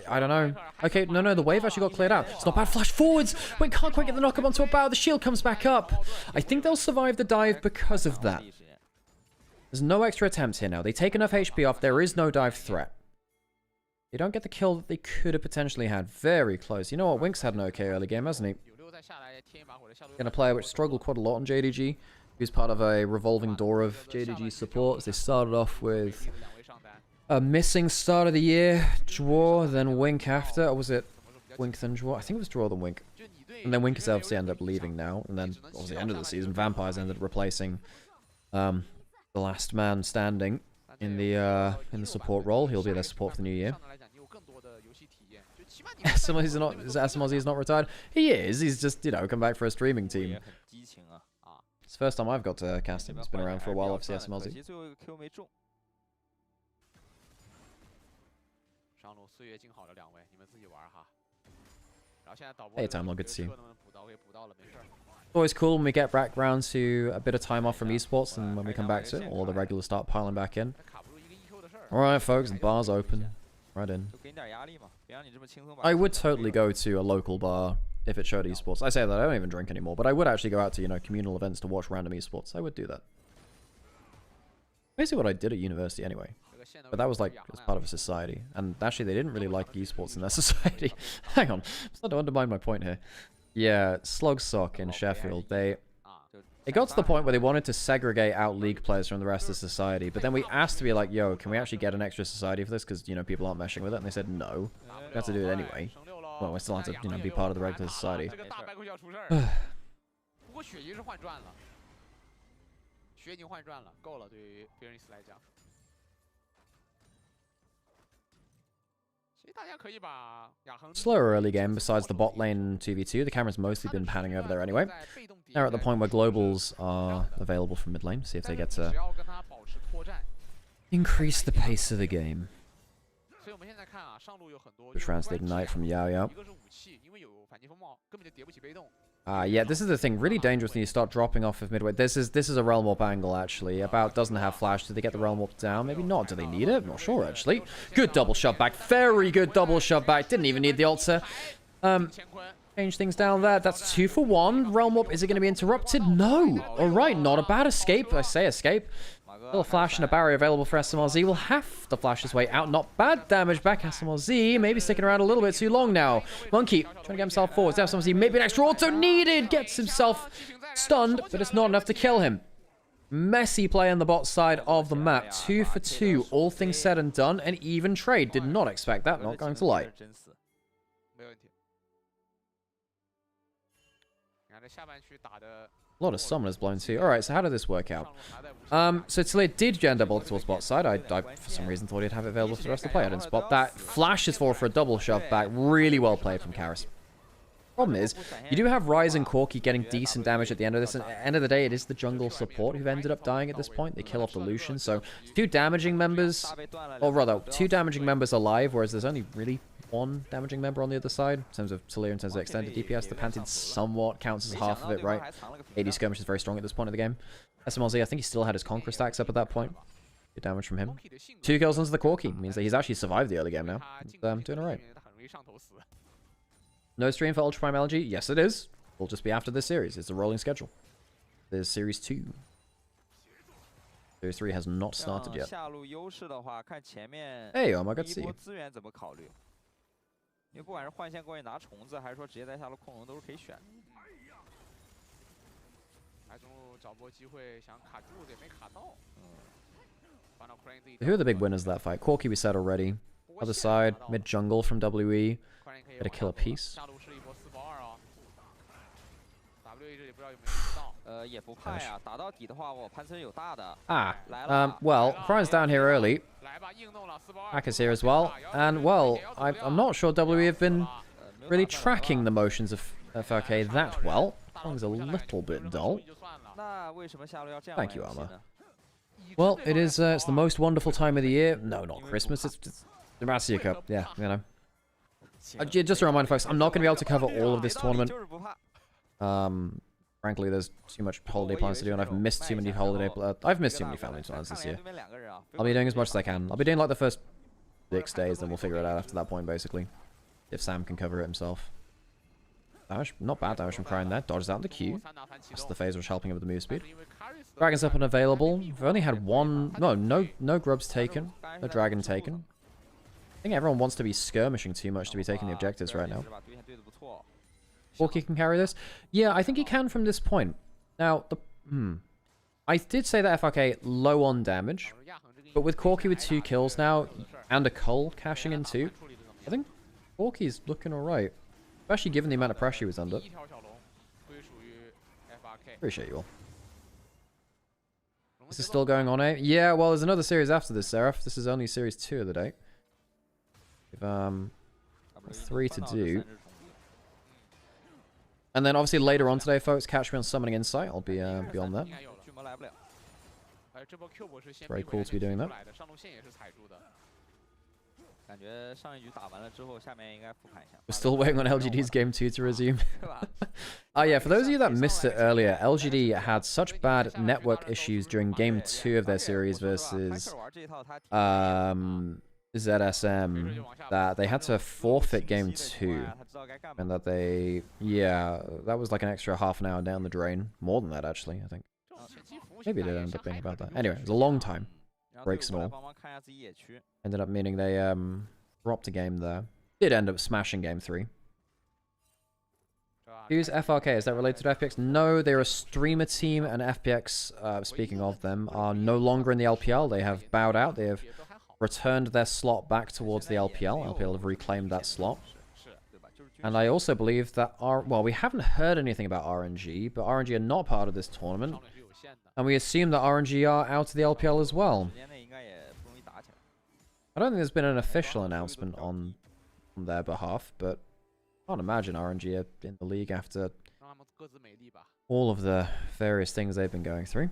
I don't know. Okay, no, the wave actually got cleared out. It's not bad. Flash forwards. Wait, can't quite get the knock up onto a bow. The shield comes back up. I think they'll survive the dive because of that. There's no extra attempts here now. They take enough HP off. There is no dive threat. They don't get the kill that they could have potentially had. Very close. You know what? Wink's had an okay early game, hasn't he? In a player which struggled quite a lot on JDG. He was part of a revolving door of JDG support. They started off with a missing start of the year, draw, then Wink after. Or was it Wink then draw? I think it was draw then Wink. And then Wink obviously ended up leaving now. And then, obviously, the end of the season, Vampires ended up replacing the last man standing in the support role. He'll be their support for the new year. SMLZ is not retired. He is. He's just, you know, come back for a streaming team. It's the first time I've got to cast him. He's been around for a while, obviously, SMLZ. Hey, Timelog, good to see you. Always cool when we get back round to a bit of time off from esports, and when we come back to it, all the regulars start piling back in. Alright, folks, the bar's open. Right in. I would totally go to a local bar if it showed esports. I say that, I don't even drink anymore, but I would actually go out to, you know, communal events to watch random esports. I would do that. Basically what I did at university anyway. But that was like as part of a society. And actually they didn't really like esports in their society. Hang on, I'm starting to undermine my point here. Yeah, Slug Sock in Sheffield, it got to the point where they wanted to segregate out League players from the rest of society, but then we asked to be like, yo, can we actually get an extra society for this? Because, you know, people aren't meshing with it, and they said no. We have to do it anyway. Well, we still have to, you know, be part of the regular society. Slower early game, besides the bot lane 2v2. The camera's mostly been panning over there anyway. Now we're at the point where globals are available from mid lane. See if they get to increase the pace of the game. The translate Ignite from Yao Yao. Yeah, this is the thing. Really dangerous when you start dropping off of midway. This is a Realm Warp angle, actually. About doesn't have flash. Do they get the Realm Warp down? Maybe not. Do they need it? I'm not sure, actually. Good double shot back. Very good double shot back. Didn't even need the altar. Change things down there. That's 2 for 1. Realm Warp, is it going to be interrupted? No. Alright, not a bad escape. I say escape. Little flash and a barrier available for SMLZ. Will have to flash his way out. Not bad damage back. SMLZ maybe sticking around a little bit too long now. Monkey trying to get himself forward. SMLZ maybe an extra auto needed. Gets himself stunned, but it's not enough to kill him. Messy play on the bot side of the map. 2 for 2. All things said and done. An even trade. Did not expect that. Not going to lie. A lot of summoners blown too. Alright, so how did this work out? So Tillate did end up towards bot side. I for some reason thought he'd have it available for the rest of the play. I didn't spot that. Flash is forward for a double shove back. Really well played from Karis. Problem is, you do have Ryze and Corki getting decent damage at the end of this, and at the end of the day, it is the jungle support who've ended up dying at this point. They kill off the Lucian, so 2 damaging members, or rather, 2 damaging members alive, whereas there's only really 1 damaging member on the other side. In terms of Talir, in terms of extended DPS, the Pantheon somewhat counts as half of it, right? AD Skirmish is very strong at this point of the game. SMLZ, I think he still had his Conqueror stacks up at that point. Good damage from him. 2 kills onto the Corki, means that he's actually survived the early game now. Doing alright. No stream for Ultra Prime LG? Yes, it is. Will just be after this series. It's a rolling schedule. There's Series 2. Series 3 has not started yet. Hey, oh my god, see you. Who are the big winners of that fight? Corki we said already. Other side, mid jungle from WE. Get a kill a piece. Well, Prime's down here early. Aka's here as well. And, well, I'm not sure WE have been really tracking the motions of FRK that well. Tongue's a little bit dull. Thank you, Arma. Well, it is, it's the most wonderful time of the year. No, not Christmas. It's the Demacia Cup. Yeah, you know. Just a reminder, folks, I'm not going to be able to cover all of this tournament. Frankly, there's too much holiday plans to do, and I've missed too many family plans this year. I'll be doing as much as I can. I'll be doing like the first 6 days, then we'll figure it out after that point, basically. If Sam can cover it himself. Damage, not bad damage from Crying there. Dodges out the Q. That's the phase which helping him with the move speed. Dragon's up and available. We've only had one... No grubs taken. No dragon taken. I think everyone wants to be skirmishing too much to be taking the objectives right now. Corki can carry this? Yeah, I think he can from this point. Now, I did say that FRK low on damage, but with Corki with 2 kills now, and a Cull cashing in too, I think Corki's looking alright. Especially given the amount of pressure he was under. Appreciate you all. This is still going on, eh? Yeah, well, there's another series after this, Seraph. This is only series 2 of the day. We've 3 to do. And then obviously later on today, folks, catch me on Summoning Insight. I'll be on that. It's very cool to be doing that. We're still waiting on LGD's Game 2 to resume. Oh yeah, for those of you that missed it earlier, LGD had such bad network issues during Game 2 of their series versus ZSM that they had to forfeit Game 2. And that they... Yeah, that was like an extra half an hour down the drain. More than that, actually, I think. Maybe it did end up being about that. Anyway, it was a long time. Breaks and all. Ended up meaning they dropped a game there. Did end up smashing Game 3. Who's FRK? Is that related to FPX? No, they're a streamer team, and FPX, speaking of them, are no longer in the LPL. They have bowed out. They have returned their slot back towards the LPL. LPL have reclaimed that slot. And I also believe that well, we haven't heard anything about RNG, but RNG are not part of this tournament. And we assume that RNG are out of the LPL as well. I don't think there's been an official announcement on their behalf, but I can't imagine RNG are in the league after all of the various things they've been going through.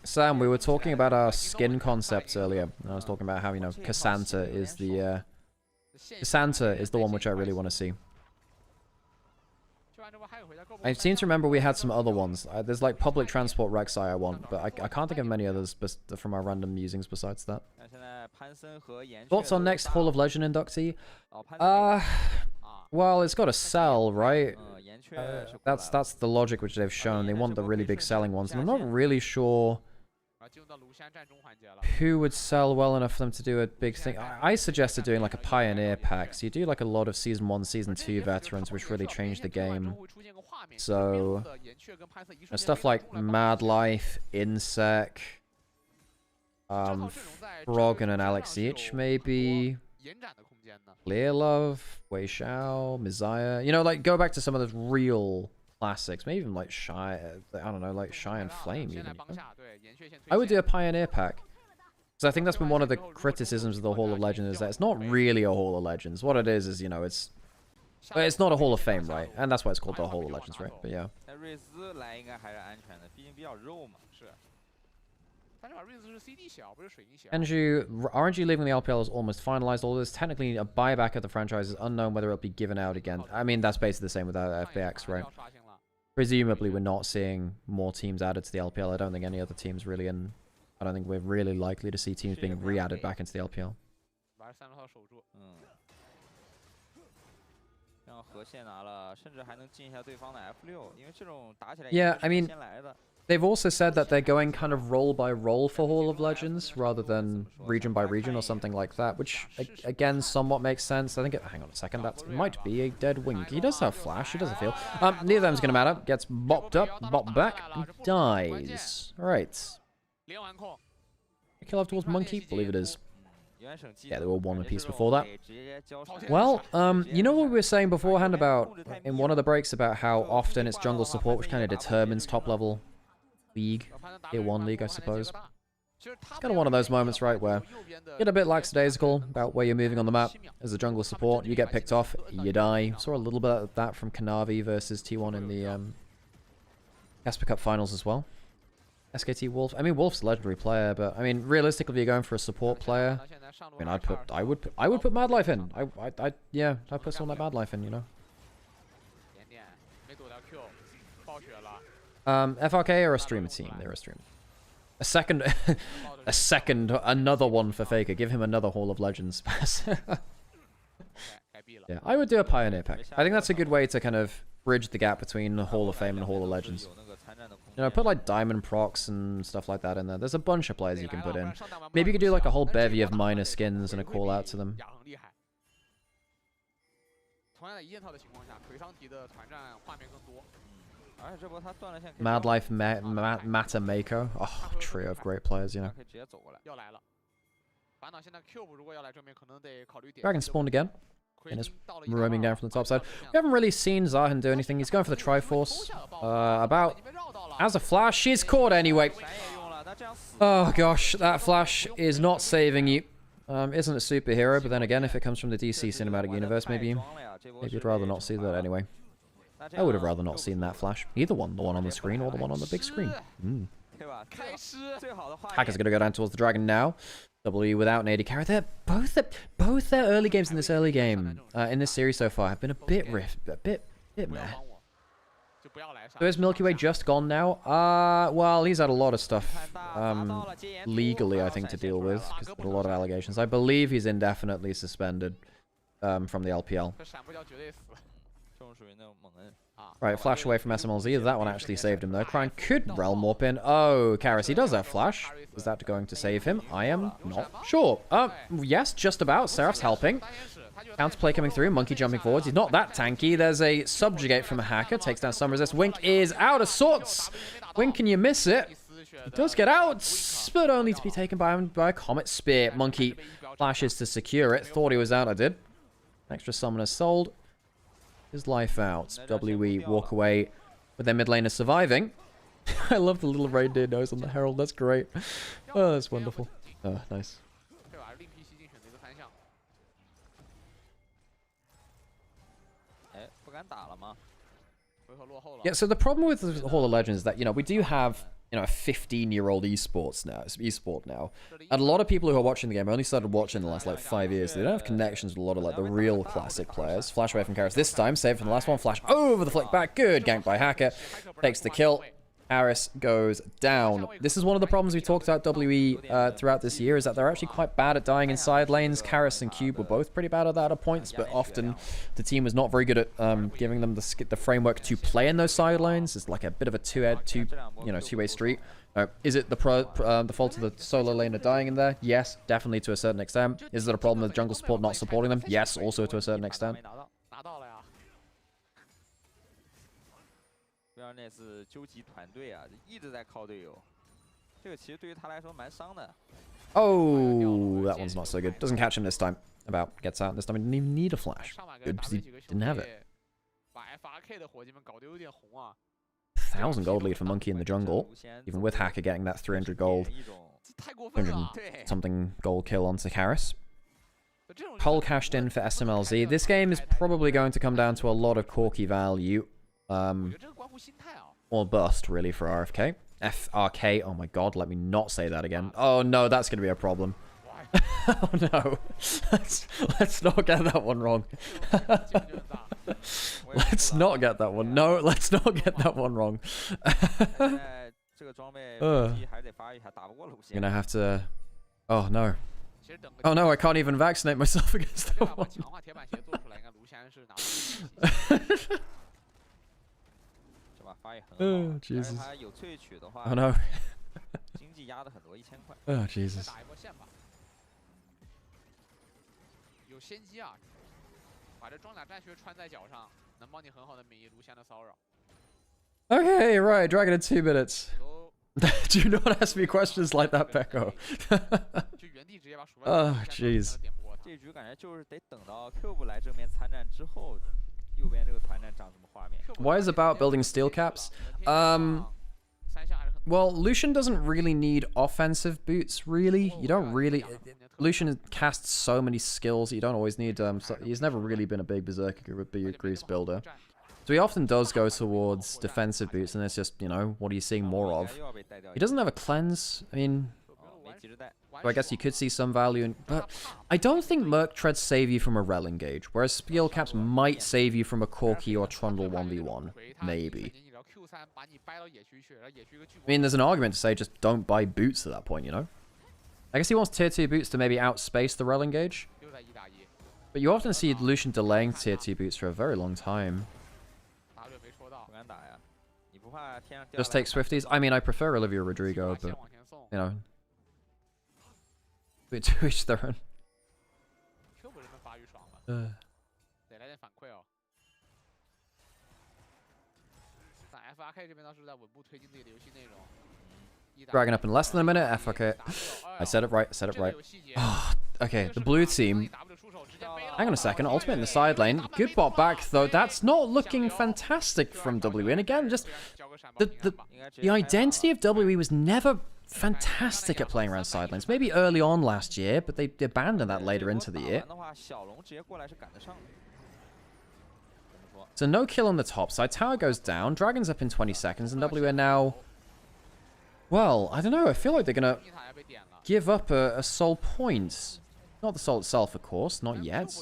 Sam, we were talking about our skin concepts earlier. I was talking about how, you know, Cassandra is the one which I really want to see. I seem to remember we had some other ones. There's like public transport Rek'Sai I want, but I can't think of many others from our random musings besides that. Thoughts on next Hall of Legend inductee? Well, it's got to sell, right? That's the logic which they've shown. They want the really big selling ones, and I'm not really sure who would sell well enough for them to do a big thing. I suggested doing like a Pioneer pack. So you do like a lot of Season 1, Season 2 veterans, which really changed the game. So stuff like Mad Life, Insec, Frog and an Alex each, maybe. Clear Love, Wei Xiao, Mizaya. You know, like go back to some of those real classics. Maybe even like Shy, I don't know, like Shy and Flame even. You know? I would do a Pioneer pack. Because I think that's been one of the criticisms of the Hall of Legends, is that it's not really a Hall of Legends. What it is, you know, it's not a Hall of Fame, right? And that's why it's called the Hall of Legends, right? But yeah. Enju, RNG leaving the LPL is almost finalized. Although there's technically a buyback of the franchise is unknown whether it'll be given out again. I mean, that's basically the same with FPX, right? Presumably, we're not seeing more teams added to the LPL. I don't think any other teams really in... I don't think we're really likely to see teams being re-added back into the LPL. Yeah, I mean... They've also said that they're going kind of role by role for Hall of Legends rather than region by region or something like that, which again somewhat makes sense. I think hang on a second, that might be a dead wing. He does have flash, he doesn't feel. Neither of them's gonna matter. Gets bopped up, bopped back, and dies. Alright. Kill off towards Monkey? Believe it is. Yeah, they were one apiece before that. Well, you know what we were saying beforehand about, in one of the breaks, about how often it's jungle support which kind of determines top level league, tier 1 league, I suppose. It's kind of one of those moments, right, where you get a bit lackadaisical about where you're moving on the map. As a jungle support, you get picked off, you die. Saw a little bit of that from Kanavi versus T1 in the Casper Cup finals as well. SKT Wolf. I mean, Wolf's a legendary player, but I mean, realistically, if you're going for a support player, I mean, I would put Mad Life in. Yeah, I'd put someone like Mad Life in, you know. 暴雪了， FRK are a streamer team. They're a streamer. A second, another one for Faker. Give him another Hall of Legends pass. 改币了。 Yeah, I would do a Pioneer pack. I think that's a good way to kind of bridge the gap between Hall of Fame and Hall of Legends. 有那个参战的空 You know, 间 put like diamond procs and stuff like that in there. There's a bunch of players you can put in. Maybe you could do like a whole bevy of minor skins and a call out to them. 亚很厉害。同样在一件套的情况下，腿上提的团战画面更多。 而且这波他断了线可以 Mad 绕 Life, Mata Mako. Oh, trio of great players, you know. 可以直接走过来。要来了，烦恼现在 Cube 如果要来正面，可能得考虑点。 Dragon spawned again. 奎 And 丁 is 到了 roaming down from the top side. We haven't really seen Zahan do anything. He's going for the Triforce. About as a flash, she's caught anyway. 闪也用了，那这样死。 Oh gosh, that flash is not saving you. Isn't a superhero, but then again, if it comes from the DC cinematic universe, maybe you'd rather not see that anyway. I would have rather not seen that flash. Either one, the one on the screen or the one on the big screen. 对吧？开师 最好的画面 Hacker's going to go down towards the dragon now. W without an AD carry. They're both their early games in this early game, in this series so far, have been a bit meh. 不要帮我，就不要来上。 So is Milky Way just gone now? Well, he's had a lot of stuff legally, I think, to deal with, because there's a lot of allegations. I believe he's indefinitely suspended from the LPL. 这闪不掉绝对死。 这种属于那种猛摁。 Right, flash away from SMLZ. That one actually saved him, though. Crown could Realm Warp in. Oh, Karis, he does have flash. Is that going to save him? I am not sure. Yes, just about. Seraph's helping. Counterplay coming through. Monkey jumping forwards. He's not that tanky. There's a subjugate from a hacker. Takes down some resist. Wink is out of sorts. Wink, can you miss it? He does get out, but only to be taken by a Comet Spear. Monkey flashes to secure it. Thought he was out, I did. Extra summoner sold. His life out. WE walk away with their mid laner surviving. I love the little reindeer nose on the herald. That's great. Oh, that's wonderful. Oh, nice. 对吧？另辟蹊径选择一个3项。哎，不敢打了吗？ 回合落后了。 Yeah, so the problem with the Hall of Legends is that, you know, we do have, you know, a 15-year-old esport now. And a lot of people who are watching the game only started watching in the last, like, 5 years. They don't have connections with a lot of, like, the real classic players. Flash away from Karis this time, save from the last one. Flash over the flick back. Good gank by Hacker. Takes the kill. Harris goes down. This is one of the problems we talked about WE throughout this year, is that they're actually quite bad at dying in side lanes. Karis and Cube were both pretty bad at that at points, but often the team was not very good at giving them the framework to play in those side lanes. It's like a bit of a two-way street. Is it the fault of the solo laner dying in there? Yes, definitely to a certain extent. Is it a problem with jungle support not supporting them? Yes, also to a certain extent. 拿到了呀。 不要那次究极团队啊，一直在靠队友，这个其实对于他来说蛮伤的。 Oh, that one's not so good. Doesn't catch him this time. About gets out this time. He didn't even need a flash. 上把给 Good, 打 because 的 he 几个兄 didn't have it. 弟，把 FRK 的伙计们搞得有点红啊。 1,000 gold lead for Monkey in the jungle. Even with Hacker getting that 300 gold, 太过分了。 something gold kill onto Karis. 这种 Cole cashed in for SMLZ. This game is probably going to come down to a lot of Corky value. 我觉得这个关乎心态啊。 Or bust, really, for RFK. FRK. Oh my god, let me not say that again. Oh no, that's going to be a problem. Oh no. Let's not get that one wrong. Let's not get that one. No, let's not get that one wrong. 这个装备还得发育一下，打不过路线。 Gonna have to. Oh no. Oh no, I can't even vaccinate myself against that one. 强化铁板鞋做出来，应该卢锡安是拿到。 这把发育很好，但是 Jesus. 他有萃取的话， Oh no. 经济压的很多，1000块。 Oh Jesus. 打一波线吧。有先机啊！把这装甲战靴穿在脚上，能帮你很好的免疫卢锡安的骚扰。 Okay, right. Dragon in 2 minutes. Do not ask me questions like that, Pecco. 就原地直接把鼠 Oh jeez. 这局感觉就是得等到 Cube 来正面参战之后，右边这个团战长什么画面。 Why is about building steel caps? Well, Lucian doesn't really need offensive boots, really. You don't really... Lucian casts so many skills, you don't always need... he's never really been a big Berserker or big Grease builder. So he often does go towards defensive boots, and it's just, you know, what are you seeing more of? He doesn't have a cleanse. I mean... So I guess you could see some value in, but I don't think Merc Treads save you from a Rel engage, whereas skill caps might save you from a Corki or Trundle 1v1, maybe. I mean, there's an argument to say just don't buy boots at that point, you know? I guess he wants tier 2 boots to maybe outspace the Rel engage. But you often see Lucian delaying tier 2 boots for a very long time. Just take Swifties. I mean, I prefer Olivia Rodrigo, but, you know. To each their own. Dragging up in less than a minute. FRK. I said it right. I said it right. Oh, okay, the blue team. Hang on a second. Ultimate in the side lane. Good bot back, though. That's not looking fantastic from WE. And again, just the identity of WE was never fantastic at playing around side lanes. Maybe early on last year, but they abandoned that later into the year. So no kill on the top side. Tower goes down. Dragon's up in 20 seconds. And WE are now... Well, I don't know. I feel like they're going to give up a soul point. Not the soul itself, of course. Not yet.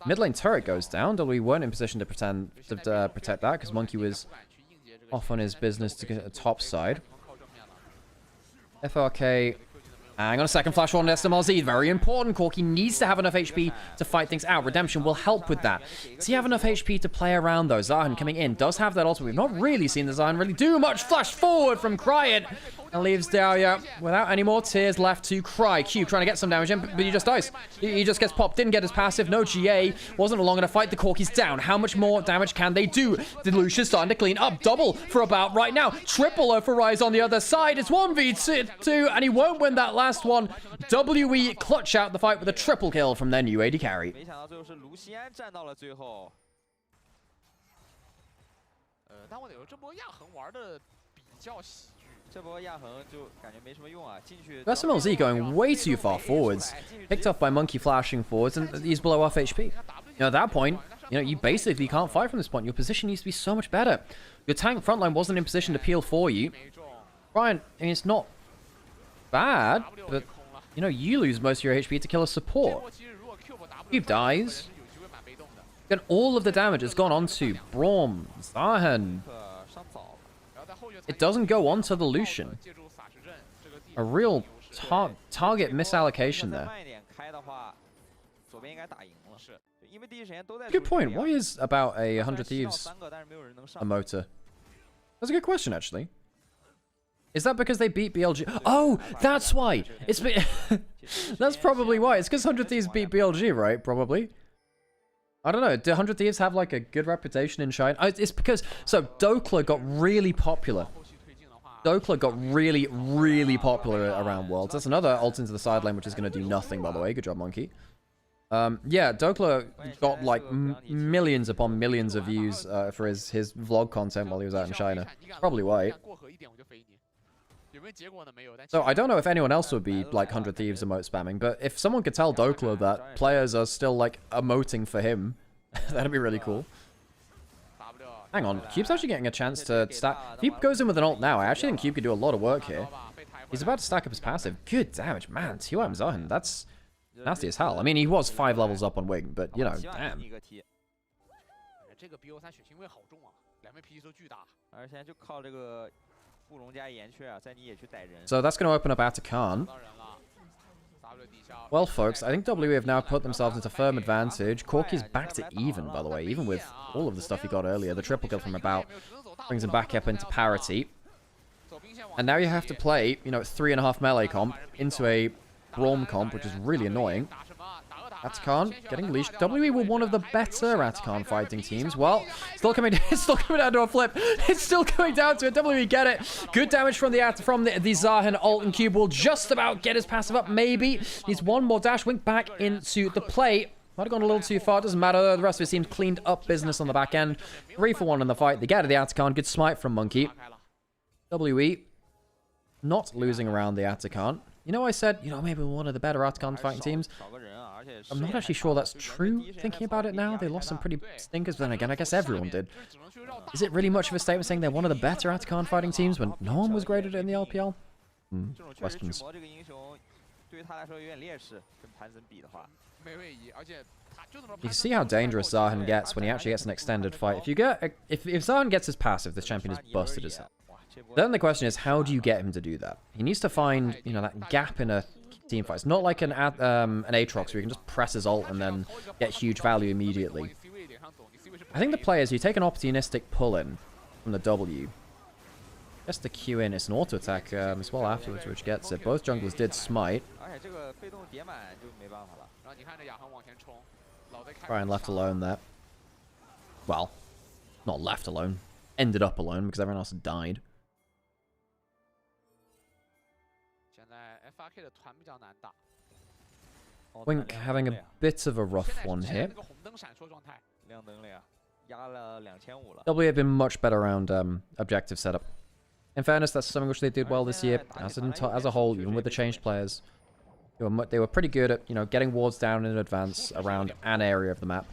Mid lane turret goes down. WE weren't in position to protect that because Monkey was off on his business to get a top side. FRK. Hang on a second. Flash on SMLZ. Very important. Corki needs to have enough HP to fight things out. Redemption will help with that. Does he have enough HP to play around, though? Zahan coming in. Does have that ultimate. We've not really seen the Zahan really do much. Flash forward from Cryant. And leaves Dahlia without any more tears left to cry. Q trying to get some damage in, but he just dies. He just gets popped. Didn't get his passive. No GA. Wasn't long enough to fight. The Corki's down. How much more damage can they do? The Lucia's starting to clean up. Double for about right now. Triple for Rise on the other side. It's 1v2, and he won't win that last one. WE clutch out the fight with a triple kill from their new AD carry. SMLZ going way too far forwards. Picked up by Monkey flashing forwards, and he's below off HP. You know, at that point, you know, you basically can't fight from this point. Your position needs to be so much better. Your tank frontline wasn't in position to peel for you. Brian, I mean, it's not bad, but, you know, you lose most of your HP to kill a support. Cube dies. And all of the damage has gone onto Braum, Zahan. It doesn't go onto the Lucian. A real target misallocation there. Good point. Why is about a 100 Thieves a motor? That's a good question, actually. Is that because they beat BLG? Oh, that's why. It's that's probably why. It's because 100 Thieves beat BLG, right? Probably. I don't know. Do 100 Thieves have like a good reputation in Shine? It's because... So, Dokla got really popular. Dokla got really, really popular around Worlds. That's another ult into the side lane, which is going to do nothing, by the way. Good job, Monkey. Yeah, Dokla got like millions upon millions of views for his vlog content while he was out in China. Probably why. So I don't know if anyone else would be like 100 Thieves emote spamming, but if someone could tell Dokla that players are still like emoting for him, that'd be really cool. Hang on, Cube's actually getting a chance to stack. If he goes in with an ult now, I actually think Cube could do a lot of work here. He's about to stack up his passive. Good damage, man. TOM Zahan, that's nasty as hell. I mean, he was 5 levels up on Wing, but you know, damn. So that's going to open up Atakan. Well, folks, I think WE have now put themselves into firm advantage. Corki's back to even, by the way, even with all of the stuff he got earlier. The triple kill from about brings him back up into parity. And now you have to play, you know, 3.5 melee comp into a Braum comp, which is really annoying. Atakan getting leashed. WE were one of the better Atakan fighting teams. Well, still coming. It's still coming down to a flip. It's still coming down to it. WE get it. Good damage from the Zahan ult, and Cube will just about get his passive up. Maybe needs one more dash. Wink back into the play. Might have gone a little too far. Doesn't matter. The rest of it seems cleaned up business on the back end. 3 for 1 in the fight. They get it. The Atakan. Good smite from Monkey. WE not losing around the Atakan. You know, I said, you know, maybe one of the better Atakan fighting teams. I'm not actually sure that's true, thinking about it now. They lost some pretty stinkers, but then again, I guess everyone did. Is it really much of a statement saying they're one of the better Atakan fighting teams when no one was graded in the LPL? Questions. 对于他来说有点劣势，跟盘森比的话。没位移，而且他就那么。You can see how dangerous Zahan gets when he actually gets an extended fight. If Zahan gets his passive, this champion is busted as hell. Then the question is, how do you get him to do that? He needs to find, you know, that gap in a team fight. It's not like an Aatrox where you can just press his ult and then get huge value immediately. I think the play is you take an opportunistic pull in from the W. Just the Q in, it's an auto attack as well afterwards, which gets it. Both junglers did smite. Brian left alone there. Well, not left alone. Ended up alone because everyone else had died. Wink having a bit of a rough one here. W have been much better around objective setup. In fairness, that's something which they did well this year as a whole, even with the changed players. They were pretty good at, you know, getting wards down in advance around an area of the map.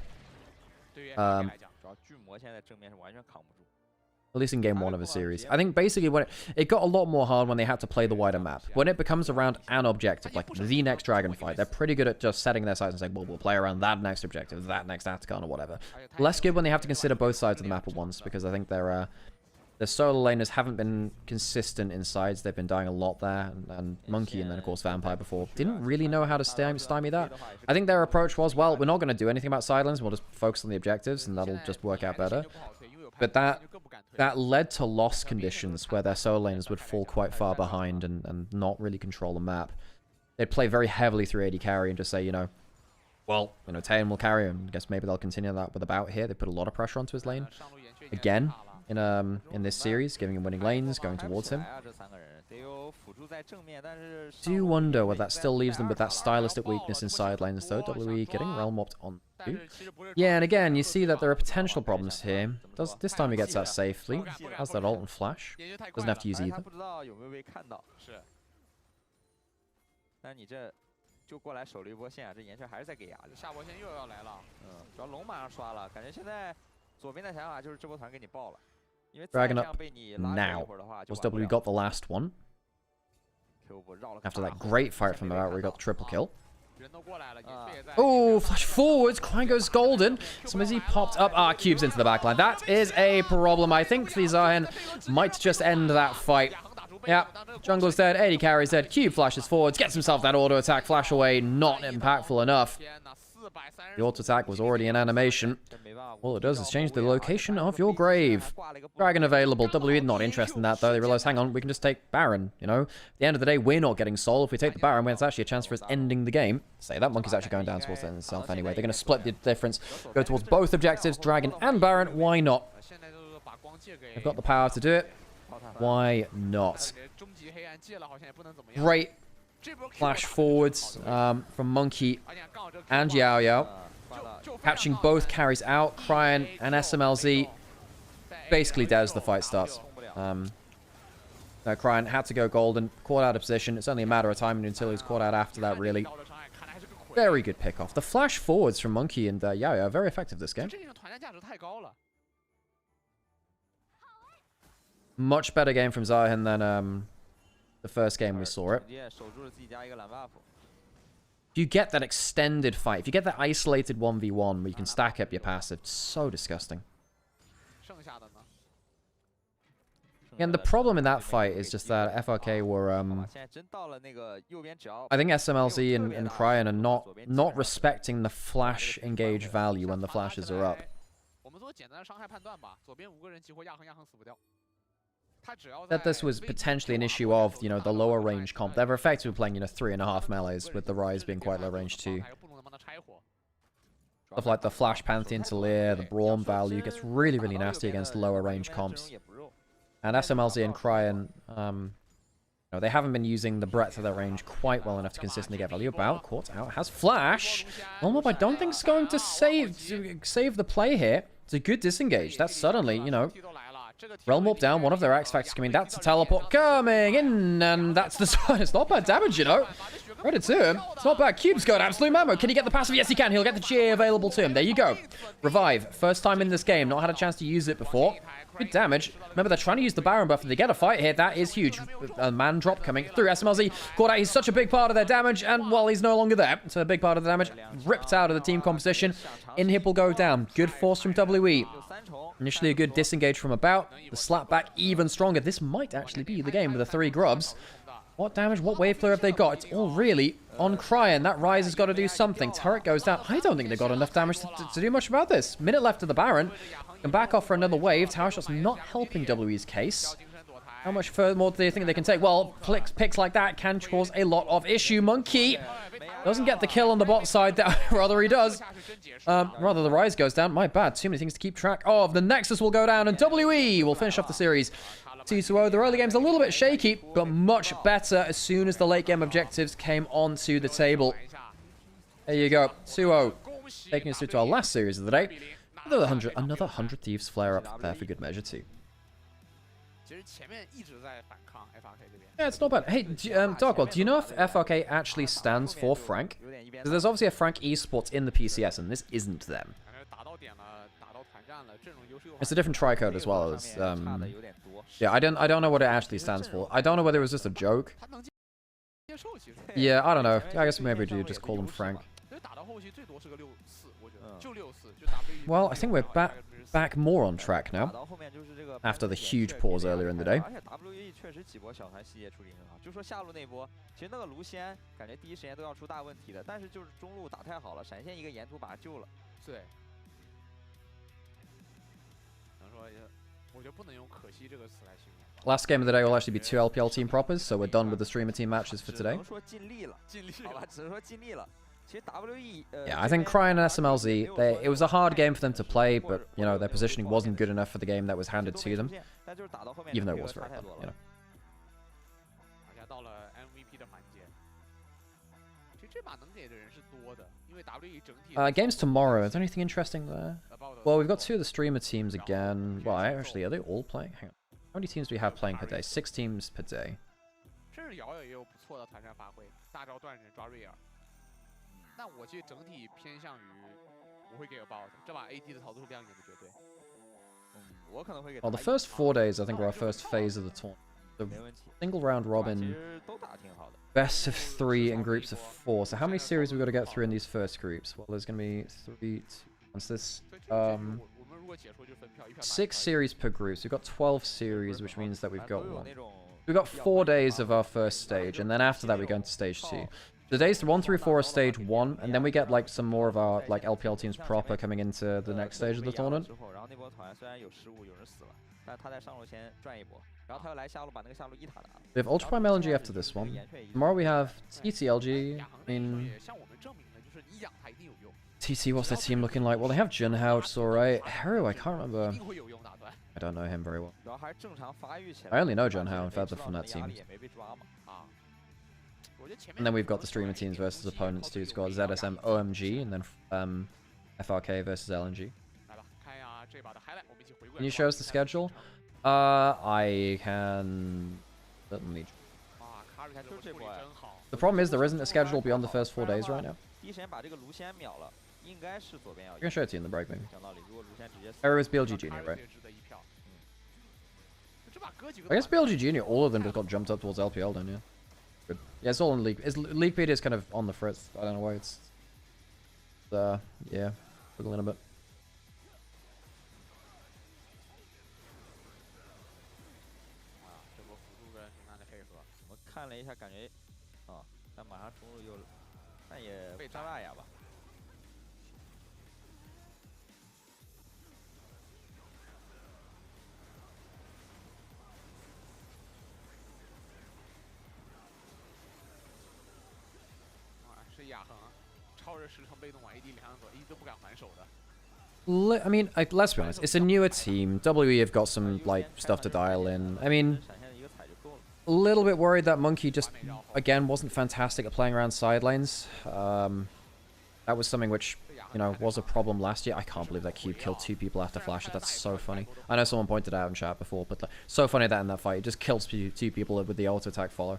At least in game 1 of the series. I think basically when it got a lot more hard when they had to play the wider map. When it becomes around an objective, like the next dragon fight, they're pretty good at just setting their sights and saying, well, we'll play around that next objective, that next Atacon or whatever. Less good when they have to consider both sides of the map at once, because I think their solo laners haven't been consistent in sides. They've been dying a lot there, and Monkey and then of course Vampire before didn't really know how to stymie that. I think their approach was, well, we're not going to do anything about side lanes, we'll just focus on the objectives and that'll just work out better. But that led to loss conditions where their solo laners would fall quite far behind and not really control the map. They'd play very heavily through AD carry and just say, you know, well, you know, Taeyan will carry him. I guess maybe they'll continue that with About here. They put a lot of pressure onto his lane. Again, in this series, giving him winning lanes, going towards him. Do wonder whether that still leaves them with that stylistic weakness in side lanes though. WE getting realm mopped on two. Yeah, and again, you see that there are potential problems here. This time he gets that safely. Has that ult and flash. Doesn't have to use either. Dragon up now. Was W got the last one. After that great fight from About where he got the triple kill. Oh, flash forwards. Crine goes golden. Smizzy popped up. Cubes into the backline. That is a problem. I think the Zahan might just end that fight. Yeah, jungle's dead. AD carry's dead. Cube flashes forwards. Gets himself that auto attack. Flash away. Not impactful enough. The auto attack was already in animation. All it does is change the location of your grave. Dragon available. WE not interested in that though. They realize, hang on, we can just take Baron, you know? At the end of the day, we're not getting Soul. If we take the Baron, it's actually a chance for us ending the game. Say that Monkey's actually going down towards himself anyway. They're going to split the difference. Go towards both objectives, Dragon and Baron. Why not? They've got the power to do it. Why not? Great flash forwards from Monkey and Yao Yao. Catching both carries out. Cryan and SMLZ basically dead as the fight starts. No, Cryan had to go golden. Caught out of position. It's only a matter of time until he's caught out after that, really. Very good pick off. The flash forwards from Monkey and Yao Yao are very effective this game. Much better game from Zahan than the first game we saw it. If you get that extended fight, if you get that isolated 1v1 where you can stack up your passive, it's so disgusting. And the problem in that fight is just that FRK were, I think SMLZ and Cryan are not respecting the flash engage value when the flashes are up. That this was potentially an issue of, you know, the lower range comp. They were effectively playing, you know, 3.5 melees, with the Rise being quite low range too. Stuff like the Flash Pantheon to Leer, the Braum value gets really, really nasty against lower range comps. And SMLZ and Cryan, you know, they haven't been using the breadth of their range quite well enough to consistently get value. About caught out, has Flash. Almost, I don't think it's going to save the play here. It's a good disengage. That's suddenly, you know, Realm Warp down, one of their X Factors coming. That's a teleport coming in, and that's the sign. It's not bad damage, you know. Credit to him. It's not bad. Cube's got absolute mammo. Can he get the passive? Yes, he can. He'll get the GA available to him. There you go. Revive. First time in this game. Not had a chance to use it before. Good damage. Remember, they're trying to use the Baron buff. If they get a fight here, that is huge. A man drop coming through. SMLZ caught out. He's such a big part of their damage, and well, he's no longer there. So a big part of the damage ripped out of the team composition. Inhib will go down. Good force from WE. Initially a good disengage from about. The slap back even stronger. This might actually be the game with the 3 grubs. What damage, what wave clear have they got? It's all really on Cryan. That Rise has got to do something. Turret goes down. I don't think they've got enough damage to do much about this. Minute left to the Baron. Can back off for another wave. Tower shot's not helping WE's case. How much further do you think they can take? Well, picks like that can cause a lot of issue. Monkey doesn't get the kill on the bot side. Rather, he does. Rather, the Rise goes down. My bad. Too many things to keep track of. The Nexus will go down, and WE will finish off the series. 2-0. The early game's a little bit shaky, but much better as soon as the late game objectives came onto the table. There you go. 2-0. Taking us through to our last series of the day. Another 100 Thieves flare up there for good measure too. Yeah, it's not bad. Hey, Darkwell, do you know if FRK actually stands for Frank? Because there's obviously a Frank Esports in the PCS, and this isn't them. It's a different tricode as well. As, yeah, I don't know what it actually stands for. I don't know whether it was just a joke. Yeah, I don't know. I guess maybe you just call him Frank. Well, I think we're back more on track now. After the huge pause earlier in the day. Last game of the day will actually be 2 LPL team propers, so we're done with the streamer team matches for today. Yeah, I think Cryan and SMLZ, it was a hard game for them to play, but, you know, their positioning wasn't good enough for the game that was handed to them. Even though it was very fun, you know. Games tomorrow. Is there anything interesting there? Well, we've got 2 of the streamer teams again. Well, actually, are they all playing? Hang on. How many teams do we have playing per day? 6 teams per day. Well, the first 4 days, I think, were our first phase of the tournament. The single round robin, best of 3 in groups of 4. So how many series have we got to get through in these first groups? Well, there's going to be 3, 2, so this 6 series per group. So we've got 12 series, which means that we've got 1. We've got 4 days of our first stage, and then after that we go into stage 2. The days 1 through 4 are stage 1, and then we get like some more of our like LPL teams proper coming into the next stage of the tournament. We have Ultra Prime LNG after this one. Tomorrow we have TTLG. I mean, TT, what's their team looking like? Well, they have Junhao, which is alright. Hero, I can't remember. I don't know him very well. I only know Junhao and Feather from that team. And then we've got the streamer teams versus opponents too. It's got ZSM, OMG, and then FRK versus LNG. Can you show us the schedule? I can certainly. The problem is there isn't a schedule beyond the first 4 days right now. I'm gonna show it to you in the break, maybe. Arrow is BLG Junior, right? I guess BLG Junior, all of them just got jumped up towards LPL, don't you? Good. Yeah, it's all in League. Leaguepedia is kind of on the fritz. I don't know why it's. Yeah, struggling a bit. I mean, let's be honest, it's a newer team. WE have got some, like, stuff to dial in. I mean, a little bit worried that Monkey just, again, wasn't fantastic at playing around side lanes. That was something which, you know, was a problem last year. I can't believe that Cube killed 2 people after Flash. That's so funny. I know someone pointed out in chat before, but like, so funny that in that fight, it just kills 2 people with the auto attack follow.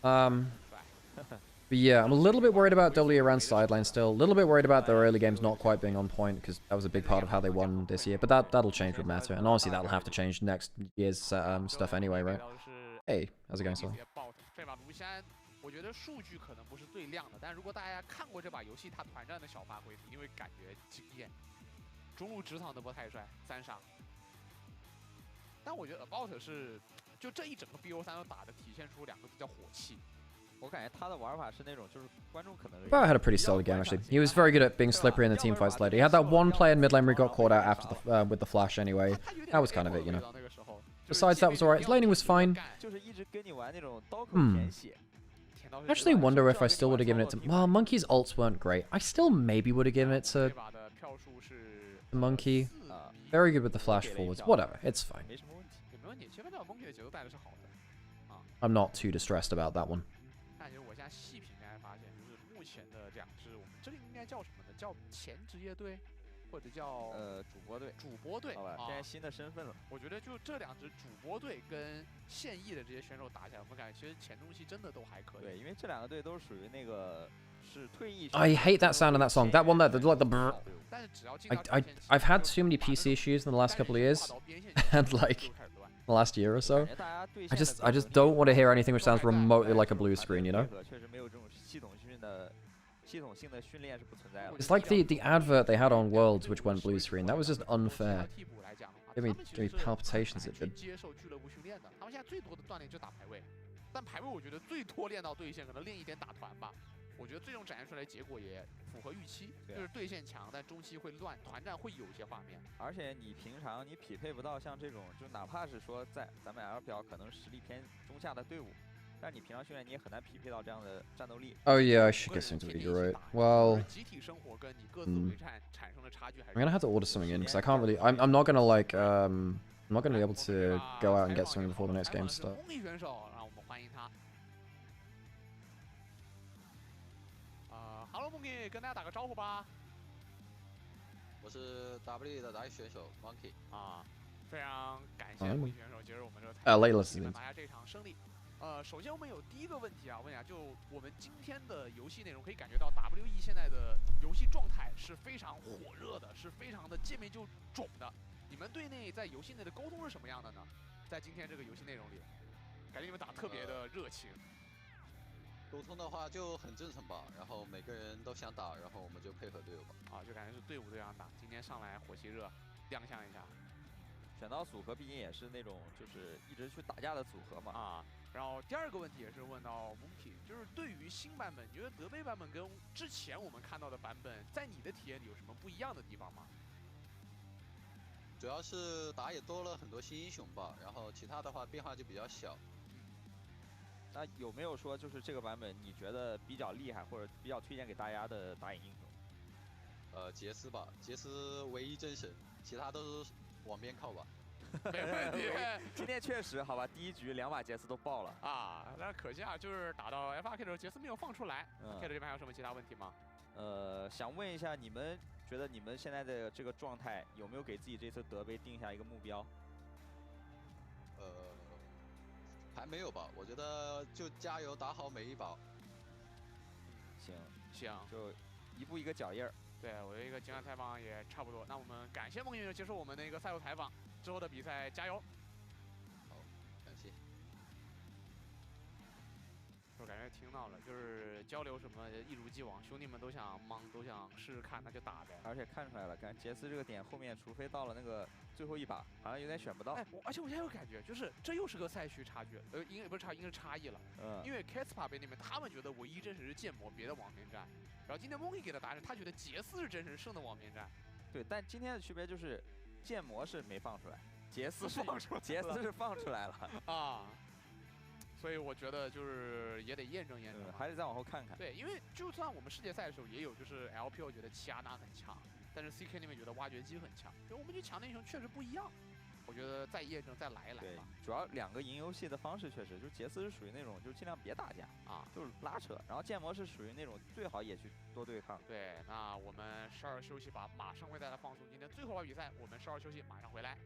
But yeah, I'm a little bit worried about W around sideline still. A little bit worried about their early games not quite being on point, because that was a big part of how they won this year. But that'll change with Meta, and honestly, that'll have to change next year's stuff anyway, right? Hey, how's it going, Sol? 我觉得数据可能不是最亮的，但如果大家看过这把游戏，他团战的小发挥，一定会感觉惊艳。中路直场德波太帅，3杀。但我觉得 About 是，就这一整个 BO3都打的体现出2个字叫火气。我感觉他的玩法是那种，就是观众可能。Bao had a pretty solid game actually. He was very good at being slippery in the team fights later. He had that one play in mid lane where he got caught out after the with the flash anyway. That was kind of it, you know. Besides that was alright. His laning was fine. I actually wonder if I still would have given it to... Well, Monkey's ults weren't great. I still maybe would have given it to Monkey. Very good with the flash forwards. Whatever, it's fine. I'm not too distressed about that one. 但其实我现在细品大家发现，就是目前的2支，我们这个应该叫什么呢？叫前职业队，或者叫主播队。主播队，好吧，现在新的身份了。我觉得就这2支主播队跟现役的这些选手打起来，我们感觉其实前中期真的都还可以。对，因为这2个队都是属于那个是退役。I hate that sound in that song. That one there, like the brr. I've had too many PC issues in the last couple of years, and like the last year or so. I just don't want to hear anything which sounds remotely like a blue screen, you know? It's like the advert they had on Worlds which went blue screen. That was just unfair. Give me palpitations, it did. 他们现在最多的锻炼就打排位，但排位我觉得最多练到对线，可能练一点打团吧。我觉得最终展现出来的结果也符合预期，就是对线强，但中期会乱，团战会有一些画面。而且你平常你匹配不到像这种，就哪怕是说在咱们 LPL 可能实力偏中下的队伍，但你平常训练你也很难匹配到这样的战斗力。Oh yeah, I should get something to eat, you're right. Well, 集体生活跟你各自为战产生的差距还是。I'm gonna have to order something in because I can't really. I'm not gonna like I'm not gonna be able to go out and get something before the next game starts. 公益选手，让我们欢迎他。Hello Monkey， 跟大家打个招呼吧。我是 W 的打野选手 Monkey 啊，非常感谢公益选手接受我们这个采访，帮大家这场胜利。首先我们有第一个问题啊，问一下，就我们今天的游戏内容可以感觉到 WE 现在的游戏状态是非常火热的，是非常的见面就肿的。你们队内在游戏内的沟通是什么样的呢？在今天这个游戏内容里，感觉你们打特别的热情。沟通的话就很正常吧，然后每个人都想打，然后我们就配合队友吧。啊，就感觉是队伍这样打。今天上来火气热，亮相一下。选到组合毕竟也是那种就是一直去打架的组合嘛。啊，然后第2个问题也是问到 Monkey， 就是对于新版本，你觉得德杯版本跟之前我们看到的版本，在你的体验里有什么不一样的地方吗？主要是打野多了很多新英雄吧，然后其他的话变化就比较小。那有没有说就是这个版本你觉得比较厉害或者比较推荐给大家的打野英雄？杰斯吧，杰斯唯一真神，其他都是往边靠吧。没问题。今天确实好吧，第1局2把杰斯都爆了啊，但可惜啊，就是打到 FRK 的时候杰斯没有放出来。K 这边还有什么其他问题吗？想问一下你们觉得你们现在的这个状态有没有给自己这次德杯定下一个目标？还没有吧，我觉得就加油打好每一把。行，就一步一个脚印儿。对，我的一个情感采访也差不多。那我们感谢孟选手接受我们的一个赛后采访，之后的比赛加油。好，感谢。我感觉听到了，就是交流什么一如既往，兄弟们都想忙，都想试试看，那就打呗。而且看出来了，看杰斯这个点后面，除非到了那个最后一把，好像有点选不到。哎，而且我现在有感觉，就是这又是个赛区差距，应该不是差，应该是差异了。因为 Caspa 被那边他们觉得唯一真实是剑魔，别的往边站。然后今天 Monkey 给的答案是他觉得杰斯是真实胜的往边站。对，但今天的区别就是剑魔是没放出来，杰斯放出来，杰斯是放出来了啊。所以我觉得就是也得验证验证，还得再往后看看。对，因为就算我们世界赛的时候也有，就是 LPL 觉得奇亚娜很强，但是 CK 那边觉得挖掘机很强，因为我们就强的英雄确实不一样。我觉得再验证再来一来对吧。，主要2个赢游戏的方式确实，就是杰斯是属于那种就是尽量别打架啊，就是拉扯，然后剑魔是属于那种最好也去多对抗。对，那我们12休息吧，马上为大家放送今天最后一场比赛，我们12休息马上回来。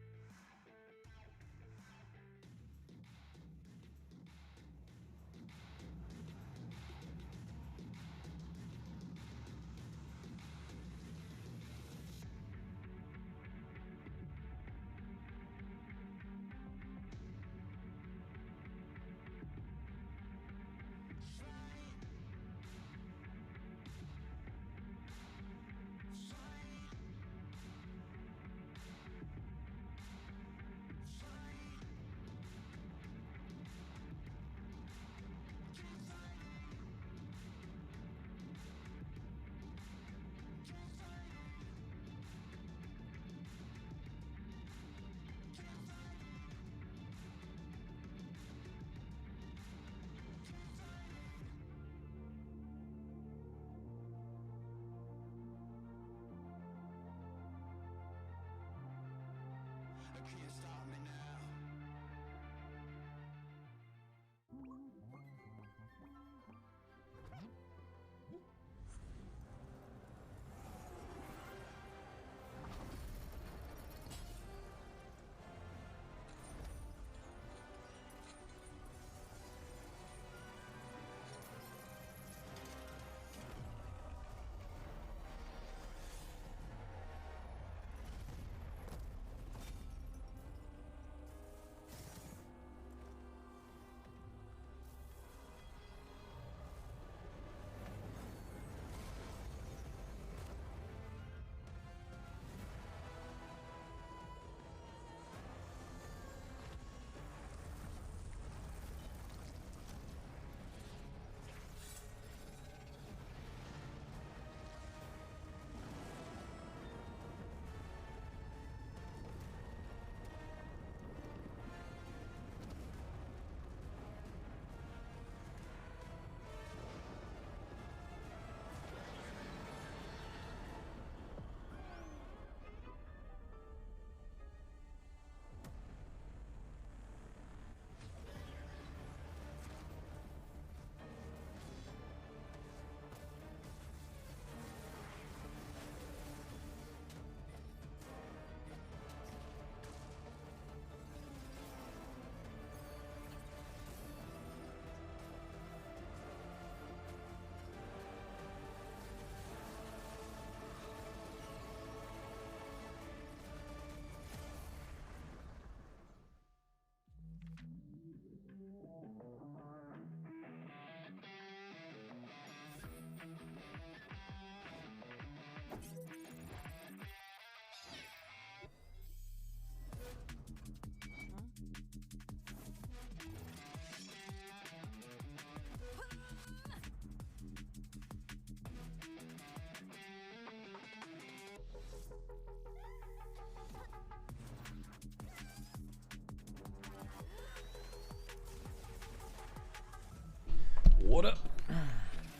What up?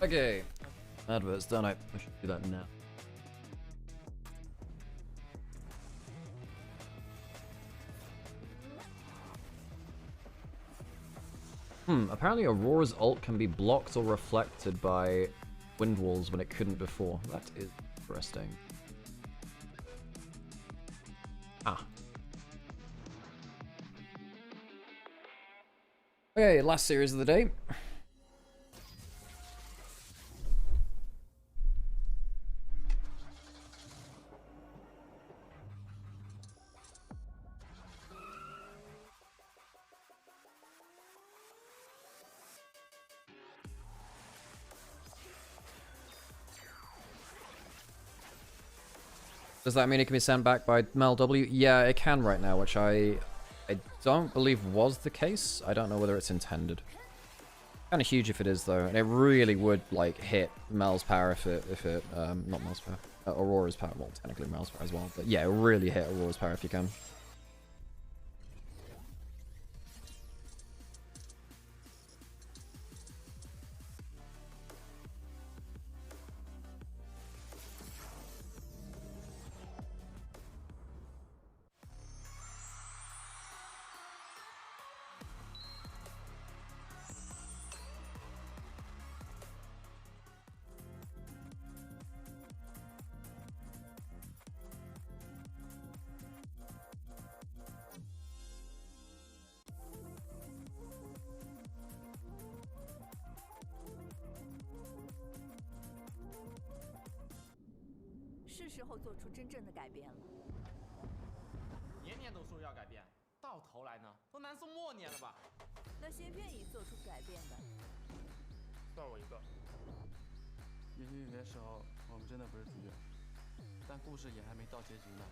Okay. Adverts, don't I? I should do that now. Apparently Aurora's ult can be blocked or reflected by wind walls when it couldn't before. That is interesting. Ah. Okay, last series of the day. Does that mean it can be sent back by Mel W? Yeah, it can right now, which I don't believe was the case. I don't know whether it's intended. Kind of huge if it is though, and it really would like hit Mel's power if it not Mel's power, Aurora's power. Well, technically Mel's power as well, but yeah, it really hit Aurora's power if you can. 时候做出真正的改变了。年年都说要改变，到头来呢，都难送末年了吧？那些愿意做出改变的，算我一个。也许有些时候我们真的不是主角，但故事也还没到结局呢，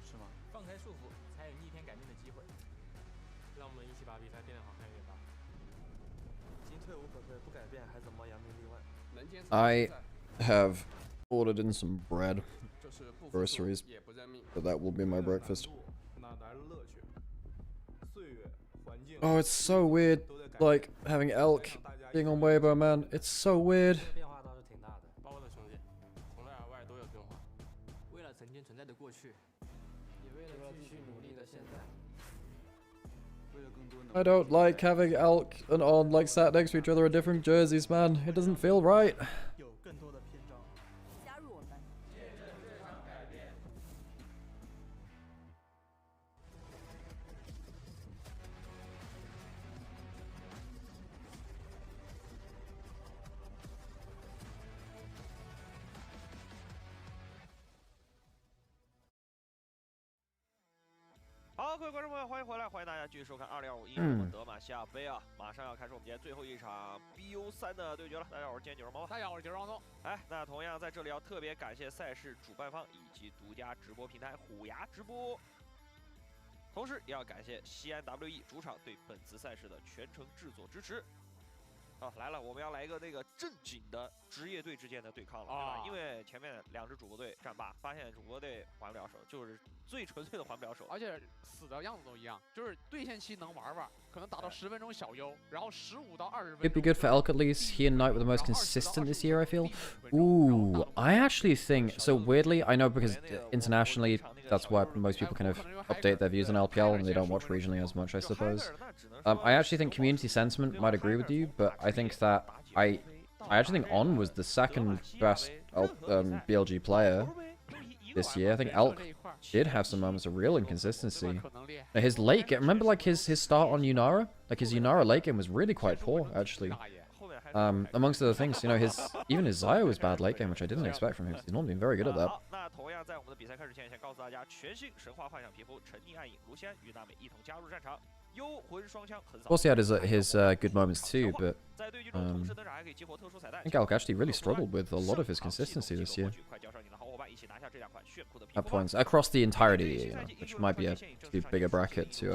是吗？放开束缚，才有逆天改命的机会。让我们一起把比赛变得好看一点吧。已经退无可退，不改变还怎么扬名立万？能坚持。 I have ordered in some bread, groceries, but that will be my breakfast. 哪来的乐趣？岁月、环境。 Oh, it's so weird, like having Elk being on Weibo, man. It's so weird. 变化倒是挺大的，包括了兄弟，从内而外都有变化。为了曾经存在的过去，也为了继续努力的现在。 I don't like having Elk and On like sat next to each other in different jerseys, man. It doesn't feel right. 有更多的篇章。加入我们。 好，各位观众朋友，欢迎回来，欢迎大家继续收看2025英雄德玛西亚杯啊！马上要开始我们今天最后一场 BO3的对决了。大家好，我是今天9人毛毛。大家好，我是9人王总。哎，那同样在这里要特别感谢赛事主办方以及独家直播平台虎牙直播，同时也要感谢西安 WE 主场对本次赛事的全程制作支持。 啊，来了，我们要来一个那个正经的职业队之间的对抗了，对吧？因为前面2支主播队战罢，发现主播队还不了手，就是最纯粹的还不了手，而且死的样子都一样，就是对线期能玩玩，可能打到10分钟小优，然后15到20分钟。 It'd be good for Elk at least. He and Knight were the most consistent this year, I feel. Ooh, I actually think so. Weirdly, I know because internationally, that's why most people kind of update their views on LPL and they don't watch regionally as much, I suppose. I actually think community sentiment might agree with you, but I think that I actually think On was the second best BLG player this year. I think Elk did have some moments of real inconsistency. His late game, remember like his start on Nymaera? Like his Nymaera late game was really quite poor, actually. Amongst other things, you know, even his Zio was bad late game, which I didn't expect from him. He's normally been very good at that. 那同样在我们的比赛开始前，先告诉大家，全新神话幻想皮肤沉溺暗影卢仙与娜美一同加入战场。 Of course, he had his good moments too, but I think Elk actually really struggled with a lot of his consistency this year. At points across the entirety of the year, you know, which might be a too big a bracket to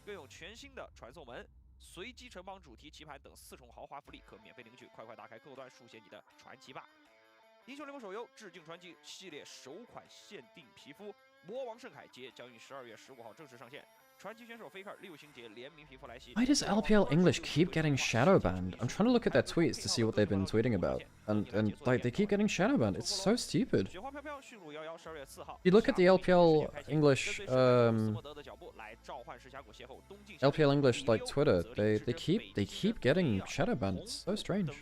更有全新的传送门、随机城邦主题棋盘等4重豪华福利可免费领取，快快打开客户端书写你的传奇吧！英雄联盟手游致敬传奇系列首款限定皮肤。 魔王圣铠节将于12月15号正式上线。传奇选手 Faker 6星节联名皮肤来袭。 Why does LPL English keep getting shadow banned? I'm trying to look at their tweets to see what they've been tweeting about, and like they keep getting shadow banned. It's so stupid. You look at the LPL English LPL English like Twitter, they keep getting shadow banned. It's so strange.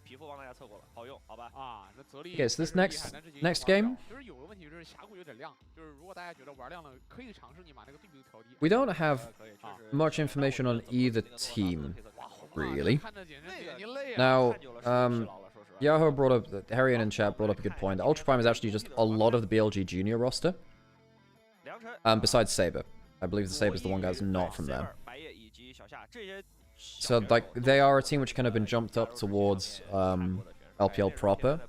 皮肤帮大家测过了，好用，好吧？啊，那泽力。 Okay, so this next game. 就是有个问题，就是峡谷有点亮，就是如果大家觉得玩亮了，可以尝试你把那个对比度调低。 We don't have much information on either team, really. Now, Yahoo brought up, Harriet in chat brought up a good point. Ultra Prime is actually just a lot of the BLG junior roster. Besides Saber. I believe the Saber's the one guy that's not from there. So, like, they are a team which kind of been jumped up towards LPL proper.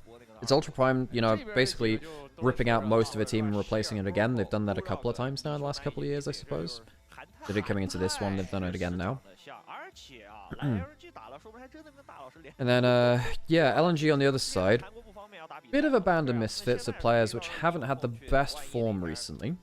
It's Ultra Prime, you know, basically ripping out most of a team and replacing it again. They've done that a couple of times now in the last couple of years, I suppose. They did coming into this one, they've done it again now. And then, yeah, LNG on the other side. Bit of a band of misfits of players which haven't had the best form recently.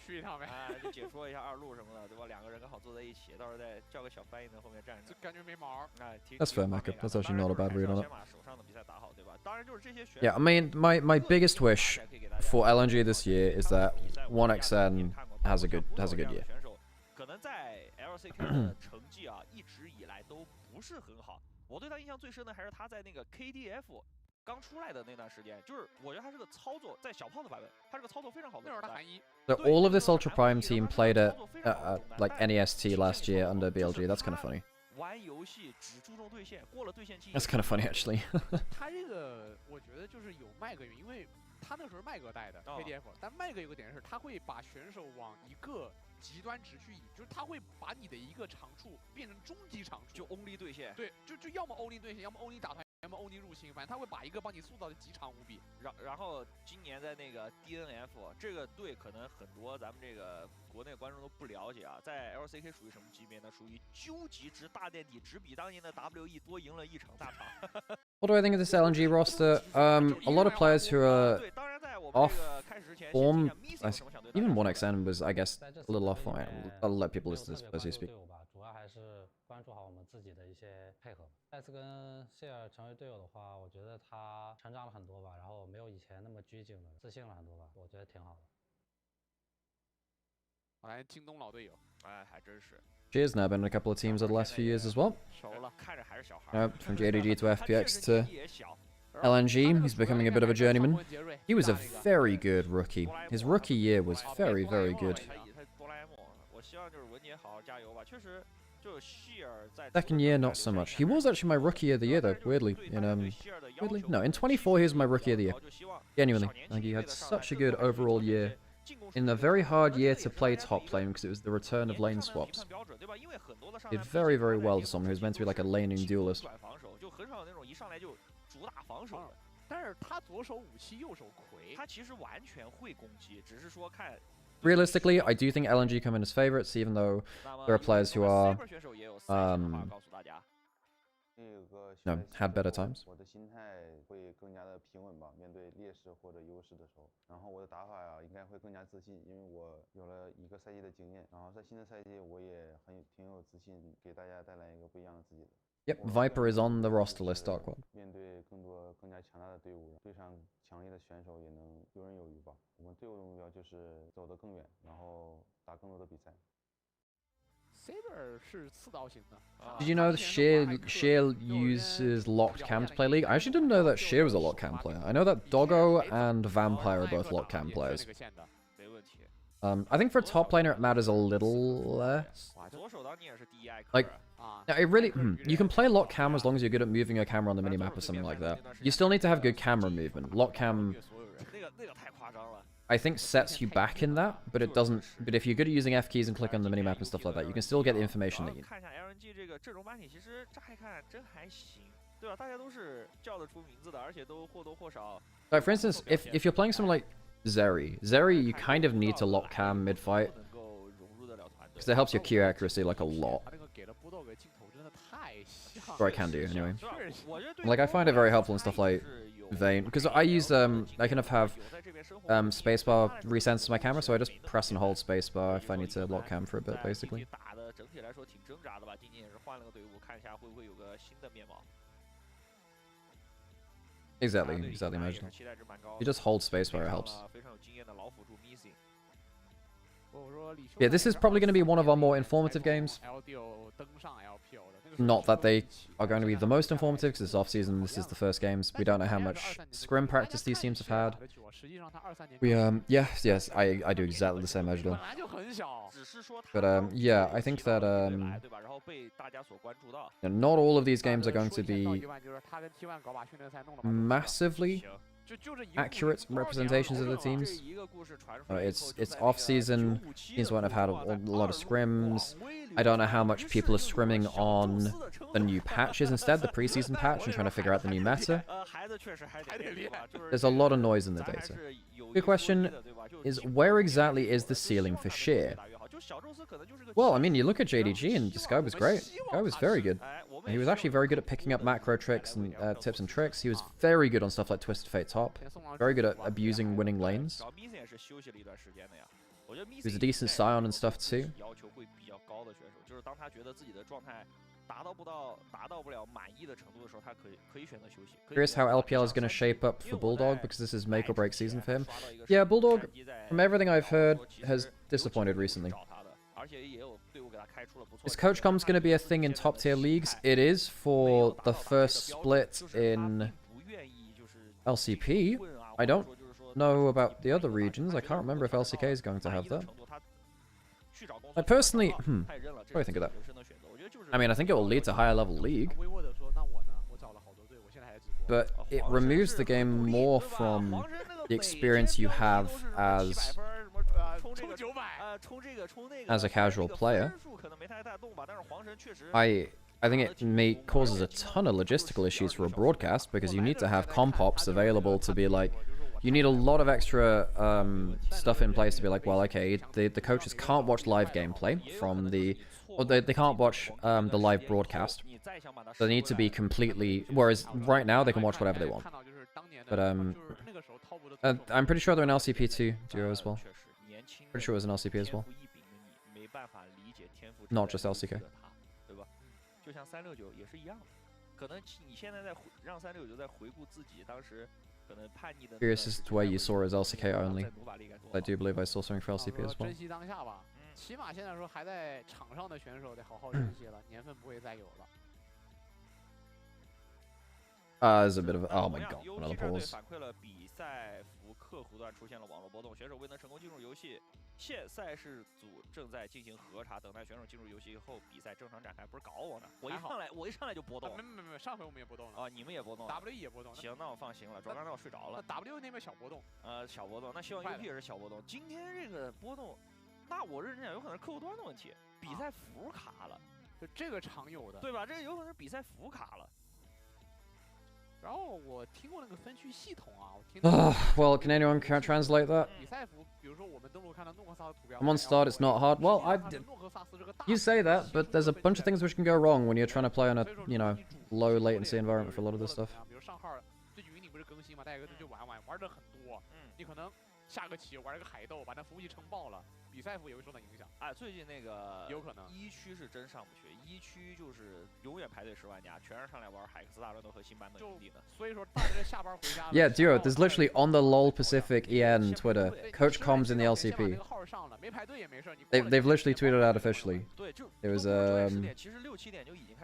去一趟呗。就解说一下2路什么的，对吧？2个人刚好坐在一起，到时候再叫个小翻译在后面站着。就感觉没毛。哎 That's fair, Maka. That's actually not a bad read on it. 先把手上的比赛打好，对吧？当然就是这些选手。Yeah, I mean, my biggest wish for LNG this year is that 1xN has a good year. 选手可能在 LCK 的成绩啊，一直以来都不是很好。我对他印象最深的还是他在那个 KDF 刚出来的那段时间，就是我觉得他这个操作在小胖子版本，他这个操作非常好的。那会儿他韩一。 So all of this Ultra Prime team played at like NEST last year under BLG. That's kind of funny. 玩游戏只注重对线，过了对线期。That's kind of funny actually. 他这个我觉得就是有麦格，因为他那时候麦格带的 KDF， 但麦格有个点是，他会把选手往一个极端值去引，就是他会把你的一个长处变成终极长处，就 only 对线。对，就要么 only 对线，要么 only 打团，要么 only 入侵，反正他会把一个帮你塑造的极长无比。然后今年在那个 DNF 这个队，可能很多咱们这个国内观众都不了解啊，在 LCK 属于什么级别呢？属于究极值大垫底，只比当年的 WE 多赢了一场大场。What do I think of this LNG roster? A lot of players who are off form. Even 1xN was, I guess, a little off form. I'll let people listen to this as you speak. 主要还是关注好我们自己的一些配合。再次跟谢尔成为队友的话，我觉得他成长了很多吧，然后没有以前那么拘谨了，自信了很多吧，我觉得挺好的。来，京东老队友，哎，还真是。 Cheers now, been in a couple of teams over the last few years as well. From JDG to FPX to LNG, he's becoming a bit of a journeyman. He was a very good rookie. His rookie year was very, very good. Second year, not so much. He was actually my rookie of the year, though. Weirdly, no, in 24 he was my rookie of the year. Genuinely, like he had such a good overall year. In a very hard year to play top lane because it was the return of lane swaps. Did very, very well to someone who was meant to be like a laning duelist. 但是他左手武器，右手魁，他其实完全会攻击，只是说看。 Realistically, I do think LNG come in as favorites, even though there are players who are, had better times. 我的心态会更加的平稳吧，面对劣势或者优势的时候，然后我的打法呀，应该会更加自信，因为我有了一个赛季的经验，然后在新的赛季我也挺有自信，给大家带来一个不一样的自己的。 Yep, Viper is on the roster list, Dark One. 面对更加强大的队伍，对上强力的选手也能游刃有余吧。我们队伍的目标就是走得更远，然后打更多的比赛。 Saber 是刺刀型的。Did you know that Sheer uses locked cam to play League? I actually didn't know that Sheer was a locked cam player. I know that Doggo and Vampire are both locked cam players. I think for a top laner it matters a little less. Like, it really, you can play lock cam as long as you're good at moving your camera on the minimap or something like that. You still need to have good camera movement. Lock cam, I think, sets you back in that, but it doesn't. But if you're good at using F keys and click on the minimap and stuff like that, you can still get the information that you need. 看一下 LNG 这个阵容班底，其实乍一看真还行，对吧？大家都是叫得出名字的，而且都或多或少。 Like for instance, if you're playing someone like Zeri, you kind of need to lock cam mid fight because it helps your Q accuracy like a lot. Or I can do anyway. Like I find it very helpful in stuff like Vayne because I use I kind of have spacebar resense my camera, so I just press and hold spacebar if I need to lock cam for a bit, basically. Exactly, imagine. You just hold spacebar, it helps. Yeah, this is probably going to be one of our more informative games. Not that they are going to be the most informative, because it's off-season, this is the first games. We don't know how much scrim practice these teams have had. Yes, I do exactly the same as well. But yeah, I think that not all of these games are going to be massively accurate representations of the teams. It's off-season, teams won't have had a lot of scrims. I don't know how much people are scrimming on the new patches instead, the preseason patch, and trying to figure out the new meta. There's a lot of noise in the data. Good question is, where exactly is the ceiling for Sheer? Well, I mean, you look at JDG and this guy was great. This guy was very good. He was actually very good at picking up macro tricks and tips and tricks. He was very good on stuff like Twisted Fate top. Very good at abusing winning lanes. He was a decent Scion and stuff too. Curious how LPL is going to shape up for Bulldog, because this is make or break season for him. Yeah, Bulldog, from everything I've heard, has disappointed recently. Is Coach Comms going to be a thing in top tier leagues? It is for the first split in LCP, I don't know about the other regions. I can't remember if LCK is going to have that. I personally, what do I think of that? I mean, I think it will lead to higher level league, but it removes the game more from the experience you have as a casual player. I think it causes a ton of logistical issues for a broadcast because you need to have comp ops available to be like, you need a lot of extra stuff in place to be like, well, okay, the coaches can't watch live gameplay from the, or they can't watch the live broadcast. They need to be completely, whereas right now they can watch whatever they want. But I'm pretty sure they're an LCP2 duo as well. Pretty sure it was an LCP as well. Not just LCK. 就像369也是一样的，可能你现在在让369在回顾自己当时可能叛逆的。Curious as to where you saw as LCK only. I do believe I saw something for LCP as well. 珍惜当下吧，起码现在说还在场上的选手得好好珍惜了，年份不会再有了。There's a bit of oh my god, another pause. 反馈了比赛服客户端出现了网络波动，选手未能成功进入游戏。现赛事组正在进行核查，等待选手进入游戏后，比赛正常展开。不是搞我呢？我一上来就波动了。没，上回我们也波动了。啊，你们也波动了 ？W 也波动。行，那我放心了，主要刚才我睡着了。那 W 那边小波动。小波动。那希望 UP 也是小波动。今天这个波动，那我认真讲，有可能是客户端的问题，比赛服卡了。就这个常有的，对吧？这个有可能是比赛服卡了。 然后我听过那个分区系统啊，我听。Well, can anyone translate that? 比赛服，比如说我们登录看到诺克萨的图标。I'm on start. It's not hard. Well, you say that, but there's a bunch of things which can go wrong when you're trying to play on a, you know, low latency environment for a lot of this stuff. 比如上号最近云顶不是更新嘛，大家就玩的很多。你可能下个棋玩个海斗，把那服务器撑爆了，比赛服也会受到影响。哎，最近那个有可能一区是真上不去，一区就是永远排队10万家，全是上来玩海克斯大乱斗和新版本云顶的。所以说大家下班回家。Yeah, Duo, there's literally on the LOL Pacific EN Twitter, Coach Comms in the LCP. They've literally tweeted out officially. It was have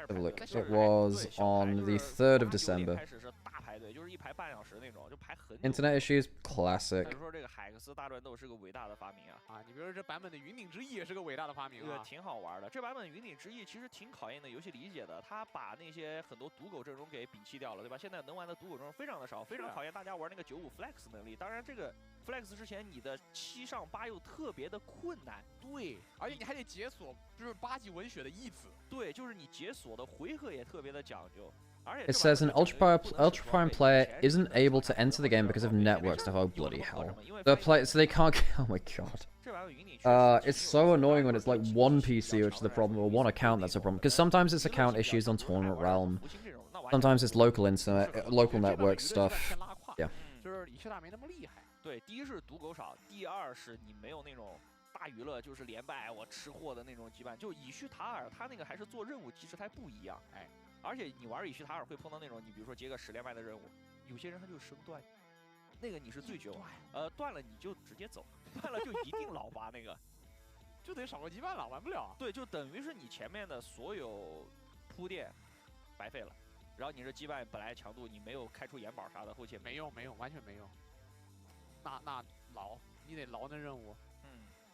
a look. It was on the 3rd of December. Internet issues, classic. 说这个海克斯大乱斗是个伟大的发明啊！啊，你比如说这版本的云顶之翼也是个伟大的发明啊，挺好玩的。这版本云顶之翼其实挺考验的游戏理解的，它把那些很多赌狗阵容给摒弃掉了，对吧？现在能玩的赌狗阵容非常的少，非常考验大家玩那个95 flex 能力。当然，这个 flex 之前你的7上8又特别的困难，对，而且你还得解锁，就是8级文血的义子，对，就是你解锁的回合也特别的讲究。 It says an ultra prime player isn't able to enter the game because of network stuff. Oh bloody hell! So they can't. Oh my god. It's so annoying when it's like one PC which is the problem, or one account that's a problem. Because sometimes it's account issues on Tournament Realm. Sometimes it's local internet, local network stuff. Yeah. 就是以大没那么厉害。对，第一是赌狗少，第二是你没有那种大娱乐就是连败我吃货的那种羁绊。就以旭塔尔他那个还是做任务机制它不一样，哎。 而且你玩以旭塔尔会碰到那种，你比如说接个10连败的任务，有些人他就是生断，那个你是最绝望。断了你就直接走，断了就一定老八那个，就得少个羁绊了，玩不了。对，就等于是你前面的所有铺垫白费了，然后你这羁绊本来强度你没有开出眼宝啥的，后期没用，完全没用。那劳，你得劳那任务。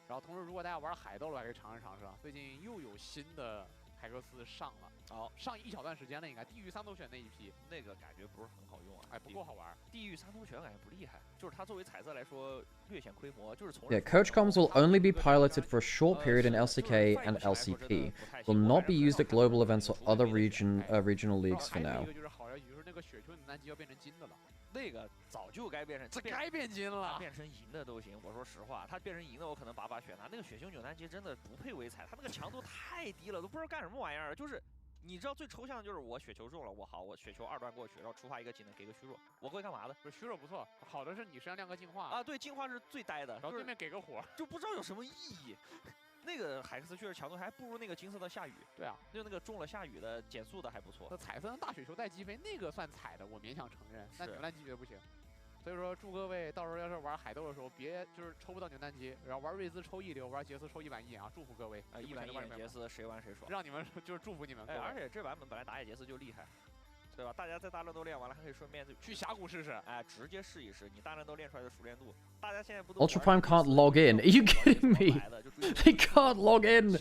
然后同时如果大家玩海斗了，还可以尝试尝试啊。最近又有新的。 海克斯上了，上一小段时间了，应该地狱3头犬那一批，那个感觉不是很好用啊，哎，不够好玩。地狱3头犬感觉不厉害，就是它作为彩色来说略显规模，就是从 Yeah, Coach Comms will only be piloted for a short period in LCK and LCP. Will not be used at global events or other regional leagues for now. 就是好像就是那个雪球扭蛋机要变成金的了。 那个早就该变成，这该变金了，变成银的都行。我说实话，它变成银的，我可能把选它。那个雪球扭蛋机真的不配为彩，它那个强度太低了，都不知道干什么玩意儿。就是你知道最抽象的就是我雪球中了，我雪球2段过去，然后触发一个技能给个虚弱，我会干嘛的？不是虚弱不错，好的是你身上亮个净化啊，对，净化是最呆的，然后对面给个火，就不知道有什么意义。那个海克斯确实强度还不如那个金色的下雨。对啊，就那个中了下雨的减速的还不错。那彩色的大雪球带击飞那个算彩的，我勉强承认。但扭蛋机觉得不行。 所以说，祝各位到时候要是玩海斗的时候，别就是抽不到扭蛋机，然后玩瑞兹抽1流，玩杰斯抽1板1啊！祝福各位，1板1杰斯谁玩谁爽，让你们就是祝福你们。哎，而且这版本本来打野杰斯就厉害，对吧？大家在大乱斗练完了，还可以顺便去峡谷试试，哎，直接试一试你大乱斗练出来的熟练度。大家现在不都 Ultra Prime can't log in. Are you kidding me? They can't log in.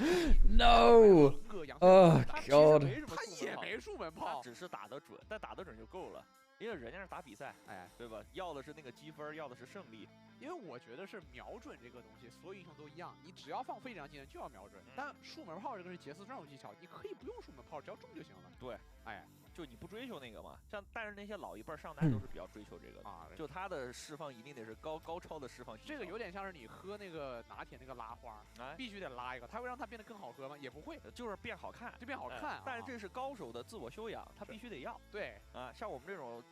No. Oh god. 他也没入门炮，只是打得准，但打得准就够了。因为人家是打比赛，哎，对吧？要的是那个积分，要的是胜利。因为我觉得是瞄准这个东西，所有英雄都一样，你只要放非常技能就要瞄准。但入门炮这个是杰斯专有技巧，你可以不用入门炮，只要中就行了。对，哎，就你不追求那个嘛，像但是那些老一辈上代都是比较追求这个的啊，就他的释放一定得是高超的释放技巧。这个有点像是你喝那个拿铁那个拉花，哎，必须得拉一个，它会让它变得更好喝吗？也不会，就是变好看，就变好看。但是这是高手的自我修养，他必须得要。对啊，像我们这种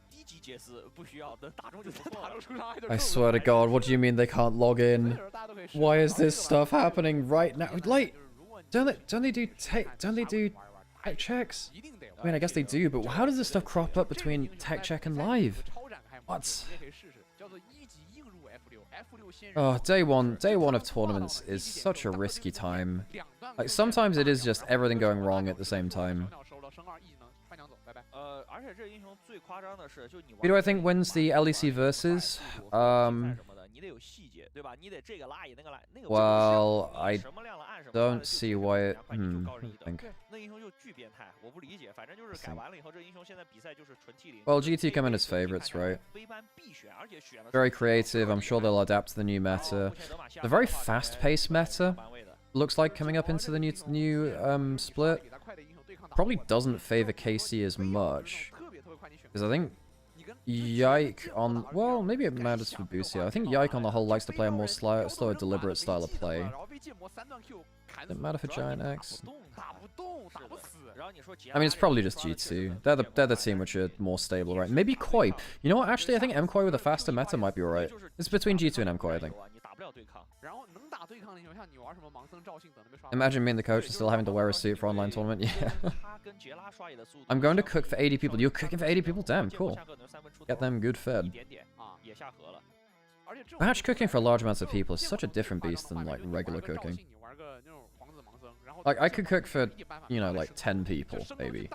低级杰斯不需要的，打中就打中出伤害。I swear to God, what do you mean they can't log in? Why is this stuff happening right now? Like, don't they do tech checks? I mean, I guess they do, but how does this stuff crop up between tech check and live? What? Oh, day one of tournaments is such a risky time. Like, sometimes it is just everything going wrong at the same time. Who do I think wins the LEC versus? Well, I don't see why it... I think. Well, GT come in as favorites, right? Very creative, I'm sure they'll adapt to the new meta. The very fast-paced meta looks like coming up into the new split probably doesn't favor KC as much. Because I think Yike on... Well, maybe it matters for Busia. I think Yike on the whole likes to play a more slow, deliberate style of play. Does it matter for Giant X? I mean, it's probably just G2. They're the team which are more stable, right? Maybe Koi. You know what? Actually, I think MKoi with a faster meta might be alright. It's between G2 and MKoi, I think. Imagine me and the coach are still having to wear a suit for online tournament. Yeah. I'm going to cook for 80 people. You're cooking for 80 people? Damn, cool. Get them good fed. Batch cooking for large amounts of people is such a different beast than, like, regular cooking. Like, I could cook for, you know, like 10 people, maybe.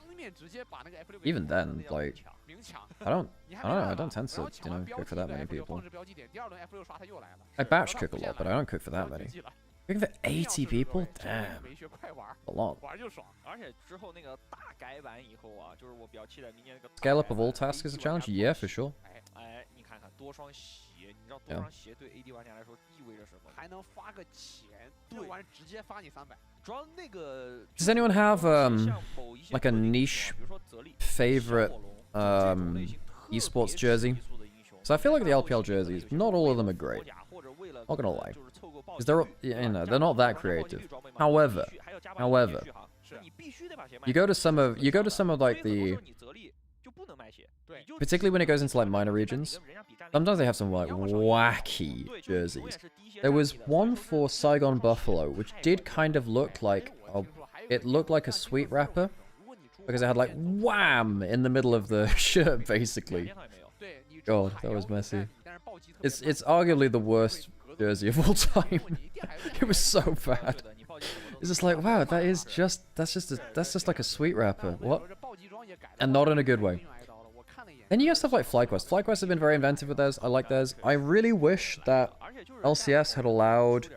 Even then, like, I don't know, I don't tend to, you know, cook for that many people. I batch cook a lot, but I don't cook for that many. Cooking for 80 people? Damn. A lot. Scale up of all tasks is a challenge? Yeah, for sure. Yeah. Does anyone have like a niche favorite esports jersey? So I feel like the LPL jerseys, not all of them are great. Not gonna lie, because they're, you know, they're not that creative. However, you go to some of like the, particularly when it goes into like minor regions, sometimes they have some like wacky jerseys. There was one for Saigon Buffalo, which did kind of look like it looked like a sweet wrapper, because it had like wham in the middle of the shirt, basically. God, that was messy. It's arguably the worst jersey of all time. It was so bad. It's just like, wow, that's just like a sweet wrapper. What? And not in a good way. Then you have stuff like FlyQuest. FlyQuest have been very inventive with theirs. I like theirs. I really wish that LCS had allowed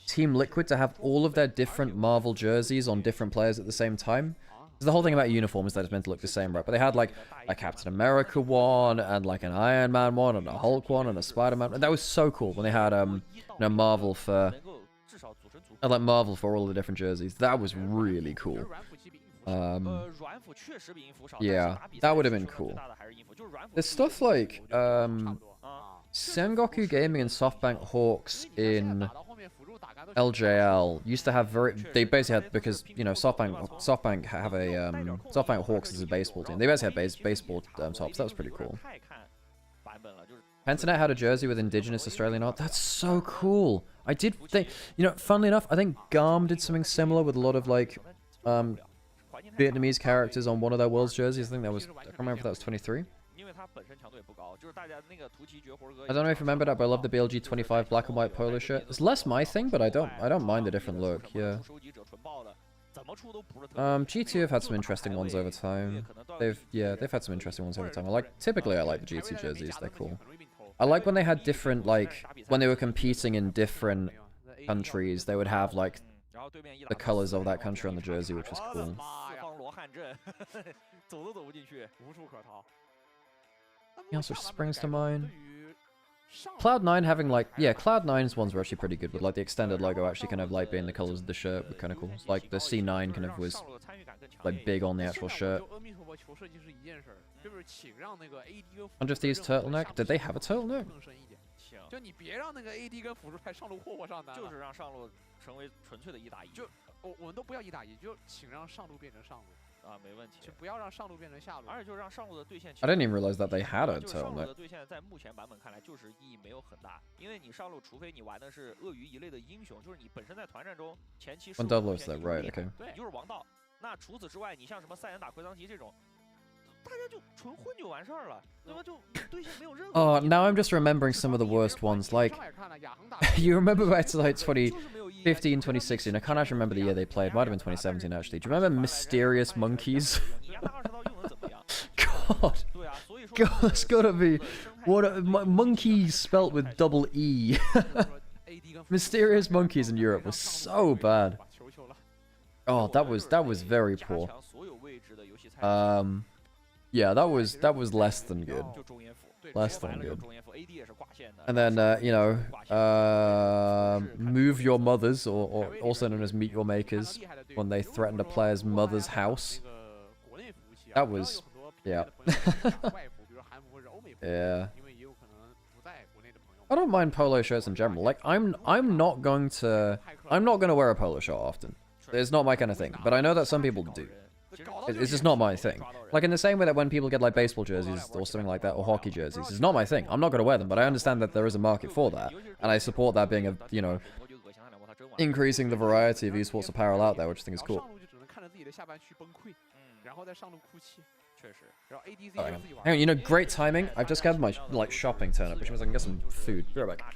Team Liquid to have all of their different Marvel jerseys on different players at the same time. Because the whole thing about a uniform is that it's meant to look the same, right? But they had like a Captain America one, and like an Iron Man one, and a Hulk one, and a Spider-Man. And that was so cool when they had you know, Marvel for... And like Marvel for all the different jerseys. That was really cool. Yeah, that would have been cool. There's stuff like Sengoku Gaming and SoftBank Hawks in LJL used to have they basically had, because, you know, SoftBank have a SoftBank Hawks is a baseball team. They basically had baseball tops. That was pretty cool. Pentanet had a jersey with indigenous Australian art. That's so cool. I did think, you know, funnily enough, I think Garm did something similar with a lot of like Vietnamese characters on one of their world's jerseys. I think that was, I can't remember if that was 23. I don't know if you remember that, but I love the BLG 25 black and white polo shirt. It's less my thing, but I don't mind the different look. Yeah. 怎么出都不是特别。GT have had some interesting ones over time. They've had some interesting ones over time. Typically I like the GT jerseys. They're cool. I like when they had different when they were competing in different countries. They would have the colors of that country on the jersey, which was cool. 走都走不进去，无处可逃。 He also springs to mind. Cloud9 having Cloud9's ones were actually pretty good, with the extended logo actually kind of being the colors of the shirt were kind of cool. The C9 kind of was big on the actual shirt. Wonder if these turtleneck, did they have a turtleneck? 就你别让那个 AD 跟辅助派上路霍霍上单，就是让上路成为纯粹的1打1。就我们都不要1打1，就请让上路变成上路。 啊，没问题，就不要让上路变成下路，而且就让上路的对线。I didn't even realize that they had a turtleneck. 上路的对线在目前版本看来就是意义没有很大，因为你上路除非你玩的是鳄鱼一类的英雄，就是你本身在团战中前期One double is that right? Okay. 你就是王道。那除此之外，你像什么赛恩打奎桑奇这种，大家就纯混就完事儿了，对吧？就对线没有任何。Oh, now I'm just remembering some of the worst ones. You remember back to 2015, 2016. I can't actually remember the year they played. Might have been 2017 actually. Do you remember Mysterious Monkeys? God, it's gotta be monkeys spelt with double E. Mysterious Monkeys in Europe was so bad. Oh, that was very poor. Yeah, that was less than good. Less than good. And then, move your mothers, or also known as meet your makers, when they threatened a player's mother's house. That was, yeah. Yeah. I don't mind polo shirts in general. I'm not going to wear a polo shirt often. It's not my kind of thing. But I know that some people do. It's just not my thing. In the same way that when people get baseball jerseys or something like that, or hockey jerseys, it's not my thing. I'm not going to wear them, but I understand that there is a market for that, and I support that being increasing the variety of esports apparel out there, which I think is cool. Hang on, great timing. I've just got my shopping turn up, which means I can get some food. Be right back.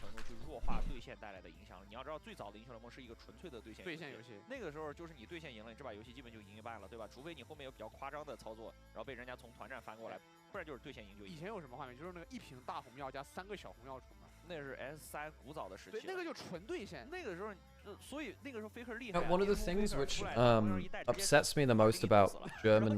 你要知道，最早的英雄联盟是一个纯粹的对线游戏，那个时候就是你对线赢了，你这把游戏基本就赢一半了，对吧？除非你后面有比较夸张的操作，然后被人家从团战翻过来，不然就是对线赢就赢。以前有什么画面？就是那个1瓶大红药加3个小红药出门，那是 S3古早的时期。对，那个就纯对线。那个时候，所以那个时候 Faker 厉害。One of the things which upsets me the most about German,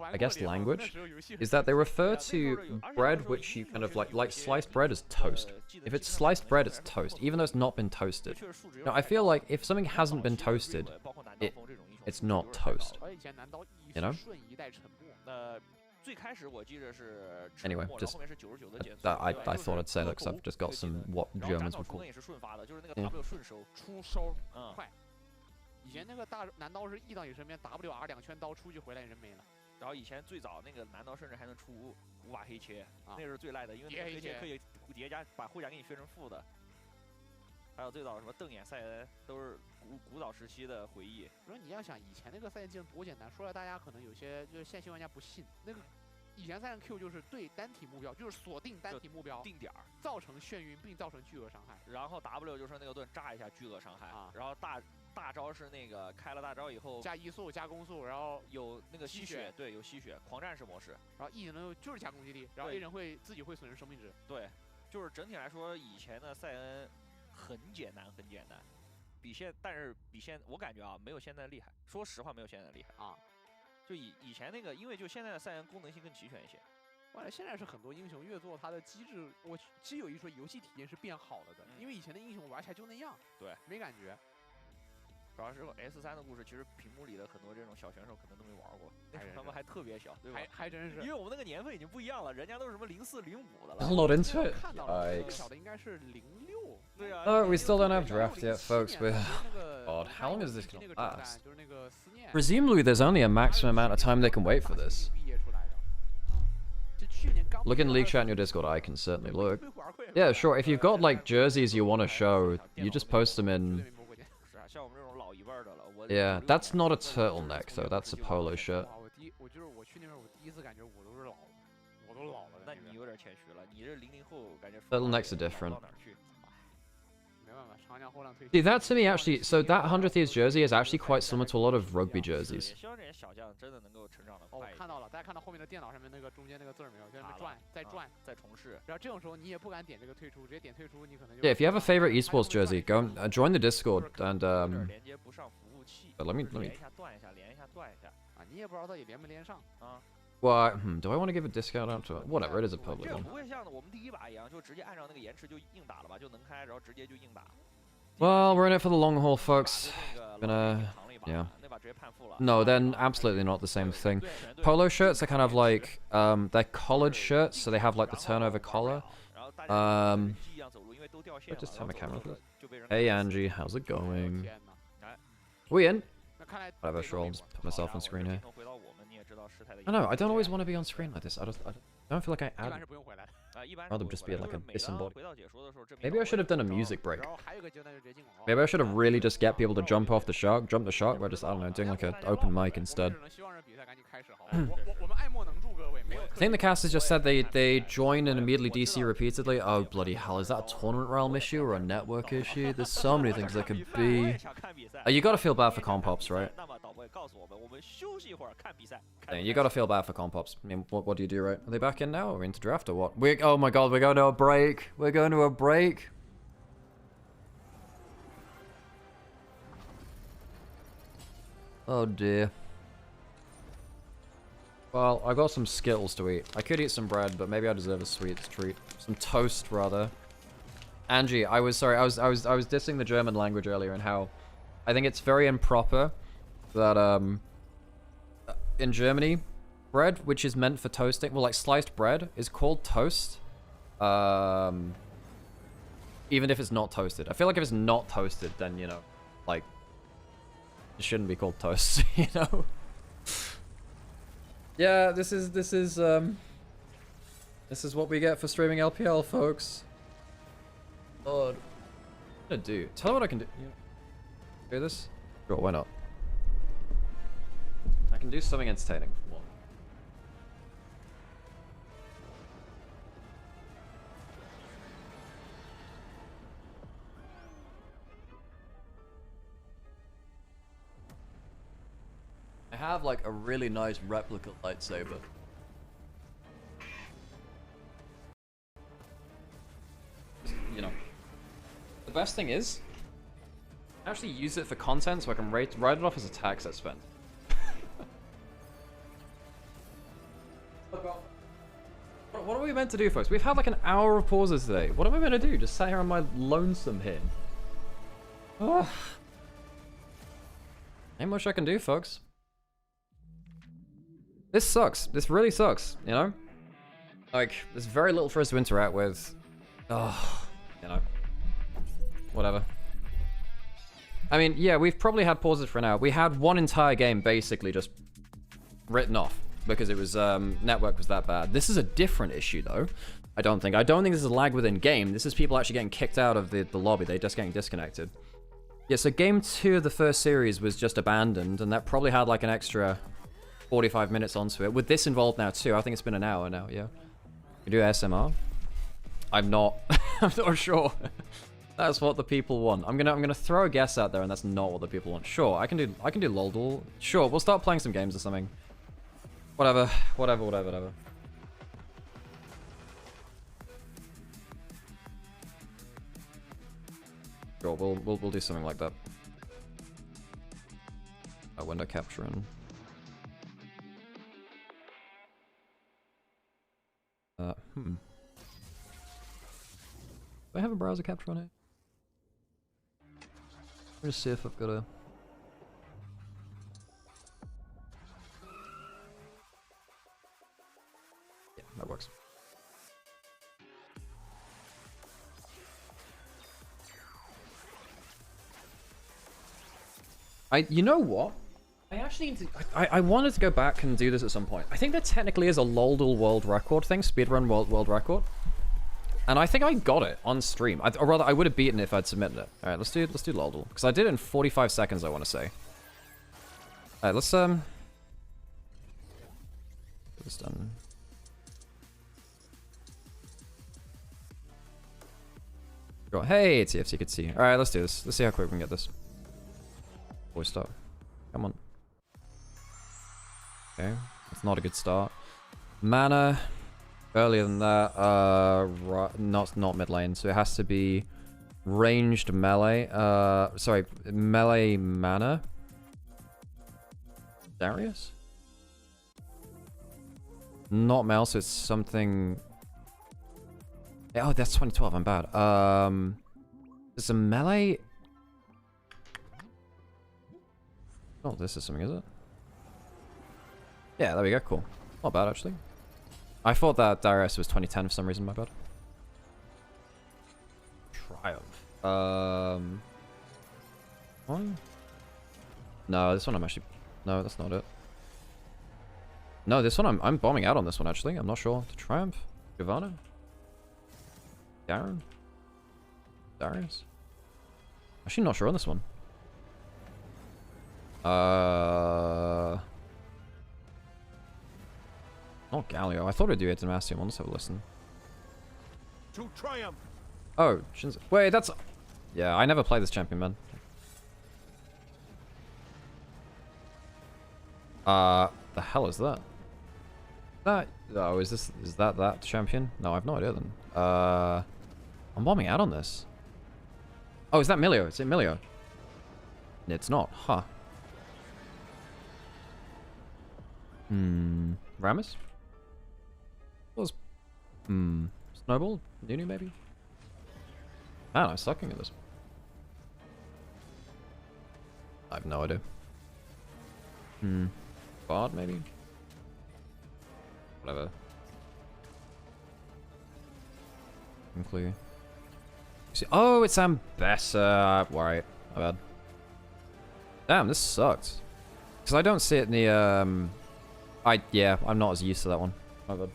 I guess, language is that they refer to bread which you kind of like sliced bread as toast. If it's sliced bread, it's toast, even though it's not been toasted. Now, I feel like if something hasn't been toasted, it's not toast. You know? Anyway, just I thought I'd say that because I've just got some what Germans would call. 出收快。以前那个男刀是 E 到你身边 WR 2圈刀出去回来人没了。然后以前最早那个男刀甚至还能出5把黑切，那是最赖的，因为那个黑切可以叠加把护甲给你削成负的。还有最早什么瞪眼赛恩都是古早时期的回忆。不是你要想以前那个赛季多简单，说来大家可能有些就是线性玩家不信。那个以前赛恩 Q 就是对单体目标，就是锁定单体目标，定点造成眩晕并造成巨额伤害。然后 W 就是那个盾炸一下巨额伤害然后大招是那个开了大招以后加移速加攻速，然后有那个吸血，对，有吸血狂战士模式。然后 E 人就是加攻击力，然后 A 人自己会损失生命值。对，就是整体来说，以前的赛恩很简单，但是比现我感觉没有现在厉害。说实话，没有现在厉害啊。就以前那个，因为就现在的赛恩功能性更齐全一些。完了，现在是很多英雄越做它的机制，我其实有一说游戏体验是变好了的，因为以前的英雄玩起来就那样，对，没感觉。主要是 S3的故事，其实屏幕里的很多这种小选手可能都没玩过，那时候他们还特别小，对吧？还真是，因为我们那个年份已经不一样了，人家都是什么04、05的了。Not into it. 看到了，最小的应该是06。对啊。Oh, we still don't have draft yet, folks. God, how long is this gonna last? Presumably, there's only a maximum amount of time they can wait for this. Look in League Chat in your Discord. I can certainly look. Yeah, sure. If you've got jerseys you want to show, you just post them in. Yeah, that's not a turtleneck though. That's a polo shirt. 我就是我去那边，我第一次感觉我都是老了，我都老了。那你有点谦虚了，你这00后感觉。Turtlenecks are different. 没办法，长江 See, that to me actually, so that 100 Thieves jersey is actually quite similar to a lot of rugby jerseys. 希望这些小将真的能够成长的哦，我快一点。看到了，大家看到后面的电脑上面那个中间那个字儿没有？在那边转，再转，再重试。然后这种时候你也不敢点这个退出，直接点退出，你可能就 Yeah, if you have a favorite esports jersey, go join the Discord and 连接不上服务器。 let me 连一下断一下，连一下断一下。啊，你也不知道到底连没连上啊。 Well, do I want to give a discount out to it? Whatever, it is a public 这 one. 不会像我们第一把一样，就直接按照那个延迟就硬打了吧，就能开，然后直接就硬打。 Well, we're in it for the long haul, folks. Gonna, yeah. No, they're absolutely not the same thing. Polo shirts are kind of like, they're collared shirts, so they have like the turnover collar. Just turn my camera, please. Hey Angie, how's it going? We in? Whatever, sure, I'll just put myself on screen here. I know, I don't always want to be on screen like this. I don't feel like I am. I'd rather just be like a disembodied. Maybe I should have done a music break. Maybe I should have really just get people to jump the shark, by just, I don't know, doing like an open mic instead. I think the casters just said they join and immediately DC repeatedly. Oh, bloody hell, is that a tournament realm issue or a network issue? There's so many things that could be. You gotta feel bad for compops, right? Yeah, you gotta feel bad for compops. I mean, what do you do, right? Are they back in now? Are we into draft or what? Oh my god, we're going to a break. We're going to a break. Oh dear. Well, I got some Skittles to eat. I could eat some bread, but maybe I deserve a sweet treat. Some toast, rather. Angie, I was dissing the German language earlier and how I think it's very improper that in Germany, bread which is meant for toasting, well, like sliced bread, is called toast. Even if it's not toasted. I feel like if it's not toasted, then, you know, like, it shouldn't be called toast, you know? Yeah, this is what we get for streaming LPL, folks. Lord. What am I gonna do? Tell me what I can do. Do this? Sure, why not? I can do something entertaining. I have like a really nice replica lightsaber. You know, the best thing is, I actually use it for content so I can write it off as a tax I spent. What are we meant to do, folks? We've had like an hour of pauses today. What am I meant to do? Just sat here on my lonesome here. Oh. Ain't much I can do, folks. This sucks. This really sucks, you know? Like, there's very little for us to interact with. Oh, you know. Whatever. I mean, yeah, we've probably had pauses for an hour. We had one entire game basically just written off because it was, network was that bad. This is a different issue, though. I don't think this is a lag within game. This is people actually getting kicked out of the lobby. They're just getting disconnected. Yeah, so game 2 of the first series was just abandoned, and that probably had like an extra 45 minutes onto it. With this involved now too, I think it's been an hour now, yeah. We do ASMR? I'm not. I'm not sure. That's what the people want. I'm gonna throw a guess out there, and that's not what the people want. Sure, I can do LOLDL. Sure, we'll start playing some games or something. Whatever. Sure, we'll do something like that. Window capturing. Do I have a browser capture on it? Let's see if I've got a... Yeah, that works. You know what? I actually need to, I wanted to go back and do this at some point. I think there technically is a LOLDL world record thing, speedrun world record. And I think I got it on stream. Or rather, I would have beaten it if I'd submitted it. Alright, let's do LOLDL. Because I did it in 45 seconds, I want to say. Alright, let's get this done. Go. Hey, TFC, good to see you. Alright, let's do this. Let's see how quick we can get this. Before we start. Come on. Okay, that's not a good start. Mana. Earlier than that, not mid lane, so it has to be ranged melee. Sorry, melee mana. Darius? Not Mel, so it's something. Oh, that's 2012. I'm bad. It's a melee. Oh, this is something, is it? Yeah, there we go. Cool. Not bad actually. I thought that Darius was 2010 for some reason. My bad. Triumph. One. No, this one I'm actually. No, that's not it. No, this one I'm bombing out on this one actually. I'm not sure. The Triumph, Giovanna, Darren, Darius. Actually, not sure on this one. Not Galio. I thought I'd do it to Demacia. Let's have a listen. To triumph. Oh, Shinzo. Wait, that's. Yeah, I never played this champion, man. The hell is that? That. Oh, is that champion? No, I have no idea then. I'm bombing out on this. Oh, is that Milio? Is it Milio? It's not, huh? Ramus? Was Snowball? Nunu maybe? Man, I'm sucking at this. I have no idea. Bard maybe? Whatever. Unclear. Oh, it's Ambessa. Right, my bad. Damn, this sucks. Because I don't see it in the yeah, I'm not as used to that one. My bad.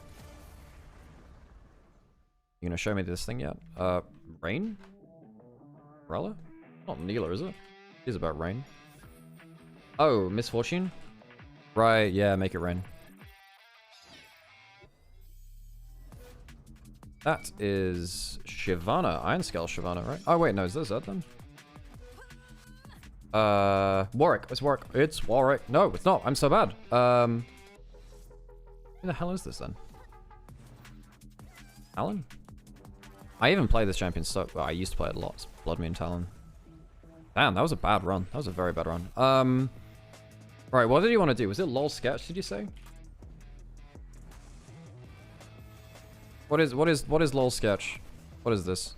You gonna show me this thing yet? Rain? Umbrella? Not Neela, is it? It is about rain. Oh, Misfortune? Right, yeah, make it rain. That is Shyvana. Iron Scale Shyvana, right? Oh, wait, no, is this that then? Warwick. It's Warwick. It's Warwick. No, it's not. I'm so bad. Who the hell is this then? Talon? I even play this champion so well, I used to play it a lot. It's Blood Moon Talon. Damn, that was a bad run. That was a very bad run. Right, what did you want to do? Was it LOL sketch, did you say? What is LOL sketch? What is this?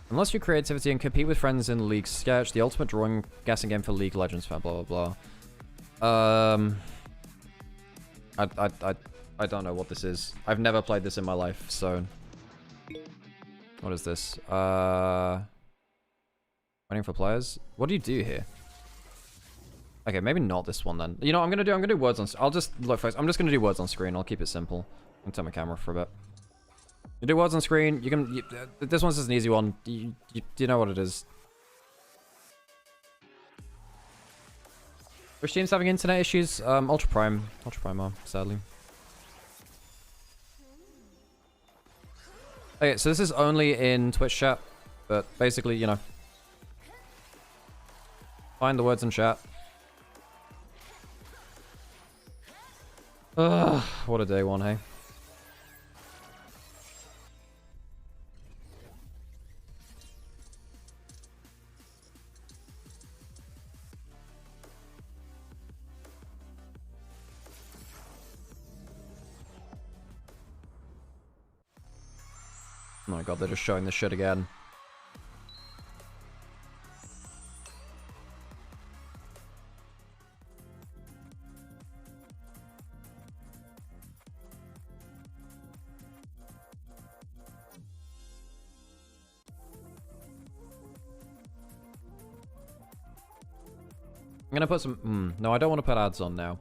Unless your creativity and compete with friends in League sketch, the ultimate drawing guessing game for League Legends fan, blah blah blah. I don't know what this is. I've never played this in my life, so what is this? Waiting for players. What do you do here? Okay, maybe not this one then. You know what I'm gonna do words on. I'll just look folks. I'm just gonna do words on screen. I'll keep it simple. I'll turn my camera for a bit. You do words on screen. You can. This one's just an easy one. Do you know what it is? Which team's having internet issues? Ultra Prime are, sadly. Okay, so this is only in Twitch chat, but basically, you know, find the words in chat. Ugh, what a day one, hey. Oh my god, they're just showing this shit again. I'm gonna put some... no, I don't want to put ads on now.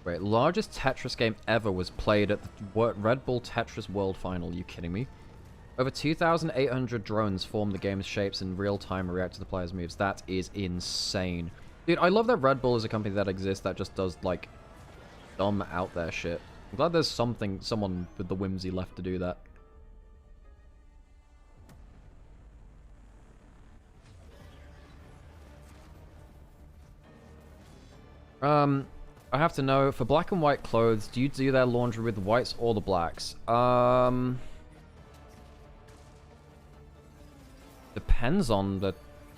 Wait, largest Tetris game ever was played at the Red Bull Tetris World Final. Are you kidding me? Over 2,800 drones form the game's shapes in real time and react to the players' moves. That is insane. Dude, I love that Red Bull is a company that exists that just does, like, dumb out there shit. I'm glad there's someone with the whimsy left to do that. I have to know, for black and white clothes, do you do their laundry with the whites or the blacks? Depends on the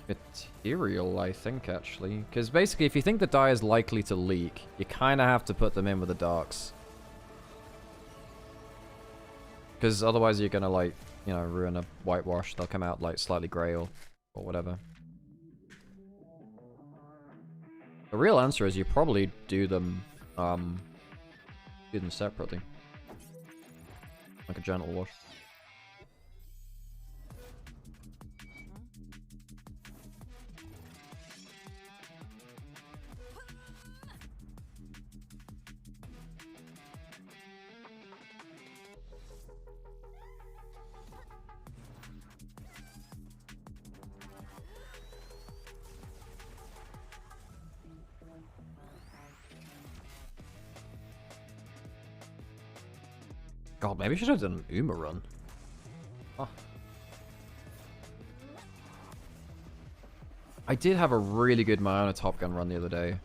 material, I think, actually. Because basically, if you think the dye is likely to leak, you kind of have to put them in with the darks. Because otherwise you're going to, like, you know, ruin a whitewash. They'll come out, like, slightly grey or whatever. The real answer is you probably do them separately. Like a gentle wash. God, maybe I should have done an Uma run. Huh. I did have a really good Nymaera Top Gun run the other day.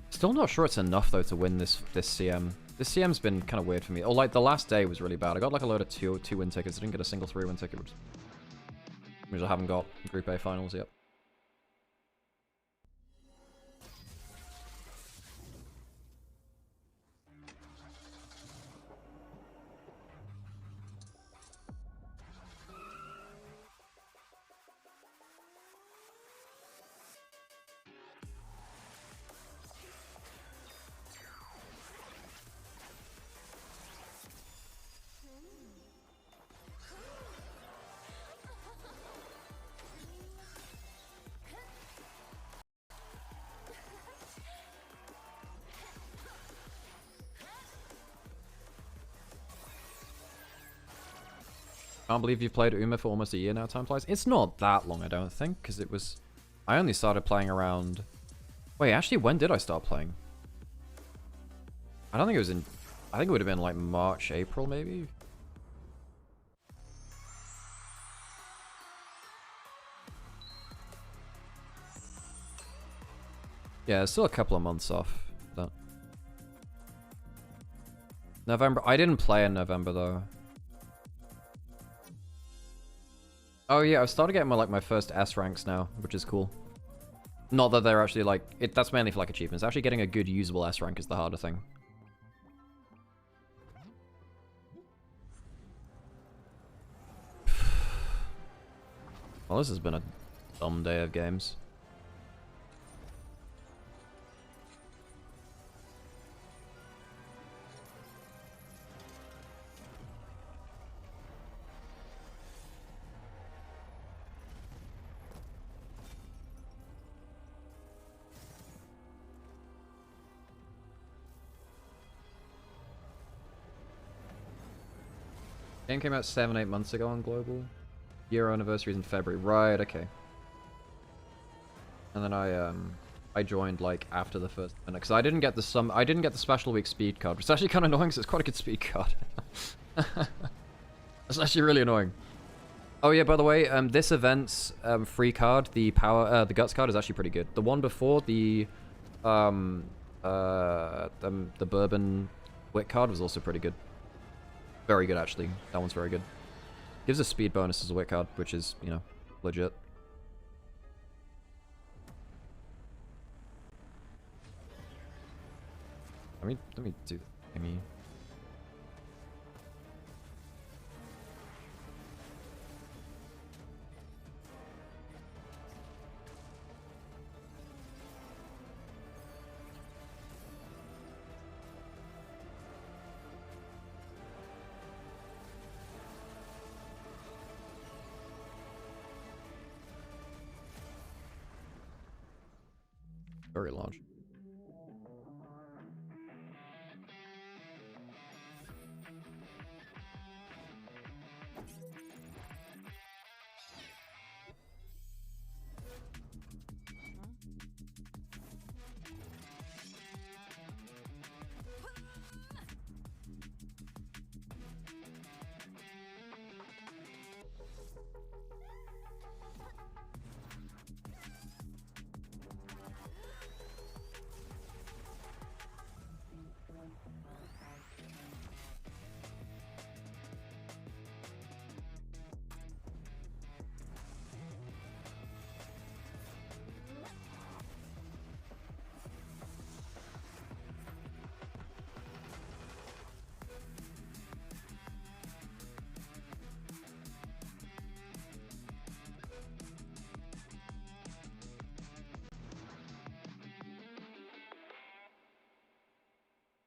Still not sure it's enough, though, to win this CM. This CM's been kind of weird for me. Or, like, the last day was really bad. I got, like, a load of two win tickets. I didn't get a single 3-win ticket, which means I haven't got Group A finals yet. I can't believe you've played Uma for almost a year now, time flies. It's not that long, I don't think, because it was... I only started playing around... Wait, actually, when did I start playing? I don't think it was in... I think it would have been like March, April, maybe? Yeah, still a couple of months off. That. November... I didn't play in November, though. Oh yeah, I've started getting my first S ranks now, which is cool. Not that they're actually like that's mainly for like achievements. Actually getting a good usable S rank is the harder thing. Well, this has been a dumb day of games. Game came out 7-8 months ago on global. Year anniversary is in February. Right, okay. And then I joined like after the first minute because I didn't get the special week speed card, which is actually kind of annoying because it's quite a good speed card. That's actually really annoying. Oh yeah, by the way, this event's free card, the guts card is actually pretty good. The one before the bourbon wit card was also pretty good. Very good, actually. That one's very good. Gives a speed bonus as a wit card, which is, you know, legit. Let me do thingy. Very large.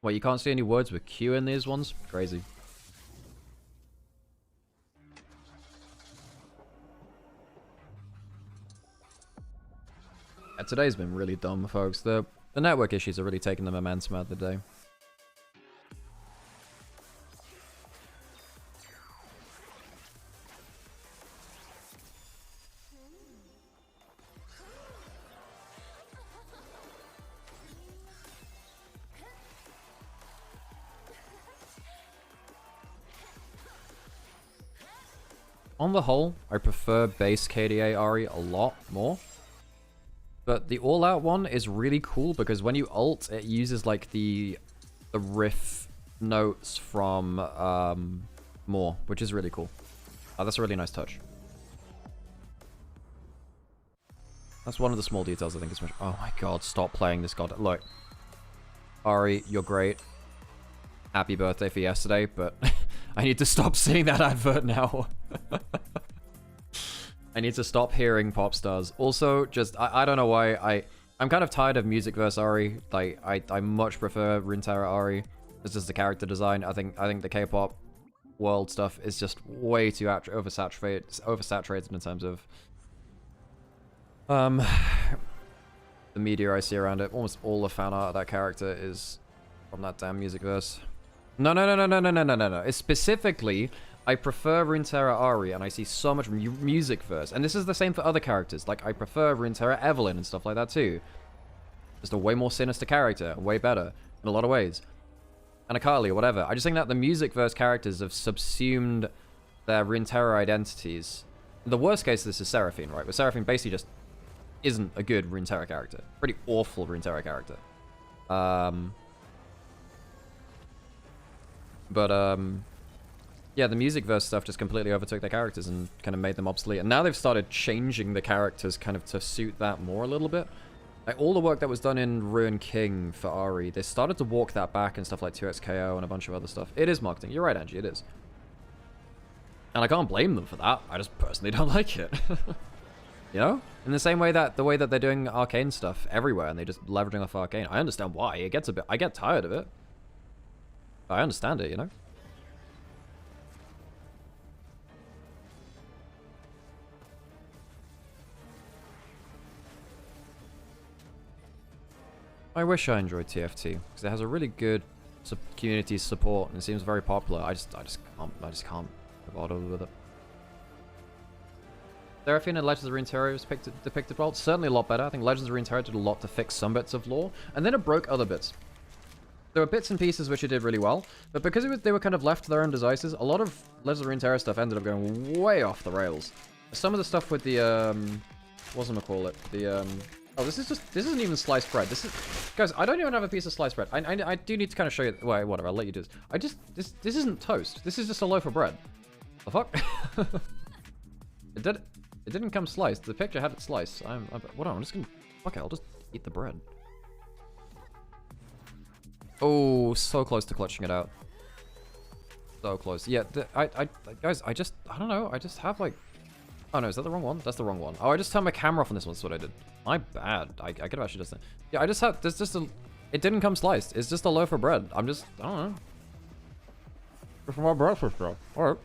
What, you can't see any words with Q in these ones? Crazy. Yeah, today's been really dumb, folks. The network issues are really taking the momentum out of the day. On the whole, I prefer base KDA Ari a lot more. But the all-out one is really cool because when you ult, it uses like the riff notes from more, which is really cool. That's a really nice touch. That's one of the small details I think is much. Oh my god, stop playing this god. Look, Ari, you're great. Happy birthday for yesterday, but I need to stop seeing that advert now. I need to stop hearing pop stars. Also, just I don't know why I'm kind of tired of music verse Ari. Like I much prefer Runeterra Ari. This is the character design. I think the K-pop world stuff is just way too oversaturated in terms of the media I see around it. Almost all the fan art of that character is from that damn music verse. No. It's specifically, I prefer Runeterra Ari, and I see so much music verse. And this is the same for other characters. Like, I prefer Runeterra Evelyn and stuff like that too. Just a way more sinister character, way better in a lot of ways. And Akali or whatever. I just think that the music verse characters have subsumed their Runeterra identities. The worst case of this is Seraphine, right? Where Seraphine basically just isn't a good Runeterra character. Pretty awful Runeterra character. Yeah, the music verse stuff just completely overtook their characters and kind of made them obsolete. And now they've started changing the characters kind of to suit that more a little bit. Like, all the work that was done in Ruin King for Ari, they started to walk that back and stuff like 2xKO and a bunch of other stuff. It is marketing. You're right, Angie, it is. And I can't blame them for that. I just personally don't like it. You know? In the same way that the way that they're doing Arcane stuff everywhere and they just leveraging off Arcane. I understand why. It gets a bit... I get tired of it. I understand it, you know? I wish I enjoyed TFT because it has a really good community support and it seems very popular. I just can't be bothered with it. Seraphine and Legends of Runeterra was depicted well. Certainly a lot better. I think Legends of Runeterra did a lot to fix some bits of lore, and then it broke other bits. There were bits and pieces which it did really well, but because they were kind of left to their own devices, a lot of Legends of Runeterra stuff ended up going way off the rails. Some of the stuff with the whatchamacallit, the oh, this isn't even sliced bread. This is, guys, I don't even have a piece of sliced bread. I do need to kind of show you. Wait, whatever. I'll let you do this. This isn't toast. This is just a loaf of bread. The fuck? It didn't come sliced. The picture had it sliced. What? I'm just gonna. Okay, I'll just eat the bread. Oh, so close to clutching it out. So close. Yeah, guys, I don't know. I just have like. Oh no, is that the wrong one? That's the wrong one. Oh, I just turned my camera off on this one. That's what I did. My bad. I could have actually just... Yeah, I just have... There's just a... It didn't come sliced. It's just a loaf of bread. I don't know. For my breakfast, bro. Alright.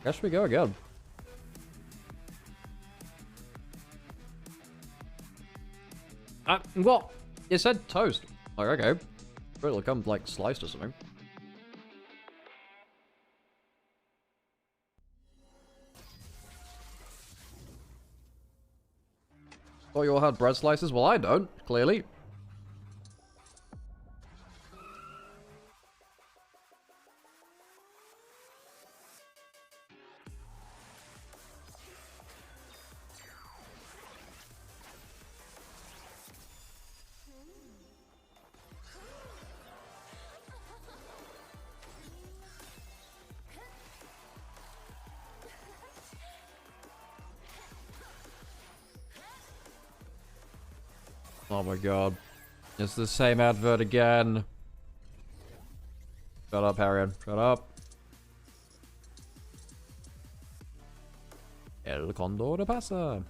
Guess we go again. Well, it said toast. Like, okay. But it'll come, like, sliced or something. Oh, you all had bread slices? Well, I don't, clearly. Oh my god. It's the same advert again. Shut up, Harriet. Shut up. El Condor de Pasa.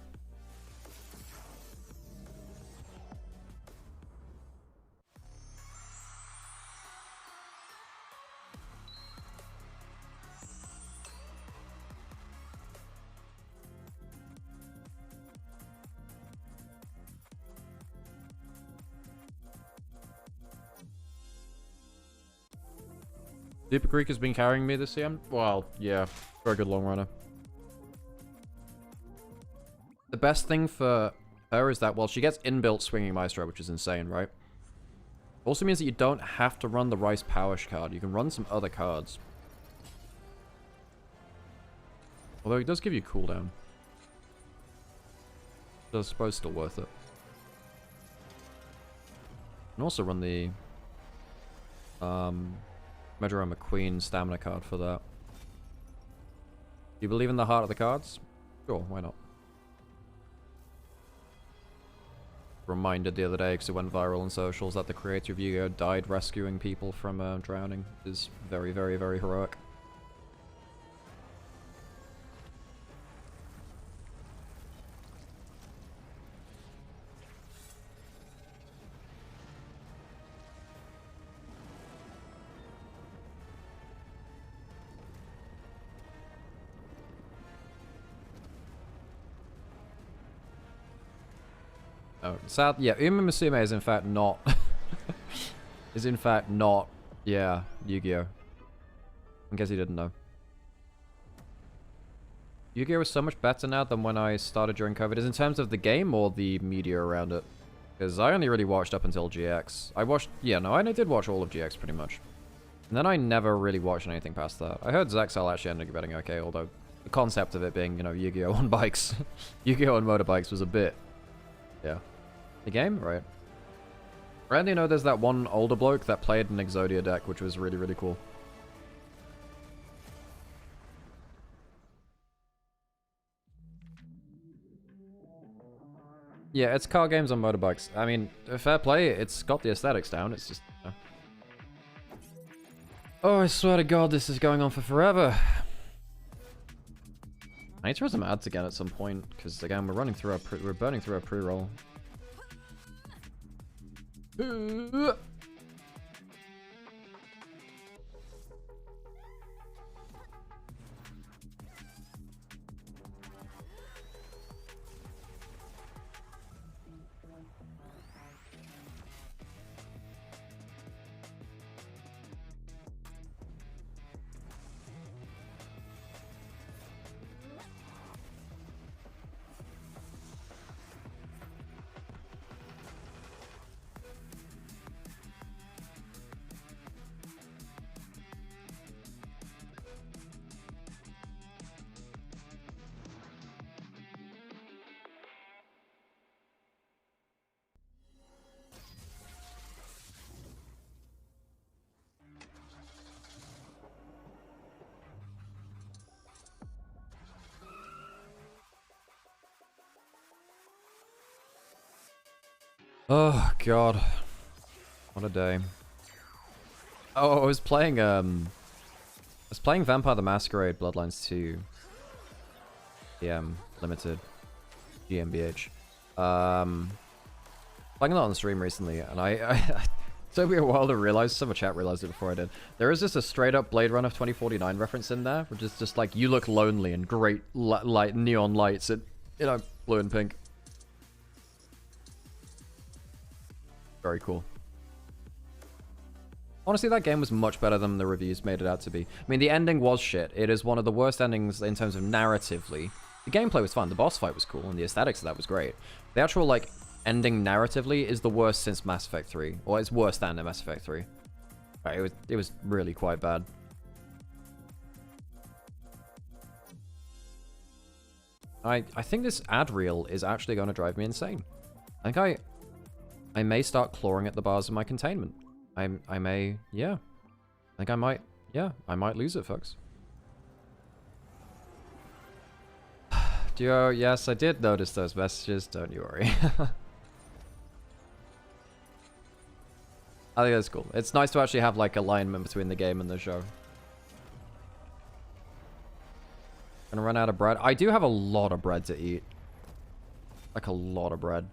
Super Greek has been carrying me this year. Well, yeah, very good long runner. The best thing for her is that, well, she gets inbuilt Swinging Maestro, which is insane, right? Also means that you don't have to run the Rice Powers card. You can run some other cards. Although it does give you cooldown. So I suppose still worth it. And also run the Medro McQueen stamina card for that. You believe in the heart of the cards? Sure, why not? Reminded the other day, because it went viral on socials, that the creator of Yu-Gi-Oh! Died rescuing people from drowning. It is very, very, very heroic. Oh, sad. Yeah, Uma Musume is in fact not. Yeah, Yu-Gi-Oh! In case you didn't know. Yu-Gi-Oh! Is so much better now than when I started during COVID. Is in terms of the game or the media around it? Because I only really watched up until GX. I did watch all of GX pretty much. And then I never really watched anything past that. I heard Zaxel actually ended up getting okay, although the concept of it being, you know, Yu-Gi-Oh! On bikes, Yu-Gi-Oh! On motorbikes was a bit, yeah. The game? Right. Randy, you know, there's that one older bloke that played an Exodia deck, which was really, really cool. Yeah, it's car games on motorbikes. I mean, fair play, it's got the aesthetics down, it's just... You know. Oh, I swear to God, this is going on for forever. I need to run some ads again at some point, because again, we're burning through our pre-roll. Oh God, what a day! Oh, I was playing Vampire the Masquerade Bloodlines 2 limited GmbH. Playing that on stream recently, and it took me a while to realize. Some of chat realized it before I did. There is just a straight up Blade Runner 2049 reference in there, which is just like, you look lonely and great light neon lights in, you know, blue and pink. Very cool. Honestly, that game was much better than the reviews made it out to be. I mean, the ending was shit. It is one of the worst endings in terms of narratively. The gameplay was fun. The boss fight was cool, and the aesthetics of that was great. The actual, like, ending narratively is the worst since Mass Effect 3. Or it's worse than Mass Effect 3. Right, it was really quite bad. I think this ad reel is actually going to drive me insane. I think I may start clawing at the bars of my containment. I may, yeah. I think I might, yeah, I might lose it, folks. Duo, yes, I did notice those messages, don't you worry. I think that's cool. It's nice to actually have, like, alignment between the game and the show. Gonna run out of bread. I do have a lot of bread to eat. Like, a lot of bread.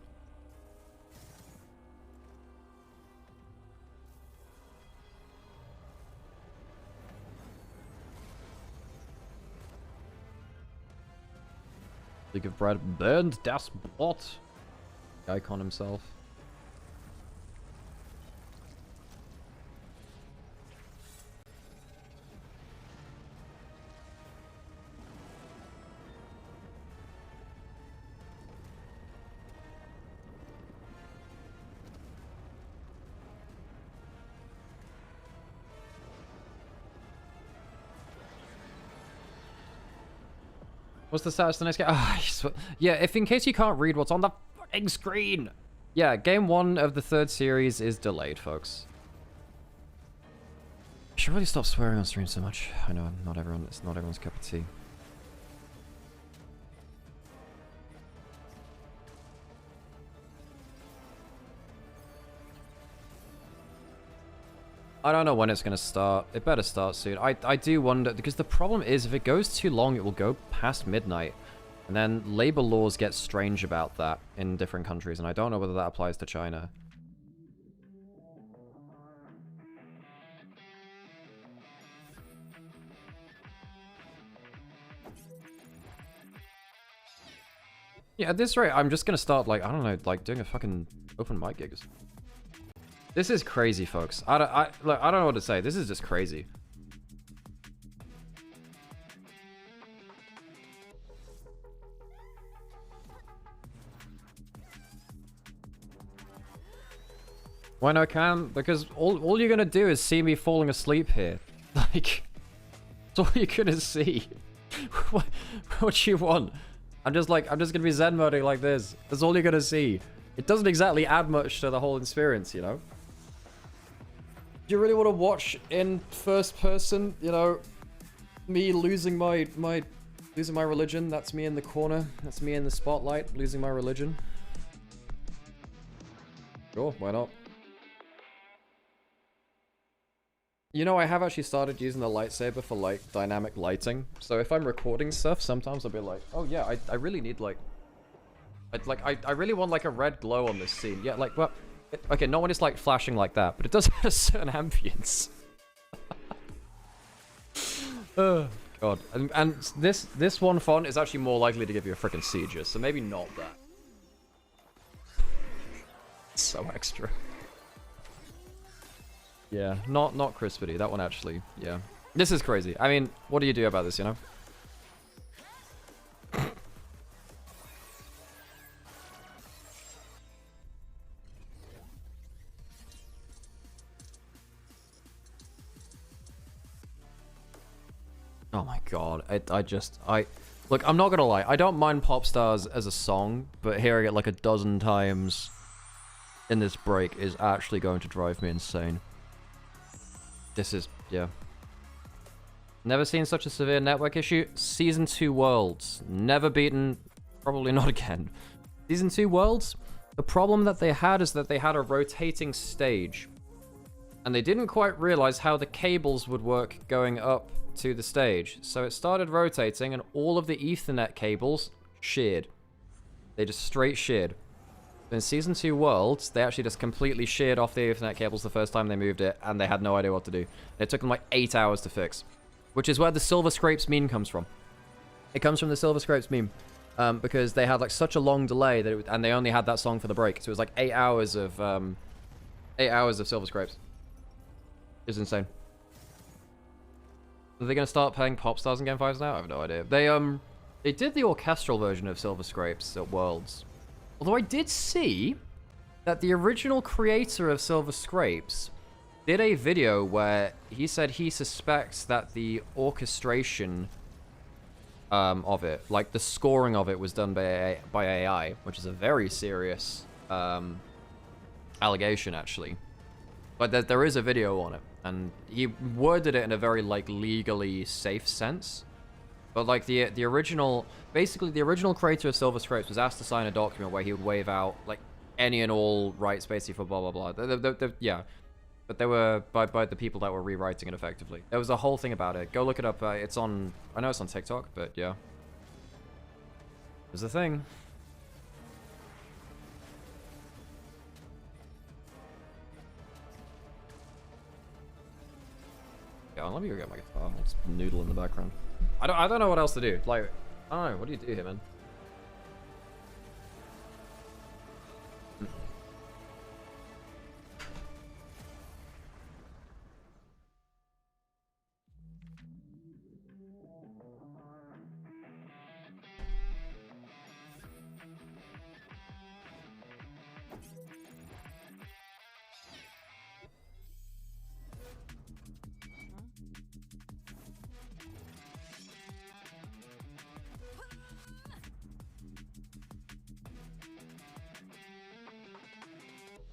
League of Bread burned das Brot. The icon himself. What's the status of the next game? Yeah, if in case you can't read what's on the fucking screen. Yeah, game 1 of the 3rd series is delayed, folks. I should really stop swearing on stream so much. I know it's not everyone's cup of tea. I don't know when it's going to start. It better start soon. I do wonder, because the problem is if it goes too long, it will go past midnight. And then labor laws get strange about that in different countries, and I don't know whether that applies to China. Yeah, at this rate, I'm just going to start, like, I don't know, like, doing a fucking open mic gig. This is crazy, folks. Look, I don't know what to say. This is just crazy. Why no Cam? Because all you're gonna do is see me falling asleep here. Like, that's all you're gonna see. What do you want? I'm just gonna be Zen moding like this. That's all you're gonna see. It doesn't exactly add much to the whole experience, you know? Do you really want to watch in first person, you know, me losing my religion? That's me in the corner. That's me in the spotlight, losing my religion. Sure, why not? You know, I have actually started using the lightsaber for, like, dynamic lighting. So if I'm recording stuff, sometimes I'll be like, oh yeah, I really need, like... I really want, like, a red glow on this scene. Yeah, like, well... Okay, not when it's, like, flashing like that, but it does have a certain ambience. Oh, God. And this one font is actually more likely to give you a freaking seizure, so maybe not that. So extra. Yeah, not crispity. That one actually, yeah. This is crazy. I mean, what do you do about this, you know? Oh my god, look, I'm not gonna lie, I don't mind Pop Stars as a song, but hearing it like a dozen times in this break is actually going to drive me insane. This is, yeah. Never seen such a severe network issue. Season 2 Worlds. Never beaten, probably not again. Season 2 Worlds, the problem that they had is that they had a rotating stage. And they didn't quite realize how the cables would work going up to the stage. So it started rotating and all of the Ethernet cables sheared. They just straight sheared. In Season 2 Worlds, they actually just completely sheared off the Ethernet cables the first time they moved it, and they had no idea what to do. And it took them like 8 hours to fix. Which is where the Silver Scrapes meme comes from. It comes from the Silver Scrapes meme. Because they had like such a long delay, that and they only had that song for the break. So it was like 8 hours of Silver Scrapes. It's insane. Are they going to start playing Pop Stars in Game 5s now? I have no idea. They did the orchestral version of Silver Scrapes at Worlds. Although I did see that the original creator of Silver Scrapes did a video where he said he suspects that the orchestration of it, like the scoring of it, was done by AI, which is a very serious allegation, actually. But there is a video on it, and he worded it in a very, like, legally safe sense. But, like, the original... Basically, the original creator of Silver Scrapes was asked to sign a document where he would waive out, like, any and all rights, basically, for blah, blah, blah. Yeah. But they were by the people that were rewriting it effectively. There was a whole thing about it. Go look it up. It's on... I know it's on TikTok, but yeah. It was a thing. Yeah, let me go get my guitar. I'll just noodle in the background. I don't know what else to do. Like, I don't know. What do you do here, man?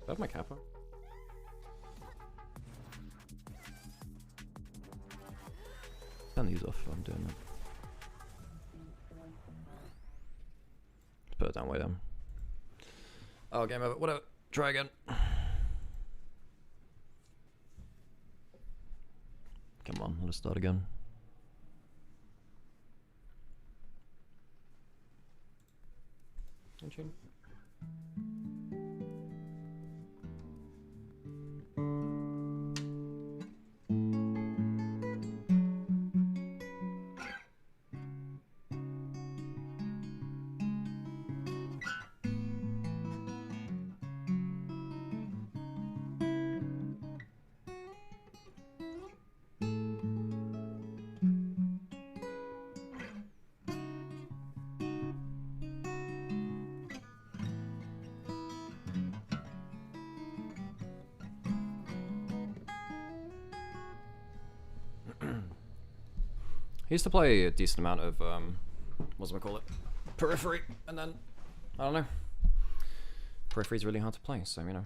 I have my kappa? Turn these off if I'm doing that. Put it down way down. Oh, game over. Whatever. Try again. Come on, let's start again. Tune. He used to play a decent amount of, what's it call it? Periphery, and then, I don't know. Periphery's really hard to play, so, you know.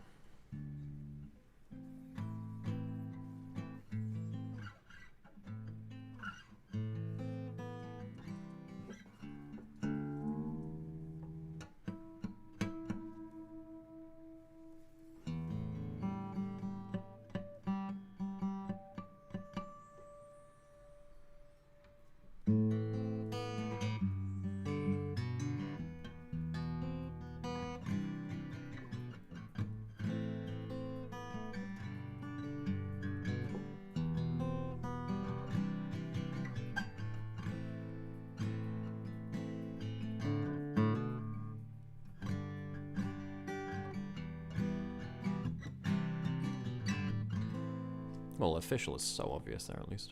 Well, official is so obvious there, at least.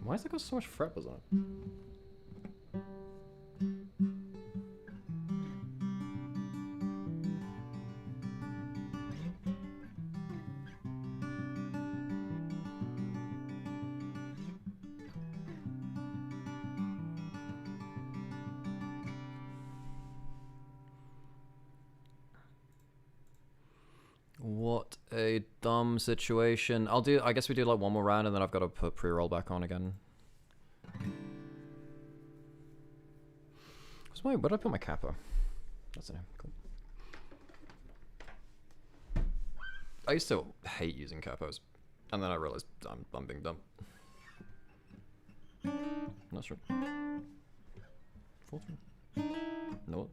Why has it got so much freppers on it? What a dumb situation. I guess we do like one more round and then I've got to put pre-roll back on again. Where did I put my kappa? That's it. Cool. I used to hate using capos, and then I realized I'm being dumb. Not sure. 14. No.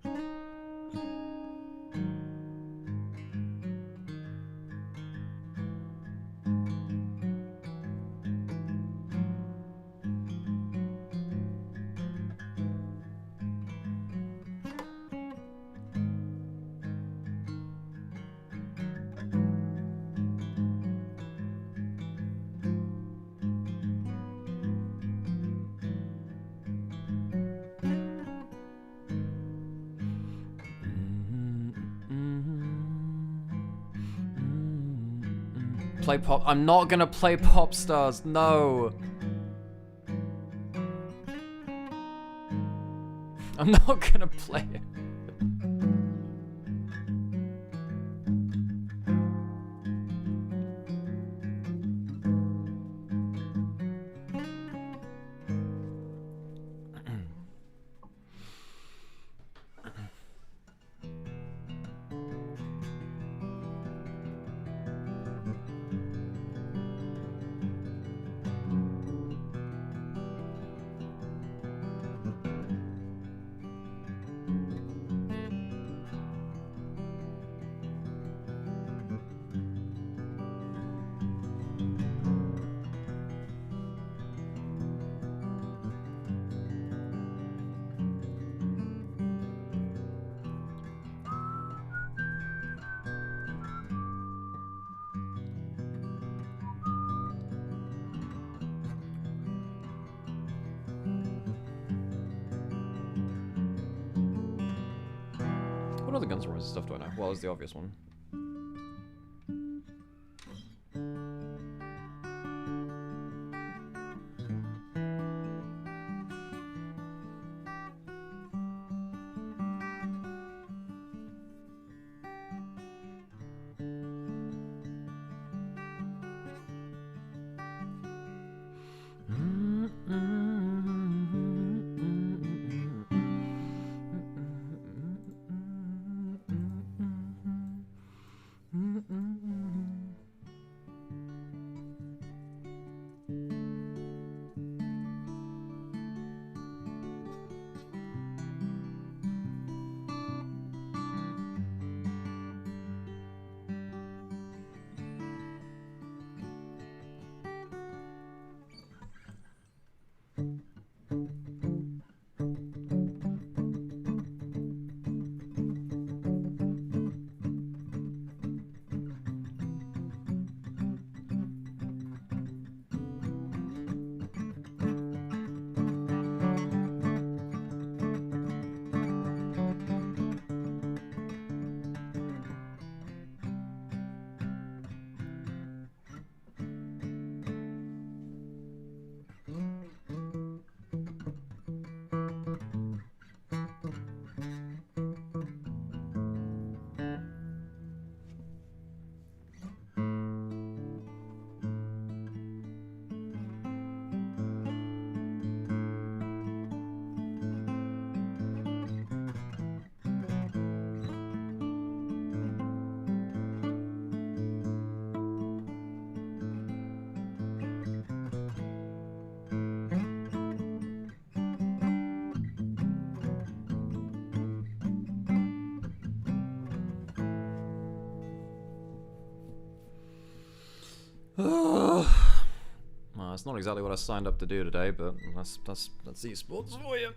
Play pop. I'm not gonna play Pop Stars. No. I'm not gonna play it. What other Guns N' Roses stuff do I know? Well, it's the obvious one. Well, it's not exactly what I signed up to do today, but that's esports for you.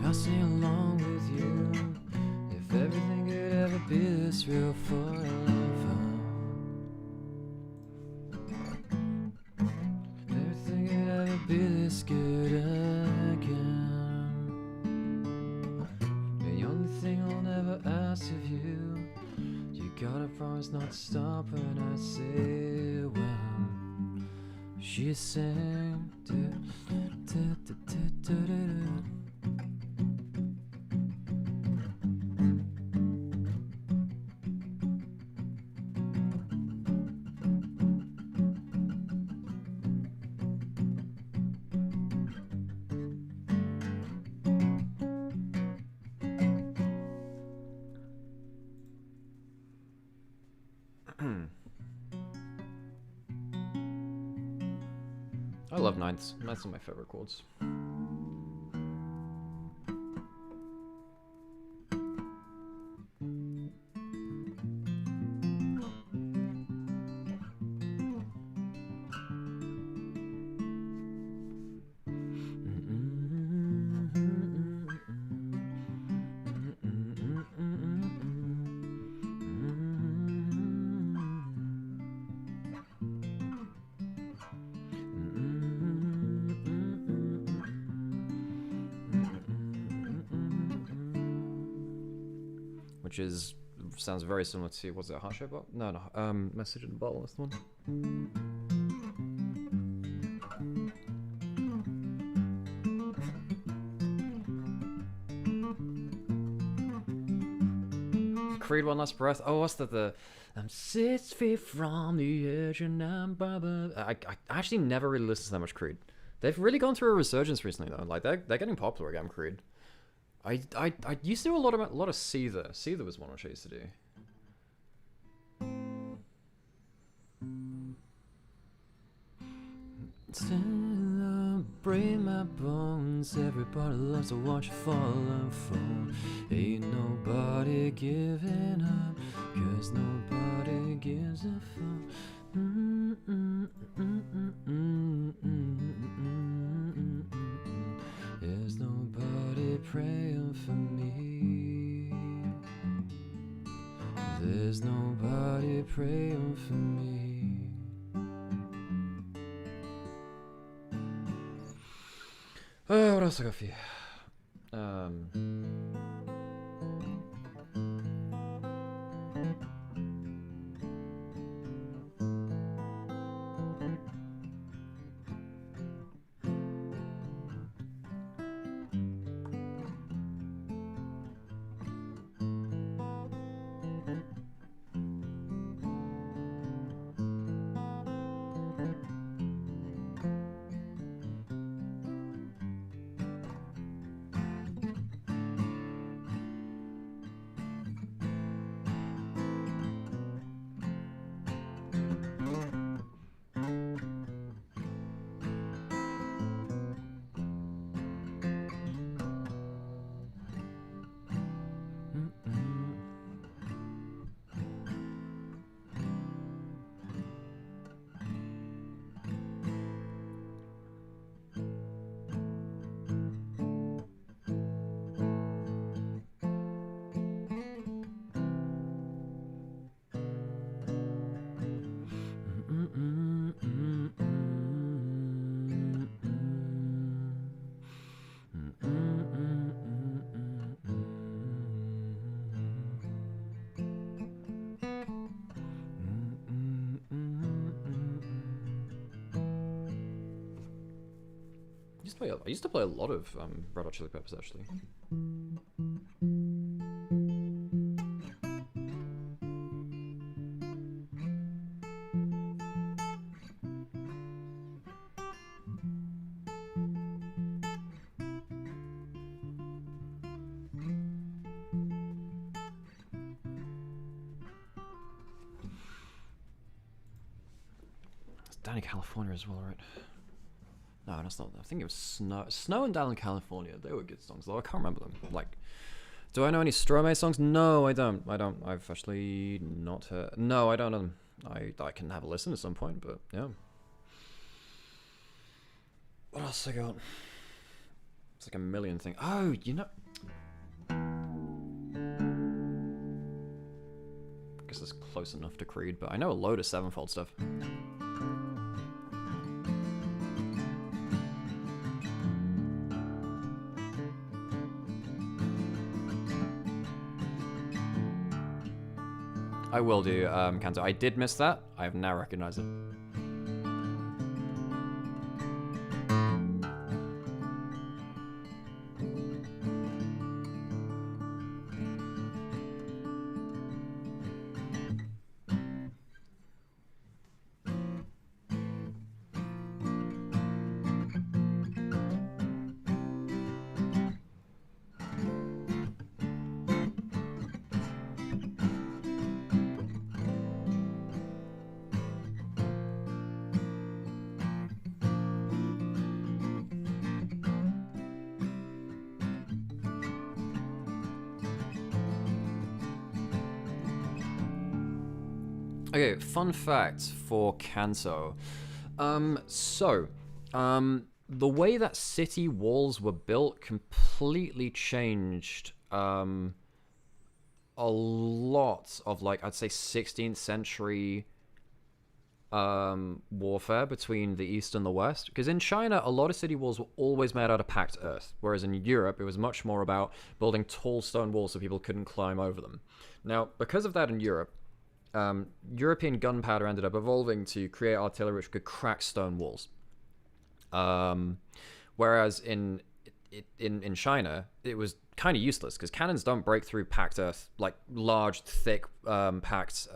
I'll sing along with you if everything could ever be this real forever. Everything could ever be this good again. The only thing I'll never ask of you, you gotta promise not to stop when I say when. She sang. I love ninths. Ninths are my favorite chords. Which is sounds very similar to, was it Heart Shape Bot? No, Message in the Bottle, that's the one. Creed One Last Breath. Oh, what's that? I'm 6 feet from the edge and I'm blah, blah. I actually never really listened to that much Creed. They've really gone through a resurgence recently though. Like they're getting popular again, Creed. I used to do a lot of Seether. Seether was one which I used to do. Celebrate my bones. Everybody loves to watch you fall and fall. Ain't nobody giving up, 'cause nobody gives a fuck. There's nobody praying for me. There's nobody praying for me. What else I got for you? I used to play a lot of Red Hot Chili Peppers actually. Down in California as well, right? No, that's not. I think it was Snow and Down in California. They were good songs, though. I can't remember them. Like, do I know any Stromae songs? No, I don't. I've actually not heard. No, I don't know them. I can have a listen at some point, but yeah. What else I got? It's like a million things. Oh, you know. I guess it's close enough to Creed, but I know a load of Sevenfold stuff. I will do, Kanto. I did miss that. I have now recognized it. Okay, fun fact for Kanto. The way that city walls were built completely changed a lot of, like, I'd say 16th century warfare between the East and the West. Because in China, a lot of city walls were always made out of packed earth, whereas in Europe, it was much more about building tall stone walls so people couldn't climb over them. Now, because of that in Europe, European gunpowder ended up evolving to create artillery which could crack stone walls. Whereas in China, it was kind of useless because cannons don't break through packed earth, like large, thick, packed.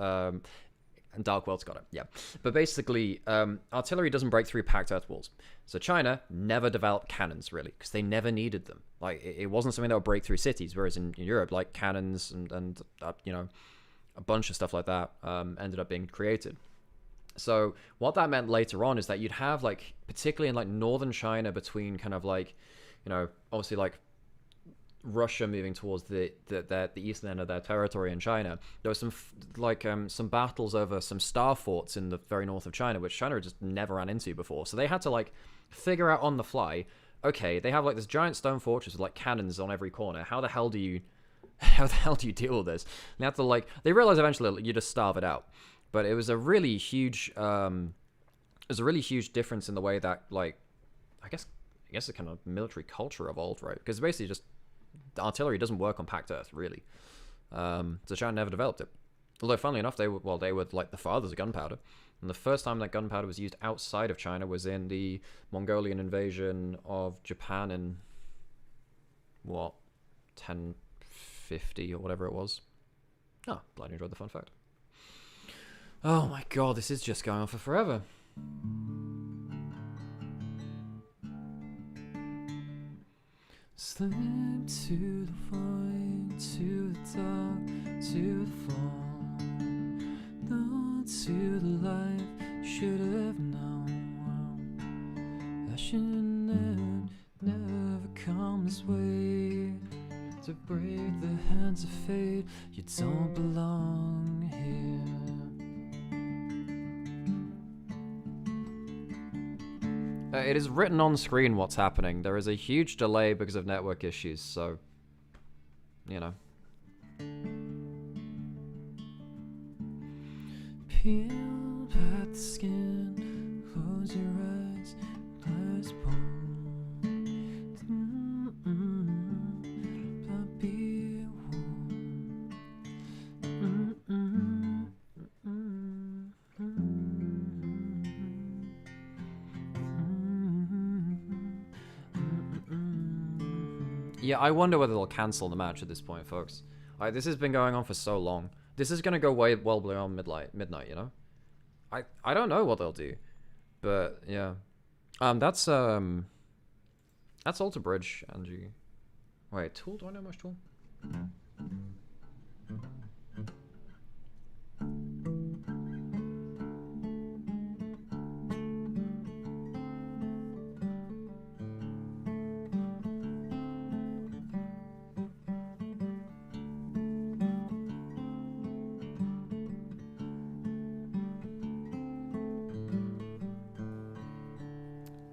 And Dark World's got it, yeah. But basically, artillery doesn't break through packed earth walls. So China never developed cannons, really, because they never needed them. Like, it wasn't something that would break through cities, whereas in Europe, like, cannons and you know, a bunch of stuff like that ended up being created. So what that meant later on is that you'd have, like, particularly in, like, northern China, between kind of, like, you know, obviously, like, Russia moving towards the eastern end of their territory in China, there was some battles over some star forts in the very north of China, which China just never ran into before. So they had to, like, figure out on the fly, okay, they have, like, this giant stone fortress with, like, cannons on every corner. How the hell do you deal with this? And they have to, like, they realize eventually, like, you just starve it out. But it was a really huge difference in the way that, like, I guess the kind of military culture evolved, right? Because basically just the artillery doesn't work on packed earth, really. So China never developed it. Although, funnily enough, they were like the fathers of gunpowder. And the first time that gunpowder was used outside of China was in the Mongolian invasion of Japan in, what, 1050 or whatever it was. Oh, glad you enjoyed the fun fact. Oh my god, this is just going on for forever. Slip to the void, to the dark, to the fall. No to the life, should have known. I should never come this way. To break the hands of fate, you don't belong here. It is written on screen what's happening. There is a huge delay because of network issues, so, you know. Peel back the skin, close your eyes, eyes Yeah, I wonder whether they'll cancel the match at this point, folks. Like, this has been going on for so long. This is gonna go way well beyond midnight, you know? I don't know what they'll do. But yeah. That's Alter Bridge, Angie. Wait, Tool? Do I know much Tool?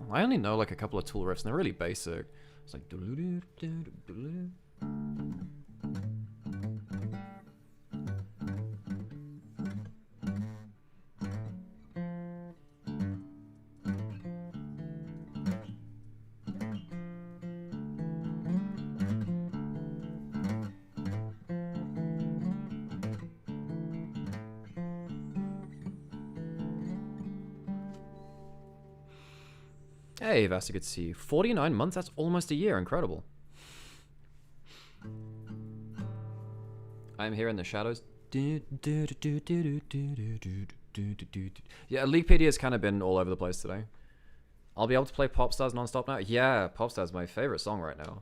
I only know like a couple of tool riffs, and they're really basic. It's like. Hey, Vasta, good to see you. 49 months? That's almost a year. Incredible. I'm here in the shadows. Yeah, Leaguepedia has kind of been all over the place today. I'll be able to play Popstars non-stop now? Yeah, Popstars is my favorite song right now.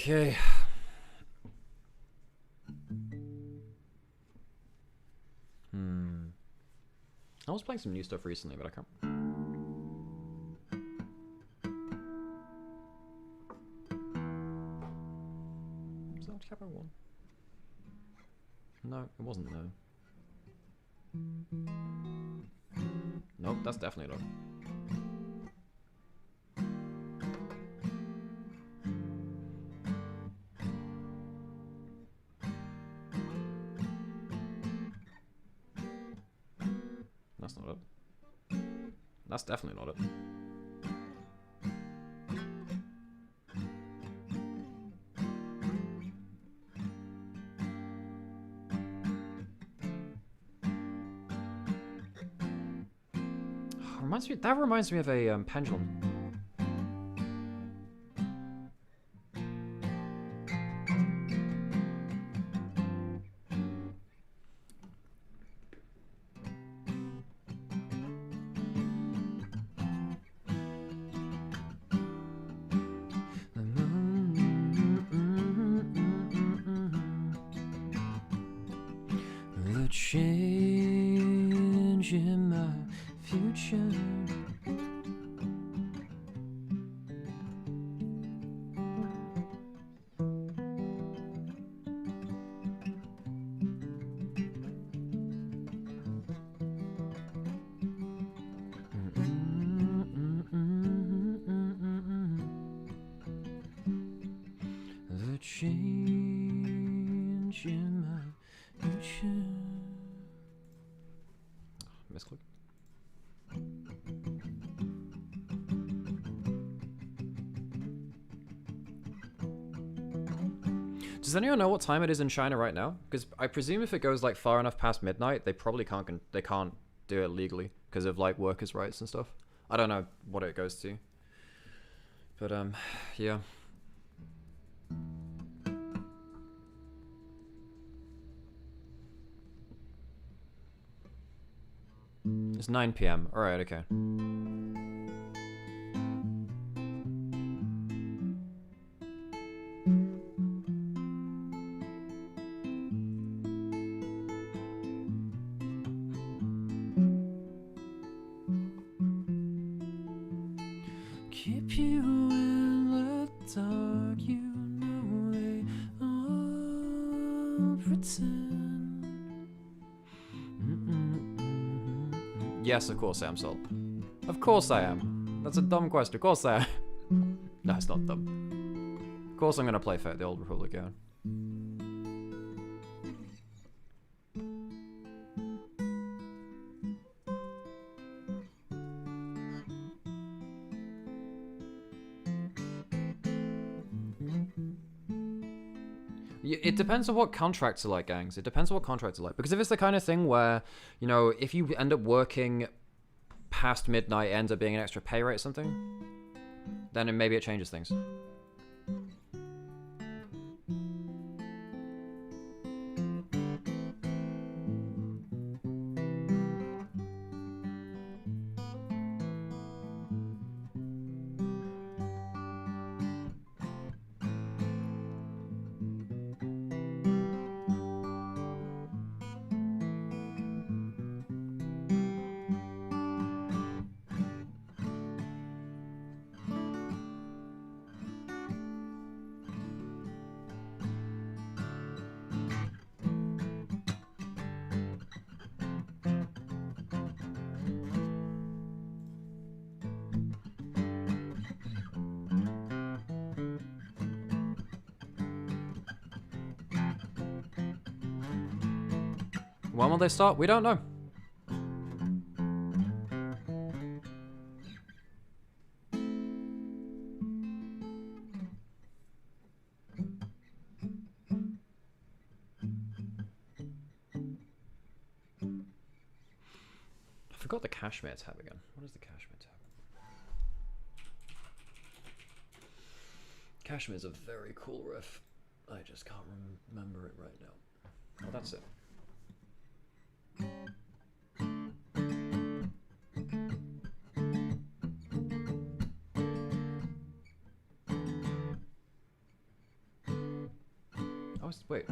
Okay. I was playing some new stuff recently, but I can't. Was that Capo 1? No, it wasn't, no. Nope, that's definitely not. That's not it. That's definitely not it. That reminds me of a pendulum. The change in my future. The change in my future. Misclick. Does anyone know what time it is in China right now? Because I presume if it goes like far enough past midnight, they probably can't do it legally because of like workers' rights and stuff. I don't know what it goes to, but yeah. It's 9 PM. All right, okay. Keep you in the dark, you know they all pretend. Yes, of course I am, Sol. Of course I am. That's a dumb question. Of course I am. No, it's not dumb. Of course I'm gonna play Fate the Old Republic, yeah. It depends on what contracts are like, gangs. It depends on what contracts are like. Because if it's the kind of thing where, you know, if you end up working past midnight, it ends up being an extra pay rate or something, then maybe it changes things. When will they start? We don't know. I forgot the Kashmir tab again. What is the Kashmir tab? Kashmir is a very cool riff. I just can't remember it right now. Oh, that's it. Oh, wait.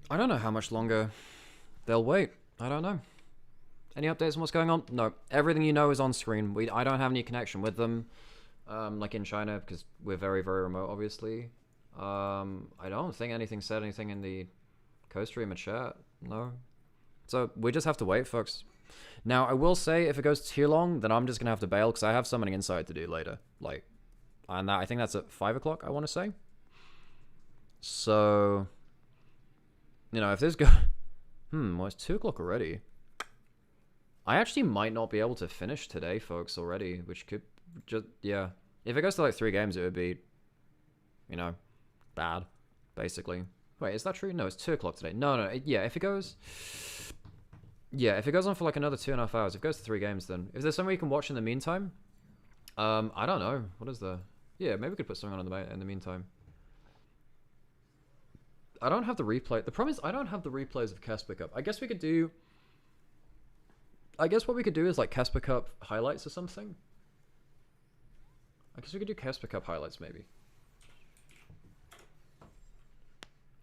I don't know how much longer they'll wait. I don't know. Any updates on what's going on? No. Everything you know is on screen. I don't have any connection with them, like in China, because we're very, very remote, obviously. I don't think anything said anything in the co-streamer chat. No. So we just have to wait, folks. Now, I will say, if it goes too long, then I'm just going to have to bail, because I have summoning inside to do later. Like, and that, I think that's at 5 o'clock, I want to say. So, you know, if this goes... well, it's 2 o'clock already. I actually might not be able to finish today, folks, already, which could just... Yeah. If it goes to, like, 3 games, it would be, you know, bad, basically. Wait, is that true? No, it's 2 o'clock today. No, yeah, if it goes... Yeah, if it goes on for, like, another 2.5 hours, if it goes to 3 games, then... If there's something you can watch in the meantime... I don't know. What is the... Yeah, maybe we could put something on in the meantime. I don't have the replay. The problem is I don't have the replays of Casper Cup. I guess we could do... I guess what we could do is, like, Casper Cup highlights or something. I guess we could do Casper Cup highlights, maybe.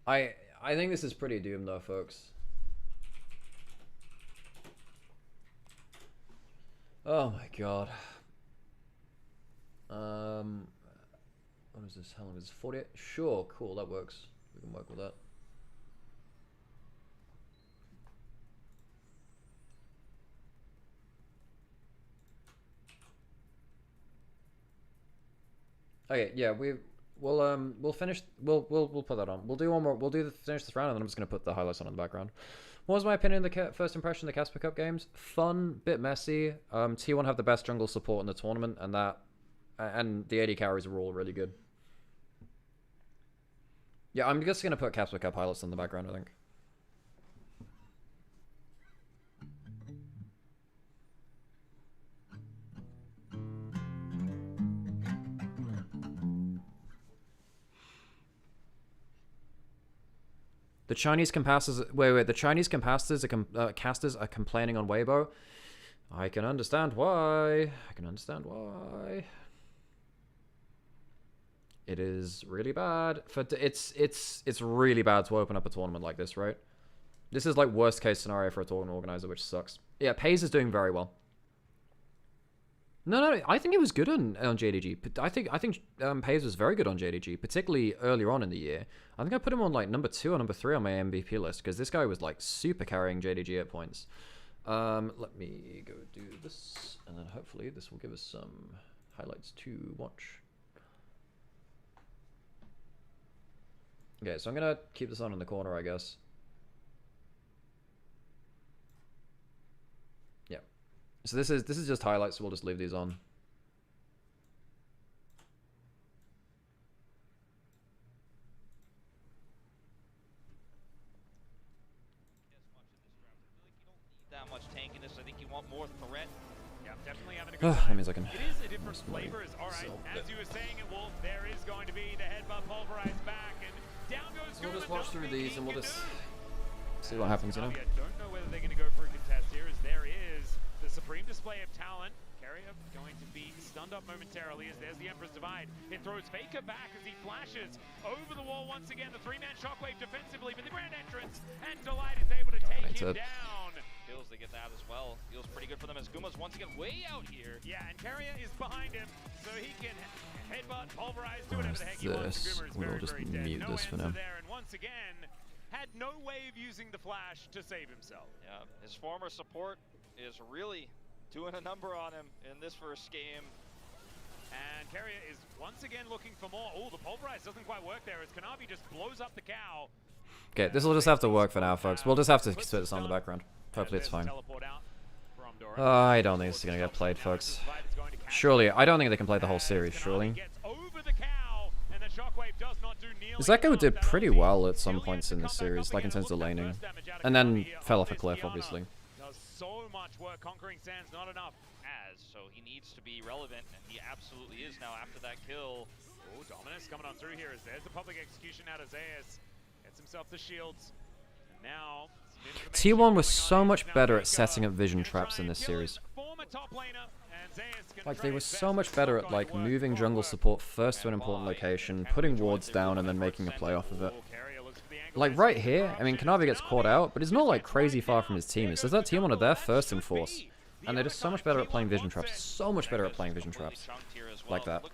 I think this is pretty doomed, though, folks. Oh my god. What is this? How long is this? 48? Sure, cool, that works. We can work with that. Okay, yeah, we'll finish. We'll put that on. We'll do one more. We'll finish this round, and then I'm just gonna put the highlights on in the background. What was my opinion of the first impression of the Casper Cup games? Fun, bit messy. T1 have the best jungle support in the tournament, and the AD carries are all really good. Yeah, I'm just gonna put Casper Cup highlights in the background, I think. The Chinese compasters. Wait. The Chinese compasters casters are complaining on Weibo. I can understand why. It is really bad. It's really bad to open up a tournament like this, right? This is like worst case scenario for a tournament organizer, which sucks. Yeah, Pays is doing very well. No, I think it was good on JDG. I think Pays was very good on JDG, particularly earlier on in the year. I think I put him on like number 2 or number 3 on my MVP list because this guy was like super carrying JDG at points. Let me go do this, and then hopefully this will give us some highlights to watch. Okay, so I'm gonna keep this on in the corner, I guess. Yeah. So this is just highlights, so we'll just leave these on. That much tankiness. I think you want more threat. That means I can. It is a different flavor. All right, as you were saying it, Wolf, there is going to be the headbutt pulverized back, and down goes. We'll just watch through these and we'll just see what happens, you know. I don't know whether they're going to go for a contest here, as there is the supreme display of talent. Carrier going to be stunned up momentarily as there's the Emperor's Divide. It throws Faker back as he flashes over the wall once again. The three-man shockwave defensively, but the grand entrance, and Delight is able to take him down. Kills, they get that as well. Feels pretty good for them as Guma's once again way out here. Yeah, and Carrier is behind him, so he can headbutt, pulverize, do whatever the heck he wants. This? We'll just mute this for now. There, and once again, had no way of using the flash to save himself. Yeah, his former support is really doing a number on him in this first game. And Carrier is once again looking for more. Oh, the pulverize doesn't quite work there as Kanavi just blows up the cow. Okay, this will just have to work for now, folks. We'll just have to spit this on the background. Hopefully it's fine. I don't think this is going to get played, folks. Surely, I don't think they can play the whole series, surely. Zeko did pretty well at some points in this series, like in terms of laning. And then fell off a cliff, obviously. Does so much work, conquering sands, not enough. So he needs to be relevant, and he absolutely is now after that kill. Oh, Dominus coming on through here as there's the public execution out of Zeus. Gets himself the shields. And now T1 was so much better at setting up vision traps in this series. Like, they were so much better at, like, moving jungle support first to an important location, putting wards down, and then making a play off of it. Like, right here, I mean, Kanavi gets caught out, but he's not, like, crazy far from his team. It says that T1 are there first in force. And they're just so much better at playing vision traps. So much better at playing vision traps. Like that.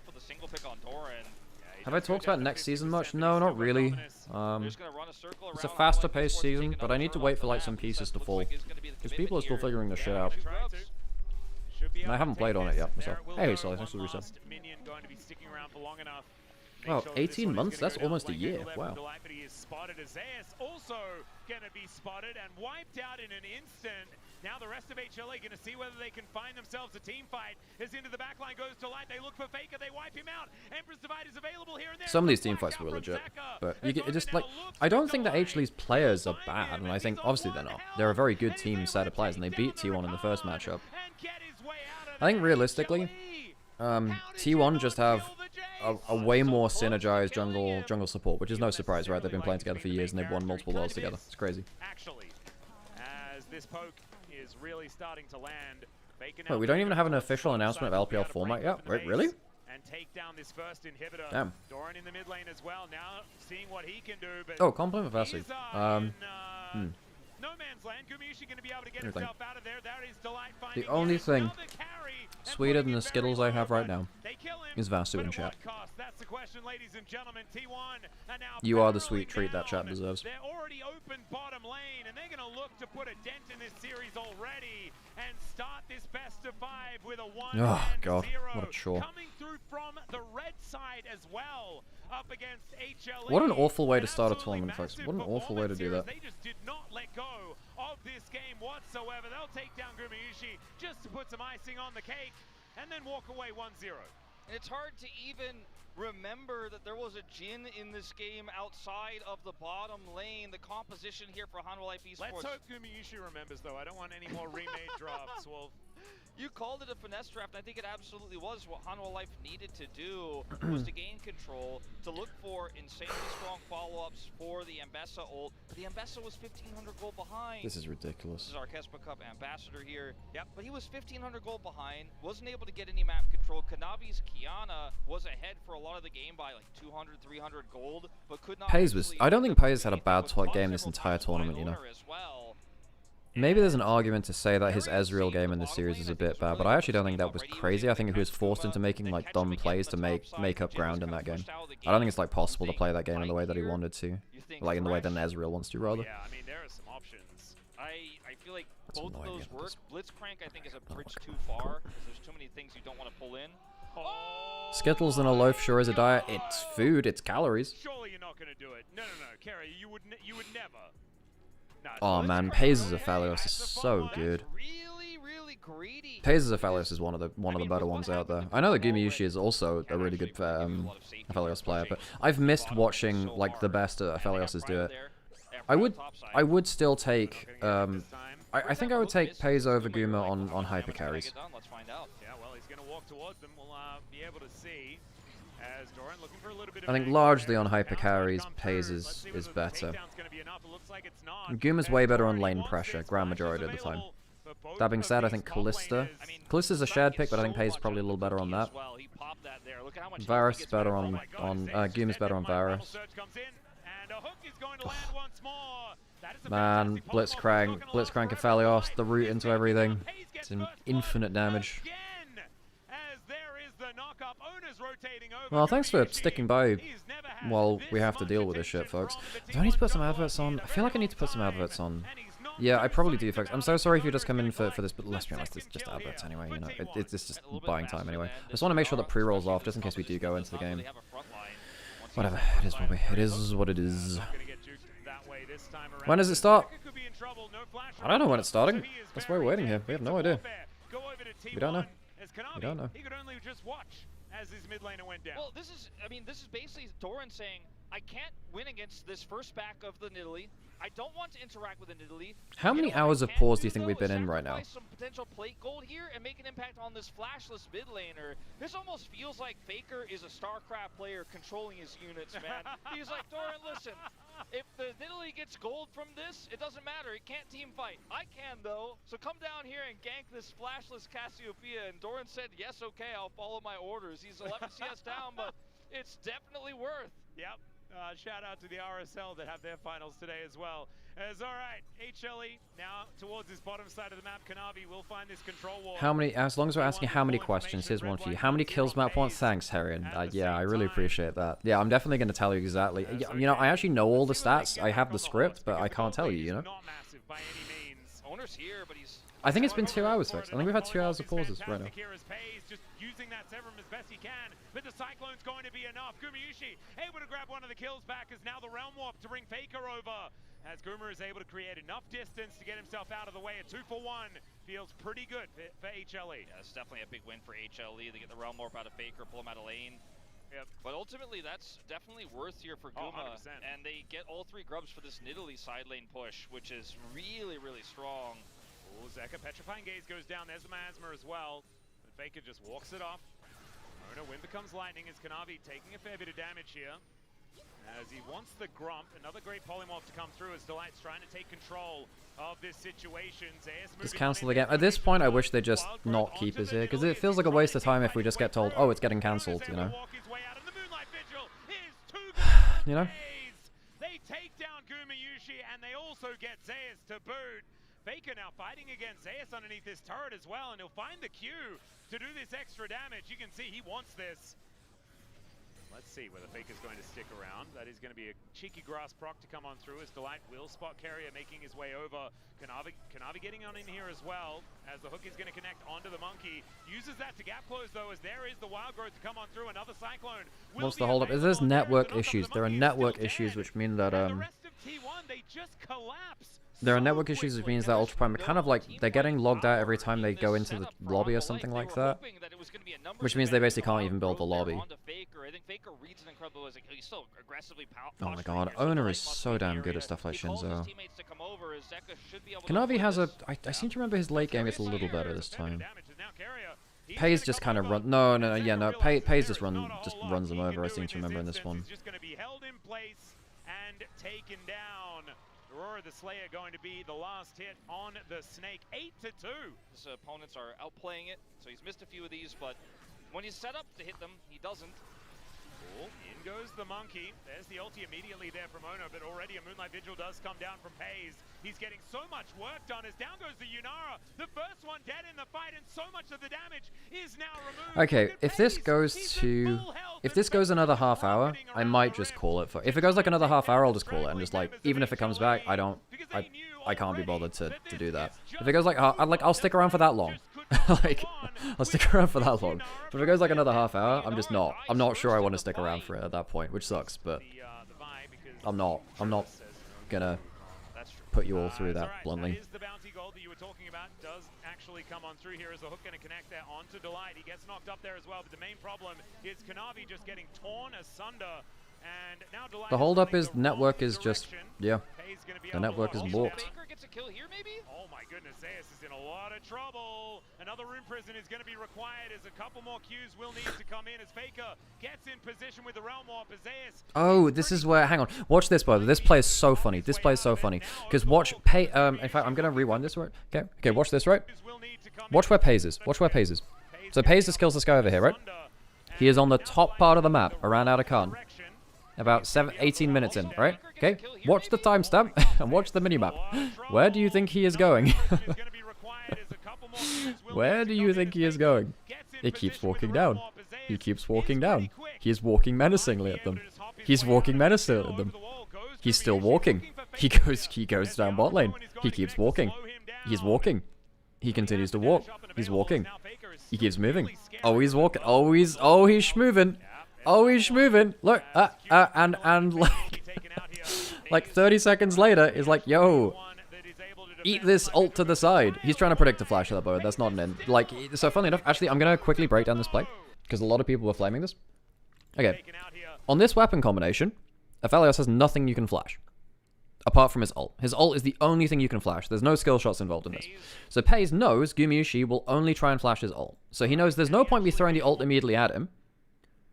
Have I talked about next season much? No, not really. It's a faster paced season, but I need to wait for like some pieces to fall. Because people are still figuring this shit out. And I haven't played on it yet, so. Hey, Solly, thanks for the reset. Wow, 18 months? That's almost a year. Wow. Also gonna be spotted and wiped out in an instant. Now the rest of HLA gonna see whether they can find themselves a team fight. As into the backline goes to Light, they look for Faker, they wipe him out. Emperor's Divide is available here and there. Some of these team fights were legit, but you get just like, I don't think that HLE's players are bad, and I think obviously they're not. They're a very good team set of players, and they beat T1 in the first matchup. I think realistically, T1 just have a way more synergized jungle support, which is no surprise, right? They've been playing together for years and they've won multiple worlds together. It's crazy. Actually, as this poke is really starting to land. Wait, we don't even have an official announcement of LPL format yet? Wait, really? And take down this first inhibitor. Damn. Doran in the mid lane as well. Now seeing what he can do, but oh, compliment Vassi. No man's land. Gumayushi going to be able to get himself out of there. That is Delight finding the only thing sweeter than the Skittles I have right now is Vasu in chat. That's the question, ladies and gentlemen. T1 are now you are the sweet treat that chat deserves. They're already open bottom lane, and they're going to look to put a dent in this series already and start this best of 5 with a 1-0. Oh god, what a chore. Coming through from the red side as well, up against HLE. What an awful way to start a tournament, folks. What an awful way to do that. They just did not let go of this game whatsoever. They'll take down Gumayushi just to put some icing on the cake and then walk away 1-0. It's hard to even remember that there was a Jhin in this game outside of the bottom lane. The composition here for Hanwha Life Esports. Let's hope Gumayushi remembers, though. I don't want any more remade drops, Wolf. You called it a finesse draft, and I think it absolutely was. What Hanwha Life needed to do was to gain control, to look for insanely strong follow-ups for the Ambessa ult. But the Ambessa was 1,500 gold behind. This is ridiculous. This is our Kespa Cup ambassador here. Yep, but he was 1,500 gold behind, wasn't able to get any map control. Kanavi's Kiana was ahead for a lot of the game by like 200, 300 gold, but could not. Pays was. I don't think Pays had a bad game this entire tournament, you know. Maybe there's an argument to say that his Ezreal game in this series is a bit bad, but I actually don't think that was crazy. I think he was forced into making like dumb plays to make up ground in that game. I don't think it's like possible to play that game in the way that he wanted to, like in the way that an Ezreal wants to, rather. Yeah, I mean there are some options. I feel like both of those work. Blitzcrank I think is a bridge too far because there's too many things you don't want to pull in. Skittles and a loaf sure is a diet. It's food. It's calories. Surely you're not gonna do it. No, Carrie, you would never. Oh man, Pays' Aphelios is so good. Pays' Aphelios is one of the better ones out there. I know that Gumayushi is also a really good Aphelios player, but I've missed watching like the best Aphelios do it. I would still take I think I would take Pays over Guma on hyper carries. Let's find out. Yeah, well, he's going to walk towards them. We'll be able to see. As Doran looking for a little bit of I think largely on hyper carries, Pays is better. Guma's way better on lane pressure, grand majority of the time. That being said, I think Kallista's a shared pick, but I think Pays is probably a little better on that. Varus is better on Guma's better on Varus. Man, Blitzcrank Aphelios, the root into everything. It's an infinite damage. Well, thanks for sticking by while we have to deal with this shit, folks. Do I need to put some adverts on? I feel like I need to put some adverts on. Yeah, I probably do, folks. I'm so sorry if you just come in for this, but let's be honest, it's just adverts anyway, you know. It's just buying time anyway. I just want to make sure that pre-roll's off, just in case we do go into the game. Whatever, it is what it is. When does it start? I don't know when it's starting. That's why we're waiting here. We have no idea. We don't know. We don't know. He could only just watch as his mid laner went down. Well, this is basically Doran saying, I can't win against this first back of the Nidalee. I don't want to interact with the Nidalee. How many hours of pause do you think we've been in right now? Some potential plate gold here and make an impact on this flashless mid laner. This almost feels like Faker is a StarCraft player controlling his units, man. He's like, Doran, listen, if the Nidalee gets gold from this, it doesn't matter. It can't team fight. I can, though. So come down here and gank this flashless Cassiopeia. And Doran said, yes, okay, I'll follow my orders. He's 11 CS down, but it's definitely worth. Yep. Shout out to the RSL that have their finals today as well. As all right, HLE now towards this bottom side of the map. Kanavi will find this control wall. How many? As long as we're asking how many questions, here's one for you. How many kills map wants? Thanks, Herion. Yeah, I really appreciate that. Yeah, I'm definitely going to tell you exactly. You know, I actually know all the stats. I have the script, but I can't tell you. You know. Owner's here, but he's. I think it's been 2 hours, folks. I think we've had 2 hours of pauses right now. Just using that Severum as best he can, but the Cyclone's going to be enough. Gumayushi able to grab one of the kills back as now the Realm Warp to bring Faker over. As Guma is able to create enough distance to get himself out of the way. A 2-for-1 feels pretty good for HLE. Yeah, it's definitely a big win for HLE. They get the Realm Warp out of Faker, pull him out of lane. Yep. But ultimately, that's definitely worth here for Guma. And they get all 3 grubs for this Nidalee side lane push, which is really, really strong. Oh, Zeka, Petrifying Gaze goes down. There's the Miasma as well. But Faker just walks it off. Ona, Wind becomes lightning as Kanavi taking a fair bit of damage here. As he wants the Grump, another great polymorph to come through as Delight's trying to take control of this situation. Just cancel the game. At this point, I wish they just not keep us here, because it feels like a waste of time if we just get told, oh, it's getting cancelled, you know? You know? They take down Gumayushi and they also get Zeus to boot. Faker now fighting against Zeus underneath this turret as well, and he'll find the Q to do this extra damage. You can see he wants this. Let's see whether Faker's going to stick around. That is going to be a cheeky grass proc to come on through as Delight will spot Carrier making his way over. Kanavi getting on in here as well, as the hook is going to connect onto the Monkey. Uses that to gap close though, as there is the Wild Growth to come on through. Another Cyclone. What's the hold up? There's network issues. There are network issues, which mean that The rest of T1, they just collapse. There are network issues, which means that Ultra Prime are kind of like, they're getting logged out every time they go into the lobby or something like that. Which means they basically can't even build the lobby. Oh my god, Ona is so damn good at stuff like Shinzo. Kanavi has a... I seem to remember his late game gets a little better this time. Pays just kind of run... No, Pays just runs them over, I seem to remember in this one. Aurora the Slayer going to be the last hit on the Snake. 8-2. His opponents are outplaying it, so he's missed a few of these, but when he's set up to hit them, he doesn't. Oh, in goes the Monkey. There's the ulti immediately there from Ona, but already a Moonlight Vigil does come down from Pays. He's getting so much work done as down goes the Yunara. The first one dead in the fight, and so much of the damage is now removed. Okay, if this goes to... If this goes another half hour, I might just call it for... If it goes like another half hour, I'll just call it. And just like, even if it comes back, I can't be bothered to do that. If it goes like... I'll stick around for that long. Like, I'll stick around for that long. But if it goes like another half hour, I'm just not. I'm not sure I want to stick around for it at that point, which sucks, but... I'm not gonna put you all through that bluntly. That is the bounty gold that you were talking about. Does actually come on through here as the hook going to connect there onto Delight. He gets knocked up there as well, but the main problem is Kanavi just getting torn asunder The holdup is network is just, yeah. The network is balked. Oh my goodness, Zeus is in a lot of trouble. Another room prison is going to be required as a couple more queues will need to come in as Faker gets in position with the Realm Warp as Zeus. Oh, this is where, hang on. Watch this, brother. This play is so funny. This play is so funny. Because watch, in fact, I'm going to rewind this, right? Okay, watch this, right? Watch where Pays is. Watch where Pays is. So Pays just kills this guy over here, right? He is on the top part of the map, around Outer Khan. About 18 minutes in, right? Okay, watch the timestamp and watch the minimap. Where do you think he is going? Where do you think he is going? He keeps walking down. He keeps walking down. He is walking menacingly at them. He's walking menacingly at them. He's still walking. He goes down bot lane. He keeps walking. He's walking. He continues to walk. He's walking. He keeps moving. Oh, he's walking. Oh, he's schmoving. Oh, he's schmoving. Look, and like 30 seconds later, is like, yo, eat this ult to the side. He's trying to predict a flash of that bow. That's not an end. Like, so funnily enough, actually, I'm going to quickly break down this play, because a lot of people were flaming this. Okay, on this weapon combination, Aphelios has nothing you can flash, apart from his ult. His ult is the only thing you can flash. There's no skill shots involved in this. So Pays knows Gumayushi will only try and flash his ult. So he knows there's no point me throwing the ult immediately at him.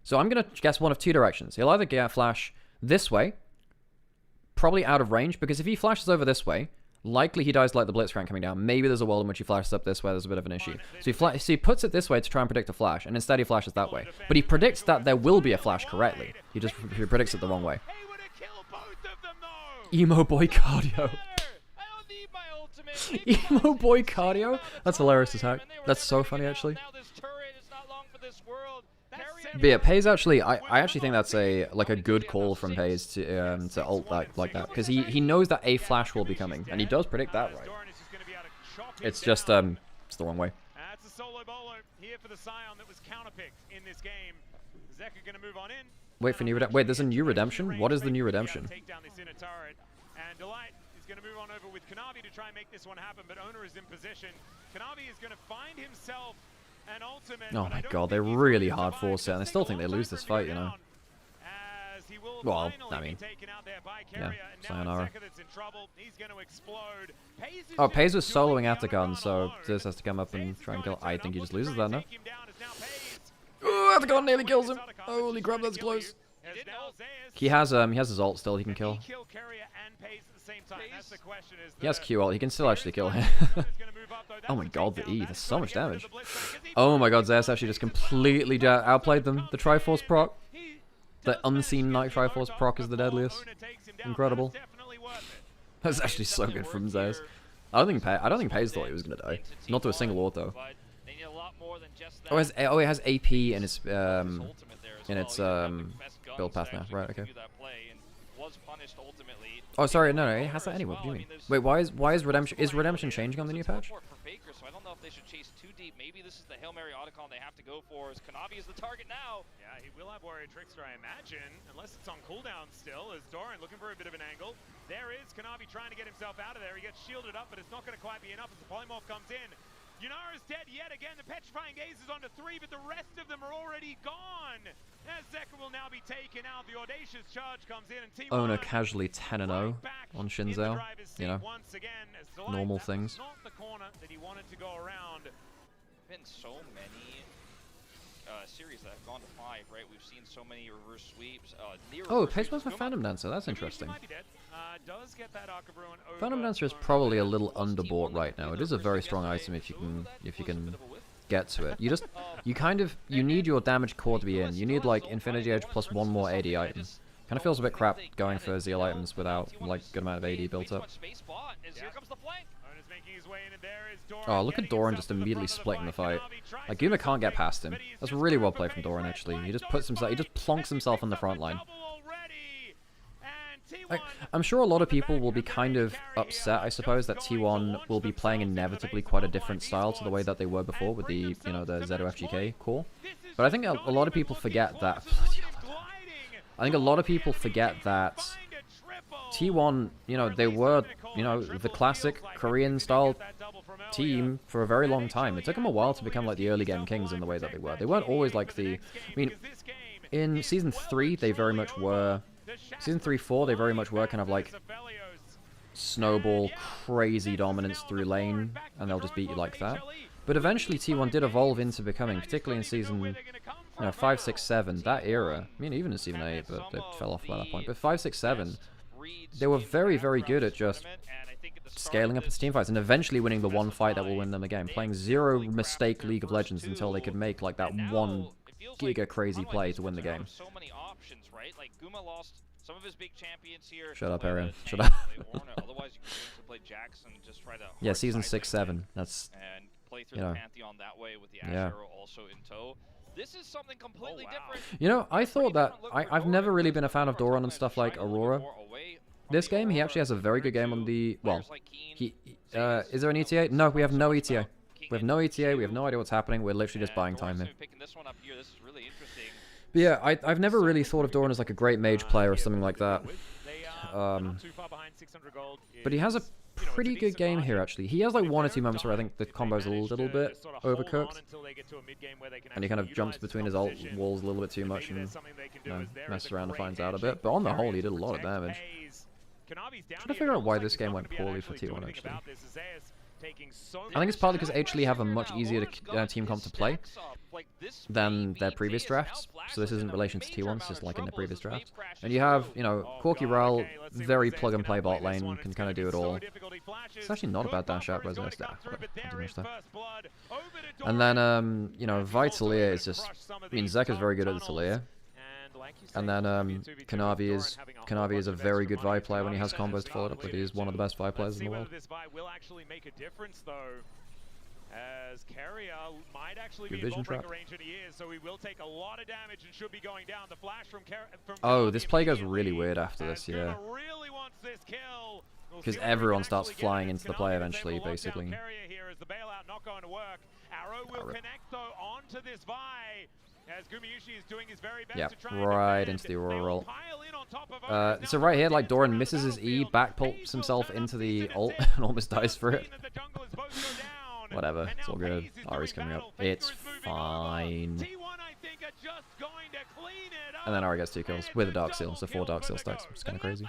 So I'm going to guess one of two directions. He'll either get flash this way, probably out of range, because if he flashes over this way, likely he dies like the Blitzcrank coming down. Maybe there's a world in which he flashes up this way, there's a bit of an issue. So he puts it this way to try and predict a flash, and instead he flashes that way. But he predicts that there will be a flash correctly. He predicts it the wrong way. Emo boy cardio. Emo boy cardio? That's hilarious as heck. That's so funny, actually. But yeah, Pays actually, I actually think that's a good call from Pays to ult like that, because he knows that a flash will be coming, and he does predict that right. It's just it's the wrong way. That's a solo bolo here for the Scion that was counterpicked in this game. Zeka going to move on in. Wait for new redemption. Wait, there's a new redemption. What is the new redemption? Take down this inner turret, and Delight is going to move on over with Kanavi to try and make this one happen, but Owner is in position. Kanavi is going to find himself. Oh my god, they're really hard forced it, and I still think they lose this fight, you know. Well, I mean, yeah, sayonara. Oh, Pays was soloing Atakan, so Zeus has to come up and try and kill. I think he just loses that, no? Oh, Atakan nearly kills him. Holy crap, that's close. He has his ult still, he can kill. He has Q ult, he can still actually kill him. Oh my god, the E, that's so much damage. Oh my god, Zeus actually just completely outplayed them. The Triforce proc. The unseen Night Triforce proc is the deadliest. Incredible. That's actually so good from Zeus. I don't think Pays thought he was gonna die. Not to a single auto. Oh, it has AP in its build path now. Right, okay. Oh, sorry, no, it has that anyway. What do you mean? Wait, why is Redemption changing on the new patch? So I don't know if they should chase too deep. Maybe this is the Hail Mary Otacon they have to go for, as Kanavi is the target now. Yeah, he will have Warrior Trickster, I imagine, unless it's on cooldown still, as Doran looking for a bit of an angle. There is Kanavi trying to get himself out of there. He gets shielded up, but it's not going to quite be enough as the Polymorph comes in. Yunara's dead yet again. The Petrifying Gaze is onto 3, but the rest of them are already gone. As Zeka will now be taken out, the Audacious Charge comes in, and T1 Owner casually 10-0 on Shinzao. You know, normal things. Not the corner that he wanted to go around. Been so many series that have gone to 5, right? We've seen so many reverse sweeps. Oh, Pays was for Phantom Dancer. That's interesting. Phantom Dancer is probably a little underbought right now. It is a very strong item if you can get to it. You need your damage core to be in. You need like Infinity Edge plus one more AD item. Kind of feels a bit crap going for Zeal items without like good amount of AD built up. Oh, look at Doran just immediately splitting the fight. Like, Guma can't get past him. That's really well played from Doran, actually. He just plonks himself in the front line. Like, I'm sure a lot of people will be kind of upset, I suppose, that T1 will be playing inevitably quite a different style to the way that they were before with the, the ZOFGK core. But I think a lot of people forget that... I think a lot of people forget that T1, they were, the classic Korean-style team for a very long time. It took them a while to become like the early game kings in the way that they were. They weren't always like the... I mean, in Season 3, they very much were... Season 3, 4, they very much were kind of like snowball crazy dominance through lane, and they'll just beat you like that. But eventually T1 did evolve into becoming, particularly in Season 5, 6, 7, that era. I mean, even in Season 8, but they fell off by that point. But 5, 6, 7, they were very, very good at just scaling up its teamfights and eventually winning the one fight that will win them the game. Playing zero mistake League of Legends until they could make like that one giga crazy play to win the game. So many options, right? Like Guma lost some of his big champions here. Shut up, Arian. Shut up. Otherwise, you could play Jackson and just try to Yeah, Season 6, 7. That's, and play through the Pantheon that way with the Ash Arrow also in tow. This is something completely different. You know, I thought that I've never really been a fan of Doran and stuff like Aurora. This game, he actually has a very good game on the... Well, is there an ETA? No, we have no ETA. We have no ETA, we have no idea what's happening, we're literally just buying time here. But yeah, I've never really thought of Doran as like a great mage player or something like that. But he has a pretty good game here, actually. He has like 1 or 2 moments where I think the combo's a little bit overcooked. And he kind of jumps between his ult walls a little bit too much and, you know, messes around and finds out a bit. But on the whole, he did a lot of damage. I'm trying to figure out why this game went poorly for T1, actually. I think it's partly because HLE have a much easier team comp to play than their previous drafts. So this isn't in relation to T1, it's just like in their previous drafts. And you have, you know, Corky Ral, very plug-and-play bot lane, can kind of do it all. It's actually not a bad dash out, but and then, you know, Vitalia is just... I mean, Zeka's very good at the Talia. And then Kanavi is a very good Vi player when he has combos to follow it up with. He is one of the best Vi players in the world. As Carrier might actually Good be vision trap. range, and he is, so he will take a lot of damage and should be going down. The flash from Oh, this play goes really weird after this, yeah. really wants this kill. Because everyone starts flying into the play eventually, basically. Carrier here is the bailout not going to work. Arrow will connect though onto this Vi. As Gumayushi is doing his very best to try right into the Aurora roll. So right here, like, Doran misses his E, back pulps himself into the ult, and almost dies for it. Whatever, it's all good. Ari's coming up. It's fine. And then Ari gets 2 kills with a Dark Seal, so 4 Dark Seal stacks. It's kind of crazy.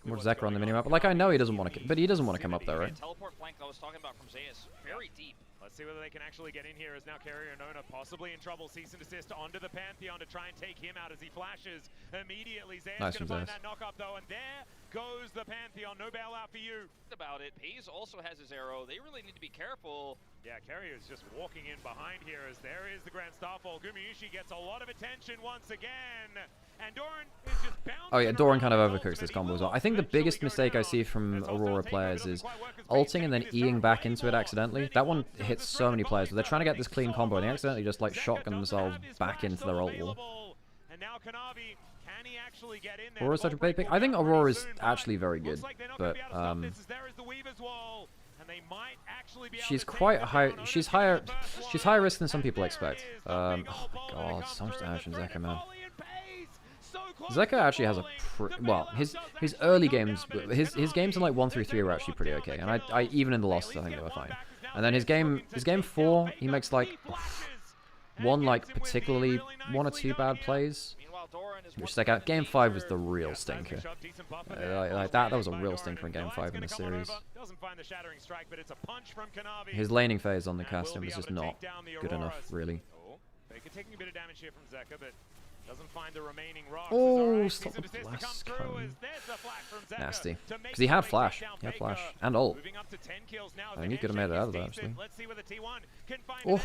More Zeka on the minimap, but like I know he doesn't want to, but he doesn't want to come up there, right? Teleport flank I was talking about from Zeus, very deep. Let's see whether they can actually get in here, as now Carrier Nona possibly in trouble. Cease and desist onto the Pantheon to try and take him out as he flashes immediately. Zeus Nice gonna from find Zeus. that knock up though, and there goes the Pantheon. No bailout for you. About it, Pays also has his arrow. They really need to be careful. Yeah, Carrier is just walking in behind here, as there is the Grand Starfall. Gumayushi gets a lot of attention once again, and Doran is just bouncing. Oh yeah, Doran kind of overcooks this combo as well. I think the biggest mistake I see from Aurora players is ulting and then Eing back into it accidentally. That one hits so many players, but they're trying to get this clean combo and they accidentally just like shotgun themselves back into their ult wall. And now Kanavi, can he actually get in there? Aurora's such a big pick. I think Aurora's actually very good, but she's quite high. She's higher risk than some people expect. Oh my god, so much damage from Zeka, man. Zeka actually has a well, his early games, his games in like 1 through 3 were actually pretty okay, and I even in the losses I think they were fine. And then his game 4, he makes like one like particularly 1 or 2 bad plays, which stick out. Game 5 was the real stinker. Like that was a real stinker in Game 5 in this series. His laning phase on the casting was just not good enough, really. Taking a bit of damage here from Zeka, but doesn't find the remaining rocks. Oh, stop the blast cone. Nasty. Because he had flash. He had flash. And ult. I think he could have made it out of that, actually. Oh,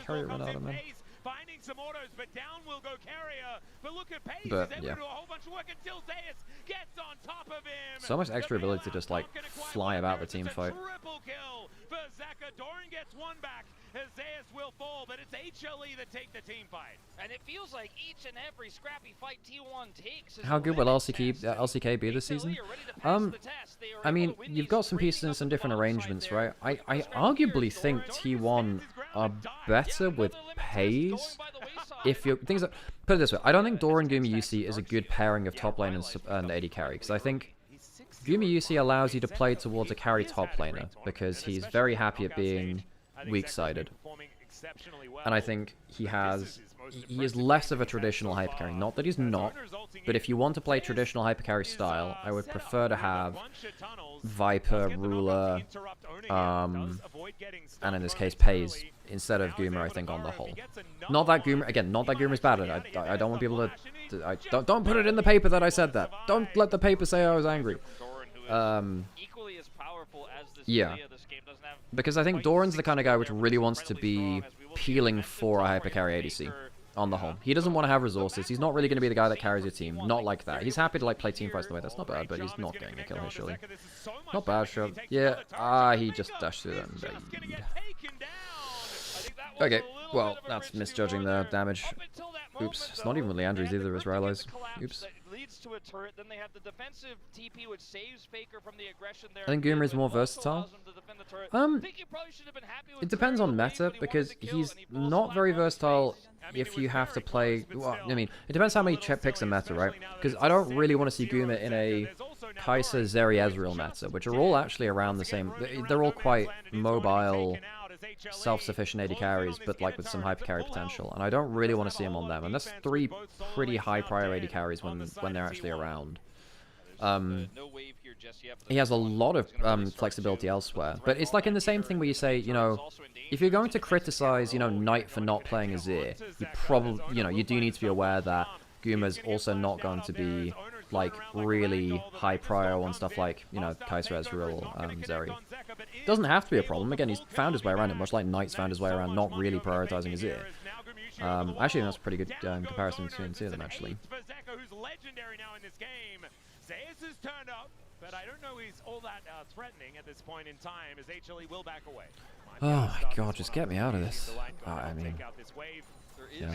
Carrier ran out of him. Finding some autos, but down will go Carrier. But look at Pace. But, He's yeah. able to do a whole bunch of work until Zeus gets on top of him. So much extra ability to just like fly about the team fight. Triple kill for Zeka. Doran gets 1 back. As Zeus will fall, but it's HLE that take the team fight. And it feels like each and every scrappy fight T1 takes is How good will LCK be this season? I mean, you've got some pieces and some different arrangements, right? I arguably think T1 are better with Pays. If you things that, put it this way, I don't think Doran Gumayusi is a good pairing of top lane and AD carry, because I think Gumayusi allows you to play towards a carry top laner because he's very happy at being weak-sided. And I think he is less of a traditional hyper carry. Not that he's not, but if you want to play traditional hyper carry style, I would prefer to have Viper, Ruler, and in this case Pays instead of Goomer, I think, on the whole. Not that Goomer, again, not that Goomer's bad. I don't want people to don't put it in the paper that I said that. Don't let the paper say I was angry. Yeah. Because I think Doran's the kind of guy which really wants to be peeling for a hyper carry ADC on the whole. He doesn't want to have resources. He's not really going to be the guy that carries your team. Not like that. He's happy to like play team fights the way. That's not bad, but he's not getting a kill here, surely. Not bad, sure. Yeah, he just dashed through that invade. Okay, well, that's misjudging the damage. Oops, it's not even really Andrews either, as Rylize. Oops. To a turret, then they have the defensive TP which saves Faker from the aggression there. I think Goomer is more versatile. It depends on meta, because he's not very versatile if you have to play... Well, I mean, it depends how many picks are meta, right? Because I don't really want to see Goomer in a Kai'Sa, Zeri, Ezreal meta, which are all actually around the same... They're all quite mobile, self-sufficient AD carries, but like with some hyper carry potential, and I don't really want to see him on them. And that's 3 pretty high prior AD carries when they're actually around. He has a lot of flexibility elsewhere, but it's like in the same thing where you say, you know, if you're going to criticize, you know, Knight for not playing Azir, you probably, you know, you do need to be aware that Goomer's also not going to be like really high prio on stuff like, you know, Kai'Sa, Ezreal, Zeri. Doesn't have to be a problem. Again, he's found his way around it, much like Knight's found his way around not really prioritizing Azir. Actually, that's a pretty good comparison between the two of them, actually. But I don't know he's all that threatening at this point in time, as HLE will back away. Oh my god, just get me out of this. I mean, yeah.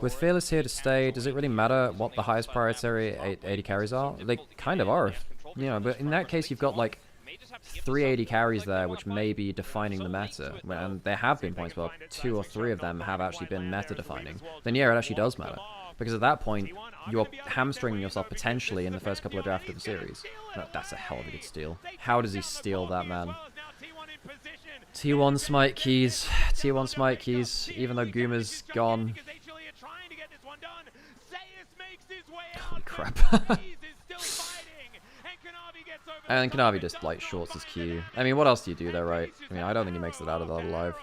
With Fearless here to stay, does it really matter what the highest priority AD carries are? They kind of are, you know, but in that case you've got like 3 AD carries there which may be defining the meta, and there have been points where 2 or 3 of them have actually been meta defining. Then yeah, it actually does matter. Because at that point, you're hamstringing yourself potentially in the first couple of drafts of the series. No, that's a hell of a good steal. How does he steal that, man? T1 smite keys. T1 smite keys, even though Goomer's gone. Holy crap. And Kanavi just, like, shorts his Q. I mean, what else do you do there, right? I mean, I don't think he makes it out of that alive.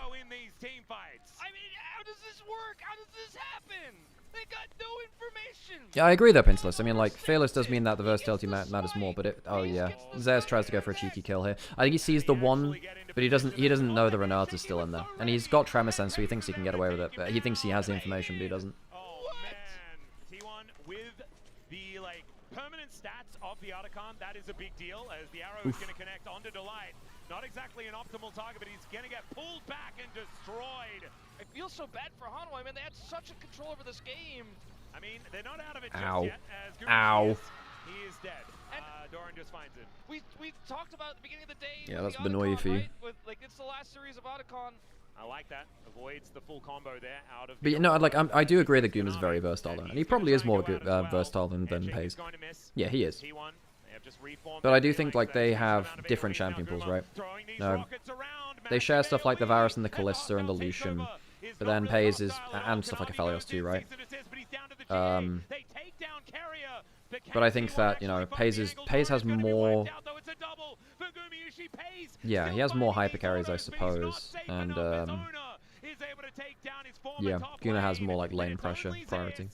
Yeah, I agree though, Pintless. I mean, like, Fearless does mean that the versatility matters more, but it... Oh, yeah. Zayas tries to go for a cheeky kill here. I think he sees the one, but he doesn't know the Renata's still in there. And he's got Tremor Sense, so he thinks he can get away with it. But he thinks he has the information, but he doesn't. Oh, man. T1 with the, like, permanent stats of the Otacon, that is a big deal, as the arrow is going to connect onto Delight. Not exactly an optimal target, but he's going to get pulled back and destroyed. I feel so bad for Hanwha. I mean, they had such a control over this game. I mean, they're not out of it Ow. just yet. As Ow. He is dead. Doran just finds it. We talked about at the beginning of the day. Yeah, that's Benoit for you. Right? Like, it's the last series of Otacon. I like that. Avoids the full combo there out of. But you know, like, I do agree that Goomer's very versatile, though. And he probably is more versatile than Pays. Yeah, he is. But I do think, like, they have different champion pools, right? No. They share stuff like the Varus and the Kalista and the Lucian. But then Pays is... And stuff like Aphelios too, right? But I think that, you know, Pays has more... Yeah, he has more hyper carries, I suppose. And, yeah, Goomer has more, like, lane pressure priority.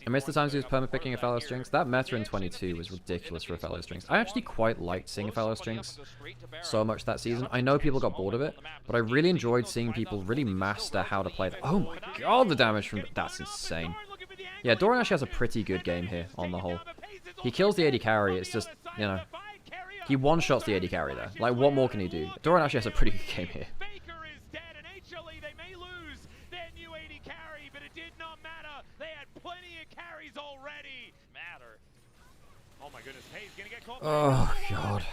I missed the times he was perma-picking Aphelios Jinx. That meta in 22 was ridiculous for Aphelios Jinx. I actually quite liked seeing Aphelios Jinx so much that season. I know people got bored of it, but I really enjoyed seeing people really master how to play that. Oh my god, the damage from... That's insane. Yeah, Doran actually has a pretty good game here, on the whole. He kills the AD carry, it's just, you know... He one-shots the AD carry there. Like, what more can he do? Doran actually has a pretty good game here. Oh god.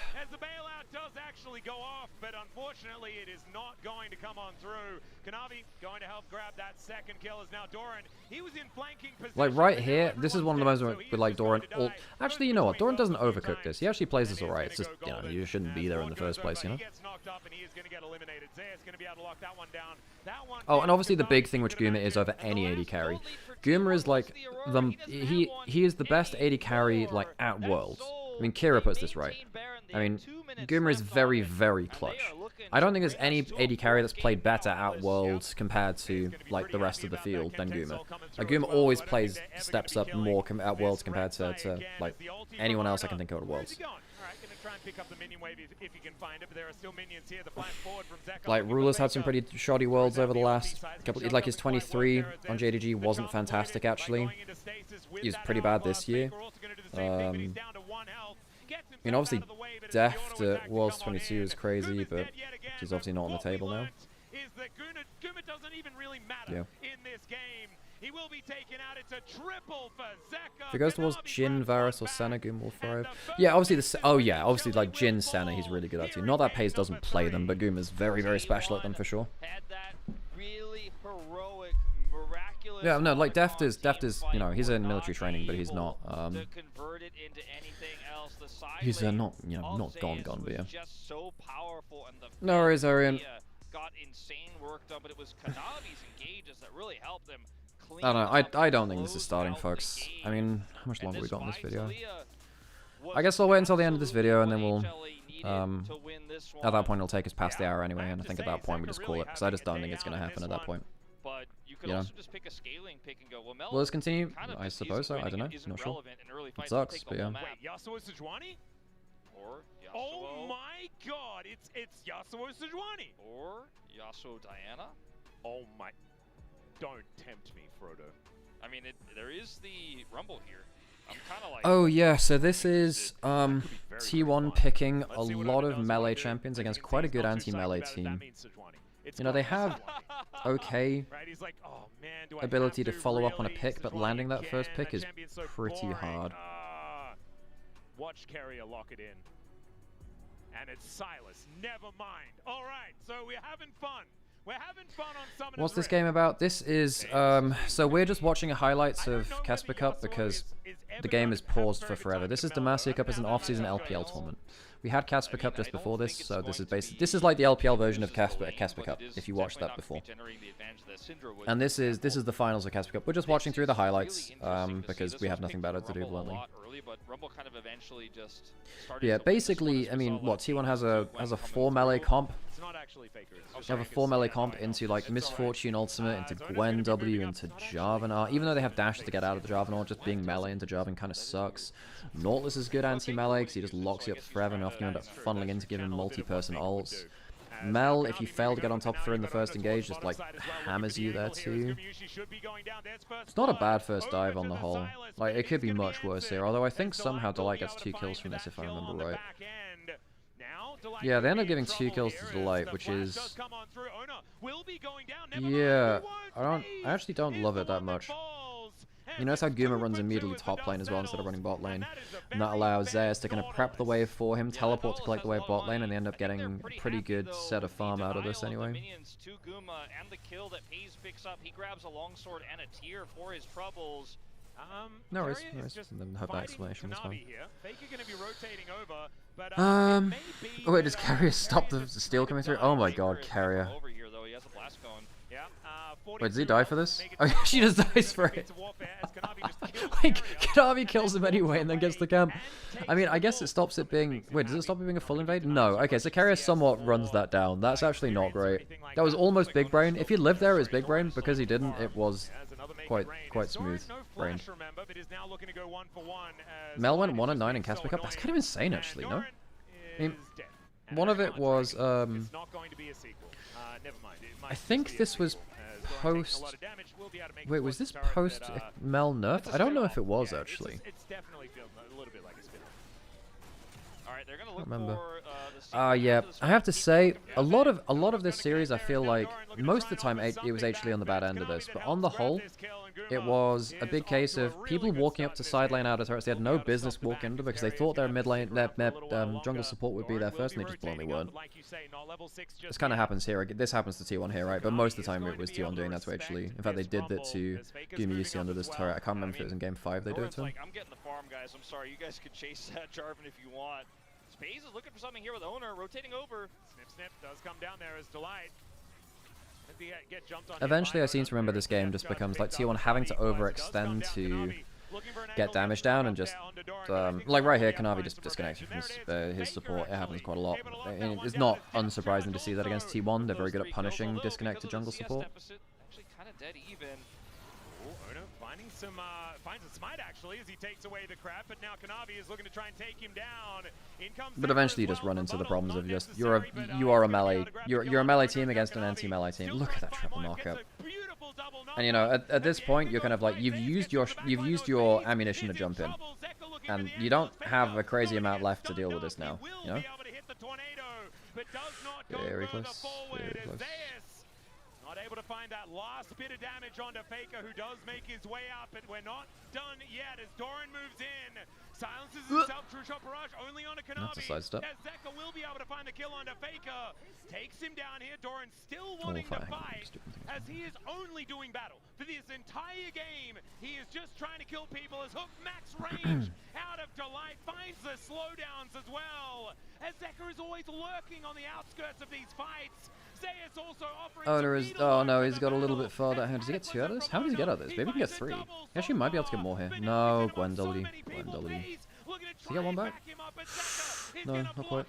does actually go off, but unfortunately it is not going to come on through. Kanavi going to help grab that second kill as now Doran. He was in flanking position. Like right here, this is one of the moments with like Doran. Actually, you know what? Doran doesn't overcook this. He actually plays this alright. It's just, you know, you shouldn't be there in the first place, you know? Oh, and obviously the big thing which Guma is over any AD carry. Guma is like he is the best AD carry like at Worlds. I mean, Kira puts this right. I mean, Guma is very, very clutch. I don't think there's any AD carry that's played better at Worlds compared to like the rest of the field than Guma. Like Guma always steps up more at Worlds compared to like anyone else I can think of at Worlds. Like Ruler's had some pretty shoddy Worlds over the last couple. Like his 23 on JDG wasn't fantastic actually. He was pretty bad this year. I mean, obviously, Deft at Worlds 22 is crazy, but she's obviously not on the table now. Yeah. If it goes towards Jhin, Varus, or Senna, Guma will thrive. Yeah, obviously obviously like Jhin, Senna, he's really good at too. Not that Paze doesn't play them, but Guma's very, very special at them for sure. Yeah, no, like Deft is, you know, he's in military training, but he's not, he's not, you know, not gone, but yeah. No worries, Arian. I don't know, I don't think this is starting, folks. I mean, how much longer we got in this video? I guess I'll wait until the end of this video, and then we'll, at that point it'll take us past the hour anyway, and I think at that point we just call it, because I just don't think it's going to happen at that point. You know? Will this continue? I suppose so. I don't know. Not sure. It sucks, but yeah. Oh my god! It's Yasuo Sejuani! Or Yasuo Diana? Oh my... Don't tempt me, Frodo. I mean, there is the Rumble here. I'm kind of like... Oh yeah, so this is T1 picking a lot of melee champions against quite a good anti-melee team. You know, they have okay ability to follow up on a pick, but landing that first pick is pretty hard. Watch Carrier lock it in. And it's Silas. Never mind. All right, so we're having fun. We're having fun on Summoner's What's this game about? This is, so we're just watching highlights of Casper Cup because the game is paused for forever. This is Demacia Cup, is an off-season LPL tournament. We had Casper Cup just before this, so this is basically, this is like the LPL version of Casper Cup, if you watched that before. And this is the finals of Casper Cup. We're just watching through the highlights, because we have nothing better to do, bluntly. Yeah, basically, I mean, what, T1 has a 4 melee comp. They have a 4 melee comp into like Misfortune Ultimate, into Gwen W, into Jarvan R. Even though they have dash to get out of the Jarvan R, just being melee into Jarvan kind of sucks. Nautilus is good anti-melee because he just locks you up forever and often you end up funneling into giving multi-person ults. Mel, if you fail to get on top of her in the first engage, just like hammers you there too. It's not a bad first dive on the whole. Like, it could be much worse here, although I think somehow Delight gets 2 kills from this if I remember right. Yeah, they end up giving 2 kills to Delight, which is... Yeah, I actually don't love it that much. You notice how Guma runs immediately top lane as well instead of running bot lane. And that allows Zeus to kind of prep the wave for him, teleport to collect the wave bot lane, and they end up getting a pretty good set of farm out of this anyway. No worries, no worries. Then have that explanation, that's fine. Oh wait, does Carrier stop the steel coming through? Oh my god, Carrier. Wait, does he die for this? Oh, she just dies for it. Like, Kanavi kills him anyway and then gets the camp. I mean, I guess it stops it being... Wait, does it stop it being a full invade? No. Okay, so Carrier somewhat runs that down. That's actually not great. That was almost big brain. If he lived there, it was big brain. Because he didn't, it was quite smooth brain. Mel went 1-9 in Casper Cup. That's kind of insane, actually, no? I mean, one of it was... I think this was post... Wait, was this post Mel nerf? I don't know if it was, actually. I don't remember. Yeah, I have to say, a lot of this series, I feel like, most of the time it was actually on the bad end of this, but on the whole, it was a big case of people walking up to side lane out of turrets they had no business walking under because they thought their mid lane, their jungle support would be there first, and they just bluntly weren't. This kind of happens here. This happens to T1 here, right? But most of the time it was T1 doing that to actually. In fact, they did that to Demacia under this turret. I can't remember if it was in game 5 they did it to him. I'm getting the farm, guys. I'm sorry. You guys could chase that Jarvan if you want. Space is looking for something here with Owner, rotating over. Snip does come down there as Delight. Eventually, I seem to remember this game just becomes like T1 having to overextend to get damage down, and just like right here, Kanavi just disconnected from his support. It happens quite a lot. It's not unsurprising to see that against T1. They're very good at punishing disconnected jungle support. Actually, kind of dead even. Owner finding finds a smite actually as he takes away the crap, but now Kanavi is looking to try and take him down. But eventually, you just run into the problems of just you are a melee team against an anti-melee team. Look at that triple knockup. And you know, at this point, you're kind of like you've used your ammunition to jump in, and you don't have a crazy amount left to deal with this now. You know. Very close. Very close. Not able to find that last bit of damage onto Faker, who does make his way up, but we're not done yet as Doran moves in. Silences himself, true shot barrage only on a Kanavi. That's a side step. As Zeka will be able to find the kill onto Faker. Takes him down here. Doran still wanting to fight, as he is only doing battle. For this entire game, he is just trying to kill people as Hook max range out of Delight, finds the slowdowns as well. As Zeka is always lurking on the outskirts of these fights. Oh no, he's got a little bit further. Does he get 2 out of this? How did he get out of this? Maybe he can get 3. He actually might be able to get more here. No, Gwendolyn. Does he get 1 back? No, not quite.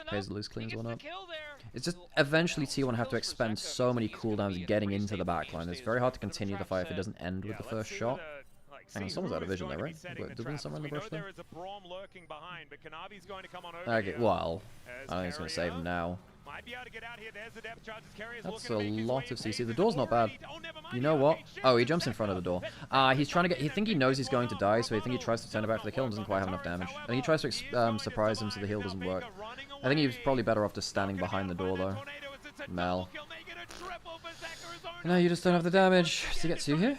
Paisley's cleans 1 up. It's just eventually T1 have to expend so many cooldowns getting into the backline. It's very hard to continue the fight if it doesn't end with the first shot. Hang on, someone's out of vision there, right? Did someone in the bush there? Okay, well, I don't think it's going to save him now. That's a lot of CC. The door's not bad. You know what? Oh, he jumps in front of the door. He's trying to get... He knows he's going to die, so I think he tries to turn it back for the kill and doesn't quite have enough damage. And he tries to surprise him so the heal doesn't work. I think he's probably better off just standing behind the door, though. Mel. No, you just don't have the damage. Does he get 2 here?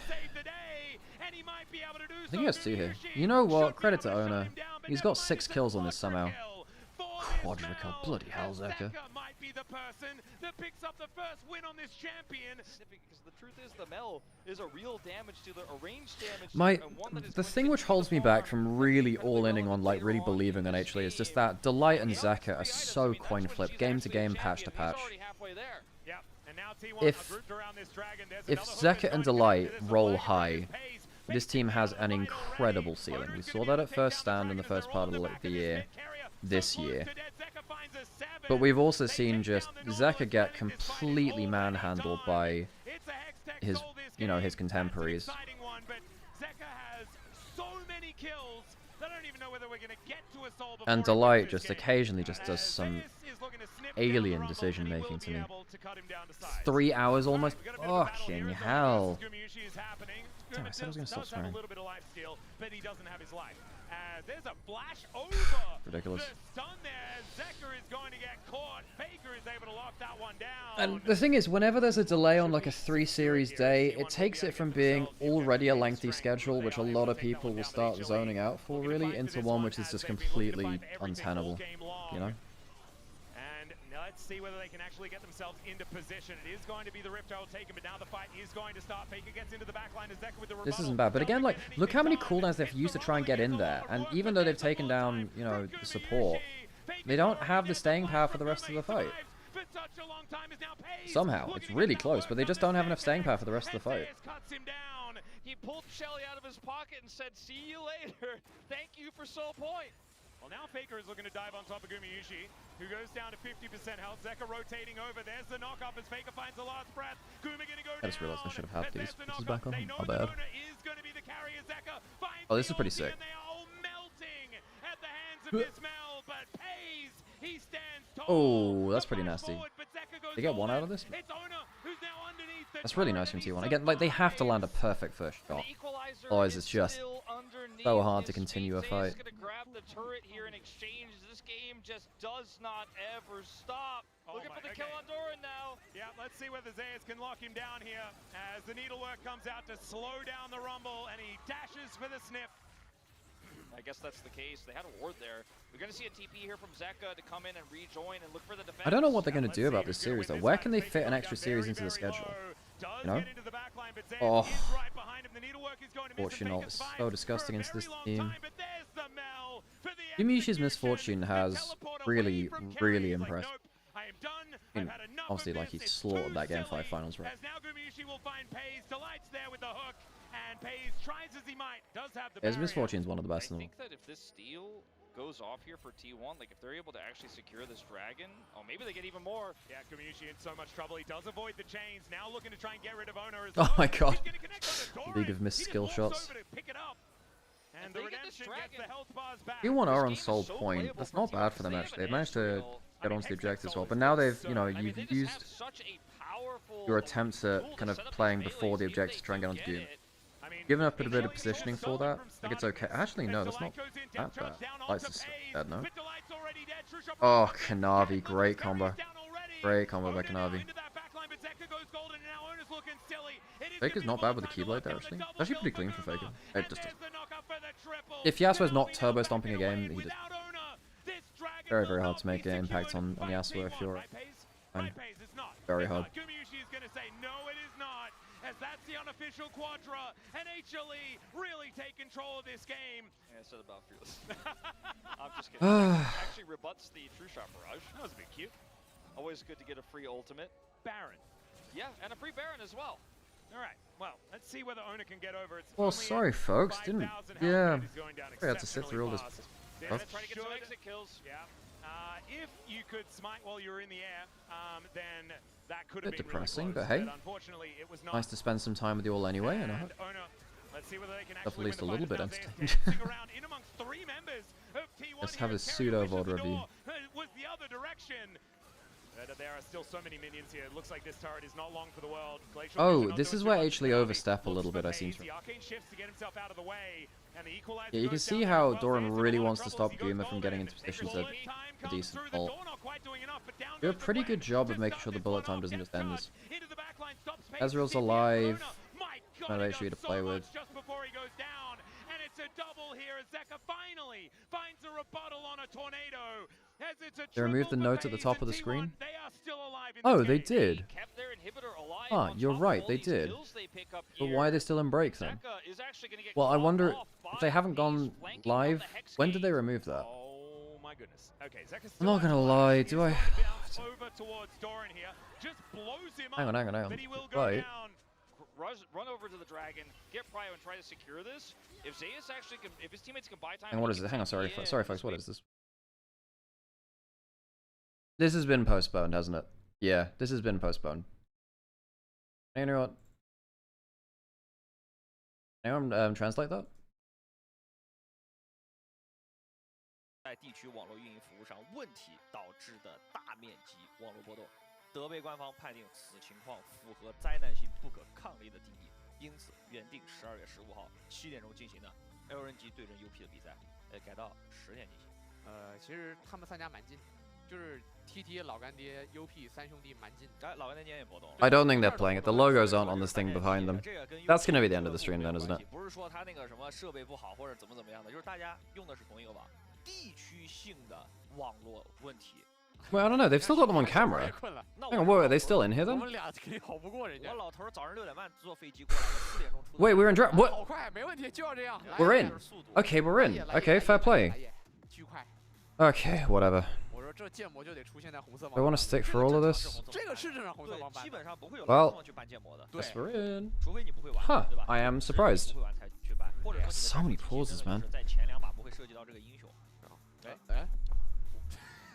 I think he has 2 here. You know what? Credit to Owner. He's got 6 kills on this somehow. Quadricle. Bloody hell, Zeka. The person that picks up the first win on this champion. Because the truth is, the Mel is a real damage dealer, a range damage dealer. The thing which holds me back from really all-inning on, like, really believing on HLE is just that Delight and Zeka are so coin flip, game to game, patch to patch. If Zeka and Delight roll high, this team has an incredible ceiling. We saw that at first stand in the first part of the year, this year. But we've also seen just Zeka get completely manhandled by his, his contemporaries. And Delight just occasionally just does some alien decision making to me. 3 hours almost? Fucking hell. Damn, I said I was going to stop swearing. There's a flash over. Ridiculous. The stun there. Zeka is going to get caught. Faker is able to lock that one down. And the thing is, whenever there's a delay on like a 3-series day, it takes it from being already a lengthy schedule, which a lot of people will start zoning out for, really, into one which is just completely untenable, you know? Let's see whether they can actually get themselves into position. It is going to be the Rift will take him, but now the fight is going to start. Faker gets into the backline as Zeka with the rebuttal. This isn't bad, but again, like, look how many cooldowns they've used to try and get in there, and even though they've taken down, the support, they don't have the staying power for the rest of the fight. Somehow, it's really close, but they just don't have enough staying power for the rest of the fight. He pulled Shelly out of his pocket and said, "See you later. Thank you for soul point." Well, now Faker is looking to dive on top of Gumayushi, who goes down to 50% health. Zeka rotating over. There's the knock-up as Faker finds the last breath. Guma gonna go I just realized I should have had these pieces back on. My bad. Oh, this is pretty sick. They are all melting at the hands of this Mel, but Pays, he stands tall. Oh, that's pretty nasty. They get 1 out of this? That's really nice from T1. Again, like, they have to land a perfect first shot. Otherwise, it's just so hard to continue a fight. grab the turret here in exchange. This game just does not ever stop. Looking for the kill on Doran now. Yeah, let's see whether Zeus can lock him down here as the needlework comes out to slow down the rumble and he dashes for the sniff. I guess that's the case. They had a ward there. We're going to see a TP here from Zeka to come in and rejoin and look for the defense. I don't know what they're going to do about this series though. Where can they fit an extra series into the schedule? You know? Oh, Fortune ult is so disgusting into this team. Demascia's misfortune has really, really impressed. I mean, obviously, like, he slaughtered that Game 5 finals, right? His misfortune's one of the best in the world. I think that if this steal goes off here for T1, like, if they're able to actually secure this dragon, oh, maybe they get even more. Yeah, Demacia in so much trouble. He does avoid the chains. Now looking to try and get rid of Ona as Oh well. my god. League of missed skill shots. And the redemption gets the health bars back. You want are on Soul Point. That's not bad for them, actually. They've managed to get onto the objective as well. But now they've, you know, you've used your attempts at kind of playing before the objective to try and get onto Doom. Given up a bit of positioning for that, like it's okay. Actually, no, that's not that bad. Lights is so dead, no? Oh, Kanavi, great combo. Great combo by Kanavi. Faker's not bad with the Keyblade there, actually. It's actually pretty clean for Faker. It just doesn't. If Yasuo's not turbo stomping a game, he just... Very, very hard to make an impact on Yasuo if you're... very hard. As that's the unofficial Quadra, and HLE really take control of this game. Yeah, I said about Fearless. I'm just kidding. Actually rebuts the True Shot Barrage. That was a bit cute. Always good to get a free ultimate. Baron. Yeah, and a free Baron as well. All right, well, let's see whether Ona can get over it. Well, sorry, folks. Didn't... Yeah. I had to sit through all this stuff. Try to get some exit kills. Yeah. If you could smite while you're in the air, then that could have Bit been depressing, really close, but hey. Unfortunately, it was not. Nice to spend some time with you all anyway, and I hope let's see whether they can at least a little bit entertained. Let's have a pseudo VOD review. Was the other direction. There are still so many minions here. It looks like this turret is not long for the world. Oh, this is where HLE overstep a little bit, I seem to. Yeah, you can see how Doran really wants to stop Guma from getting into positions at a decent ult. Do a pretty good job of making sure the bullet time doesn't just end this. Ezreal's alive. No HLE to play with. They removed the note at the top of the screen? Oh, they did. Ah, you're right, they did. But why are they still in break then? Well, I wonder if they haven't gone live, when did they remove that? I'm not gonna lie, do I... Hang on. Right. Run over to the dragon, get Pryo and try to secure this. If Zeus actually can, if his teammates can buy time... And what is it? Hang on, sorry folks, what is this? This has been postponed, hasn't it? Yeah, this has been postponed. You know what? Anyone translate that? 在地区网络运营服务上问题导致的大面积网络波动，德贝官方判定此情况符合灾难性不可抗力的定义，因此原定12月15号7点钟进行的 LNG 对阵 UP 的比赛，改到10点进行。其实他们3家蛮近，就是 TT 老干爹 UP 3兄弟蛮近。老干爹今天也波动了。 I don't think they're playing it. The logos aren't on this thing behind them. That's gonna be the end of the stream then, isn't it? 不是说他那个什么设备不好或者怎么样的，就是大家用的是同一个网，地区性的网络问题。 Well, I don't know. They've still got them on camera. Hang on, wait, are they still in here then? 我老头早上6点半坐飞机过来的，4点钟出。 Wait, we're in draft. What? 好快，没问题，就要这样。 We're in. Okay, we're in. Okay, fair play. 巨快。 Okay, whatever. 我说这建模就得出现在红色 I want to stick for all of this. 这个是正常红色网版。基本上不会有 Well, 去办建模的。 yes, we're in. 除非你不会玩， Huh, 对吧？ I am surprised. 不会玩才去办，或者说 So many pauses, man. 在前2把不会涉及到这个英雄。哎。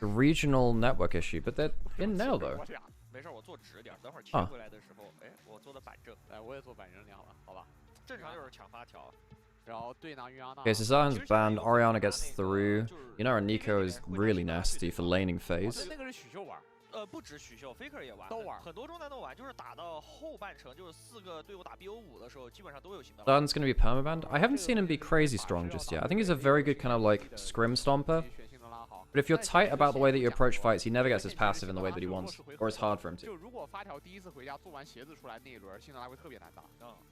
A regional network issue, but they're in now though. 没事，我坐直点，等会儿切回来的时候，哎，我坐的板正。哎，我也坐板正就好了，好吧？正常就是抢发条。 然后对拿约安娜。 Okay, so Zion's banned. Oriana gets through. You know, Nico is really nasty for laning phase. 那个是许秀玩。不止许秀 ，Faker 也玩，都玩，很多中单都玩，就是打到后半程，就是4个队伍打 BO5的时候，基本上都有新的。Dun's gonna be permabanned. I haven't seen him be crazy strong just yet. I think he's a very good kind of like scrim stomper. But if you're tight about the way that you approach fights, he never gets his passive in the way that he wants, or it's hard for him to. 就如果发条第一次回家做完鞋子出来那一轮，辛德拉会特别难打。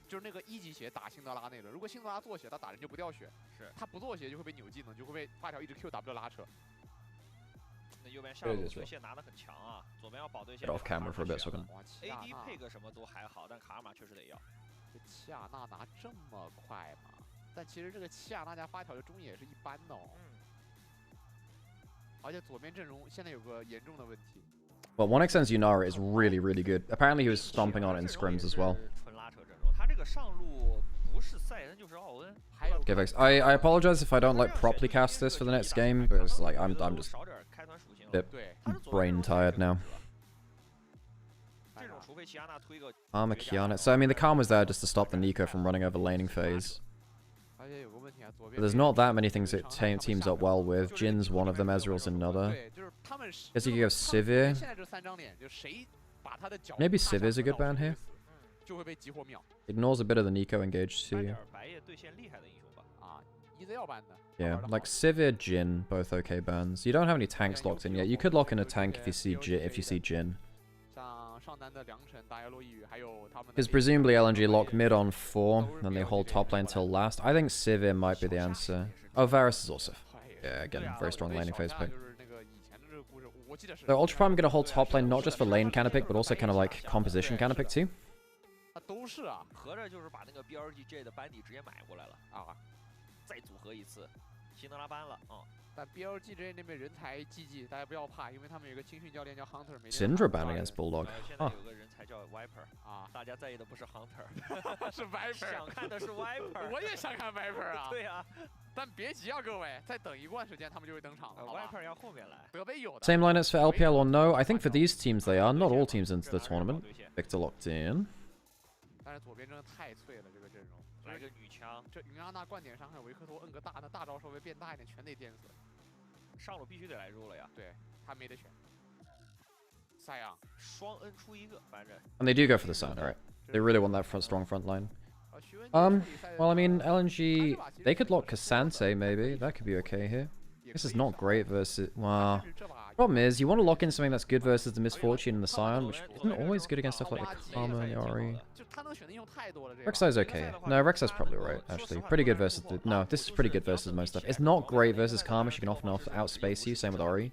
就是那个1级鞋打辛德拉那一轮，如果辛德拉做鞋，他打人就不掉血；他不做鞋就会被扭技能，就会被发条一直 QW 拉扯。那右边下路对线拿得很强啊，左边要保对线。 Get off camera for a bit so I can. AD 配个什么都还好，但卡尔玛确实得要。这齐亚娜拿这么快吗？但其实这个齐亚娜加发条的中野也是一般的哦。而且左边阵容现在有个严重的问题。Well, 1xn's Yunara is really, really good. Apparently he was stomping on it in scrims as well. 纯拉扯阵容，他这个上路不是塞恩就是奥恩。Okay, Vex. I apologize if I don't like properly cast this for the next game, because like I'm just a bit brain tired now. Armor Kiana. So I mean the Karma's there just to stop the Nico from running over laning phase. But there's not that many things it teams up well with. Jin's one of them, Ezreal's another. Guess you could go Sivir. Maybe Sivir's a good ban here. Ignores a bit of the Nico engage too. Yeah, like Sivir, Jin, both okay bans. You don't have any tanks locked in yet. You could lock in a tank if you see Jin. Because presumably LNG lock mid on 4, then they hold top lane till last. I think Sivir might be the answer. Oh, Varus is also... Yeah, again, very strong laning phase pick. So Ultra Prime gonna hold top lane not just for lane kind of pick, but also kind of like composition kind of pick too. 都是啊，合着就是把那个 BLGJ 的班底直接买过来了啊，再组合一次，辛德拉班了啊。但 BLGJ 那边人才济济，大家不要怕，因为他们有一个青训教练叫 Hunter。Syndra ban against Bulldog. 现在有个人才叫 Viper 啊，大家在意的不是 Hunter， 是 Viper， 想看的是 Viper。我也想看 Viper 啊。对啊，但别急啊，各位，再等一段时间他们就会登场了。Viper 要后面来。德杯有的。 Same lineups for LPL or no? I think for these teams they are. Not all teams into the tournament. Victor locked in. 但是左边真的太脆了，这个阵容。来个女枪，这云阿娜灌点伤害，维克托摁个大，那大招稍微变大一点，全得电死。上路必须得来入了呀。对，他没得选。塞昂双摁出一个，反正。And they do go for the Sion, alright. They really want that strong front line. Well, I mean, LNG, they could lock Cassante, maybe. That could be okay here. This is not great versus... Wow. Problem is, you want to lock in something that's good versus the Misfortune and the Sion, which isn't always good against stuff like the Karma and the Ori. Rek'Sai's okay. No, Rek'Sai's probably right, actually. Pretty good versus... No, this is pretty good versus most stuff. It's not great versus Karma. She can often outspace you. Same with Ori.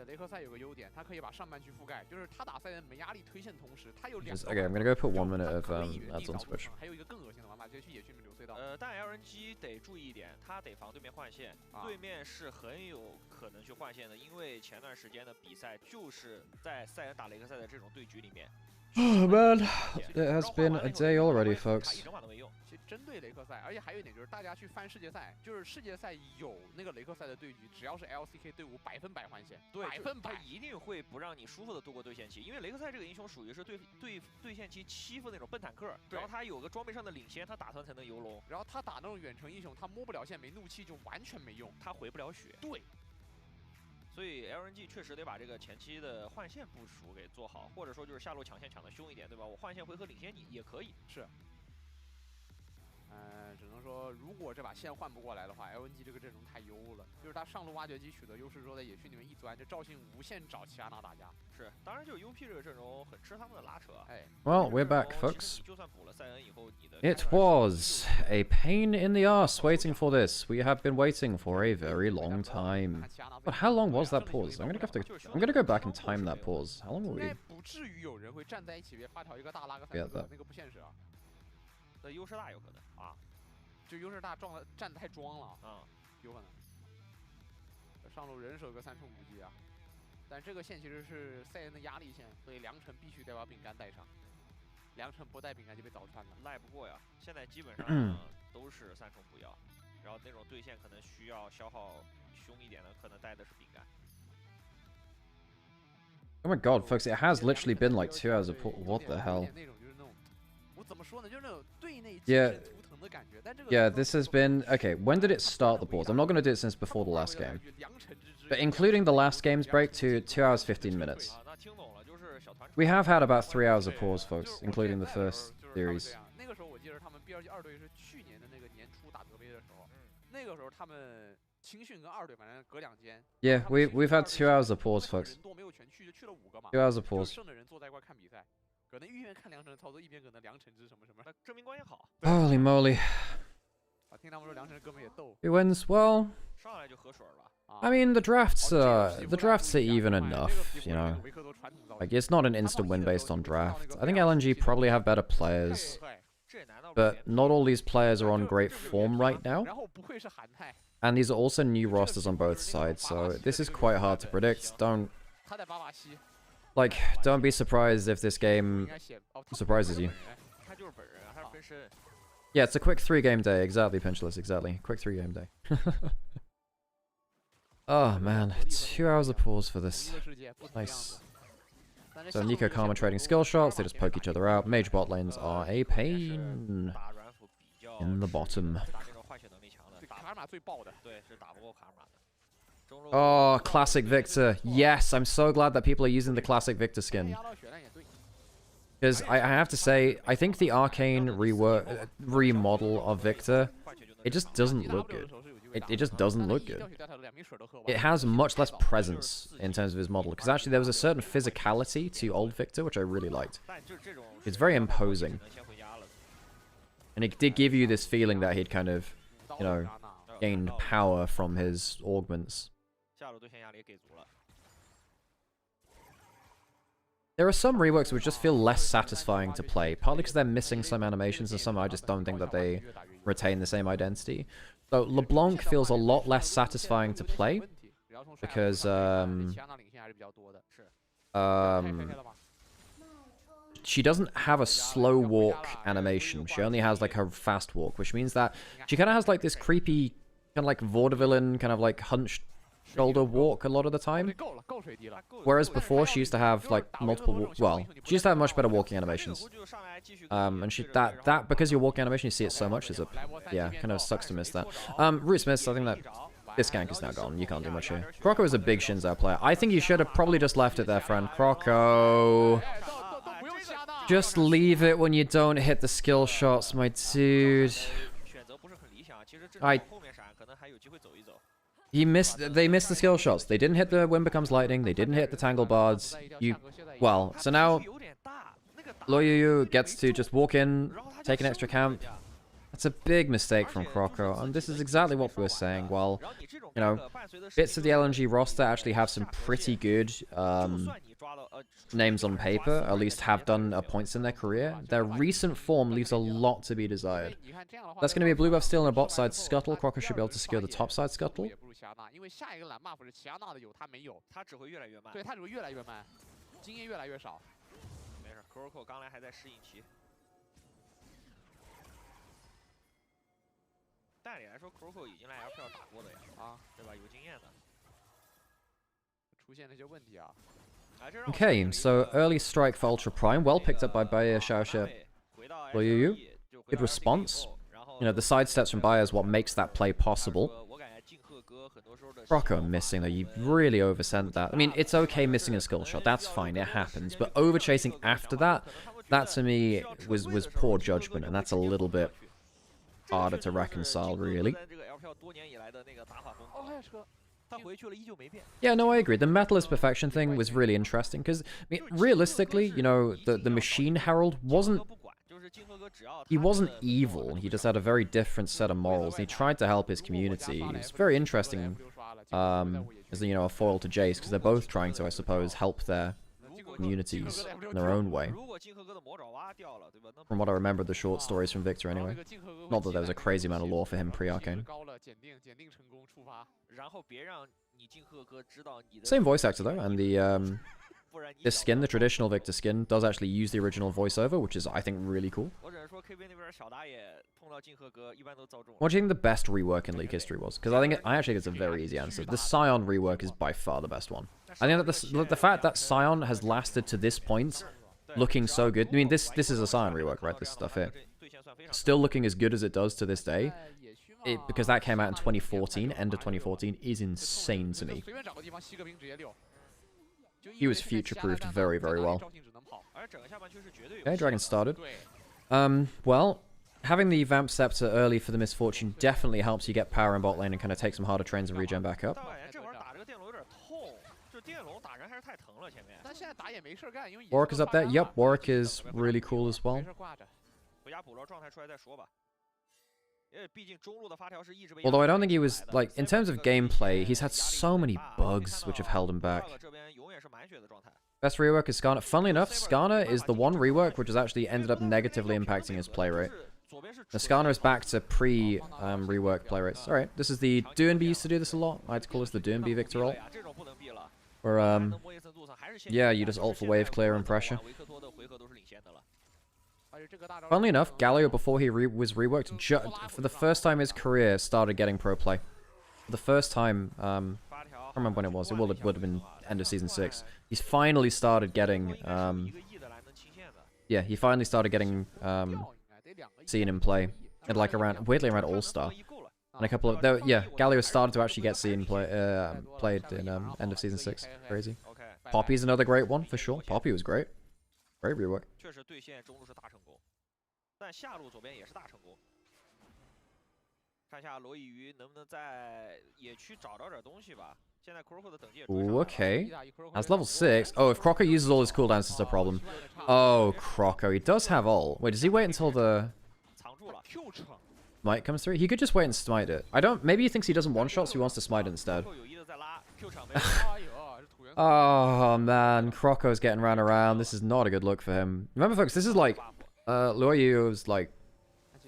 雷克赛有个优点，他可以把上半区覆盖，就是他打赛人没压力推线同时，他有两。Okay, I'm gonna go put 1 minute of ads on Twitch. 还有一个更恶心的玩法，直接去野区里面留隧道。但 LNG 得注意一点，他得防对面换线，对面是很有可能去换线的，因为前段时间的比赛就是在赛人打雷克赛的这种对局里面。Oh man, it has been a day already, folks. 其实针对雷克赛，而且还有一点就是大家去翻世界赛，就是世界赛有那个雷克赛的对局，只要是 LCK 队伍100%换线，对，100%他一定会不让你舒服的度过对线期，因为雷克赛这个英雄属于是对线期欺负那种笨坦克，然后他有个装备上的领先，他打团才能游龙，然后他打那种远程英雄，他摸不了线没怒气就完全没用，他回不了血。对。 所以 LNG 确实得把这个前期的换线部署给做好，或者说就是下路抢线抢得凶一点，对吧？我换线回合领先你也可以。是。只能说如果这把线换不过来的话 ，LNG 这个阵容太优了，就是他上路挖掘机取得优势之后，在野区里面一钻，就赵信无限找齐亚娜打架。是，当然就是 UP 这个阵容很吃他们的拉扯。哎。Well, we're back, folks. 就算补了赛恩以后，你的 It was a pain in the ass waiting for this. We have been waiting for a very long time. But how long was that pause? I'm gonna go back and time that pause. How long were we? 不至于有人会站在一起别发条一个大拉个3个，那个不现实啊。那优势大有可能啊。 就优势大站得太装了啊，有可能。上路人手个3重补击啊，但这个线其实是赛恩的压力线，所以良辰必须得把饼干带上。良辰不带饼干就被早穿了，赖不过呀。现在基本上都是3重补药，然后那种对线可能需要消耗凶一点的，可能带的是饼干。Oh my god, folks! It has literally been like 2 hours of what the hell? 那种就是那种，我怎么说呢？就是那种对内 Yeah. Yeah, this has been... Okay, when did it start the pause? I'm not going to do it since before the last game. But including the last game's break to 2 hours 15 minutes. We have had about 3 hours of pause, folks, including the first series. Yeah, we've had 2 hours of pause, folks. 2 hours of pause. Holy moly. Who wins? Well, I mean, the drafts are even enough, you know. Like, it's not an instant win based on draft. I think LNG probably have better players, but not all these players are on great form right now. And these are also new rosters on both sides, so this is quite hard to predict. Don't be surprised if this game surprises you. Yeah, it's a quick 3-game day. Exactly, Pinchless, exactly. Quick 3-game day. Oh, man. 2 hours of pause for this. Nice. So Nico Karma trading skill shots. They just poke each other out. Mage bot lanes are a pain in the bottom. Oh, classic Victor. Yes, I'm so glad that people are using the classic Victor skin. Because I have to say, I think the Arcane remodel of Victor, it just doesn't look good. It just doesn't look good. It has much less presence in terms of his model. Because actually there was a certain physicality to old Victor, which I really liked. It's very imposing. And it did give you this feeling that he'd kind of, you know, gained power from his augments. There are some reworks which just feel less satisfying to play, partly because they're missing some animations, and some I just don't think that they retain the same identity. So LeBlanc feels a lot less satisfying to play, because she doesn't have a slow walk animation. She only has like her fast walk, which means that she kind of has like this creepy, kind of like vaudevillain, kind of like hunched shoulder walk a lot of the time. Whereas before she used to have like multiple, well, she used to have much better walking animations. And she that because your walking animation, you see it so much, is a, yeah, kind of sucks to miss that. Roots miss, I think that this gank is now gone. You can't do much here. Croco is a big Shinzao player. I think you should have probably just left it there, friend. Croco. Just leave it when you don't hit the skill shots, my dude. They missed the skill shots. They didn't hit the Wind Becomes Lightning. They didn't hit the Tangle Bards. Well, so now Loyuyu gets to just walk in, take an extra camp. That's a big mistake from Croco, and this is exactly what we were saying. While, you know, bits of the LNG roster actually have some pretty good names on paper, at least have done points in their career, their recent form leaves a lot to be desired. That's going to be a blue buff steal and a bot side scuttle. Croco should be able to secure the top side scuttle. Okay, so early strike for Ultra Prime, well picked up by Bayer, Xiaoxia, Loyuyu. Good response. You know, the sidesteps from Bayer is what makes that play possible. Croco missing though, you really oversent that. I mean, it's okay missing a skill shot, that's fine, it happens. But overchasing after that, that to me was poor judgment, and that's a little bit harder to reconcile, really. Yeah, no, I agree. The Metalist Perfection thing was really interesting, because, I mean, realistically, you know, the Machine Herald wasn't evil. He just had a very different set of morals. He tried to help his community. It's very interesting, as, you know, a foil to Jace, because they're both trying to, I suppose, help their communities in their own way. From what I remember of the short stories from Victor, anyway. Not that there was a crazy amount of lore for him pre-Arcane. Same voice actor, though, and the this skin, the traditional Victor skin, does actually use the original voiceover, which is, I think, really cool. What do you think the best rework in League history was? Because I actually think it's a very easy answer. The Scion rework is by far the best one. I think that the fact that Scion has lasted to this point, looking so good. I mean, this is a Scion rework, right? This stuff here, still looking as good as it does to this day. because that came out in 2014, end of 2014, is insane to me. 随便找个地方吸个兵直接溜。 He was future-proofed very, very well. 而整个下半区是绝对有。 Okay, Dragon started. Well, having the Vamp Scepter early for the Misfortune definitely helps you get power in bot lane and kind of take some harder trains and regen back up. 但我感觉这会儿打这个电龙有点痛，就电龙打人还是太疼了前面。但现在打也没事干，因为 Warwick is up there. Yep, Warwick is really cool as well. 回家补了状态出来再说吧。因为毕竟中路的发条是一直被。 Although I don't think he was, like, in terms of gameplay, he's had so many bugs which have held him back. 这边永远是满血的状态。 Best rework is Skarner. Funnily enough, Skarner is the one rework which has actually ended up negatively impacting his play rate. The Skarner is back to pre-rework play rates. Alright, this is the Doinb used to do this a lot. I like to call this the Doinb Victor ult. Where, yeah, you just ult for wave clear and pressure. Funnily enough, Galio, before he was reworked, for the first time in his career, started getting pro play. For the first time, I don't remember when it was. It would have been end of Season 6. He's finally started getting, yeah, he finally started getting, seen in play. And like around, weirdly around All-Star. And a couple of, yeah, Galio started to actually get seen played in end of Season 6. Crazy. Poppy's another great one, for sure. Poppy was great. Great rework. 确实对线中路是大成功，但下路左边也是大成功。看一下罗伊鱼能不能在野区找着点东西吧。现在 Croco 的等级也追上 Ooh, 了。 okay. That's level 6. Oh, if Croco uses all his cooldowns, it's a problem. Oh, Croco. He does have ult. Wait, does he wait until the smite comes through? He could just wait and smite it. I don't... Maybe he thinks he doesn't one-shot, so he wants to smite it instead. Oh, man. Croco's getting ran around. This is not a good look for him. Remember, folks, this is like... Luoyu was like...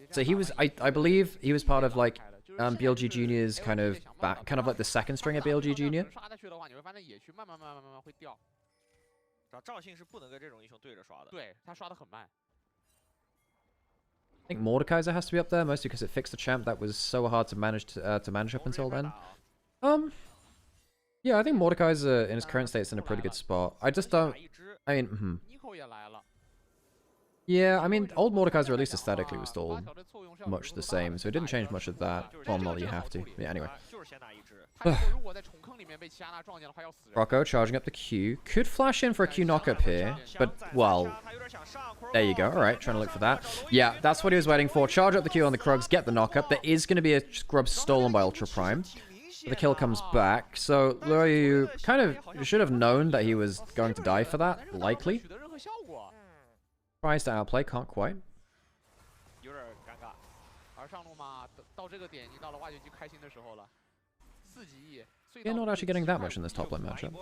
So he was... I believe he was part of, like... BLG Junior's kind of like the second string of BLG Junior. 赵信是不能跟这种英雄对着刷的。对，他刷的很慢。 I think Mordekaiser has to be up there, mostly because it fixed the champ that was so hard to manage up until then. Yeah, I think Mordekaiser in his current state is in a pretty good spot. I just don't... I mean, Yeah, I mean, old Mordekaiser, at least aesthetically, was still much the same, so it didn't change much of that. Well, not that you have to. Yeah, anyway. Rocco charging up the Q. Could flash in for a Q knock-up here, but, well... There you go. Alright, trying to look for that. Yeah, that's what he was waiting for. Charge up the Q on the Krugs, get the knock-up. There is going to be a scrub stolen by Ultra Prime. The kill comes back, so Luoyu kind of should have known that he was going to die for that, likely. Tries to outplay, can't quite. Yeah, not actually getting that much in this top lane matchup.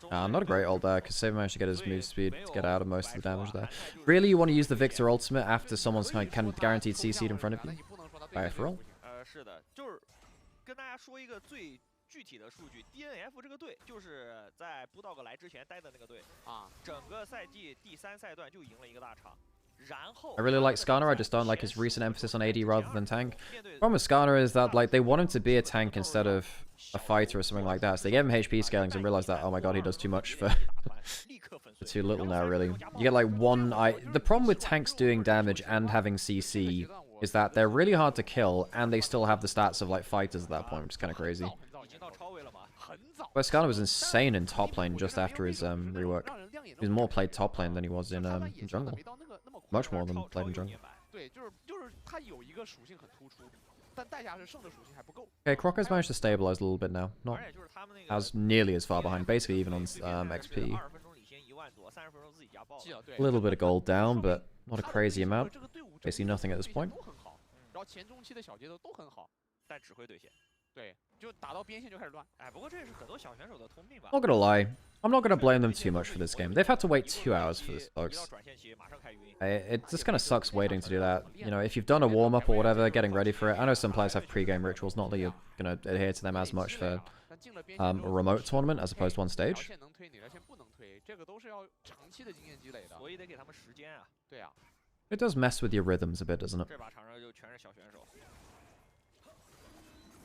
Not a great ult there, because Saber managed to get his move speed to get out of most of the damage there. Really, you want to use the Victor ultimate after someone's kind of guaranteed CC'd in front of you? By FRL? 是的，就是跟大家说一个最具体的数据 ，DNF 这个队就是在Bulldog来之前待的那个队啊，整个赛季第3赛段就赢了一个大场。 I really like Skarner, I just don't like his recent emphasis on AD rather than tank. The problem with Skarner is that like they want him to be a tank instead of a fighter or something like that. So they gave him HP scalings and realized that, oh my god, he does too much for too little now, really. You get like one... The problem with tanks doing damage and having CC is that they're really hard to kill and they still have the stats of like fighters at that point, which is kind of crazy. But Skarner was insane in top lane just after his rework. He was more played top lane than he was in jungle. Much more than played in jungle. Okay, Crocco's managed to stabilize a little bit now. Not as nearly as far behind, basically even on XP. A little bit of gold down, but not a crazy amount. Basically nothing at this point. Not gonna lie, I'm not gonna blame them too much for this game. They've had to wait 2 hours for this, folks. It just kind of sucks waiting to do that. You know, if you've done a warm-up or whatever, getting ready for it. I know some players have pre-game rituals, not that you're gonna adhere to them as much for a remote tournament as opposed to on stage. It does mess with your rhythms a bit, doesn't it?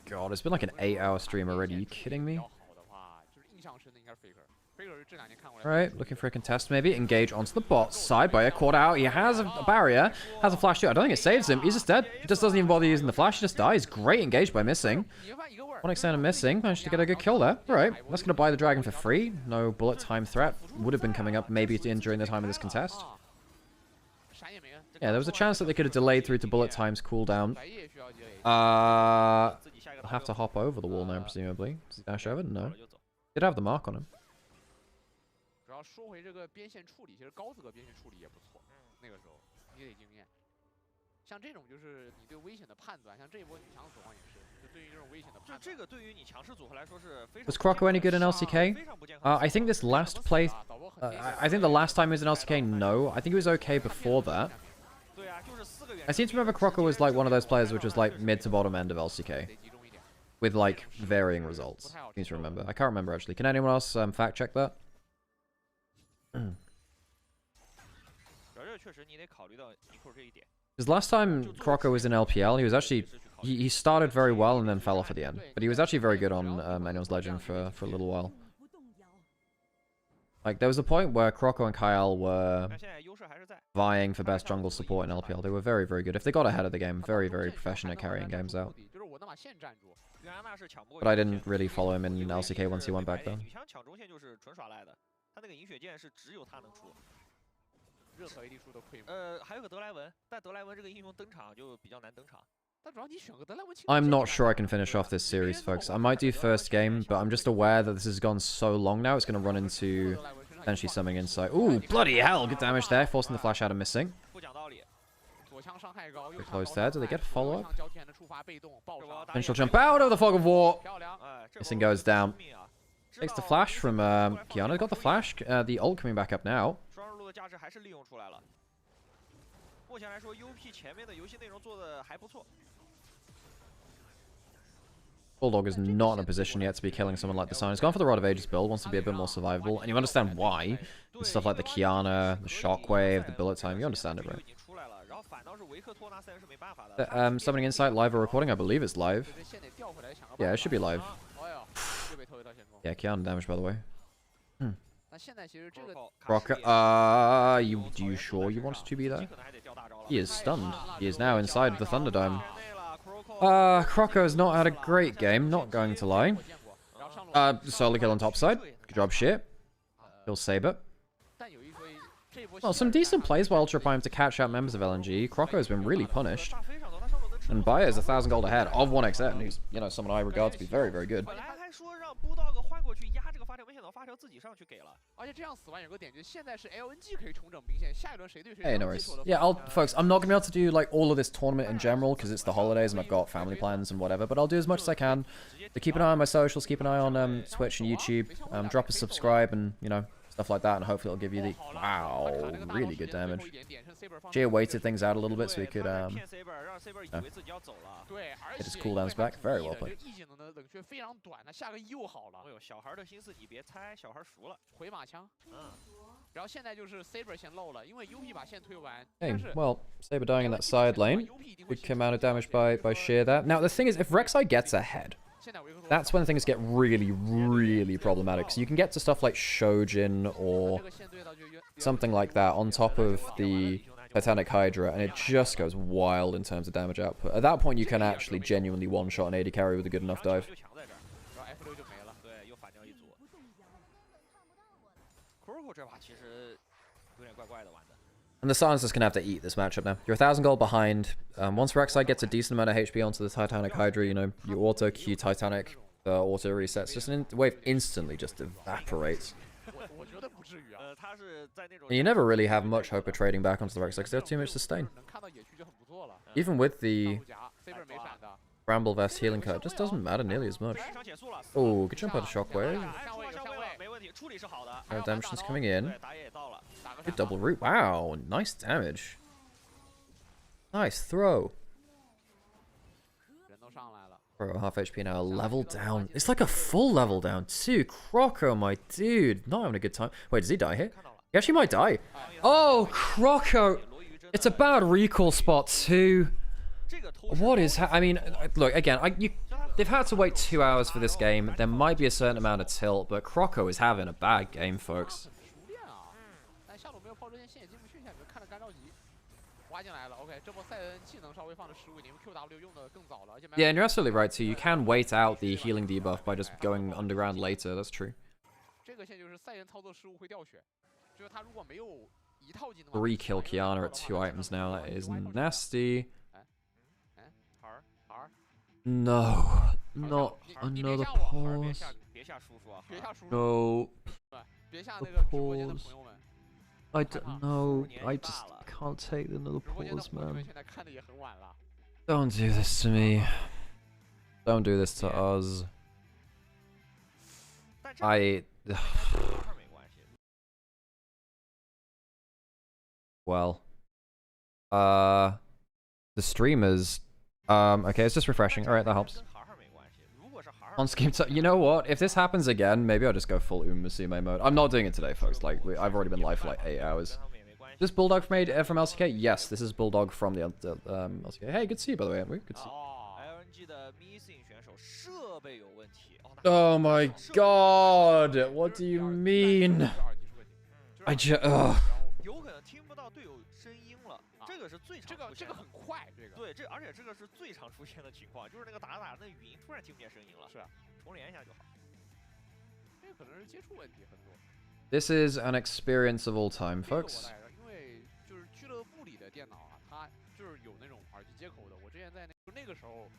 God, it's been like an 8-hour stream already. Are you kidding me? Right, looking for a contest maybe. Engage onto the bot side. Boya caught out. He has a barrier. Has a flash too. I don't think it saves him. He's just dead. He just doesn't even bother using the flash. He just dies. Great engage by missing. One extended missing. Managed to get a good kill there. Alright, that's going to buy the dragon for free. No bullet time threat. Would have been coming up maybe during the time of this contest. Yeah, there was a chance that they could have delayed through to bullet time's cooldown. I'll have to hop over the wall now, presumably. Does he dash over? No. Did have the mark on him. 主要说回这个边线处理，其实高资格边线处理也不错。那个时候积累经验，像这种就是你对危险的判断，像这一波女强死亡也是，就对于这种危险的判断。这个对于你强势组合来说是非常。 Was Croco any good in LCK? I think this last play, I think the last time he was in LCK, no. I think he was okay before that. I seem to remember Croco was like one of those players which was like mid to bottom end of LCK. With like varying results. I seem to remember. I can't remember actually. Can anyone else fact check that? Because last time Croco was in LPL, he was actually he started very well and then fell off at the end. But he was actually very good on Anyone's Legend for a little while. Like there was a point where Croco and Kyle were vying for best jungle support in LPL. They were very, very good. If they got ahead of the game, very, very professional at carrying games out. But I didn't really follow him in LCK once he went back then. 他那个银血剑是只有他能出，任何 AD 出都可以。还有个德莱文，但德莱文这个英雄登场就比较难登场。但主要你选个德莱文。I'm not sure I can finish off this series, folks. I might do first game, but I'm just aware that this has gone so long now. It's going to run into potentially something inside. Ooh, bloody hell! Good damage there, forcing the flash out and missing. Pretty close there. Do they get a follow up? Potential jump out of the fog of war. Missing goes down. Takes the flash from Kiana. Got the flash. The ult coming back up now. Bulldog is not in a position yet to be killing someone like the Sun. He's gone for the Rod of Ages build. Wants to be a bit more survivable. And you understand why. And stuff like the Kiana, the Shockwave, the bullet time. You understand it, right? Summoning Insight live or recording? I believe it's live. Yeah, it should be live. Yeah, Kiana damage, by the way. Rocker, you sure you wanted to be there? He is stunned. He is now inside the Thunderdome. Croco has not had a great game, not going to lie. Solo kill on top side. Good job, shit. Kill Saber. Well, some decent plays by Ultra Prime to catch out members of LNG. Croco has been really punished. And Bayer is 1,000 gold ahead of 1xN, who's, you know, someone I regard to be very, very good. Hey, no worries. Yeah, folks, I'm not gonna be able to do like all of this tournament in general because it's the holidays and I've got family plans and whatever. But I'll do as much as I can. So keep an eye on my socials, keep an eye on Twitch and YouTube. Drop a subscribe and stuff like that, and hopefully it'll give you the really good damage. Gia waited things out a little bit so he could get his cooldowns back. Very well played. Hey, well, Saber dying in that side lane. Good amount of damage by Sheer there. Now the thing is, if Rek'Sai gets ahead, that's when things get really, really problematic. So you can get to stuff like Shojin or something like that on top of the Titanic Hydra, and it just goes wild in terms of damage output. At that point, you can actually genuinely one-shot an AD carry with a good enough dive. And the Silencer's gonna have to eat this matchup now. You're 1,000 gold behind. Once Rek'Sai gets a decent amount of HP onto the Titanic Hydra, you auto Q Titanic, auto resets. Just the wave instantly just evaporates. And you never really have much hope of trading back onto the Rek'Sai because they have too much sustain. Even with the Bramble Vest healing cut, it just doesn't matter nearly as much. Oh, good jump out of Shockwave. Redemption's coming in. Good double root. Wow, nice damage. Nice throw. Bro, half HP now. Level down. It's like a full level down too. Croco, my dude. Not having a good time. Wait, does he die here? He actually might die. Oh, Croco. It's a bad recall spot too. What is I mean, look, again, they've had to wait 2 hours for this game. There might be a certain amount of tilt, but Croco is having a bad game, folks. 但下路没有抛之前，线也进不去，下面看着干着急，挖进来了。OK， 这波赛恩技能稍微放的失误一点，因为 QW 用的更早了，而且 Yeah, and you're absolutely right too. You can wait out the healing debuff by just going underground later. That's true. 这个线就是赛恩操作失误会掉血，就是他如果没有一套技能。 3 kill Kiana at 2 items now. That is nasty. No, not another pause. No. The pause. I don't know. I just can't take another pause, man. Don't do this to me. Don't do this to us. Well. The streamers. Okay, it's just refreshing. Alright, that helps. On scheme you know what? If this happens again, maybe I'll just go full Musume mode. I'm not doing it today, folks. Like, I've already been live for like 8 hours. This Bulldog from LCK? Yes, this is Bulldog from the LCK. Hey, good to see you, by the way, Henry. Good to see you. Oh my god! What do you mean? I just... 这个很快，这个对，而且这个是最常出现的情况，就是那个打着打着那语音突然听不见声音了，是重连一下就好。这个可能是接触问题很多。This is an experience of all time, folks. 因为就是俱乐部里的电脑啊，它就是有那种耳机接口的。我之前在那个时候，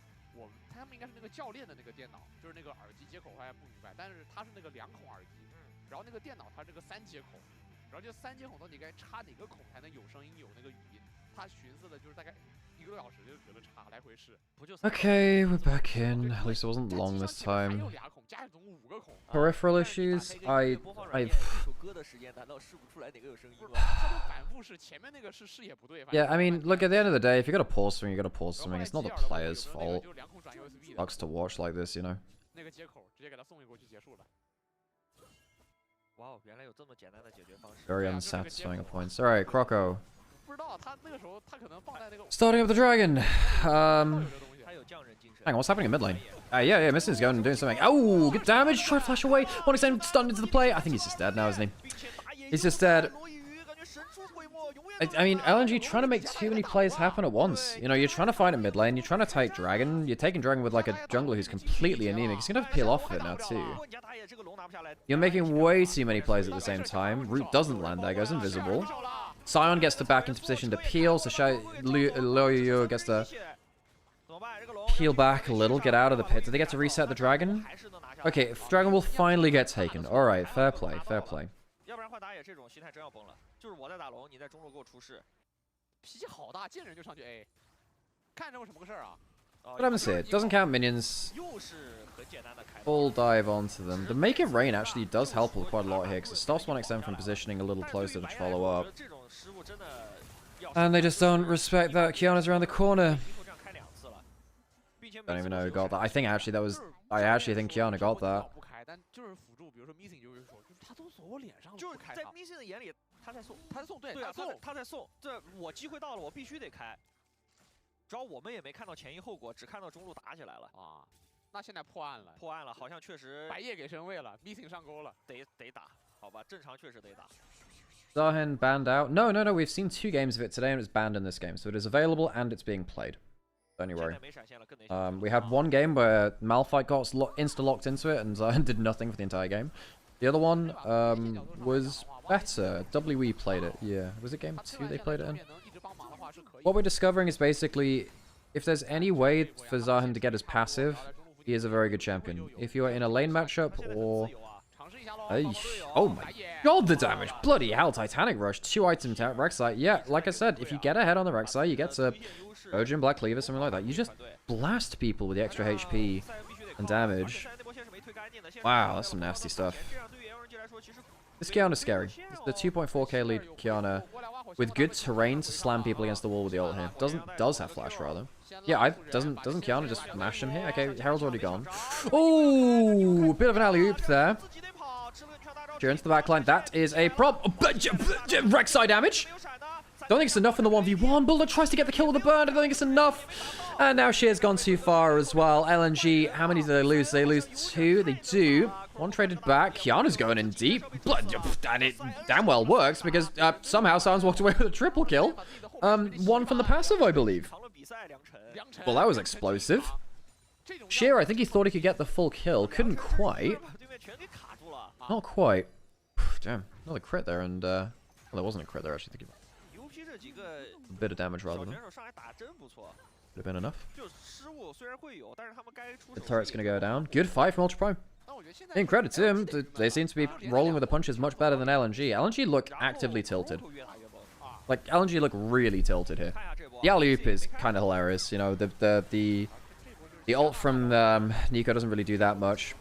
他们应该是那个教练的那个电脑，就是那个耳机接口我还不明白，但是它是那个2孔耳机，然后那个电脑它这个3接口，然后这3接孔到底该插哪个孔才能有声音有那个语音？ 他寻思的就是大概1个多小时就觉得插来回试。Okay, we're back in. At least it wasn't long this time. Peripheral issues? I 歌的时间难道试不出来哪个有声音吗？他就反复试，前面那个是视野不对。Yeah, I mean, look, at the end of the day, if you gotta pause something, you gotta pause something. It's not the player's fault. Sucks to watch like this, you know. 那个接口直接给他送过去结束了。哇哦，原来有这么简单的解决方式。 Very unsatisfying at points. Alright, Croco. 不知道他那个时候他可能放在那个。 Starting up the dragon. Hang on, what's happening in mid lane? Yeah, Missing's going and doing something. Oh, good damage. Try to flash away. One extend stunned into the play. I think he's just dead now, isn't he? He's just dead. I mean, LNG trying to make too many plays happen at once. You know, you're trying to fight in mid lane. You're trying to take dragon. You're taking dragon with like a jungler who's completely anemic. He's gonna have to peel off of it now too. You're making way too many plays at the same time. Root doesn't land there. Goes invisible. Sion gets to back into position to peel, so Luoyu gets to peel back a little, get out of the pit. Did they get to reset the dragon? Okay, dragon will finally get taken. Alright, fair play, fair play. 要不然换打野这种心态真要崩了，就是我在打龙，你在中路给我出事，脾气好大，见人就上去 A， 看着有什么个事儿啊？ What happens here? Doesn't count minions. Full dive onto them. The make it rain actually does help quite a lot here because it stops 1xm from positioning a little closer to follow up. And they just don't respect that Kiana's around the corner. Don't even know who got that. I think actually that was... I actually think Kiana got that. 就是在 Missing 的眼里，他在送，对啊，他在送，这我机会到了，我必须得开。主要我们也没看到前因后果，只看到中路打起来了啊。那现在破案了，破案了，好像确实白夜给升位了 ，Missing 上钩了，得打，好吧，正常确实得打。 Zahen banned out. No, we've seen 2 games of it today and it's banned in this game. So it is available and it's being played. Don't you worry. We had 1 game where Malphite got insta-locked into it and Zahen did nothing for the entire game. The other one was better. WE played it, yeah. Was it game 2 they played it in? What we're discovering is basically, if there's any way for Zahen to get his passive, he is a very good champion. If you are in a lane matchup or... Oh my god, the damage! Bloody hell, Titanic Rush, 2 items at Rek'Sai. Yeah, like I said, if you get ahead on the Rek'Sai, you get to Urgent Black Cleaver, something like that. You just blast people with the extra HP and damage. Wow, that's some nasty stuff. This Kiana's scary. The 2.4k lead Kiana with good terrain to slam people against the wall with the ult here. Does have flash rather. Yeah, doesn't Kiana just mash him here? Okay, Herald's already gone. Oh, bit of an alley-oop there. Into the backline. That is a Rek'Sai damage. Don't think it's enough in the 1v1. Bulldog tries to get the kill with the burn. I don't think it's enough. And now Shear's gone too far as well. LNG, how many do they lose? They lose 2. They do. One traded back. Kiana's going in deep. And it damn well works because somehow Sion's walked away with a triple kill. One from the passive, I believe. Well, that was explosive. Shear, I think he thought he could get the full kill. Couldn't quite. Not quite. Damn. Another crit there and... well, there wasn't a crit there, actually. Thinking a bit of damage rather than... Would have been enough. The turret's going to go down. Good fight from Ultra Prime. In credit to him, they seem to be rolling with the punches much better than LNG. LNG look actively tilted. Like, LNG look really tilted here. The alley-oop is kind of hilarious. You know, the ult from Nico doesn't really do that much.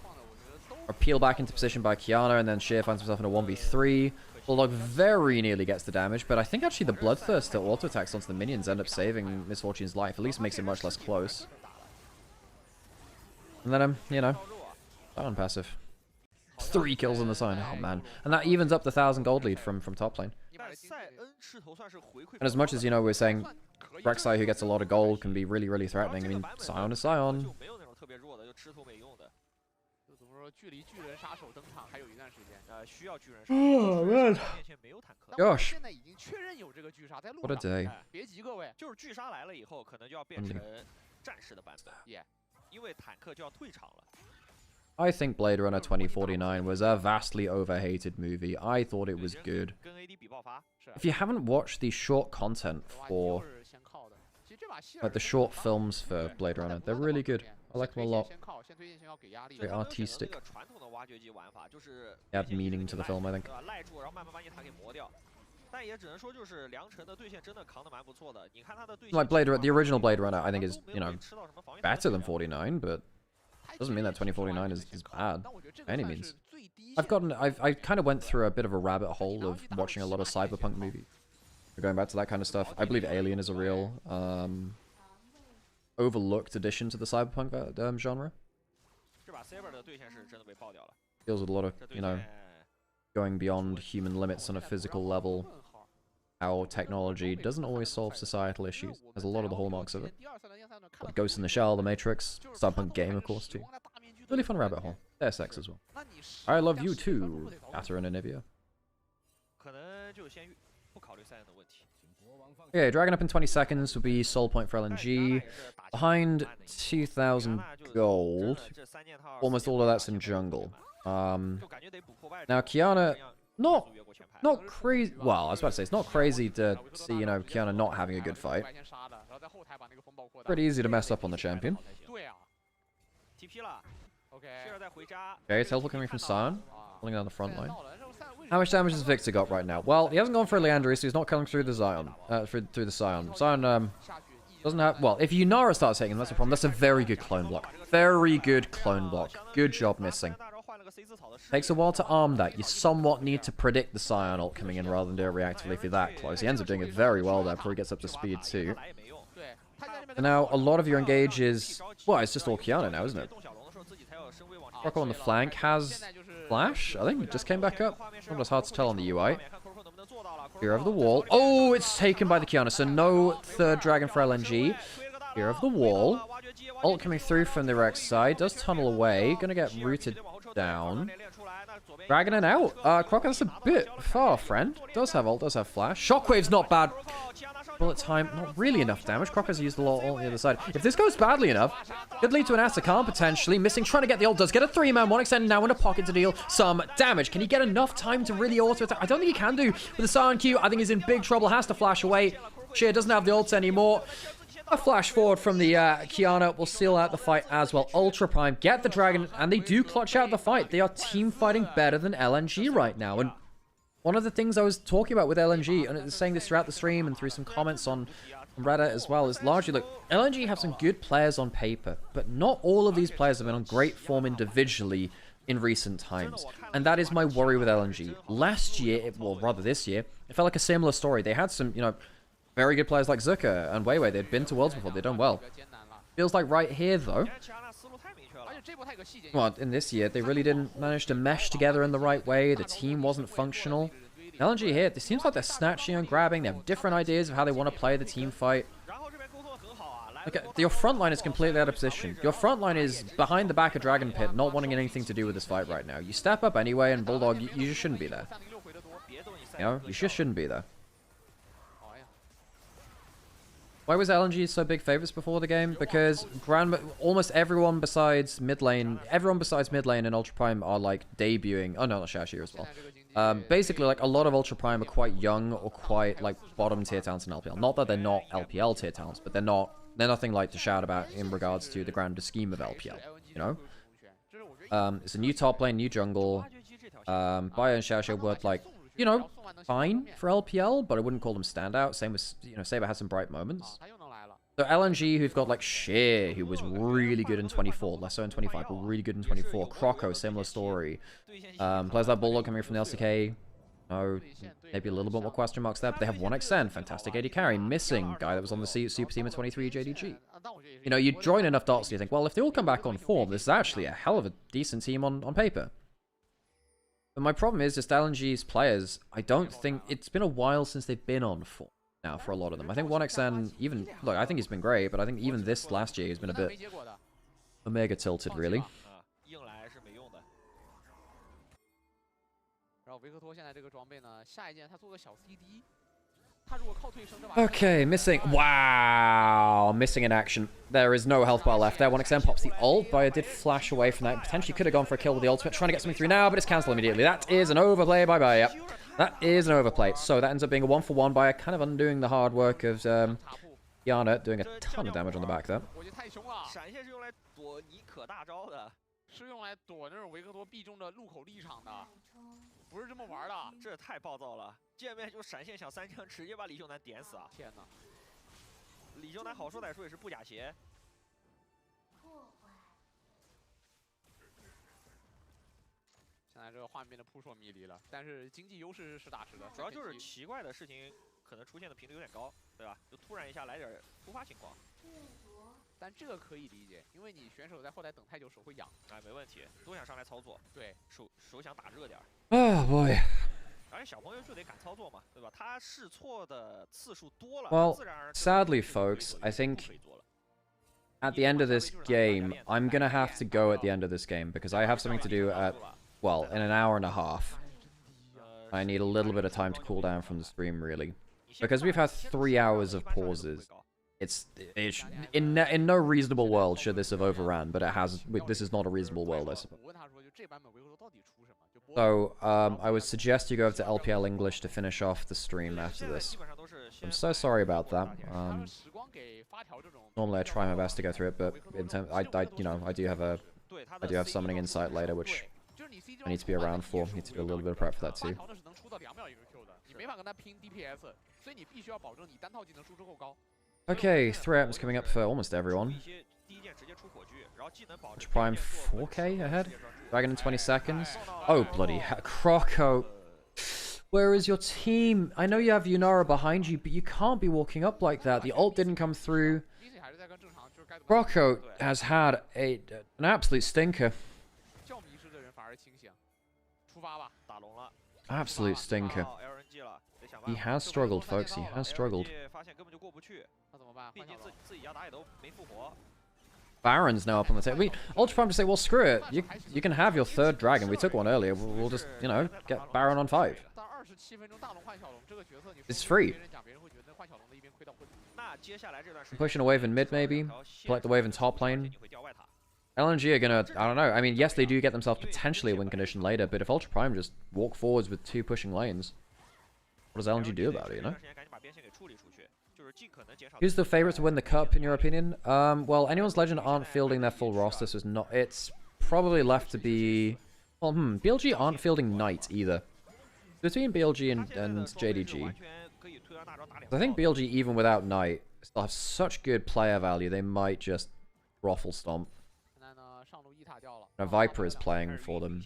Or peel back into position by Kiana, and then Shear finds himself in a 1v3. Bulldog very nearly gets the damage, but I think actually the Bloodthirst that auto-attacks onto the minions end up saving Misfortune's life. At least makes it much less close. And then, you know, Sion passive. 3 kills on the Sion. Oh, man. And that evens up the 1,000 gold lead from top lane. And as much as, you know, we're saying Rek'Sai, who gets a lot of gold, can be really, really threatening. I mean, Sion is Sion. Oh, man. Gosh. What a day. I think Blade Runner 2049 was a vastly overhated movie. I thought it was good. If you haven't watched the short content for... like the short films for Blade Runner, they're really good. I like them a lot. Very artistic. Add meaning to the film, I think. Like the original Blade Runner, I think is, you know, better than 49, but doesn't mean that 2049 is bad by any means. I kind of went through a bit of a rabbit hole of watching a lot of cyberpunk movies. Going back to that kind of stuff. I believe Alien is a real overlooked addition to the cyberpunk genre. Deals with a lot of, you know, going beyond human limits on a physical level. How technology doesn't always solve societal issues. There's a lot of the hallmarks of it. Like Ghost in the Shell, The Matrix, cyberpunk game, of course, too. Really fun rabbit hole. There's sex as well. I love you too, Catherine and Onivia. Okay, Dragon up in 20 seconds will be soul point for LNG. Behind 2,000 gold. Almost all of that's in jungle. Now Kiana, not crazy. Well, I was about to say it's not crazy to see, you know, Kiana not having a good fight. Pretty easy to mess up on the champion. Okay, teleport coming from Sion, pulling down the front line. How much damage has Victor got right now? Well, he hasn't gone for Leandri, so he's not coming through the Sion. Through the Sion. Sion doesn't have... Well, if Yunara starts hitting him, that's a problem. That's a very good clone block. Very good clone block. Good job missing. Takes a while to arm that. You somewhat need to predict the Sion ult coming in rather than do it reactively if you're that close. He ends up doing it very well there before he gets up to speed too. And now, a lot of your engage is... Well, it's just all Kiana now, isn't it? Rocco on the flank has... Flash? I think it just came back up. Not as hard to tell on the UI. Fear of the wall. Oh, it's taken by the Kiana, so no third dragon for LNG. Fear of the wall. Ult coming through from the Rex side. Does tunnel away. Gonna get rooted down. Dragon and out. Crocker, that's a bit far, friend. Does have ult, does have flash. Shockwave's not bad. Bullet time, not really enough damage. Crocker's used a lot on the other side. If this goes badly enough, could lead to an Asakan potentially. Missing, trying to get the ult. Does get a 3-man, one extend now in a pocket to deal some damage. Can he get enough time to really auto-attack? I don't think he can do. With the Sion Q, I think he's in big trouble. Has to flash away. Shear doesn't have the ult anymore. A flash forward from the Kiana will seal out the fight as well. Ultra Prime get the dragon, and they do clutch out the fight. They are team fighting better than LNG right now. And one of the things I was talking about with LNG, and saying this throughout the stream and through some comments on Reddit as well, is largely, look, LNG have some good players on paper, but not all of these players have been on great form individually in recent times. And that is my worry with LNG. Last year, well, rather this year, it felt like a similar story. They had some, you know, very good players like Zuka and Weiwei. They'd been to Worlds before. They'd done well. Feels like right here, though, well, in this year, they really didn't manage to mesh together in the right way. The team wasn't functional. LNG here, it seems like they're snatching and grabbing. They have different ideas of how they want to play the team fight. Okay, your front line is completely out of position. Your front line is behind the back of Dragon Pit, not wanting anything to do with this fight right now. You step up anyway, and Bulldog, you just shouldn't be there. You know, you just shouldn't be there. Why was LNG so big favorites before the game? Because almost everyone besides mid lane and Ultra Prime are like debuting. Oh no, not Shashi as well. Basically, like a lot of Ultra Prime are quite young or quite like bottom tier talents in LPL. Not that they're not LPL tier talents, but they're nothing like to shout about in regards to the grander scheme of LPL. You know, it's a new top lane, new jungle. Bio and Shashi were like, you know, fine for LPL, but I wouldn't call them standout. Same with, you know, Saber had some bright moments. So LNG, who've got like Sheer, who was really good in 24, less so in 25, but really good in 24. Croco, similar story. Players like Bulldog coming from the LCK. No, maybe a little bit more question marks there, but they have 1xN, fantastic AD carry, missing guy that was on the super team in 23, JDG. You know, you join enough dots and you think, well, if they all come back on form, this is actually a hell of a decent team on paper. But my problem is just LNG's players, I don't think, it's been a while since they've been on form now for a lot of them. I think 1xN, even, look, I think he's been great, but I think even this last year he's been a bit Omega tilted, really. Okay, missing. Wow, missing in action. There is no health bar left there. 1xN pops the ult, but it did flash away from that. Potentially could have gone for a kill with the ultimate. Trying to get something through now, but it's cancelled immediately. That is an overplay. Bye-bye, yep. That is an overplay. So that ends up being a 1-for-1 by kind of undoing the hard work of Yana, doing a ton of damage on the back there. 不是这么玩的，这太暴躁了！见面就闪现抢3枪，直接把李秀男点死啊！天哪！李秀男好说歹说也是不假鞋。现在这个画面的扑朔迷离了，但是经济优势是实打实的。主要就是奇怪的事情可能出现的频率有点高，对吧？就突然一下来点突发情况。但这个可以理解，因为你选手在后台等太久手会痒。哎，没问题，都想上来操作。对，手想打热点。Oh boy. 而且小朋友就得敢操作嘛，对吧？他试错的次数多了， Well, sadly, folks, I think at the end of this game, I'm gonna have to go at the end of this game because I have something to do at, well, in an hour and a half. I need a little bit of time to cool down from the stream, really, because we've had 3 hours of pauses. It's in no reasonable world should this have overran, but it has. This is not a reasonable world, I suppose. So I would suggest you go over to LPL English to finish off the stream after this. I'm so sorry about that. Normally I try my best to go through it, but in terms, you know, I do have summoning insight later, which I need to be around for. Need to do a little bit of prep for that too. Okay, 3 items coming up for almost everyone. Ultra Prime 4k ahead. Dragon in 20 seconds. Oh, bloody hell. Croco. Where is your team? I know you have Yunara behind you, but you can't be walking up like that. The ult didn't come through. Croco has had an absolute stinker. Absolute stinker. He has struggled, folks. He has struggled. Baron's now up on the table. Ultra Prime to say, well, screw it. You can have your 3rd dragon. We took one earlier. We'll just, you know, get Baron on 5. It's free. Pushing a wave in mid, maybe. Collect the wave in top lane. LNG are gonna, I don't know. I mean, yes, they do get themselves potentially a win condition later, but if Ultra Prime just walk forwards with 2 pushing lanes, what does LNG do about it, you know? Who's the favorite to win the cup, in your opinion? Well, anyone's legend aren't fielding their full roster, so it's probably left to be... Well, BLG aren't fielding Knight, either. Between BLG and JDG. I think BLG, even without Knight, still have such good player value, they might just Ruffle Stomp. Now, Viper is playing for them.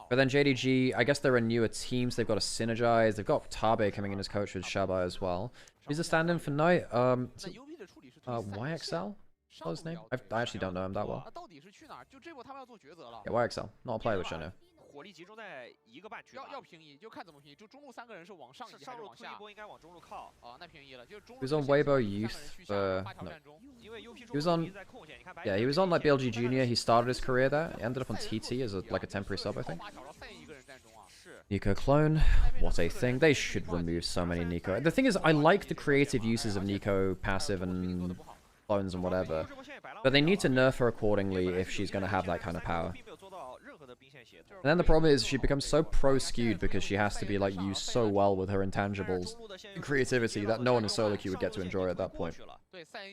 But then JDG, I guess they're a newer team, so they've got to synergize. They've got Tabe coming in as coach with Shaba as well. Who's the stand-in for Knight? YXL? What's his name? I actually don't know him that well. Yeah, YXL. Not a player which I know. 火力集中在一个半区。要平移，就看怎么平移。就中路3个人是往上移还是往下？上路推一波应该往中路靠。哦，那平移了，就中路。He was on Weibo Youth for no. He was on yeah, he was on like BLG Junior. He started his career there. He ended up on TT as like a temporary sub, I think. Nico clone, what a thing. They should remove so many Nico. The thing is, I like the creative uses of Nico passive and clones and whatever, but they need to nerf her accordingly if she's going to have that kind of power. And then the problem is she becomes so pro-skewed because she has to be like used so well with her intangibles and creativity that no one in solo queue would get to enjoy at that point.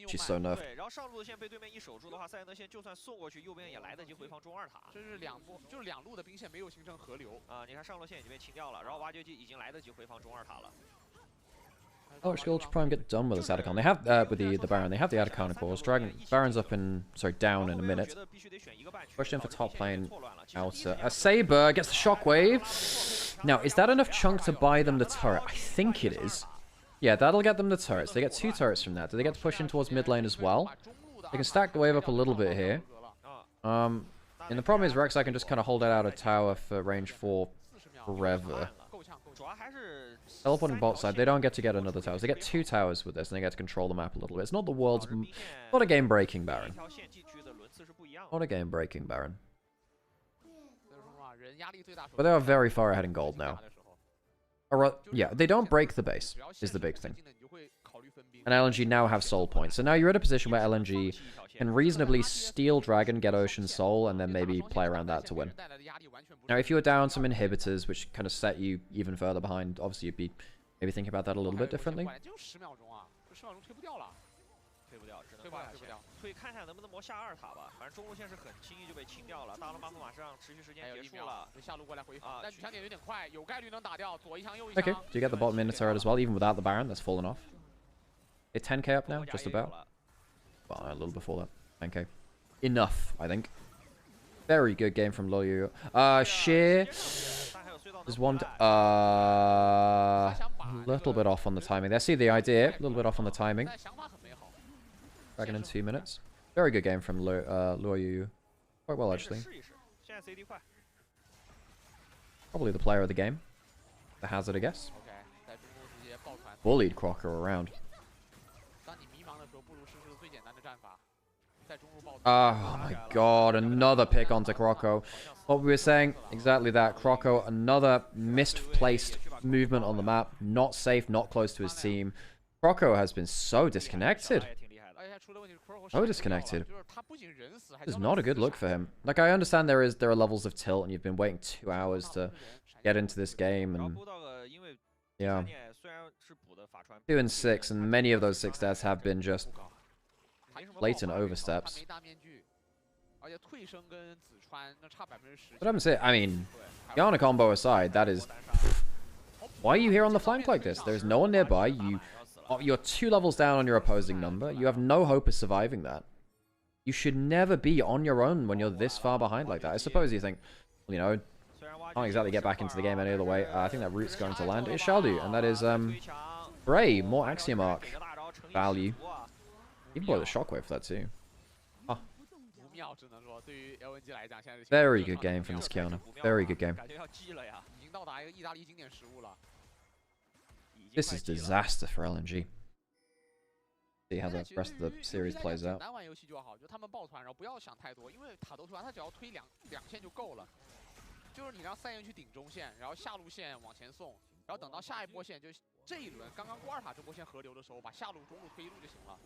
She's so nerfed. 然后上路的线被对面一守住的话，赛恩德线就算送过去，右边也来得及回防中2塔。这是就是两路的兵线没有形成河流啊！你看上路线已经被清掉了，然后挖掘机已经来得及回防中2塔了。 Oh, should Ultra Prime get done with this Atacon? They have with the Baron. They have the Atacon, of course. Baron's up in down in a minute. Pushed in for top lane. Outer. A Saber gets the shockwave. Now, is that enough chunk to buy them the turret? I think it is. Yeah, that'll get them the turrets. They get 2 turrets from that. Do they get to push in towards mid lane as well? They can stack the wave up a little bit here. And the problem is Rek'Sai can just kind of hold it out of tower for range 4 forever. Teleporting bot side, they don't get to get another tower. They get 2 towers with this, and they get to control the map a little bit. It's not the world's... Not a game-breaking Baron. Not a game-breaking Baron. But they are very far ahead in gold now. Or, yeah, they don't break the base, is the big thing. And LNG now have soul points. So now you're at a position where LNG can reasonably steal Dragon, get Ocean Soul, and then maybe play around that to win. Now, if you were down some inhibitors, which kind of set you even further behind, obviously you'd be maybe thinking about that a little bit differently. 退看一下能不能磨下2塔吧，反正中路线是很轻易就被清掉了。大龙马夫马上持续时间结束了，下路过来回防，但女强点有点快，有概率能打掉左一枪右一 Okay, do you get the bottom minute turret as well, even without the Baron? That's fallen off. It's 10k up now, just about. Well, a little before that. 10k. Enough, I think. Very good game from Loyu. Sheer is one. A little bit off on the timing. There, see the idea. A little bit off on the timing. Dragon in 2 minutes. Very good game from Loyu. Quite well, actually. Probably the player of the game. The hazard, I guess. Bullied Crocker around. Oh my god, another pick onto Croco. What we were saying, exactly that. Croco, another misplaced movement on the map. Not safe, not close to his team. Croco has been so disconnected. So disconnected. This is not a good look for him. Like, I understand there are levels of tilt, and you've been waiting 2 hours to get into this game, and yeah. 2 and 6, and many of those 6 deaths have been just blatant oversteps. But I'm saying, I mean, Yana combo aside, that is... Why are you here on the flank like this? There's no one nearby. You're 2 levels down on your opposing number. You have no hope of surviving that. You should never be on your own when you're this far behind like that. I suppose you think, you know, can't exactly get back into the game any other way. I think that root's going to land. It shall do, and that is Bray, more Axiom Arc value. Even bought the shockwave for that too. Oh. Very good game from this Kiana. Very good game. This is disaster for LNG. See how the rest of the series plays out. 就是你让3人去顶中线，然后下路线往前送，然后等到下一波线，就这一轮刚刚过2塔这波线河流的时候，把下路中路推一路就行了。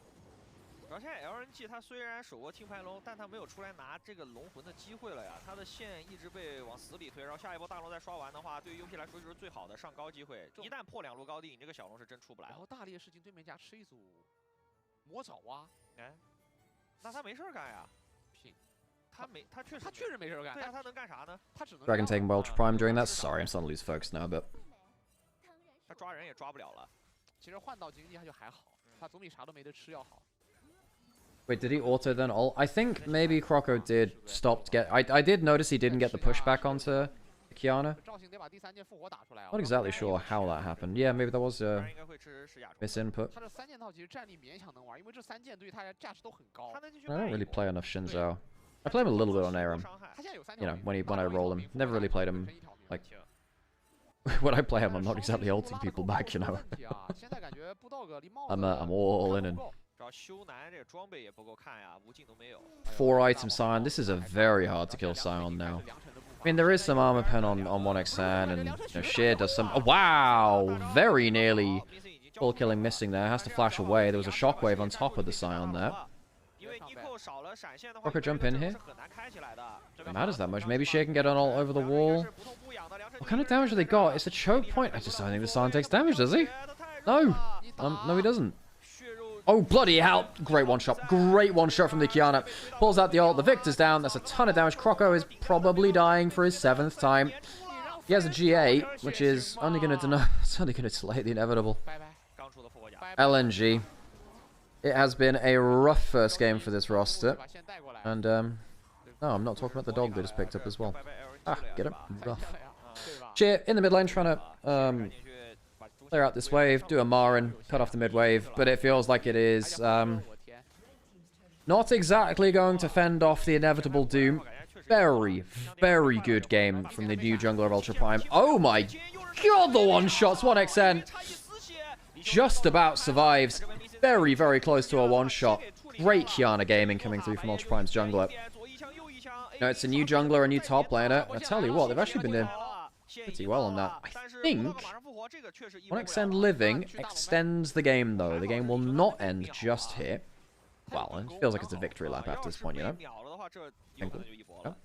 主要现在 LNG 他虽然守过听牌龙，但他没有出来拿这个龙魂的机会了呀。他的线一直被往死里推，然后下一波大龙再刷完的话，对于 UP 来说就是最好的上高机会。一旦破2路高地，你这个小龙是真出不来。然后大力士进对面家吃一组魔爪蛙，哎，那他没事干呀？拼。 他确实没事干，对呀，他能干啥呢？他只能 Dragon taken by Ultra Prime during that. Sorry, I'm starting to lose focus now, but 他抓人也抓不了了。其实换到经济他就还好，他总比啥都没得吃要好。 Wait, did he auto then ult? I think maybe Croco did stop to get... I did notice he didn't get the pushback onto Kiana. Not exactly sure how that happened. Yeah, maybe that was a misinput. I don't really play enough Shinzhou. I play him a little bit on ARAM. You know, when I roll him. Never really played him, like... when I play him, I'm not exactly ulting people back, you know. I'm all in and... 4 item Scion. This is a very hard to kill Scion now. I mean, there is some armor pen on 1xN, and you know, Sheer does some... Oh, wow! Very nearly full killing missing there. Has to flash away. There was a shockwave on top of the Scion there. Croco jump in here. It matters that much. Maybe Sheer can get on all over the wall. What kind of damage have they got? It's a choke point. I just don't think the Scion takes damage, does he? No. No, he doesn't. Oh, bloody hell. Great one-shot. Great one-shot from the Kiana. Pulls out the ult. The Victor's down. That's a ton of damage. Croco is probably dying for his 7th time. He has a GA, which is only going to it's only going to delay the inevitable. LNG. It has been a rough first game for this roster. And, no, I'm not talking about the dog they just picked up as well. Ah, get him. Rough. Cheer in the mid lane trying to, clear out this wave, do a Marin, cut off the mid wave, but it feels like it is not exactly going to fend off the inevitable doom. Very, very good game from the new jungler of Ultra Prime. Oh my god, the one-shots, 1xN. Just about survives. Very, very close to a one-shot. Great Kiana Gaming coming through from Ultra Prime's jungler. No, it's a new jungler, a new top laner. I tell you what, they've actually been doing pretty well on that. I think 1xN living extends the game, though. The game will not end just here. Well, it feels like it's a victory lap after this point, you know? Oh.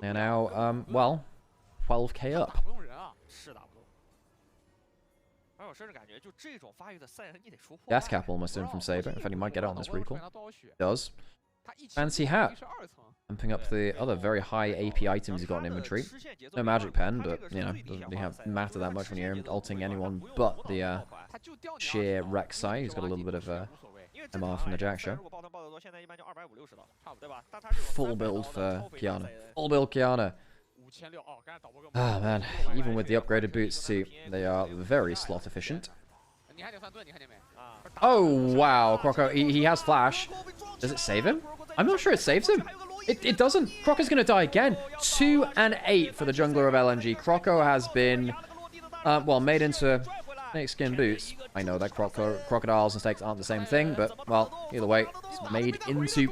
And now, well, 12k up. Gas cap almost in from Saber. In fact, he might get it on this recall. Does. Fancy hat. Pumping up the other very high AP items he's got in inventory. No magic pen, but, you know, doesn't really matter that much when you're ulting anyone but the sheer Rek'Sai. He's got a little bit of MR from the Jack show. Full build for Kiana. Full build Kiana. Ah, man. Even with the upgraded boots, too, they are very slot efficient. Oh, wow. Croco, he has flash. Does it save him? I'm not sure it saves him. It doesn't. Croco's going to die again. 2 and 8 for the jungler of LNG. Croco has been, well, made into snakeskin boots. I know that crocodiles and snakes aren't the same thing, but, well, either way, it's made into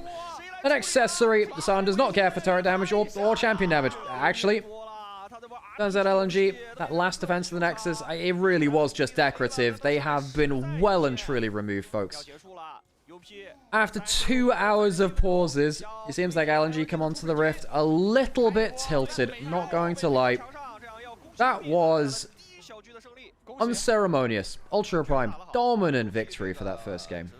an accessory. The Sun does not care for turret damage or champion damage. Actually, turns out LNG, that last defense of the Nexus, it really was just decorative. They have been well and truly removed, folks. After 2 hours of pauses, it seems like LNG come onto the Rift a little bit tilted, not going to lie. That was unceremonious. Ultra Prime, dominant victory for that first game.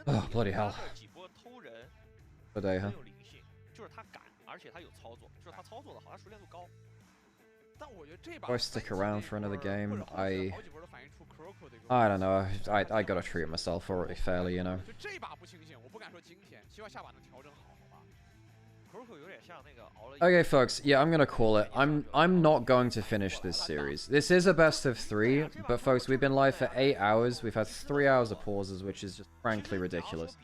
Oh, bloody hell. Good day, huh? Or stick around for another game. I don't know. I gotta treat myself already fairly, you know. Okay, folks. Yeah, I'm gonna call it. I'm not going to finish this series. This is a best of 3, but folks, we've been live for 8 hours. We've had 3 hours of pauses, which is just frankly ridiculous.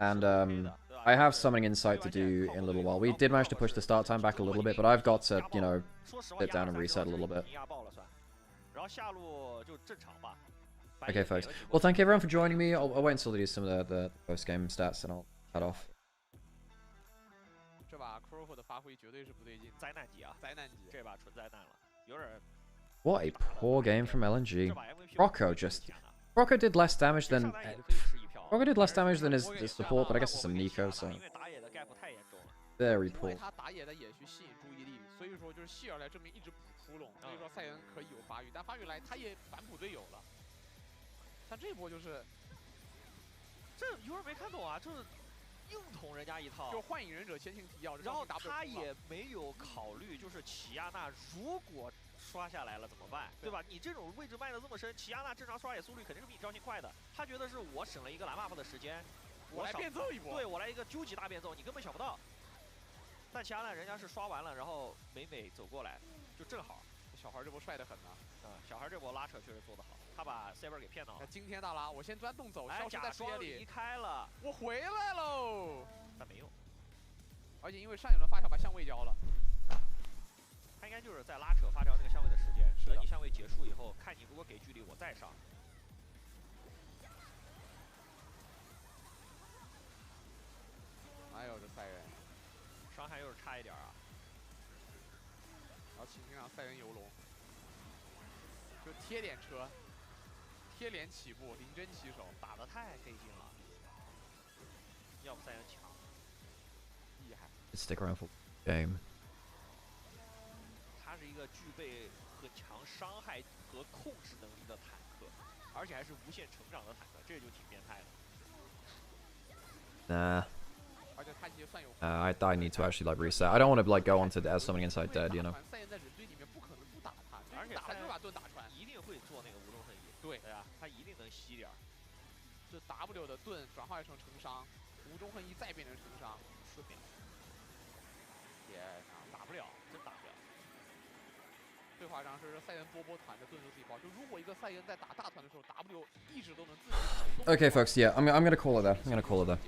And I have Summoning Insight to do in a little while. We did manage to push the start time back a little bit, but I've got to, you know, sit down and reset a little bit. Okay, folks. Well, thank you everyone for joining me. I'll wait until they do some of the post-game stats, and I'll cut off. What a poor game from LNG. Croco did less damage than his support, but I guess it's some Nico, so very poor. 刷下来了怎么办？对吧？你这种位置卖的这么深，齐亚娜正常刷野速率肯定是比你赵信快的。他觉得是我省了一个蓝 buff 的时间，我来变奏一波。对，我来一个究极大变奏，你根本想不到。但齐亚娜人家是刷完了，然后美美走过来，就正好。小孩这波帅得很呐。小孩这波拉扯确实做得好，他把 Saber 给骗到了。惊天大拉，我先钻洞走，消失在视野里。离开了，我回来喽。但没用。而且因为上野轮发条把相位交了。他应该就是在拉扯发条那个相位的时间，等你相位结束以后，看你如果给距离，我再上。哎呦，这赛人伤害又是差一点啊！然后轻轻让赛人游龙，就贴脸车，贴脸起步，临阵起手，打得太费劲了。要不赛人强，厉害。Stick around for game. 他是一个具备很强伤害和控制能力的坦克，而且还是无限成长的坦克，这就挺变态的。Nah. 而且他其实算有。I need to actually like reset. I don't want to like go on to as something inside dead, you know. 赛人在人堆里面不可能不打他，而且打他就把盾打穿，一定会做那个无中生有。对啊，他一定能吸点。就 W 的盾转化成成伤，无中生一再变成成伤，顺便。天哪，打不了，真打不了。最夸张是赛恩波团的盾都自己爆，就如果一个赛恩在打大团的时候 W 一直都能自己。Okay, folks. Yeah, I'm gonna call it there. I'm gonna call it there.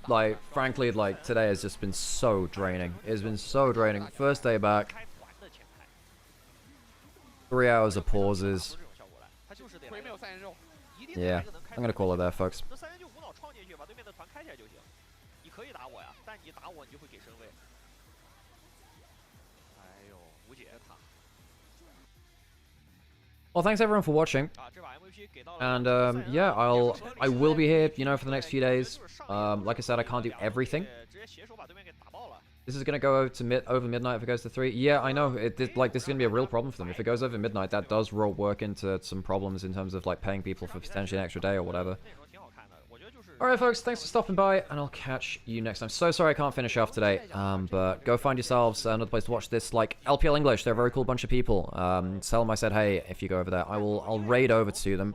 Like frankly, like today has just been so draining. It's been so draining. First day back. 3 hours of pauses. Yeah, I'm gonna call it there, folks. 这三人就无脑创进去，把对面的团开起来就行。你可以打我呀，但你打我，你就会给身位。哎呦，无解塔。 Well, thanks everyone for watching. And yeah, I will be here, you know, for the next few days. Like I said, I can't do everything. This is gonna go over midnight if it goes to 3. Yeah, I know. Like this is gonna be a real problem for them. If it goes over midnight, that does work into some problems in terms of like paying people for potentially an extra day or whatever. Alright folks, thanks for stopping by, and I'll catch you next time. So sorry I can't finish off today, but go find yourselves another place to watch this, like LPL English. They're a very cool bunch of people. Tell them I said hey if you go over there. I'll raid over to them.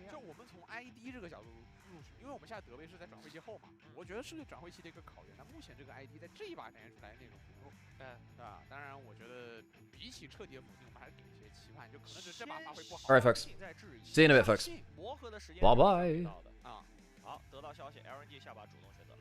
就我们从 ID 这个角度入手，因为我们现在德威是在转会期后嘛，我觉得是对转会期的一个考验。那目前这个 ID 在这一把展现出来那种不够，啊，当然我觉得比起彻底的否定，我们还是给一些期盼，就可能是这把发挥不好。Alright folks, see you in a bit folks. Bye bye. 好，得到消息 ，LNG 下把主动选择蓝。